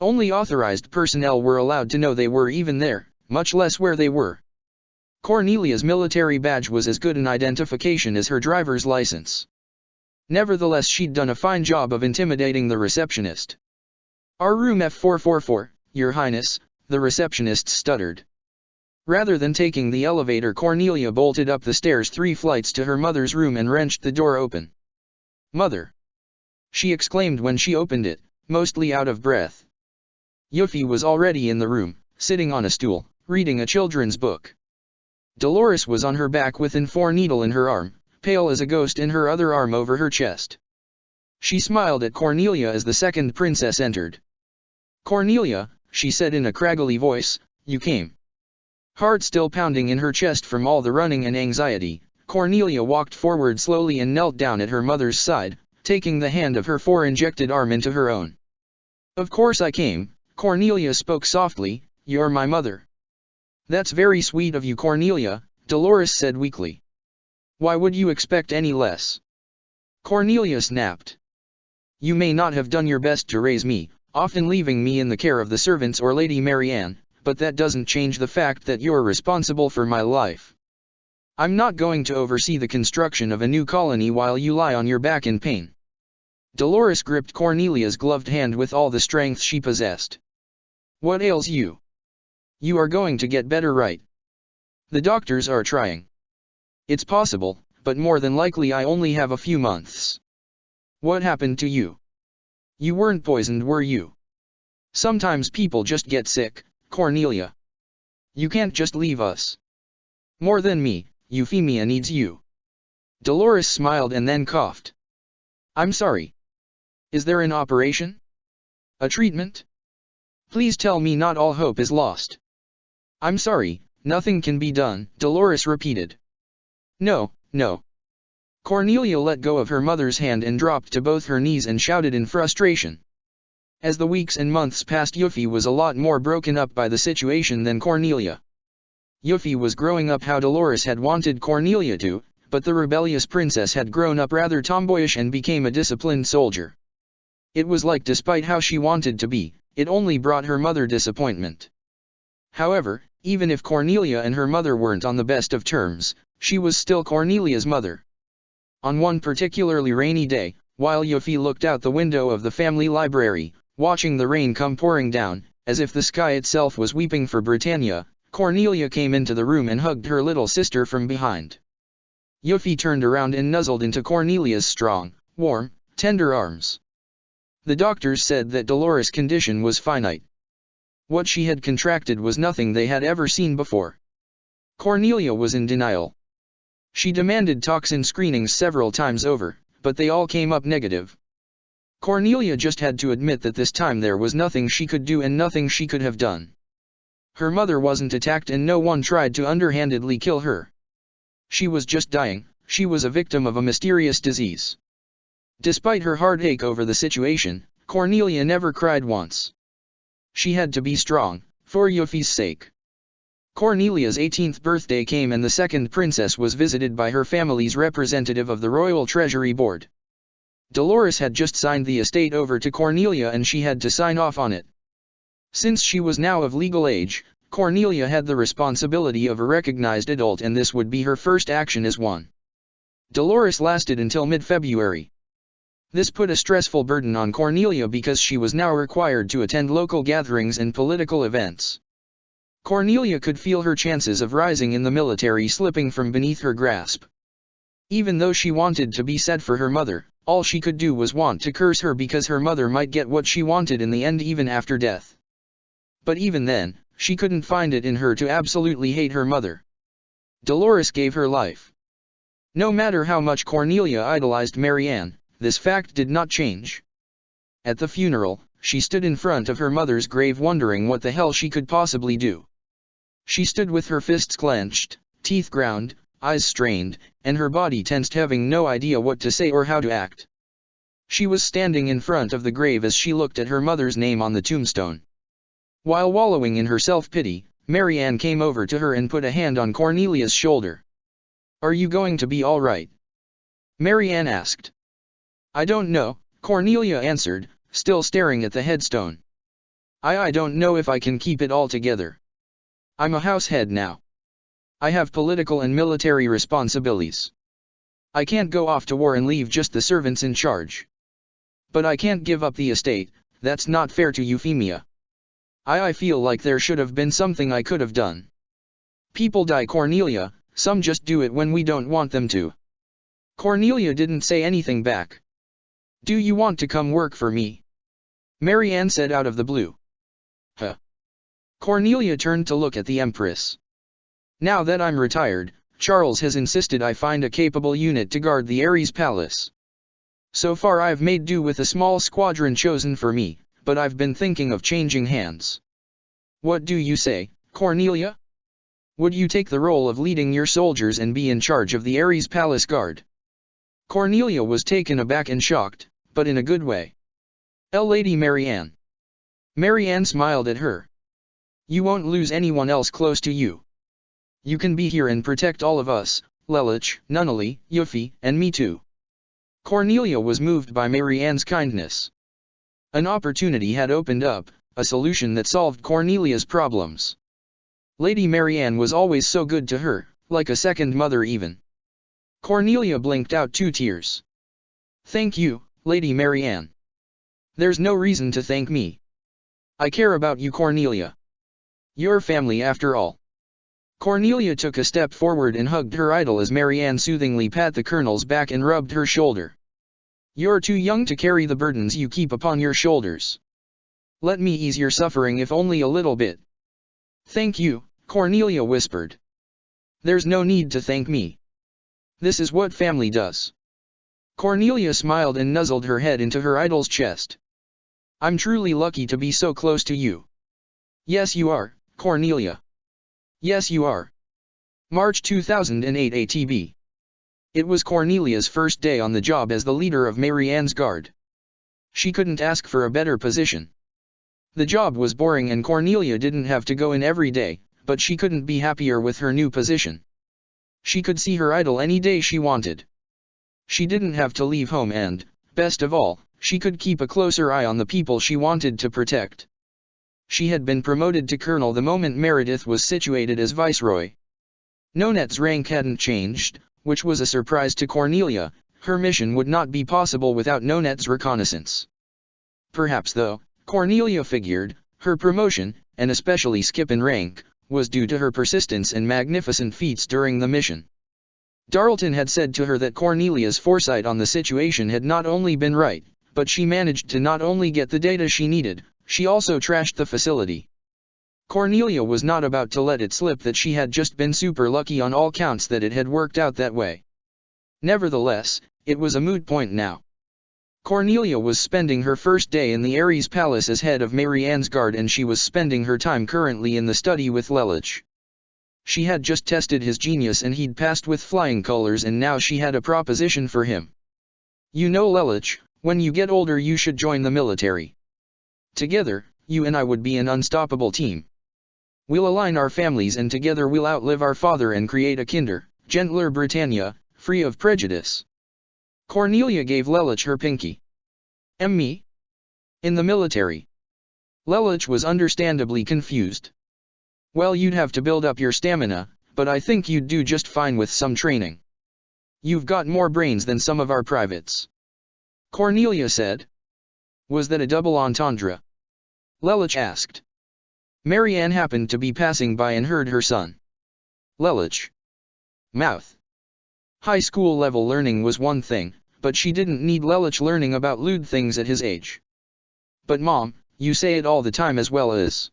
[SPEAKER 1] Only authorized personnel were allowed to know they were even there, much less where they were. Cornelia's military badge was as good an identification as her driver's license. Nevertheless, she'd done a fine job of intimidating the receptionist. Our room F444, Your Highness, the receptionist stuttered. Rather than taking the elevator, Cornelia bolted up the stairs 3 flights to her mother's room and wrenched the door open. Mother! She exclaimed when she opened it, mostly out of breath. Yuffie was already in the room, sitting on a stool, reading a children's book. Dolores was on her back with an 4 needle in her arm, pale as a ghost, in her other arm over her chest. She smiled at Cornelia as the second princess entered. Cornelia, she said in a craggly voice, you came. Heart still pounding in her chest from all the running and anxiety, Cornelia walked forward slowly and knelt down at her mother's side, taking the hand of her 4-injected arm into her own. Of course I came, Cornelia spoke softly, you're my mother. That's very sweet of you, Cornelia, Dolores said weakly. Why would you expect any less? Cornelia snapped. You may not have done your best to raise me, often leaving me in the care of the servants or Lady Marianne, but that doesn't change the fact that you're responsible for my life. I'm not going to oversee the construction of a new colony while you lie on your back in pain. Dolores gripped Cornelia's gloved hand with all the strength she possessed. What ails you? You are going to get better, right? The doctors are trying. It's possible, but more than likely I only have a few months. What happened to you? You weren't poisoned, were you? Sometimes people just get sick, Cornelia. You can't just leave us. More than me, Euphemia needs you. Dolores smiled and then coughed. I'm sorry. Is there an operation? A treatment? Please tell me not all hope is lost. I'm sorry, nothing can be done, Dolores repeated. No, no. Cornelia let go of her mother's hand and dropped to both her knees and shouted in frustration. As the weeks and months passed, Yuffie was a lot more broken up by the situation than Cornelia. Yuffie was growing up how Dolores had wanted Cornelia to, but the rebellious princess had grown up rather tomboyish and became a disciplined soldier. It was like, despite how she wanted to be, it only brought her mother disappointment. However, even if Cornelia and her mother weren't on the best of terms, she was still Cornelia's mother. On one particularly rainy day, while Yuffie looked out the window of the family library, watching the rain come pouring down, as if the sky itself was weeping for Britannia, Cornelia came into the room and hugged her little sister from behind. Yuffie turned around and nuzzled into Cornelia's strong, warm, tender arms. The doctors said that Dolores' condition was finite. What she had contracted was nothing they had ever seen before. Cornelia was in denial. She demanded toxin screenings several times over, but they all came up negative. Cornelia just had to admit that this time there was nothing she could do and nothing she could have done. Her mother wasn't attacked and no one tried to underhandedly kill her. She was just dying. She was a victim of a mysterious disease. Despite her heartache over the situation, Cornelia never cried once. She had to be strong, for Yuffie's sake. Cornelia's 18th birthday came and the second princess was visited by her family's representative of the Royal Treasury Board. Dolores had just signed the estate over to Cornelia and she had to sign off on it. Since she was now of legal age, Cornelia had the responsibility of a recognized adult and this would be her first action as one. Dolores lasted until mid-February. This put a stressful burden on Cornelia because she was now required to attend local gatherings and political events. Cornelia could feel her chances of rising in the military slipping from beneath her grasp. Even though she wanted to be sad for her mother, all she could do was want to curse her because her mother might get what she wanted in the end even after death. But even then, she couldn't find it in her to absolutely hate her mother. Dolores gave her life. No matter how much Cornelia idolized Marianne, this fact did not change. At the funeral, she stood in front of her mother's grave wondering what the hell she could possibly do. She stood with her fists clenched, teeth ground, eyes strained, and her body tensed, having no idea what to say or how to act. She was standing in front of the grave as she looked at her mother's name on the tombstone. While wallowing in her self-pity, Marianne came over to her and put a hand on Cornelia's shoulder. "Are you going to be all right?" Marianne asked. "I don't know," Cornelia answered, still staring at the headstone. I don't know if I can keep it all together. I'm a househead now. I have political and military responsibilities. I can't go off to war and leave just the servants in charge. But I can't give up the estate, that's not fair to Euphemia. I feel like there should have been something I could have done. People die, Cornelia, some just do it when we don't want them to. Cornelia didn't say anything back. "Do you want to come work for me?" Marianne said out of the blue. Huh. Cornelia turned to look at the Empress. "Now that I'm retired, Charles has insisted I find a capable unit to guard the Ares Palace. So far I've made do with a small squadron chosen for me, but I've been thinking of changing hands. What do you say, Cornelia? Would you take the role of leading your soldiers and be in charge of the Ares Palace Guard?" Cornelia was taken aback and shocked, but in a good way. Lady Marianne." Marianne smiled at her. "You won't lose anyone else close to you. You can be here and protect all of us, Lelich, Nunnally, Yuffie, and me too." Cornelia was moved by Marianne's kindness. An opportunity had opened up, a solution that solved Cornelia's problems. Lady Marianne was always so good to her, like a second mother even. Cornelia blinked out 2 tears. "Thank you, Lady Marianne. There's no reason to thank me. I care about you, Cornelia. Your family after all." Cornelia took a step forward and hugged her idol as Marianne soothingly pat the colonel's back and rubbed her shoulder. "You're too young to carry the burdens you keep upon your shoulders. Let me ease your suffering if only a little bit." "Thank you," Cornelia whispered. "There's no need to thank me. This is what family does." Cornelia smiled and nuzzled her head into her idol's chest. "I'm truly lucky to be so close to you." "Yes you are, Cornelia. Yes you are." March 2008 ATB. It was Cornelia's first day on the job as the leader of Marianne's guard. She couldn't ask for a better position. The job was boring and Cornelia didn't have to go in every day, but she couldn't be happier with her new position. She could see her idol any day she wanted. She didn't have to leave home and, best of all, she could keep a closer eye on the people she wanted to protect. She had been promoted to colonel the moment Meredith was situated as viceroy. Nonet's rank hadn't changed, which was a surprise to Cornelia. Her mission would not be possible without Nonet's reconnaissance. Perhaps though, Cornelia figured, her promotion, and especially skip in rank, was due to her persistence and magnificent feats during the mission. Darlton had said to her that Cornelia's foresight on the situation had not only been right, but she managed to not only get the data she needed, she also trashed the facility. Cornelia was not about to let it slip that she had just been super lucky on all counts that it had worked out that way. Nevertheless, it was a moot point now. Cornelia was spending her first day in the Ares Palace as head of Marianne's guard, and she was spending her time currently in the study with Lelich. She had just tested his genius and he'd passed with flying colors, and now she had a proposition for him. You know, Lelich, when you get older you should join the military. Together, you and I would be an unstoppable team. We'll align our families and together we'll outlive our father and create a kinder, gentler Britannia, free of prejudice. Cornelia gave Lelich her pinky. Me? In the military? Lelich was understandably confused. Well, you'd have to build up your stamina, but I think you'd do just fine with some training. You've got more brains than some of our privates. Cornelia said. Was that a double entendre? Lelich asked. Marianne happened to be passing by and heard her son. Lelich. Mouth. High school level learning was one thing, but she didn't need Lelich learning about lewd things at his age. But Mom, you say it all the time as well as.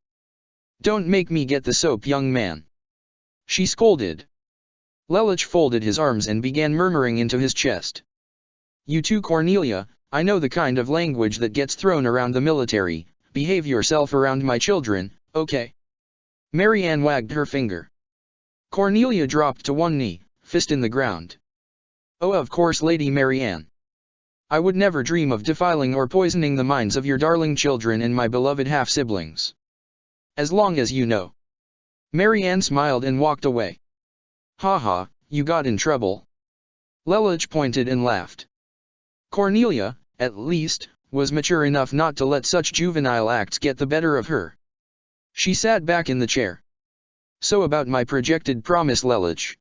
[SPEAKER 1] Don't make me get the soap, young man. She scolded. Lelich folded his arms and began murmuring into his chest. You too, Cornelia, I know the kind of language that gets thrown around the military. Behave yourself around my children, okay? Marianne wagged her finger. Cornelia dropped to one knee, fist in the ground. Oh, of course, Lady Marianne. I would never dream of defiling or poisoning the minds of your darling children and my beloved half-siblings. As long as you know. Marianne smiled and walked away. Ha ha, you got in trouble. Lelich pointed and laughed. Cornelia, at least, was mature enough not to let such juvenile acts get the better of her. She sat back in the chair. So about my projected promise, Lelich.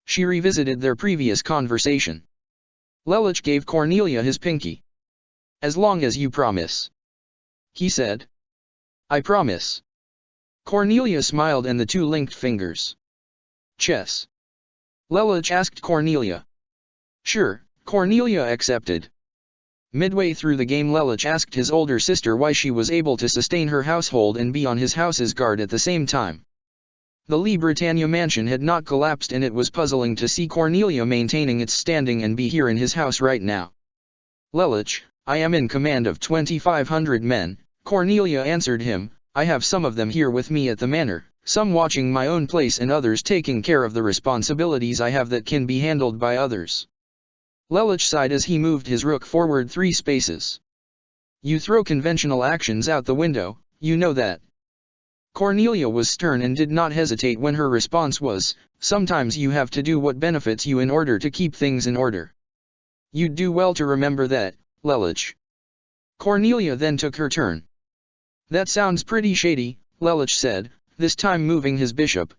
[SPEAKER 1] She revisited their previous conversation. Lelich gave Cornelia his pinky. As long as you promise. He said. I promise. Cornelia smiled and the two linked fingers. Chess. Lelich asked Cornelia. Sure, Cornelia accepted. Midway through the game, Lelich asked his older sister why she was able to sustain her household and be on his house's guard at the same time. The Lee Britannia mansion had not collapsed, and it was puzzling to see Cornelia maintaining its standing and be here in his house right now. Lelich, I am in command of 2,500 men, Cornelia answered him. I have some of them here with me at the manor, some watching my own place and others taking care of the responsibilities I have that can be handled by others. Lelich sighed as he moved his rook forward 3 spaces. You throw conventional actions out the window, you know that. Cornelia was stern and did not hesitate when her response was, sometimes you have to do what benefits you in order to keep things in order. You'd do well to remember that, Lelich. Cornelia then took her turn. That sounds pretty shady, Lelich said, this time moving his bishop.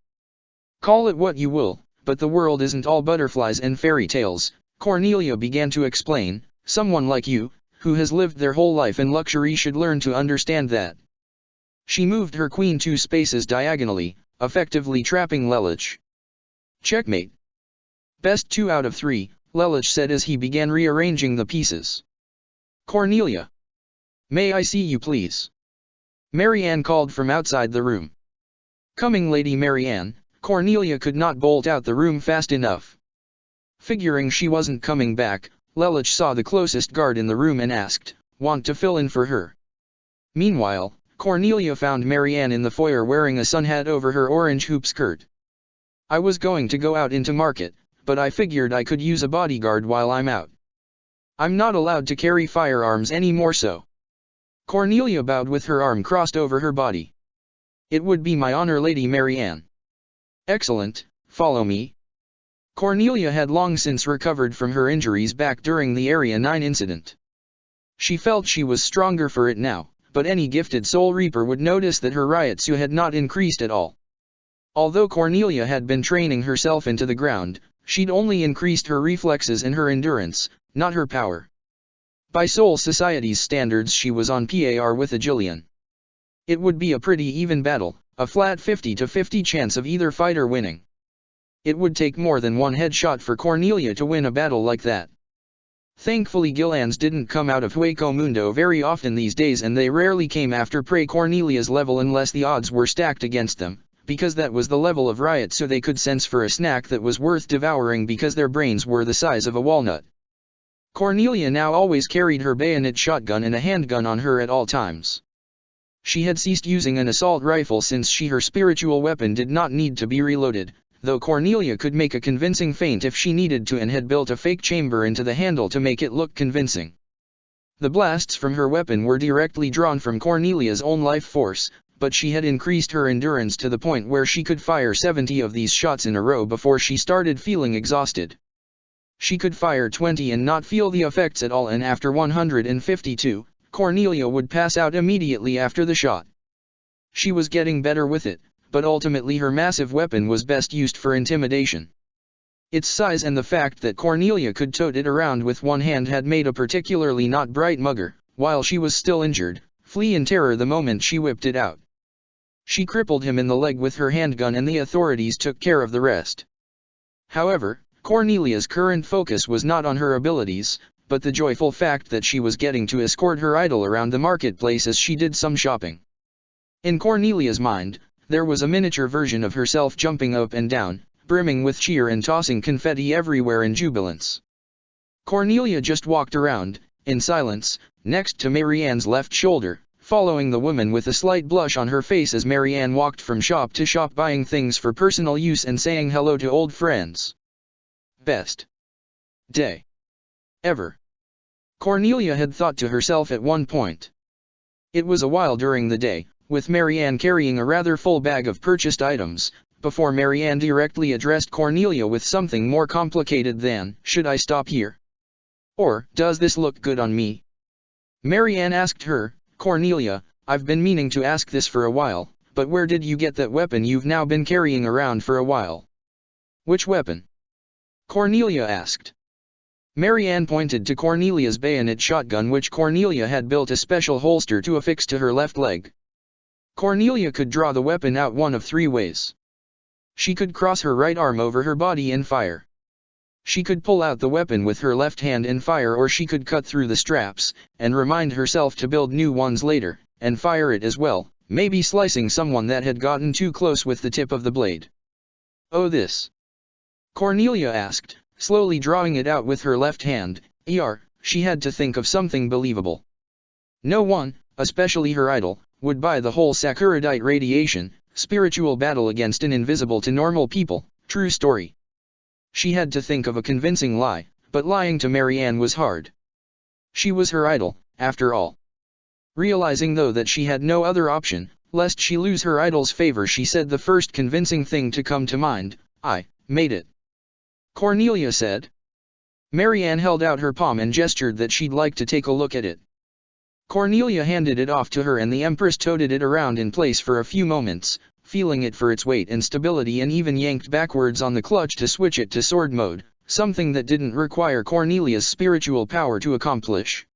[SPEAKER 1] Call it what you will, but the world isn't all butterflies and fairy tales, Cornelia began to explain. Someone like you, who has lived their whole life in luxury, should learn to understand that. She moved her queen 2 spaces diagonally, effectively trapping Lelich. Checkmate. Best 2 out of 3, Lelich said as he began rearranging the pieces. Cornelia. May I see you, please? Marianne called from outside the room. Coming, Lady Marianne. Cornelia could not bolt out the room fast enough. Figuring she wasn't coming back, Lelich saw the closest guard in the room and asked, want to fill in for her? Meanwhile, Cornelia found Marianne in the foyer wearing a sun hat over her orange hoop skirt. I was going to go out into market, but I figured I could use a bodyguard while I'm out. I'm not allowed to carry firearms anymore, so. Cornelia bowed with her arm crossed over her body. It would be my honor, Lady Marianne. Excellent, follow me. Cornelia had long since recovered from her injuries back during the Area 9 incident. She felt she was stronger for it now, but any gifted Soul Reaper would notice that her Ryotsu had not increased at all. Although Cornelia had been training herself into the ground, she'd only increased her reflexes and her endurance, not her power. By Soul Society's standards, she was on par with a Jillian. It would be a pretty even battle, a flat 50-50 chance of either fighter winning. It would take more than one headshot for Cornelia to win a battle like that. Thankfully, Gillians didn't come out of Hueco Mundo very often these days, and they rarely came after prey Cornelia's level unless the odds were stacked against them, because that was the level of riot so they could sense for a snack that was worth devouring because their brains were the size of a walnut. Cornelia now always carried her bayonet shotgun and a handgun on her at all times. She had ceased using an assault rifle since her spiritual weapon did not need to be reloaded, though Cornelia could make a convincing feint if she needed to and had built a fake chamber into the handle to make it look convincing. The blasts from her weapon were directly drawn from Cornelia's own life force, but she had increased her endurance to the point where she could fire 70 of these shots in a row before she started feeling exhausted. She could fire 20 and not feel the effects at all, and after 152, Cornelia would pass out immediately after the shot. She was getting better with it, but ultimately her massive weapon was best used for intimidation. Its size and the fact that Cornelia could tote it around with one hand had made a particularly not bright mugger, while she was still injured, flee in terror the moment she whipped it out. She crippled him in the leg with her handgun and the authorities took care of the rest. However, Cornelia's current focus was not on her abilities, but the joyful fact that she was getting to escort her idol around the marketplace as she did some shopping. In Cornelia's mind, there was a miniature version of herself jumping up and down, brimming with cheer and tossing confetti everywhere in jubilance. Cornelia just walked around, in silence, next to Marianne's left shoulder, following the woman with a slight blush on her face as Marianne walked from shop to shop buying things for personal use and saying hello to old friends. Best day ever, Cornelia had thought to herself at one point. It was a while during the day, with Marianne carrying a rather full bag of purchased items, before Marianne directly addressed Cornelia with something more complicated than, "Should I stop here?" or, "Does this look good on me?" Marianne asked her, "Cornelia, I've been meaning to ask this for a while, but where did you get that weapon you've now been carrying around for a while?" "Which weapon?" Cornelia asked. Marianne pointed to Cornelia's bayonet shotgun, which Cornelia had built a special holster to affix to her left leg. Cornelia could draw the weapon out one of three ways. She could cross her right arm over her body and fire. She could pull out the weapon with her left hand and fire, or she could cut through the straps, and remind herself to build new ones later, and fire it as well, maybe slicing someone that had gotten too close with the tip of the blade. "Oh, this?" Cornelia asked, slowly drawing it out with her left hand. She had to think of something believable. No one, especially her idol, would buy the whole Sakuradite radiation, spiritual battle against an invisible to normal people, true story. She had to think of a convincing lie, but lying to Marianne was hard. She was her idol, after all. Realizing though that she had no other option, lest she lose her idol's favor, she said the first convincing thing to come to mind, "I made it." Cornelia said. Marianne held out her palm and gestured that she'd like to take a look at it. Cornelia handed it off to her and the Empress toted it around in place for a few moments, feeling it for its weight and stability, and even yanked backwards on the clutch to switch it to sword mode, something that didn't require Cornelia's spiritual power to accomplish.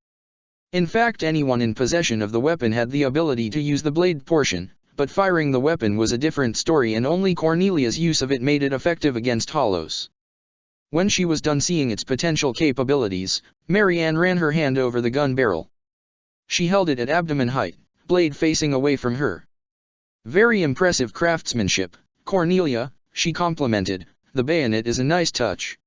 [SPEAKER 1] In fact, anyone in possession of the weapon had the ability to use the blade portion, but firing the weapon was a different story, and only Cornelia's use of it made it effective against hollows. When she was done seeing its potential capabilities, Marianne ran her hand over the gun barrel. She held it at abdomen height, blade facing away from her. "Very impressive craftsmanship, Cornelia," she complimented. "The bayonet is a nice touch.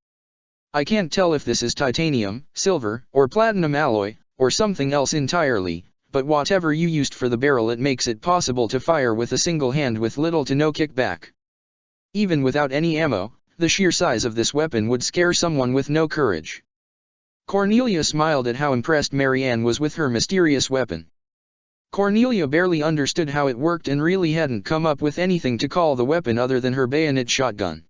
[SPEAKER 1] I can't tell if this is titanium, silver, or platinum alloy, or something else entirely, but whatever you used for the barrel, it makes it possible to fire with a single hand with little to no kickback. Even without any ammo, the sheer size of this weapon would scare someone with no courage." Cornelia smiled at how impressed Marianne was with her mysterious weapon. Cornelia barely understood how it worked and really hadn't come up with anything to call the weapon other than her bayonet shotgun.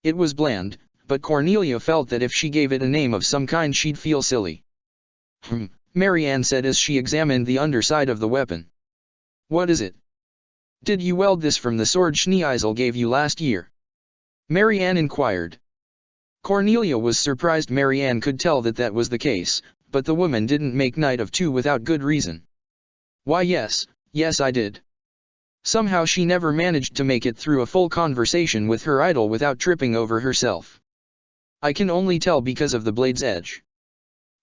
[SPEAKER 1] It was bland, but Cornelia felt that if she gave it a name of some kind she'd feel silly. Marianne said as she examined the underside of the weapon. "What is it? Did you weld this from the sword Schneeisel gave you last year?" Marianne inquired. Cornelia was surprised Marianne could tell that that was the case, but the woman didn't make night of two without good reason. "Why yes I did." Somehow she never managed to make it through a full conversation with her idol without tripping over herself. "I can only tell because of the blade's edge.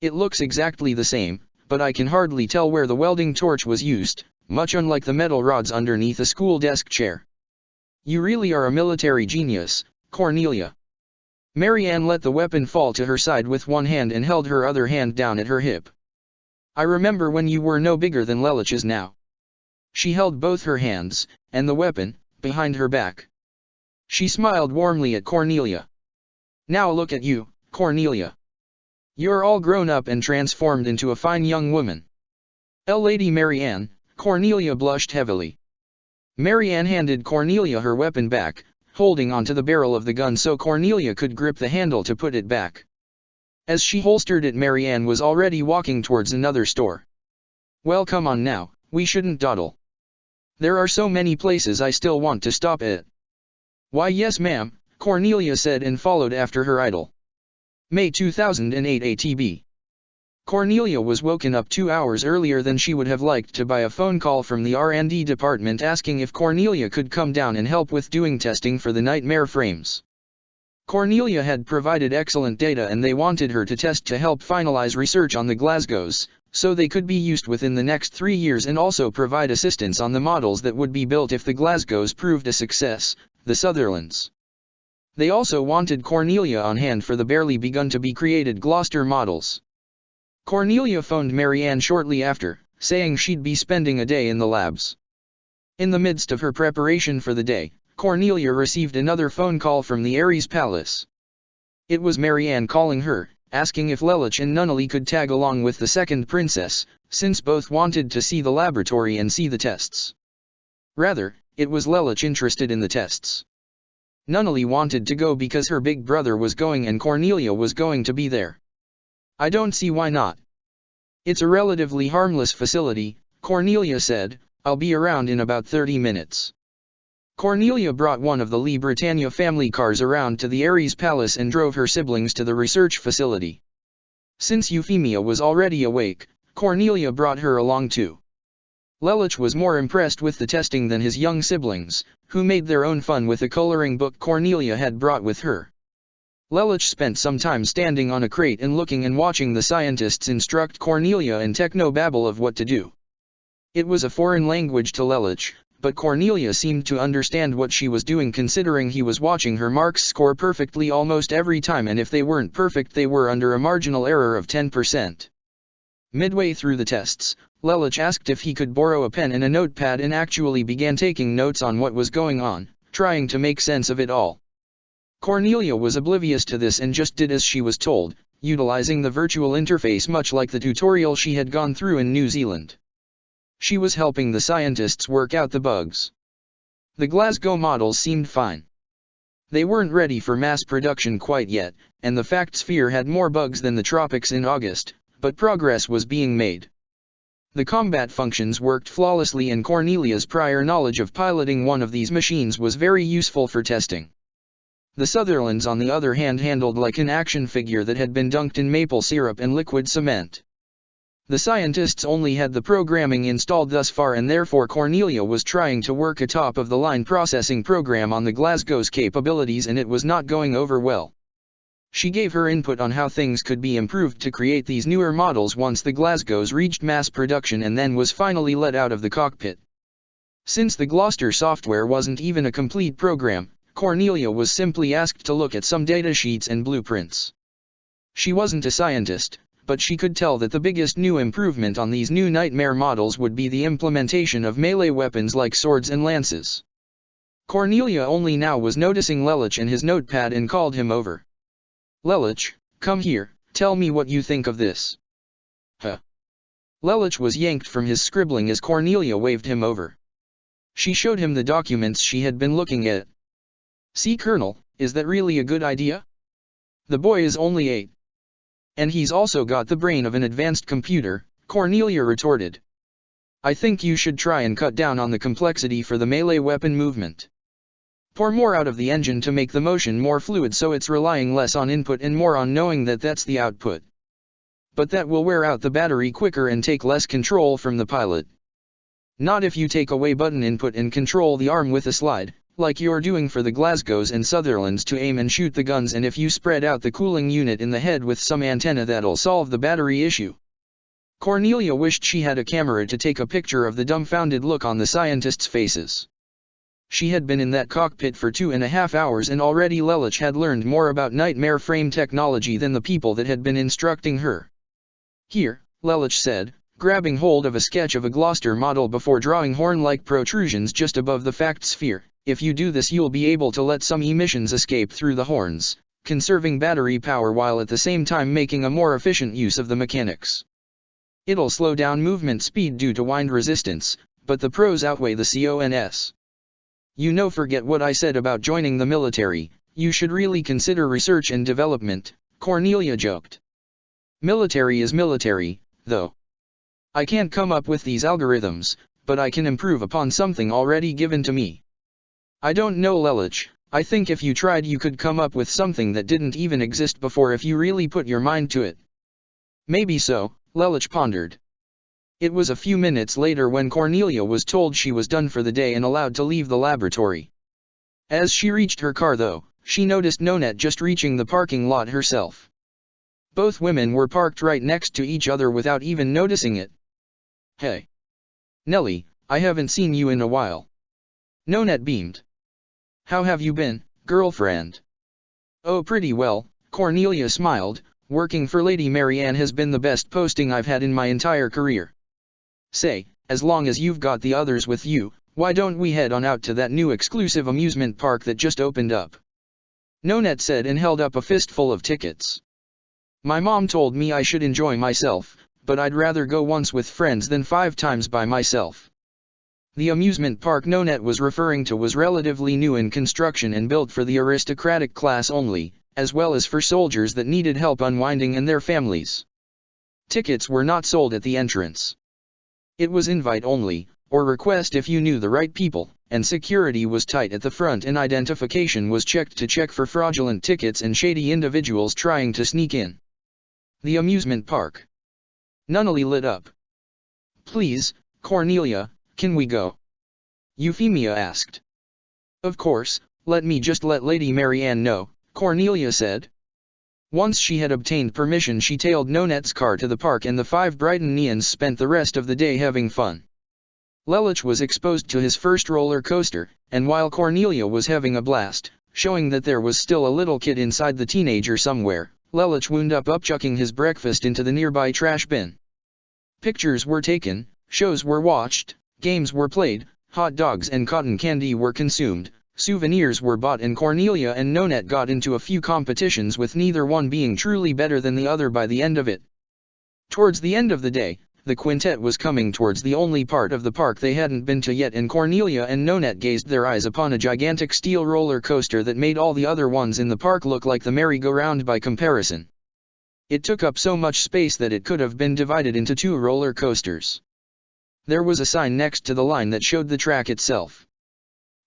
[SPEAKER 1] It looks exactly the same, but I can hardly tell where the welding torch was used, much unlike the metal rods underneath a school desk chair." "You really are a military genius, Cornelia." Marianne let the weapon fall to her side with one hand and held her other hand down at her hip. I remember when you were no bigger than Lelich is now. She held both her hands, and the weapon, behind her back. She smiled warmly at Cornelia. Now look at you, Cornelia. You're all grown up and transformed into a fine young woman. Lady Marianne, Cornelia blushed heavily. Marianne handed Cornelia her weapon back, holding onto the barrel of the gun so Cornelia could grip the handle to put it back. As she holstered it, Marianne was already walking towards another store. Well, come on now, we shouldn't dawdle. There are so many places I still want to stop at. Why yes ma'am, Cornelia said and followed after her idol. May 2008 ATB. Cornelia was woken up 2 hours earlier than she would have liked to by a phone call from the R&D department asking if Cornelia could come down and help with doing testing for the nightmare frames. Cornelia had provided excellent data and they wanted her to test to help finalize research on the Glasgows, so they could be used within the next 3 years and also provide assistance on the models that would be built if the Glasgows proved a success, the Sutherlands. They also wanted Cornelia on hand for the barely begun to be created Gloucester models. Cornelia phoned Marianne shortly after, saying she'd be spending a day in the labs. In the midst of her preparation for the day, Cornelia received another phone call from the Ares Palace. It was Marianne calling her, asking if Lelich and Nunnally could tag along with the second princess, since both wanted to see the laboratory and see the tests. Rather, it was Lelich interested in the tests. Nunnally wanted to go because her big brother was going and Cornelia was going to be there. I don't see why not. It's a relatively harmless facility, Cornelia said. I'll be around in about 30 minutes. Cornelia brought one of the Lee Britannia family cars around to the Ares Palace and drove her siblings to the research facility. Since Euphemia was already awake, Cornelia brought her along too. Lelich was more impressed with the testing than his young siblings, who made their own fun with a coloring book Cornelia had brought with her. Lelich spent some time standing on a crate and looking and watching the scientists instruct Cornelia in techno-babble of what to do. It was a foreign language to Lelich, but Cornelia seemed to understand what she was doing considering he was watching her marks score perfectly almost every time, and if they weren't perfect they were under a marginal error of 10%. Midway through the tests, Lelich asked if he could borrow a pen and a notepad and actually began taking notes on what was going on, trying to make sense of it all. Cornelia was oblivious to this and just did as she was told, utilizing the virtual interface much like the tutorial she had gone through in New Zealand. She was helping the scientists work out the bugs. The Glasgow models seemed fine. They weren't ready for mass production quite yet, and the fact sphere had more bugs than the tropics in August, but progress was being made. The combat functions worked flawlessly and Cornelia's prior knowledge of piloting one of these machines was very useful for testing. The Sutherlands on the other hand handled like an action figure that had been dunked in maple syrup and liquid cement. The scientists only had the programming installed thus far and therefore Cornelia was trying to work a top-of-the-line processing program on the Glasgow's capabilities and it was not going over well. She gave her input on how things could be improved to create these newer models once the Glasgows reached mass production and then was finally let out of the cockpit. Since the Gloucester software wasn't even a complete program, Cornelia was simply asked to look at some data sheets and blueprints. She wasn't a scientist, but she could tell that the biggest new improvement on these new nightmare models would be the implementation of melee weapons like swords and lances. Cornelia only now was noticing Lelich and his notepad and called him over. Lelich, come here, tell me what you think of this. Huh? Lelich was yanked from his scribbling as Cornelia waved him over. She showed him the documents she had been looking at. See, Colonel, is that really a good idea? The boy is only 8. And he's also got the brain of an advanced computer, Cornelia retorted. I think you should try and cut down on the complexity for the melee weapon movement. Pour more out of the engine to make the motion more fluid so it's relying less on input and more on knowing that that's the output. But that will wear out the battery quicker and take less control from the pilot. Not if you take away button input and control the arm with a slide, like you're doing for the Glasgows and Sutherlands to aim and shoot the guns, and if you spread out the cooling unit in the head with some antenna that'll solve the battery issue. Cornelia wished she had a camera to take a picture of the dumbfounded look on the scientists' faces. She had been in that cockpit for 2.5 hours and already Lelich had learned more about nightmare frame technology than the people that had been instructing her. "Here," Lelich said, grabbing hold of a sketch of a Gloucester model before drawing horn-like protrusions just above the fact sphere. "If you do this you'll be able to let some emissions escape through the horns, conserving battery power while at the same time making a more efficient use of the mechanics. It'll slow down movement speed due to wind resistance, but the pros outweigh the cons. You know, forget what I said about joining the military, you should really consider research and development," Cornelia joked. "Military is military, though. I can't come up with these algorithms, but I can improve upon something already given to me." "I don't know, Lelich. I think if you tried you could come up with something that didn't even exist before if you really put your mind to it." "Maybe so," Lelich pondered. It was a few minutes later when Cornelia was told she was done for the day and allowed to leave the laboratory. As she reached her car though, she noticed Nonette just reaching the parking lot herself. Both women were parked right next to each other without even noticing it. "Hey, Nellie, I haven't seen you in a while." Nonette beamed. "How have you been, girlfriend?" "Oh, pretty well," Cornelia smiled. "Working for Lady Marianne has been the best posting I've had in my entire career. Say, as long as you've got the others with you, why don't we head on out to that new exclusive amusement park that just opened up?" Nonette said and held up a fistful of tickets. "My mom told me I should enjoy myself, but I'd rather go once with friends than 5 times by myself." The amusement park Nonette was referring to was relatively new in construction and built for the aristocratic class only, as well as for soldiers that needed help unwinding and their families. Tickets were not sold at the entrance. It was invite only, or request if you knew the right people, and security was tight at the front and identification was checked to check for fraudulent tickets and shady individuals trying to sneak in. The amusement park. Nunnally lit up. "Please, Cornelia, can we go?" Euphemia asked. "Of course, let me just let Lady Marianne know," Cornelia said. Once she had obtained permission she tailed Nonette's car to the park and the 5 Brightonians spent the rest of the day having fun. Lelich was exposed to his first roller coaster, and while Cornelia was having a blast, showing that there was still a little kid inside the teenager somewhere, Lelich wound up upchucking his breakfast into the nearby trash bin. Pictures were taken, shows were watched, games were played, hot dogs and cotton candy were consumed, souvenirs were bought and Cornelia and Nonette got into a few competitions with neither one being truly better than the other by the end of it. Towards the end of the day, the quintet was coming towards the only part of the park they hadn't been to yet and Cornelia and Nonette gazed their eyes upon a gigantic steel roller coaster that made all the other ones in the park look like the merry-go-round by comparison. It took up so much space that it could have been divided into 2 roller coasters. There was a sign next to the line that showed the track itself.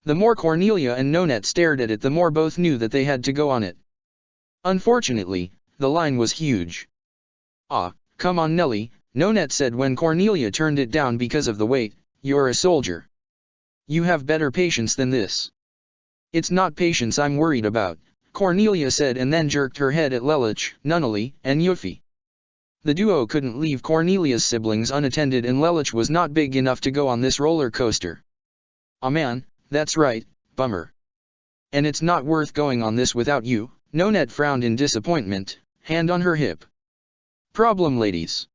[SPEAKER 1] The more Cornelia and Nonette stared at it the more both knew that they had to go on it. Unfortunately, the line was huge. "Ah, come on Nellie," Nonette said when Cornelia turned it down because of the weight. "You're a soldier. You have better patience than this." "It's not patience I'm worried about," Cornelia said and then jerked her head at Lelich, Nunnally, and Yuffie. The duo couldn't leave Cornelia's siblings unattended and Lelich was not big enough to go on this roller coaster. "Aw man, that's right, bummer. And it's not worth going on this without you," Nonette frowned in disappointment, hand on her hip. "Problem ladies."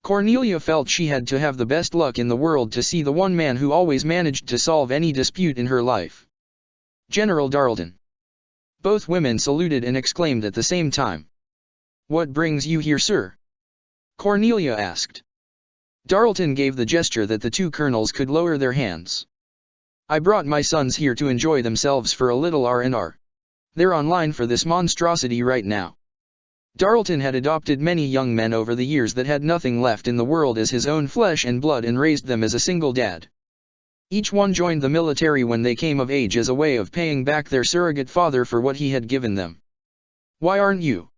[SPEAKER 1] Cornelia felt she had to have the best luck in the world to see the one man who always managed to solve any dispute in her life. General Darlton. Both women saluted and exclaimed at the same time. "What brings you here, sir?" Cornelia asked. Darlton gave the gesture that the 2 colonels could lower their hands. "I brought my sons here to enjoy themselves for a little R&R. They're online for this monstrosity right now." Darlton had adopted many young men over the years that had nothing left in the world as his own flesh and blood and raised them as a single dad. Each one joined the military when they came of age as a way of paying back their surrogate father for what he had given them. "Why aren't you?"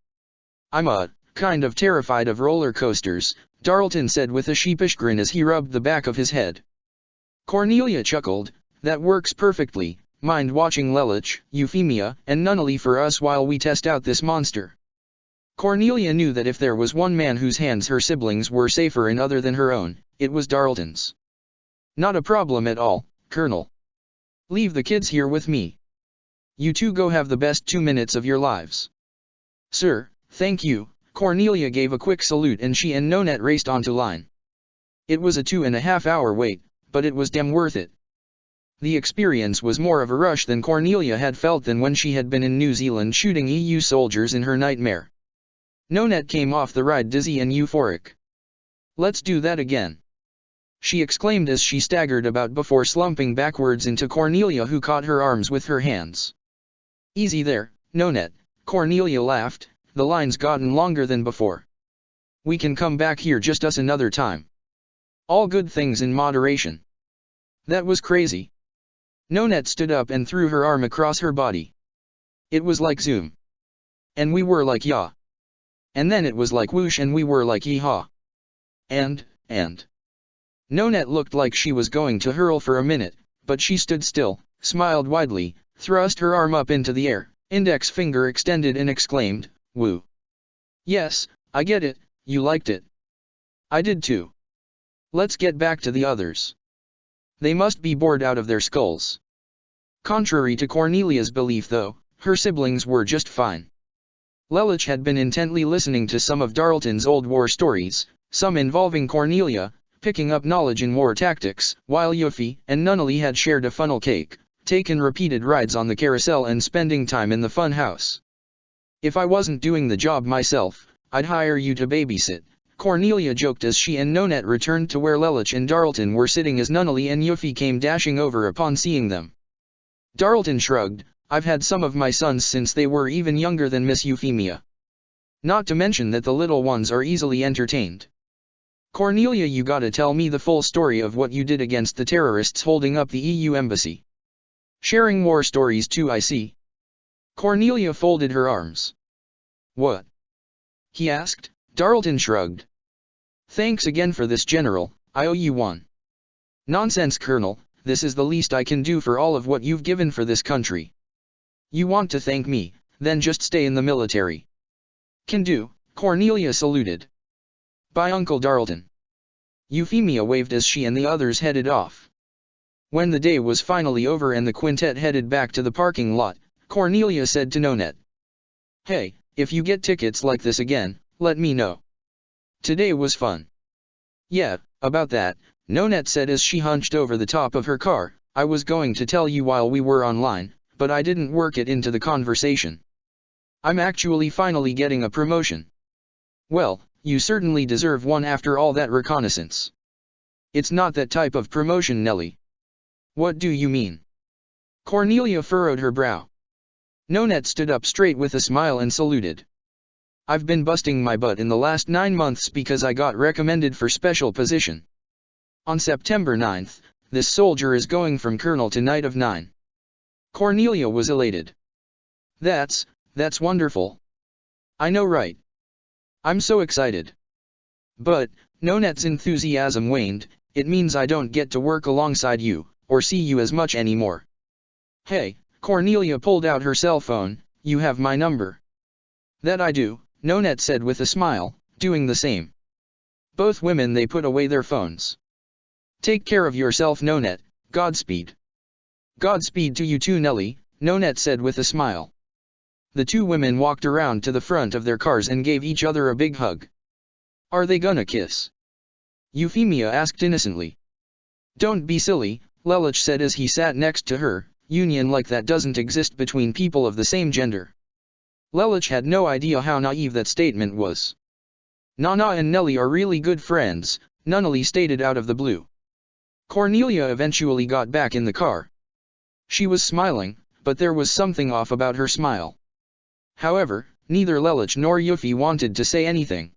[SPEAKER 1] "I'm kind of terrified of roller coasters," Darlton said with a sheepish grin as he rubbed the back of his head. Cornelia chuckled. "That works perfectly. Mind watching Lelich, Euphemia, and Nunnally for us while we test out this monster." Cornelia knew that if there was one man whose hands her siblings were safer in other than her own, it was Darlton's. "Not a problem at all, Colonel." Leave the kids here with me. You two go have the best 2 minutes of your lives. Sir, thank you. Cornelia gave a quick salute and she and Nonette raced onto line. It was a 2.5-hour wait, but it was damn worth it. The experience was more of a rush than Cornelia had felt than when she had been in New Zealand shooting EU soldiers in her nightmare. Nonette came off the ride dizzy and euphoric. Let's do that again, she exclaimed as she staggered about before slumping backwards into Cornelia, who caught her arms with her hands. Easy there, Nonette, Cornelia laughed, the line's gotten longer than before. We can come back here just us another time. All good things in moderation. That was crazy. Nonette stood up and threw her arm across her body. It was like zoom. And we were like yah. And then it was like whoosh and we were like yee-haw. And. Nonette looked like she was going to hurl for a minute, but she stood still, smiled widely, thrust her arm up into the air, index finger extended and exclaimed, woo. Yes, I get it, you liked it. I did too. Let's get back to the others. They must be bored out of their skulls. Contrary to Cornelia's belief though, her siblings were just fine. Lelich had been intently listening to some of Darlton's old war stories, some involving Cornelia, picking up knowledge in war tactics, while Yuffie and Nunnally had shared a funnel cake, taken repeated rides on the carousel and spending time in the fun house. If I wasn't doing the job myself, I'd hire you to babysit, Cornelia joked as she and Nonette returned to where Lelich and Darlton were sitting as Nunnally and Yuffie came dashing over upon seeing them. Darlton shrugged, I've had some of my sons since they were even younger than Miss Euphemia. Not to mention that the little ones are easily entertained. Cornelia, you gotta tell me the full story of what you did against the terrorists holding up the EU embassy. Sharing war stories too, I see. Cornelia folded her arms. What? He asked. Darlton shrugged. Thanks again for this, General, I owe you one. Nonsense, Colonel, this is the least I can do for all of what you've given for this country. You want to thank me, then just stay in the military. Can do, Cornelia saluted. Bye, Uncle Darlton. Euphemia waved as she and the others headed off. When the day was finally over and the quintet headed back to the parking lot, Cornelia said to Nonette. Hey, if you get tickets like this again, let me know. Today was fun. Yeah, about that, Nonette said as she hunched over the top of her car, I was going to tell you while we were online, but I didn't work it into the conversation. I'm actually finally getting a promotion. Well, you certainly deserve one after all that reconnaissance. It's not that type of promotion, Nellie. What do you mean? Cornelia furrowed her brow. Nonette stood up straight with a smile and saluted. I've been busting my butt in the last 9 months because I got recommended for special position. On September 9th, this soldier is going from colonel to knight of 9. Cornelia was elated. That's wonderful. I know, right? I'm so excited. But, Nonette's enthusiasm waned, it means I don't get to work alongside you, or see you as much anymore. Hey, Cornelia pulled out her cell phone, you have my number. That I do, Nonette said with a smile, doing the same. Both women they put away their phones. Take care of yourself, Nonette, Godspeed. Godspeed to you too, Nellie, Nonette said with a smile. The two women walked around to the front of their cars and gave each other a big hug. Are they gonna kiss? Euphemia asked innocently. Don't be silly, Lelich said as he sat next to her, union like that doesn't exist between people of the same gender. Lelich had no idea how naive that statement was. Nana and Nellie are really good friends, Nunnally stated out of the blue. Cornelia eventually got back in the car. She was smiling, but there was something off about her smile. However, neither Lelich nor Yuffie wanted to say anything.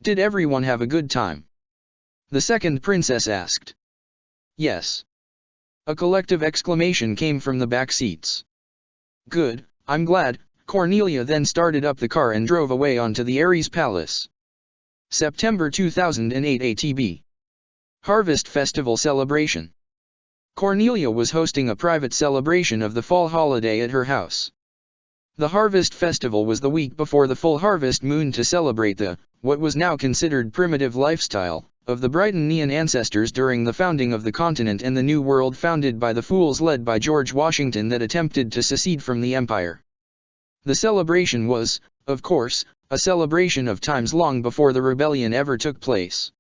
[SPEAKER 1] Did everyone have a good time? The second princess asked. Yes. A collective exclamation came from the back seats. Good, I'm glad. Cornelia then started up the car and drove away onto the Ares Palace. September 2008 ATB. Harvest Festival Celebration. Cornelia was hosting a private celebration of the fall holiday at her house. The Harvest Festival was the week before the full harvest moon to celebrate the, what was now considered primitive lifestyle, of the Brighton-Nean ancestors during the founding of the continent and the New World founded by the fools led by George Washington that attempted to secede from the empire. The celebration was, of course, a celebration of times long before the rebellion ever took place.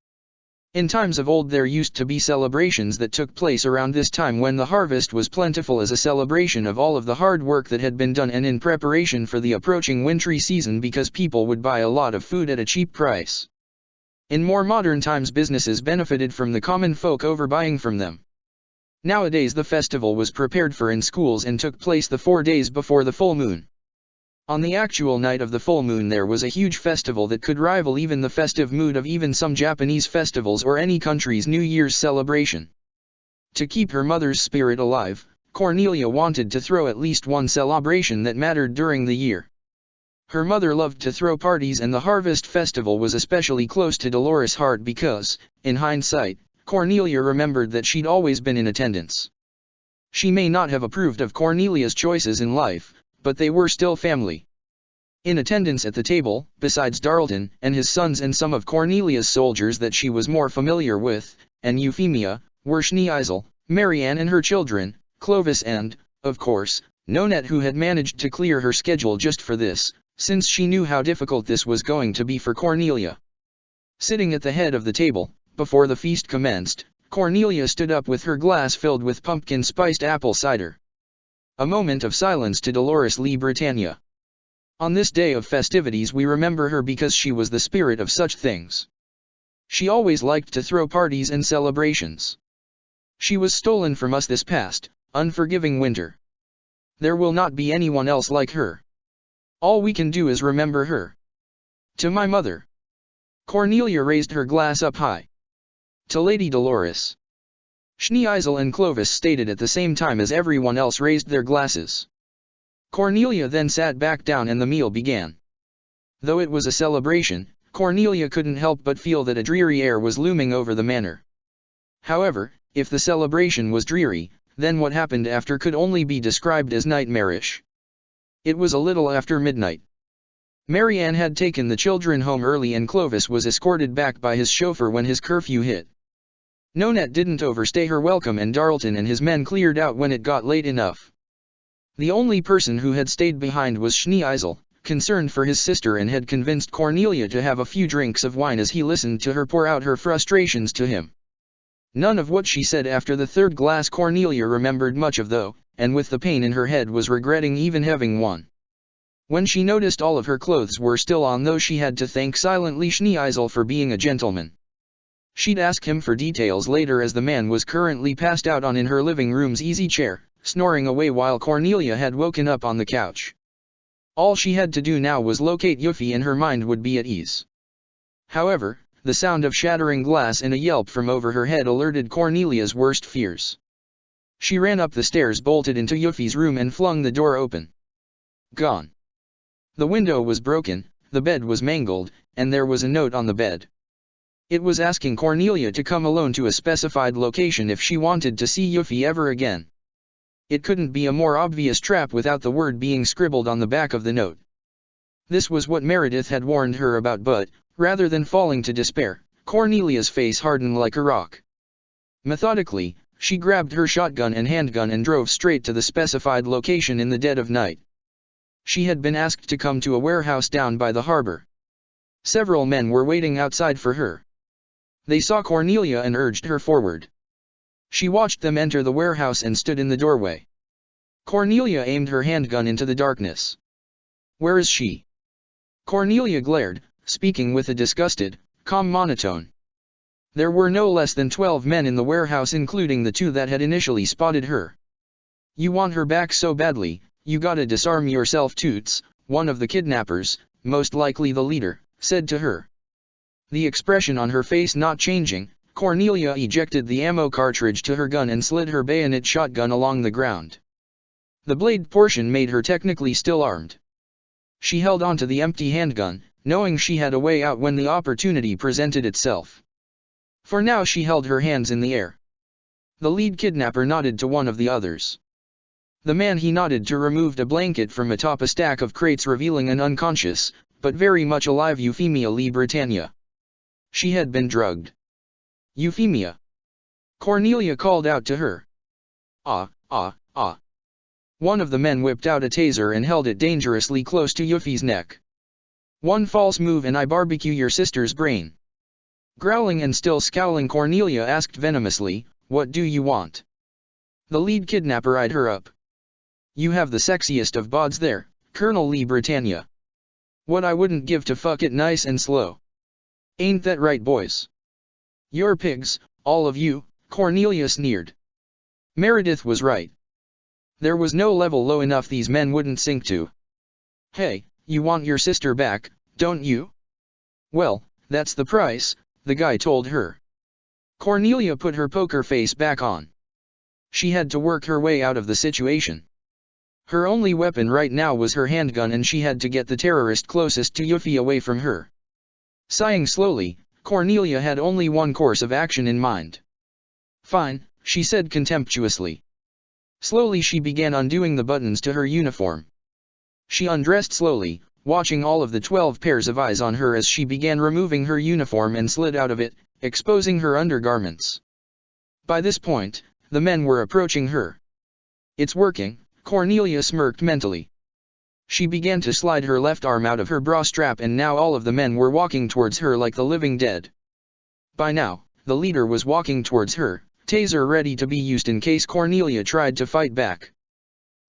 [SPEAKER 1] In times of old there used to be celebrations that took place around this time when the harvest was plentiful as a celebration of all of the hard work that had been done and in preparation for the approaching wintry season because people would buy a lot of food at a cheap price. In more modern times businesses benefited from the common folk overbuying from them. Nowadays the festival was prepared for in schools and took place the 4 days before the full moon. On the actual night of the full moon there was a huge festival that could rival even the festive mood of even some Japanese festivals or any country's New Year's celebration. To keep her mother's spirit alive, Cornelia wanted to throw at least one celebration that mattered during the year. Her mother loved to throw parties and the harvest festival was especially close to Dolores' heart because, in hindsight, Cornelia remembered that she'd always been in attendance. She may not have approved of Cornelia's choices in life, but they were still family. In attendance at the table, besides Darlton and his sons and some of Cornelia's soldiers that she was more familiar with, and Euphemia, were Schneeisel, Marianne and her children, Clovis and, of course, Nonette who had managed to clear her schedule just for this, since she knew how difficult this was going to be for Cornelia. Sitting at the head of the table, before the feast commenced, Cornelia stood up with her glass filled with pumpkin-spiced apple cider. A moment of silence to Dolores Le Britannia. On this day of festivities we remember her because she was the spirit of such things. She always liked to throw parties and celebrations. She was stolen from us this past, unforgiving winter. There will not be anyone else like her. All we can do is remember her. To my mother. Cornelia raised her glass up high. To Lady Dolores. Schneeisel and Clovis stated at the same time as everyone else raised their glasses. Cornelia then sat back down and the meal began. Though it was a celebration, Cornelia couldn't help but feel that a dreary air was looming over the manor. However, if the celebration was dreary, then what happened after could only be described as nightmarish. It was a little after midnight. Marianne had taken the children home early and Clovis was escorted back by his chauffeur when his curfew hit. Nonette didn't overstay her welcome and Darlton and his men cleared out when it got late enough. The only person who had stayed behind was Schneeisel, concerned for his sister and had convinced Cornelia to have a few drinks of wine as he listened to her pour out her frustrations to him. None of what she said after the third glass Cornelia remembered much of though, and with the pain in her head was regretting even having one. When she noticed all of her clothes were still on though she had to thank silently Schneeisel for being a gentleman. She'd ask him for details later as the man was currently passed out on in her living room's easy chair, snoring away while Cornelia had woken up on the couch. All she had to do now was locate Yuffie and her mind would be at ease. However, the sound of shattering glass and a yelp from over her head alerted Cornelia's worst fears. She ran up the stairs, bolted into Yuffie's room and flung the door open. Gone. The window was broken, the bed was mangled, and there was a note on the bed. It was asking Cornelia to come alone to a specified location if she wanted to see Yuffie ever again. It couldn't be a more obvious trap without the word being scribbled on the back of the note. This was what Meredith had warned her about but, rather than falling to despair, Cornelia's face hardened like a rock. Methodically, she grabbed her shotgun and handgun and drove straight to the specified location in the dead of night. She had been asked to come to a warehouse down by the harbor. Several men were waiting outside for her. They saw Cornelia and urged her forward. She watched them enter the warehouse and stood in the doorway. Cornelia aimed her handgun into the darkness. "Where is she?" Cornelia glared, speaking with a disgusted, calm monotone. There were no less than 12 men in the warehouse including the 2 that had initially spotted her. "You want her back so badly, you gotta disarm yourself Toots," one of the kidnappers, most likely the leader, said to her. The expression on her face not changing, Cornelia ejected the ammo cartridge to her gun and slid her bayonet shotgun along the ground. The blade portion made her technically still armed. She held onto the empty handgun, knowing she had a way out when the opportunity presented itself. For now she held her hands in the air. The lead kidnapper nodded to one of the others. The man he nodded to removed a blanket from atop a stack of crates revealing an unconscious, but very much alive Euphemia Le Britannia. She had been drugged. Euphemia! Cornelia called out to her. Ah, ah, ah. One of the men whipped out a taser and held it dangerously close to Yuffie's neck. One false move and I barbecue your sister's brain. Growling and still scowling, Cornelia asked venomously, "What do you want?" The lead kidnapper eyed her up. "You have the sexiest of bods there, Colonel Lee Britannia. What I wouldn't give to fuck it nice and slow. Ain't that right, boys?" "You're pigs, all of you," Cornelia sneered. Meredith was right. There was no level low enough these men wouldn't sink to. "Hey, you want your sister back, don't you?" "Well, that's the price," the guy told her. Cornelia put her poker face back on. She had to work her way out of the situation. Her only weapon right now was her handgun and she had to get the terrorist closest to Yuffie away from her. Sighing slowly, Cornelia had only one course of action in mind. "Fine," she said contemptuously. Slowly she began undoing the buttons to her uniform. She undressed slowly, watching all of the 12 pairs of eyes on her as she began removing her uniform and slid out of it, exposing her undergarments. By this point, the men were approaching her. "It's working," Cornelia smirked mentally. She began to slide her left arm out of her bra strap and now all of the men were walking towards her like the living dead. By now, the leader was walking towards her, taser ready to be used in case Cornelia tried to fight back.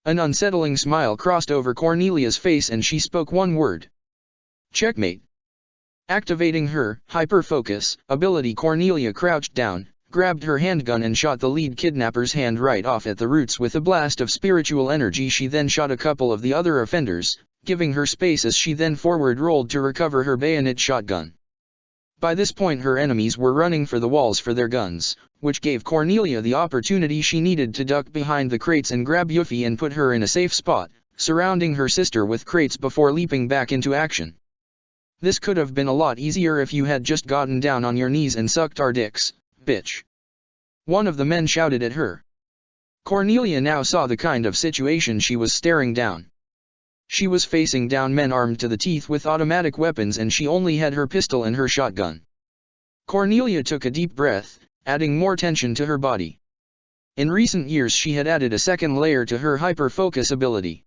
[SPEAKER 1] An unsettling smile crossed over Cornelia's face and she spoke one word. "Checkmate." Activating her hyper-focus ability, Cornelia crouched down, grabbed her handgun and shot the lead kidnapper's hand right off at the roots with a blast of spiritual energy. She then shot a couple of the other offenders, giving her space as she then forward rolled to recover her bayonet shotgun. By this point her enemies were running for the walls for their guns, which gave Cornelia the opportunity she needed to duck behind the crates and grab Yuffie and put her in a safe spot, surrounding her sister with crates before leaping back into action. "This could have been a lot easier if you had just gotten down on your knees and sucked our dicks, bitch," one of the men shouted at her. Cornelia now saw the kind of situation she was staring down. She was facing down men armed to the teeth with automatic weapons and she only had her pistol and her shotgun. Cornelia took a deep breath, adding more tension to her body. In recent years she had added a second layer to her hyper-focus ability.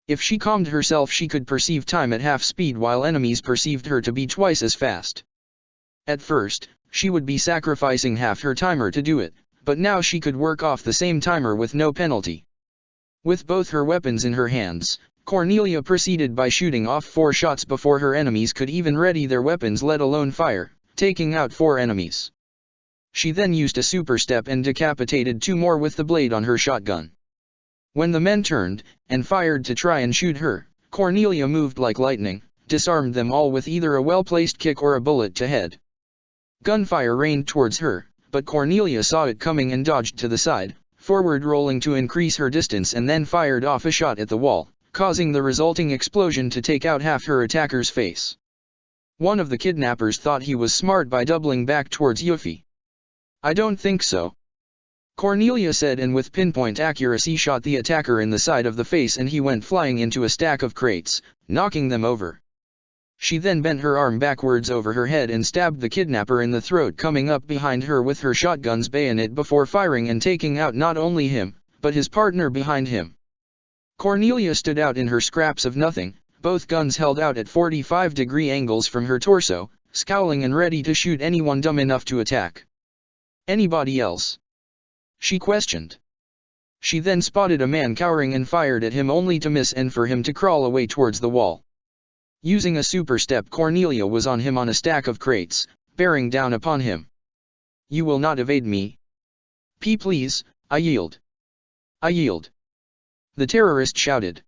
[SPEAKER 1] If she calmed herself she could perceive time at half speed while enemies perceived her to be twice as fast. At first, she would be sacrificing half her timer to do it, but now she could work off the same timer with no penalty. With both her weapons in her hands, Cornelia proceeded by shooting off 4 shots before her enemies could even ready their weapons, let alone fire, taking out 4 enemies. She then used a super step and decapitated 2 more with the blade on her shotgun. When the men turned and fired to try and shoot her, Cornelia moved like lightning, disarmed them all with either a well-placed kick or a bullet to head. Gunfire rained towards her, but Cornelia saw it coming and dodged to the side, forward rolling to increase her distance and then fired off a shot at the wall, causing the resulting explosion to take out half her attacker's face. One of the kidnappers thought he was smart by doubling back towards Yuffie. "I don't think so," Cornelia said, and with pinpoint accuracy shot the attacker in the side of the face and he went flying into a stack of crates, knocking them over. She then bent her arm backwards over her head and stabbed the kidnapper in the throat coming up behind her with her shotgun's bayonet before firing and taking out not only him, but his partner behind him. Cornelia stood out in her scraps of nothing, both guns held out at 45-degree angles from her torso, scowling and ready to shoot anyone dumb enough to attack. "Anybody else?" she questioned. She then spotted a man cowering and fired at him only to miss and for him to crawl away towards the wall. Using a super step, Cornelia was on him on a stack of crates, bearing down upon him. "You will not evade me." Please, I yield. I yield," the terrorist shouted.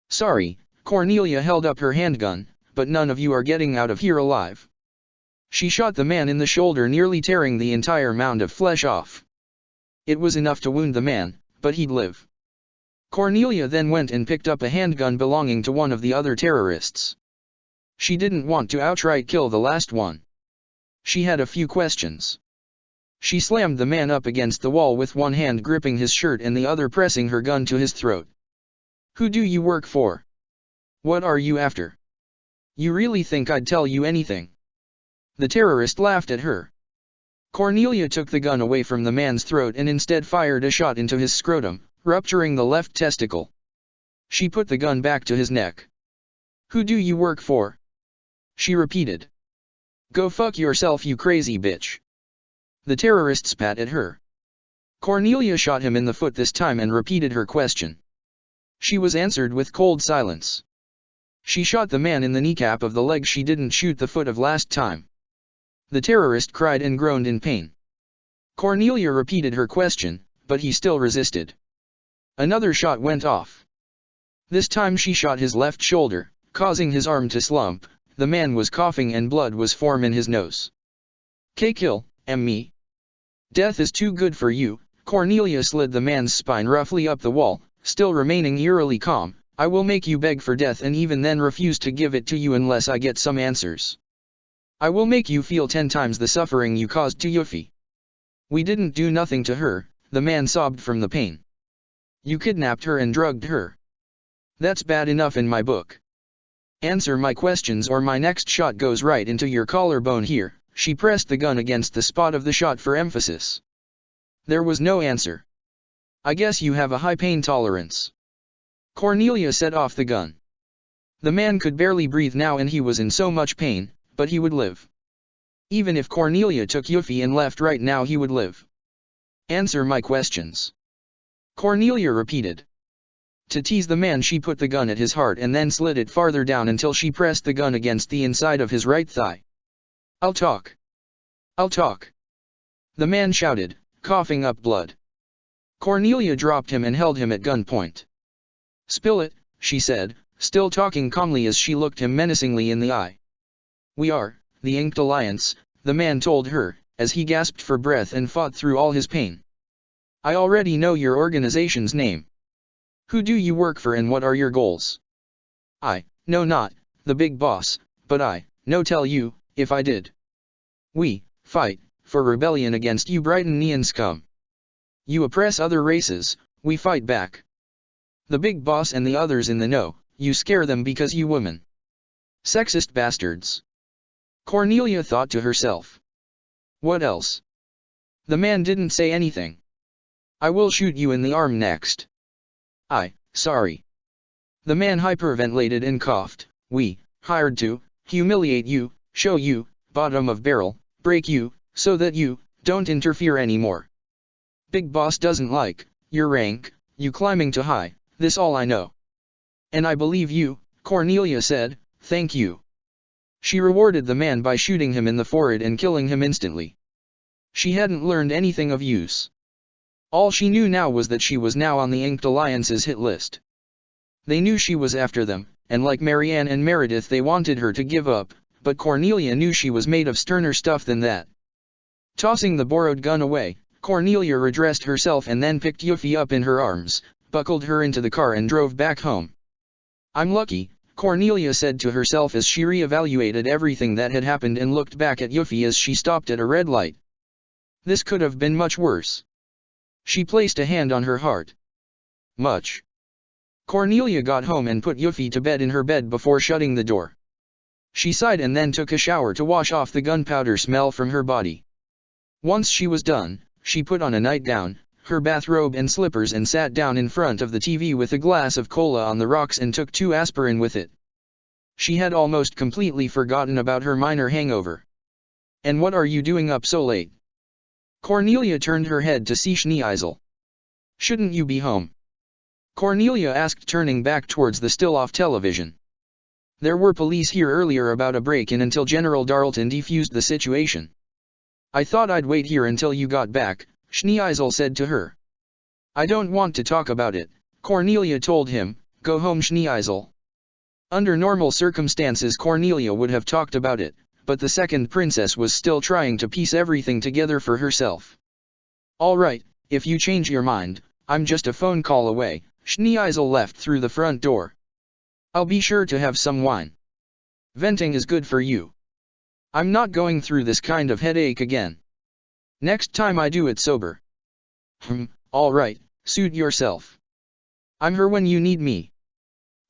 [SPEAKER 1] "Sorry," Cornelia held up her handgun, "but none of you are getting out of here alive." She shot the man in the shoulder, nearly tearing the entire mound of flesh off. It was enough to wound the man, but he'd live. Cornelia then went and picked up a handgun belonging to one of the other terrorists. She didn't want to outright kill the last one. She had a few questions. She slammed the man up against the wall with one hand gripping his shirt and the other pressing her gun to his throat. "Who do you work for? What are you after? You really think I'd tell you anything?" The terrorist laughed at her. Cornelia took the gun away from the man's throat and instead fired a shot into his scrotum, rupturing the left testicle. She put the gun back to his neck. "Who do you work for?" she repeated. "Go fuck yourself, you crazy bitch." The terrorist spat at her. Cornelia shot him in the foot this time and repeated her question. She was answered with cold silence. She shot the man in the kneecap of the leg. She didn't shoot the foot of last time. The terrorist cried and groaned in pain. Cornelia repeated her question, but he still resisted. Another shot went off. This time she shot his left shoulder, causing his arm to slump. The man was coughing and blood was forming in his nose. "Kill me. Death is too good for you." Cornelia slid the man's spine roughly up the wall, still remaining eerily calm. "I will make you beg for death and even then refuse to give it to you unless I get some answers. I will make you feel 10 times the suffering you caused to Yuffie." "We didn't do nothing to her," the man sobbed from the pain. "You kidnapped her and drugged her. That's bad enough in my book. Answer my questions or my next shot goes right into your collarbone here." She pressed the gun against the spot of the shot for emphasis. There was no answer. "I guess you have a high pain tolerance." Cornelia set off the gun. The man could barely breathe now and he was in so much pain, but he would live. Even if Cornelia took Yuffie and left right now, he would live. "Answer my questions," Cornelia repeated. To tease the man, she put the gun at his heart and then slid it farther down until she pressed the gun against the inside of his right thigh. I'll talk. The man shouted, coughing up blood. Cornelia dropped him and held him at gunpoint. "Spill it," she said, still talking calmly as she looked him menacingly in the eye. "We are, the Inked Alliance," the man told her, as he gasped for breath and fought through all his pain. "I already know your organization's name. Who do you work for and what are your goals?" "I know not, the big boss, but I no tell you, if I did. We fight for rebellion against you Brighton scum. You oppress other races, we fight back. The big boss and the others in the know, you scare them because you women. Sexist bastards." Cornelia thought to herself. What else? The man didn't say anything. "I will shoot you in the arm next." Sorry. The man hyperventilated and coughed. "We hired to humiliate you, show you bottom of barrel, break you, so that you don't interfere anymore. Big boss doesn't like your rank, you climbing too high, this all I know. And I believe you," Cornelia said. "Thank you." She rewarded the man by shooting him in the forehead and killing him instantly. She hadn't learned anything of use. All she knew now was that she was now on the Inked Alliance's hit list. They knew she was after them, and like Marianne and Meredith they wanted her to give up, but Cornelia knew she was made of sterner stuff than that. Tossing the borrowed gun away, Cornelia redressed herself and then picked Yuffie up in her arms, buckled her into the car and drove back home. "I'm lucky," Cornelia said to herself as she re-evaluated everything that had happened and looked back at Yuffie as she stopped at a red light. This could have been much worse. She placed a hand on her heart. Much. Cornelia got home and put Yuffie to bed in her bed before shutting the door. She sighed and then took a shower to wash off the gunpowder smell from her body. Once she was done, she put on a nightgown, her bathrobe and slippers and sat down in front of the TV with a glass of cola on the rocks and took 2 aspirin with it. She had almost completely forgotten about her minor hangover. "And what are you doing up so late?" Cornelia turned her head to see Schneeisel. "Shouldn't you be home?" Cornelia asked, turning back towards the still-off television. "There were police here earlier about a break-in until General Darlton defused the situation. I thought I'd wait here until you got back," Schneeisel said to her. "I don't want to talk about it," Cornelia told him. "Go home, Schneeisel." Under normal circumstances Cornelia would have talked about it, but the second princess was still trying to piece everything together for herself. "All right, if you change your mind, I'm just a phone call away." Schneeisel left through the front door. "I'll be sure to have some wine. Venting is good for you. I'm not going through this kind of headache again. Next time I do it sober." All right, suit yourself. I'm here when you need me."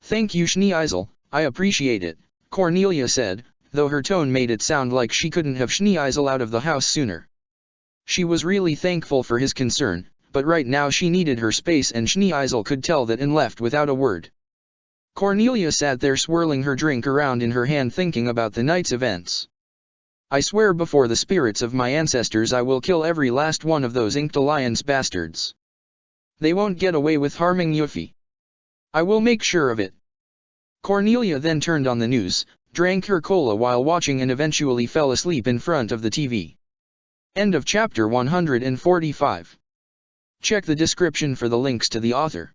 [SPEAKER 1] "Thank you, Schneeisel, I appreciate it," Cornelia said, though her tone made it sound like she couldn't have Schneeisel out of the house sooner. She was really thankful for his concern, but right now she needed her space and Schneeisel could tell that and left without a word. Cornelia sat there swirling her drink around in her hand thinking about the night's events. I swear before the spirits of my ancestors I will kill every last one of those Inked Alliance bastards. They won't get away with harming Yuffie. I will make sure of it. Cornelia then turned on the news, drank her cola while watching and eventually fell asleep in front of the TV. End of chapter 145. Check the description for the links to the author.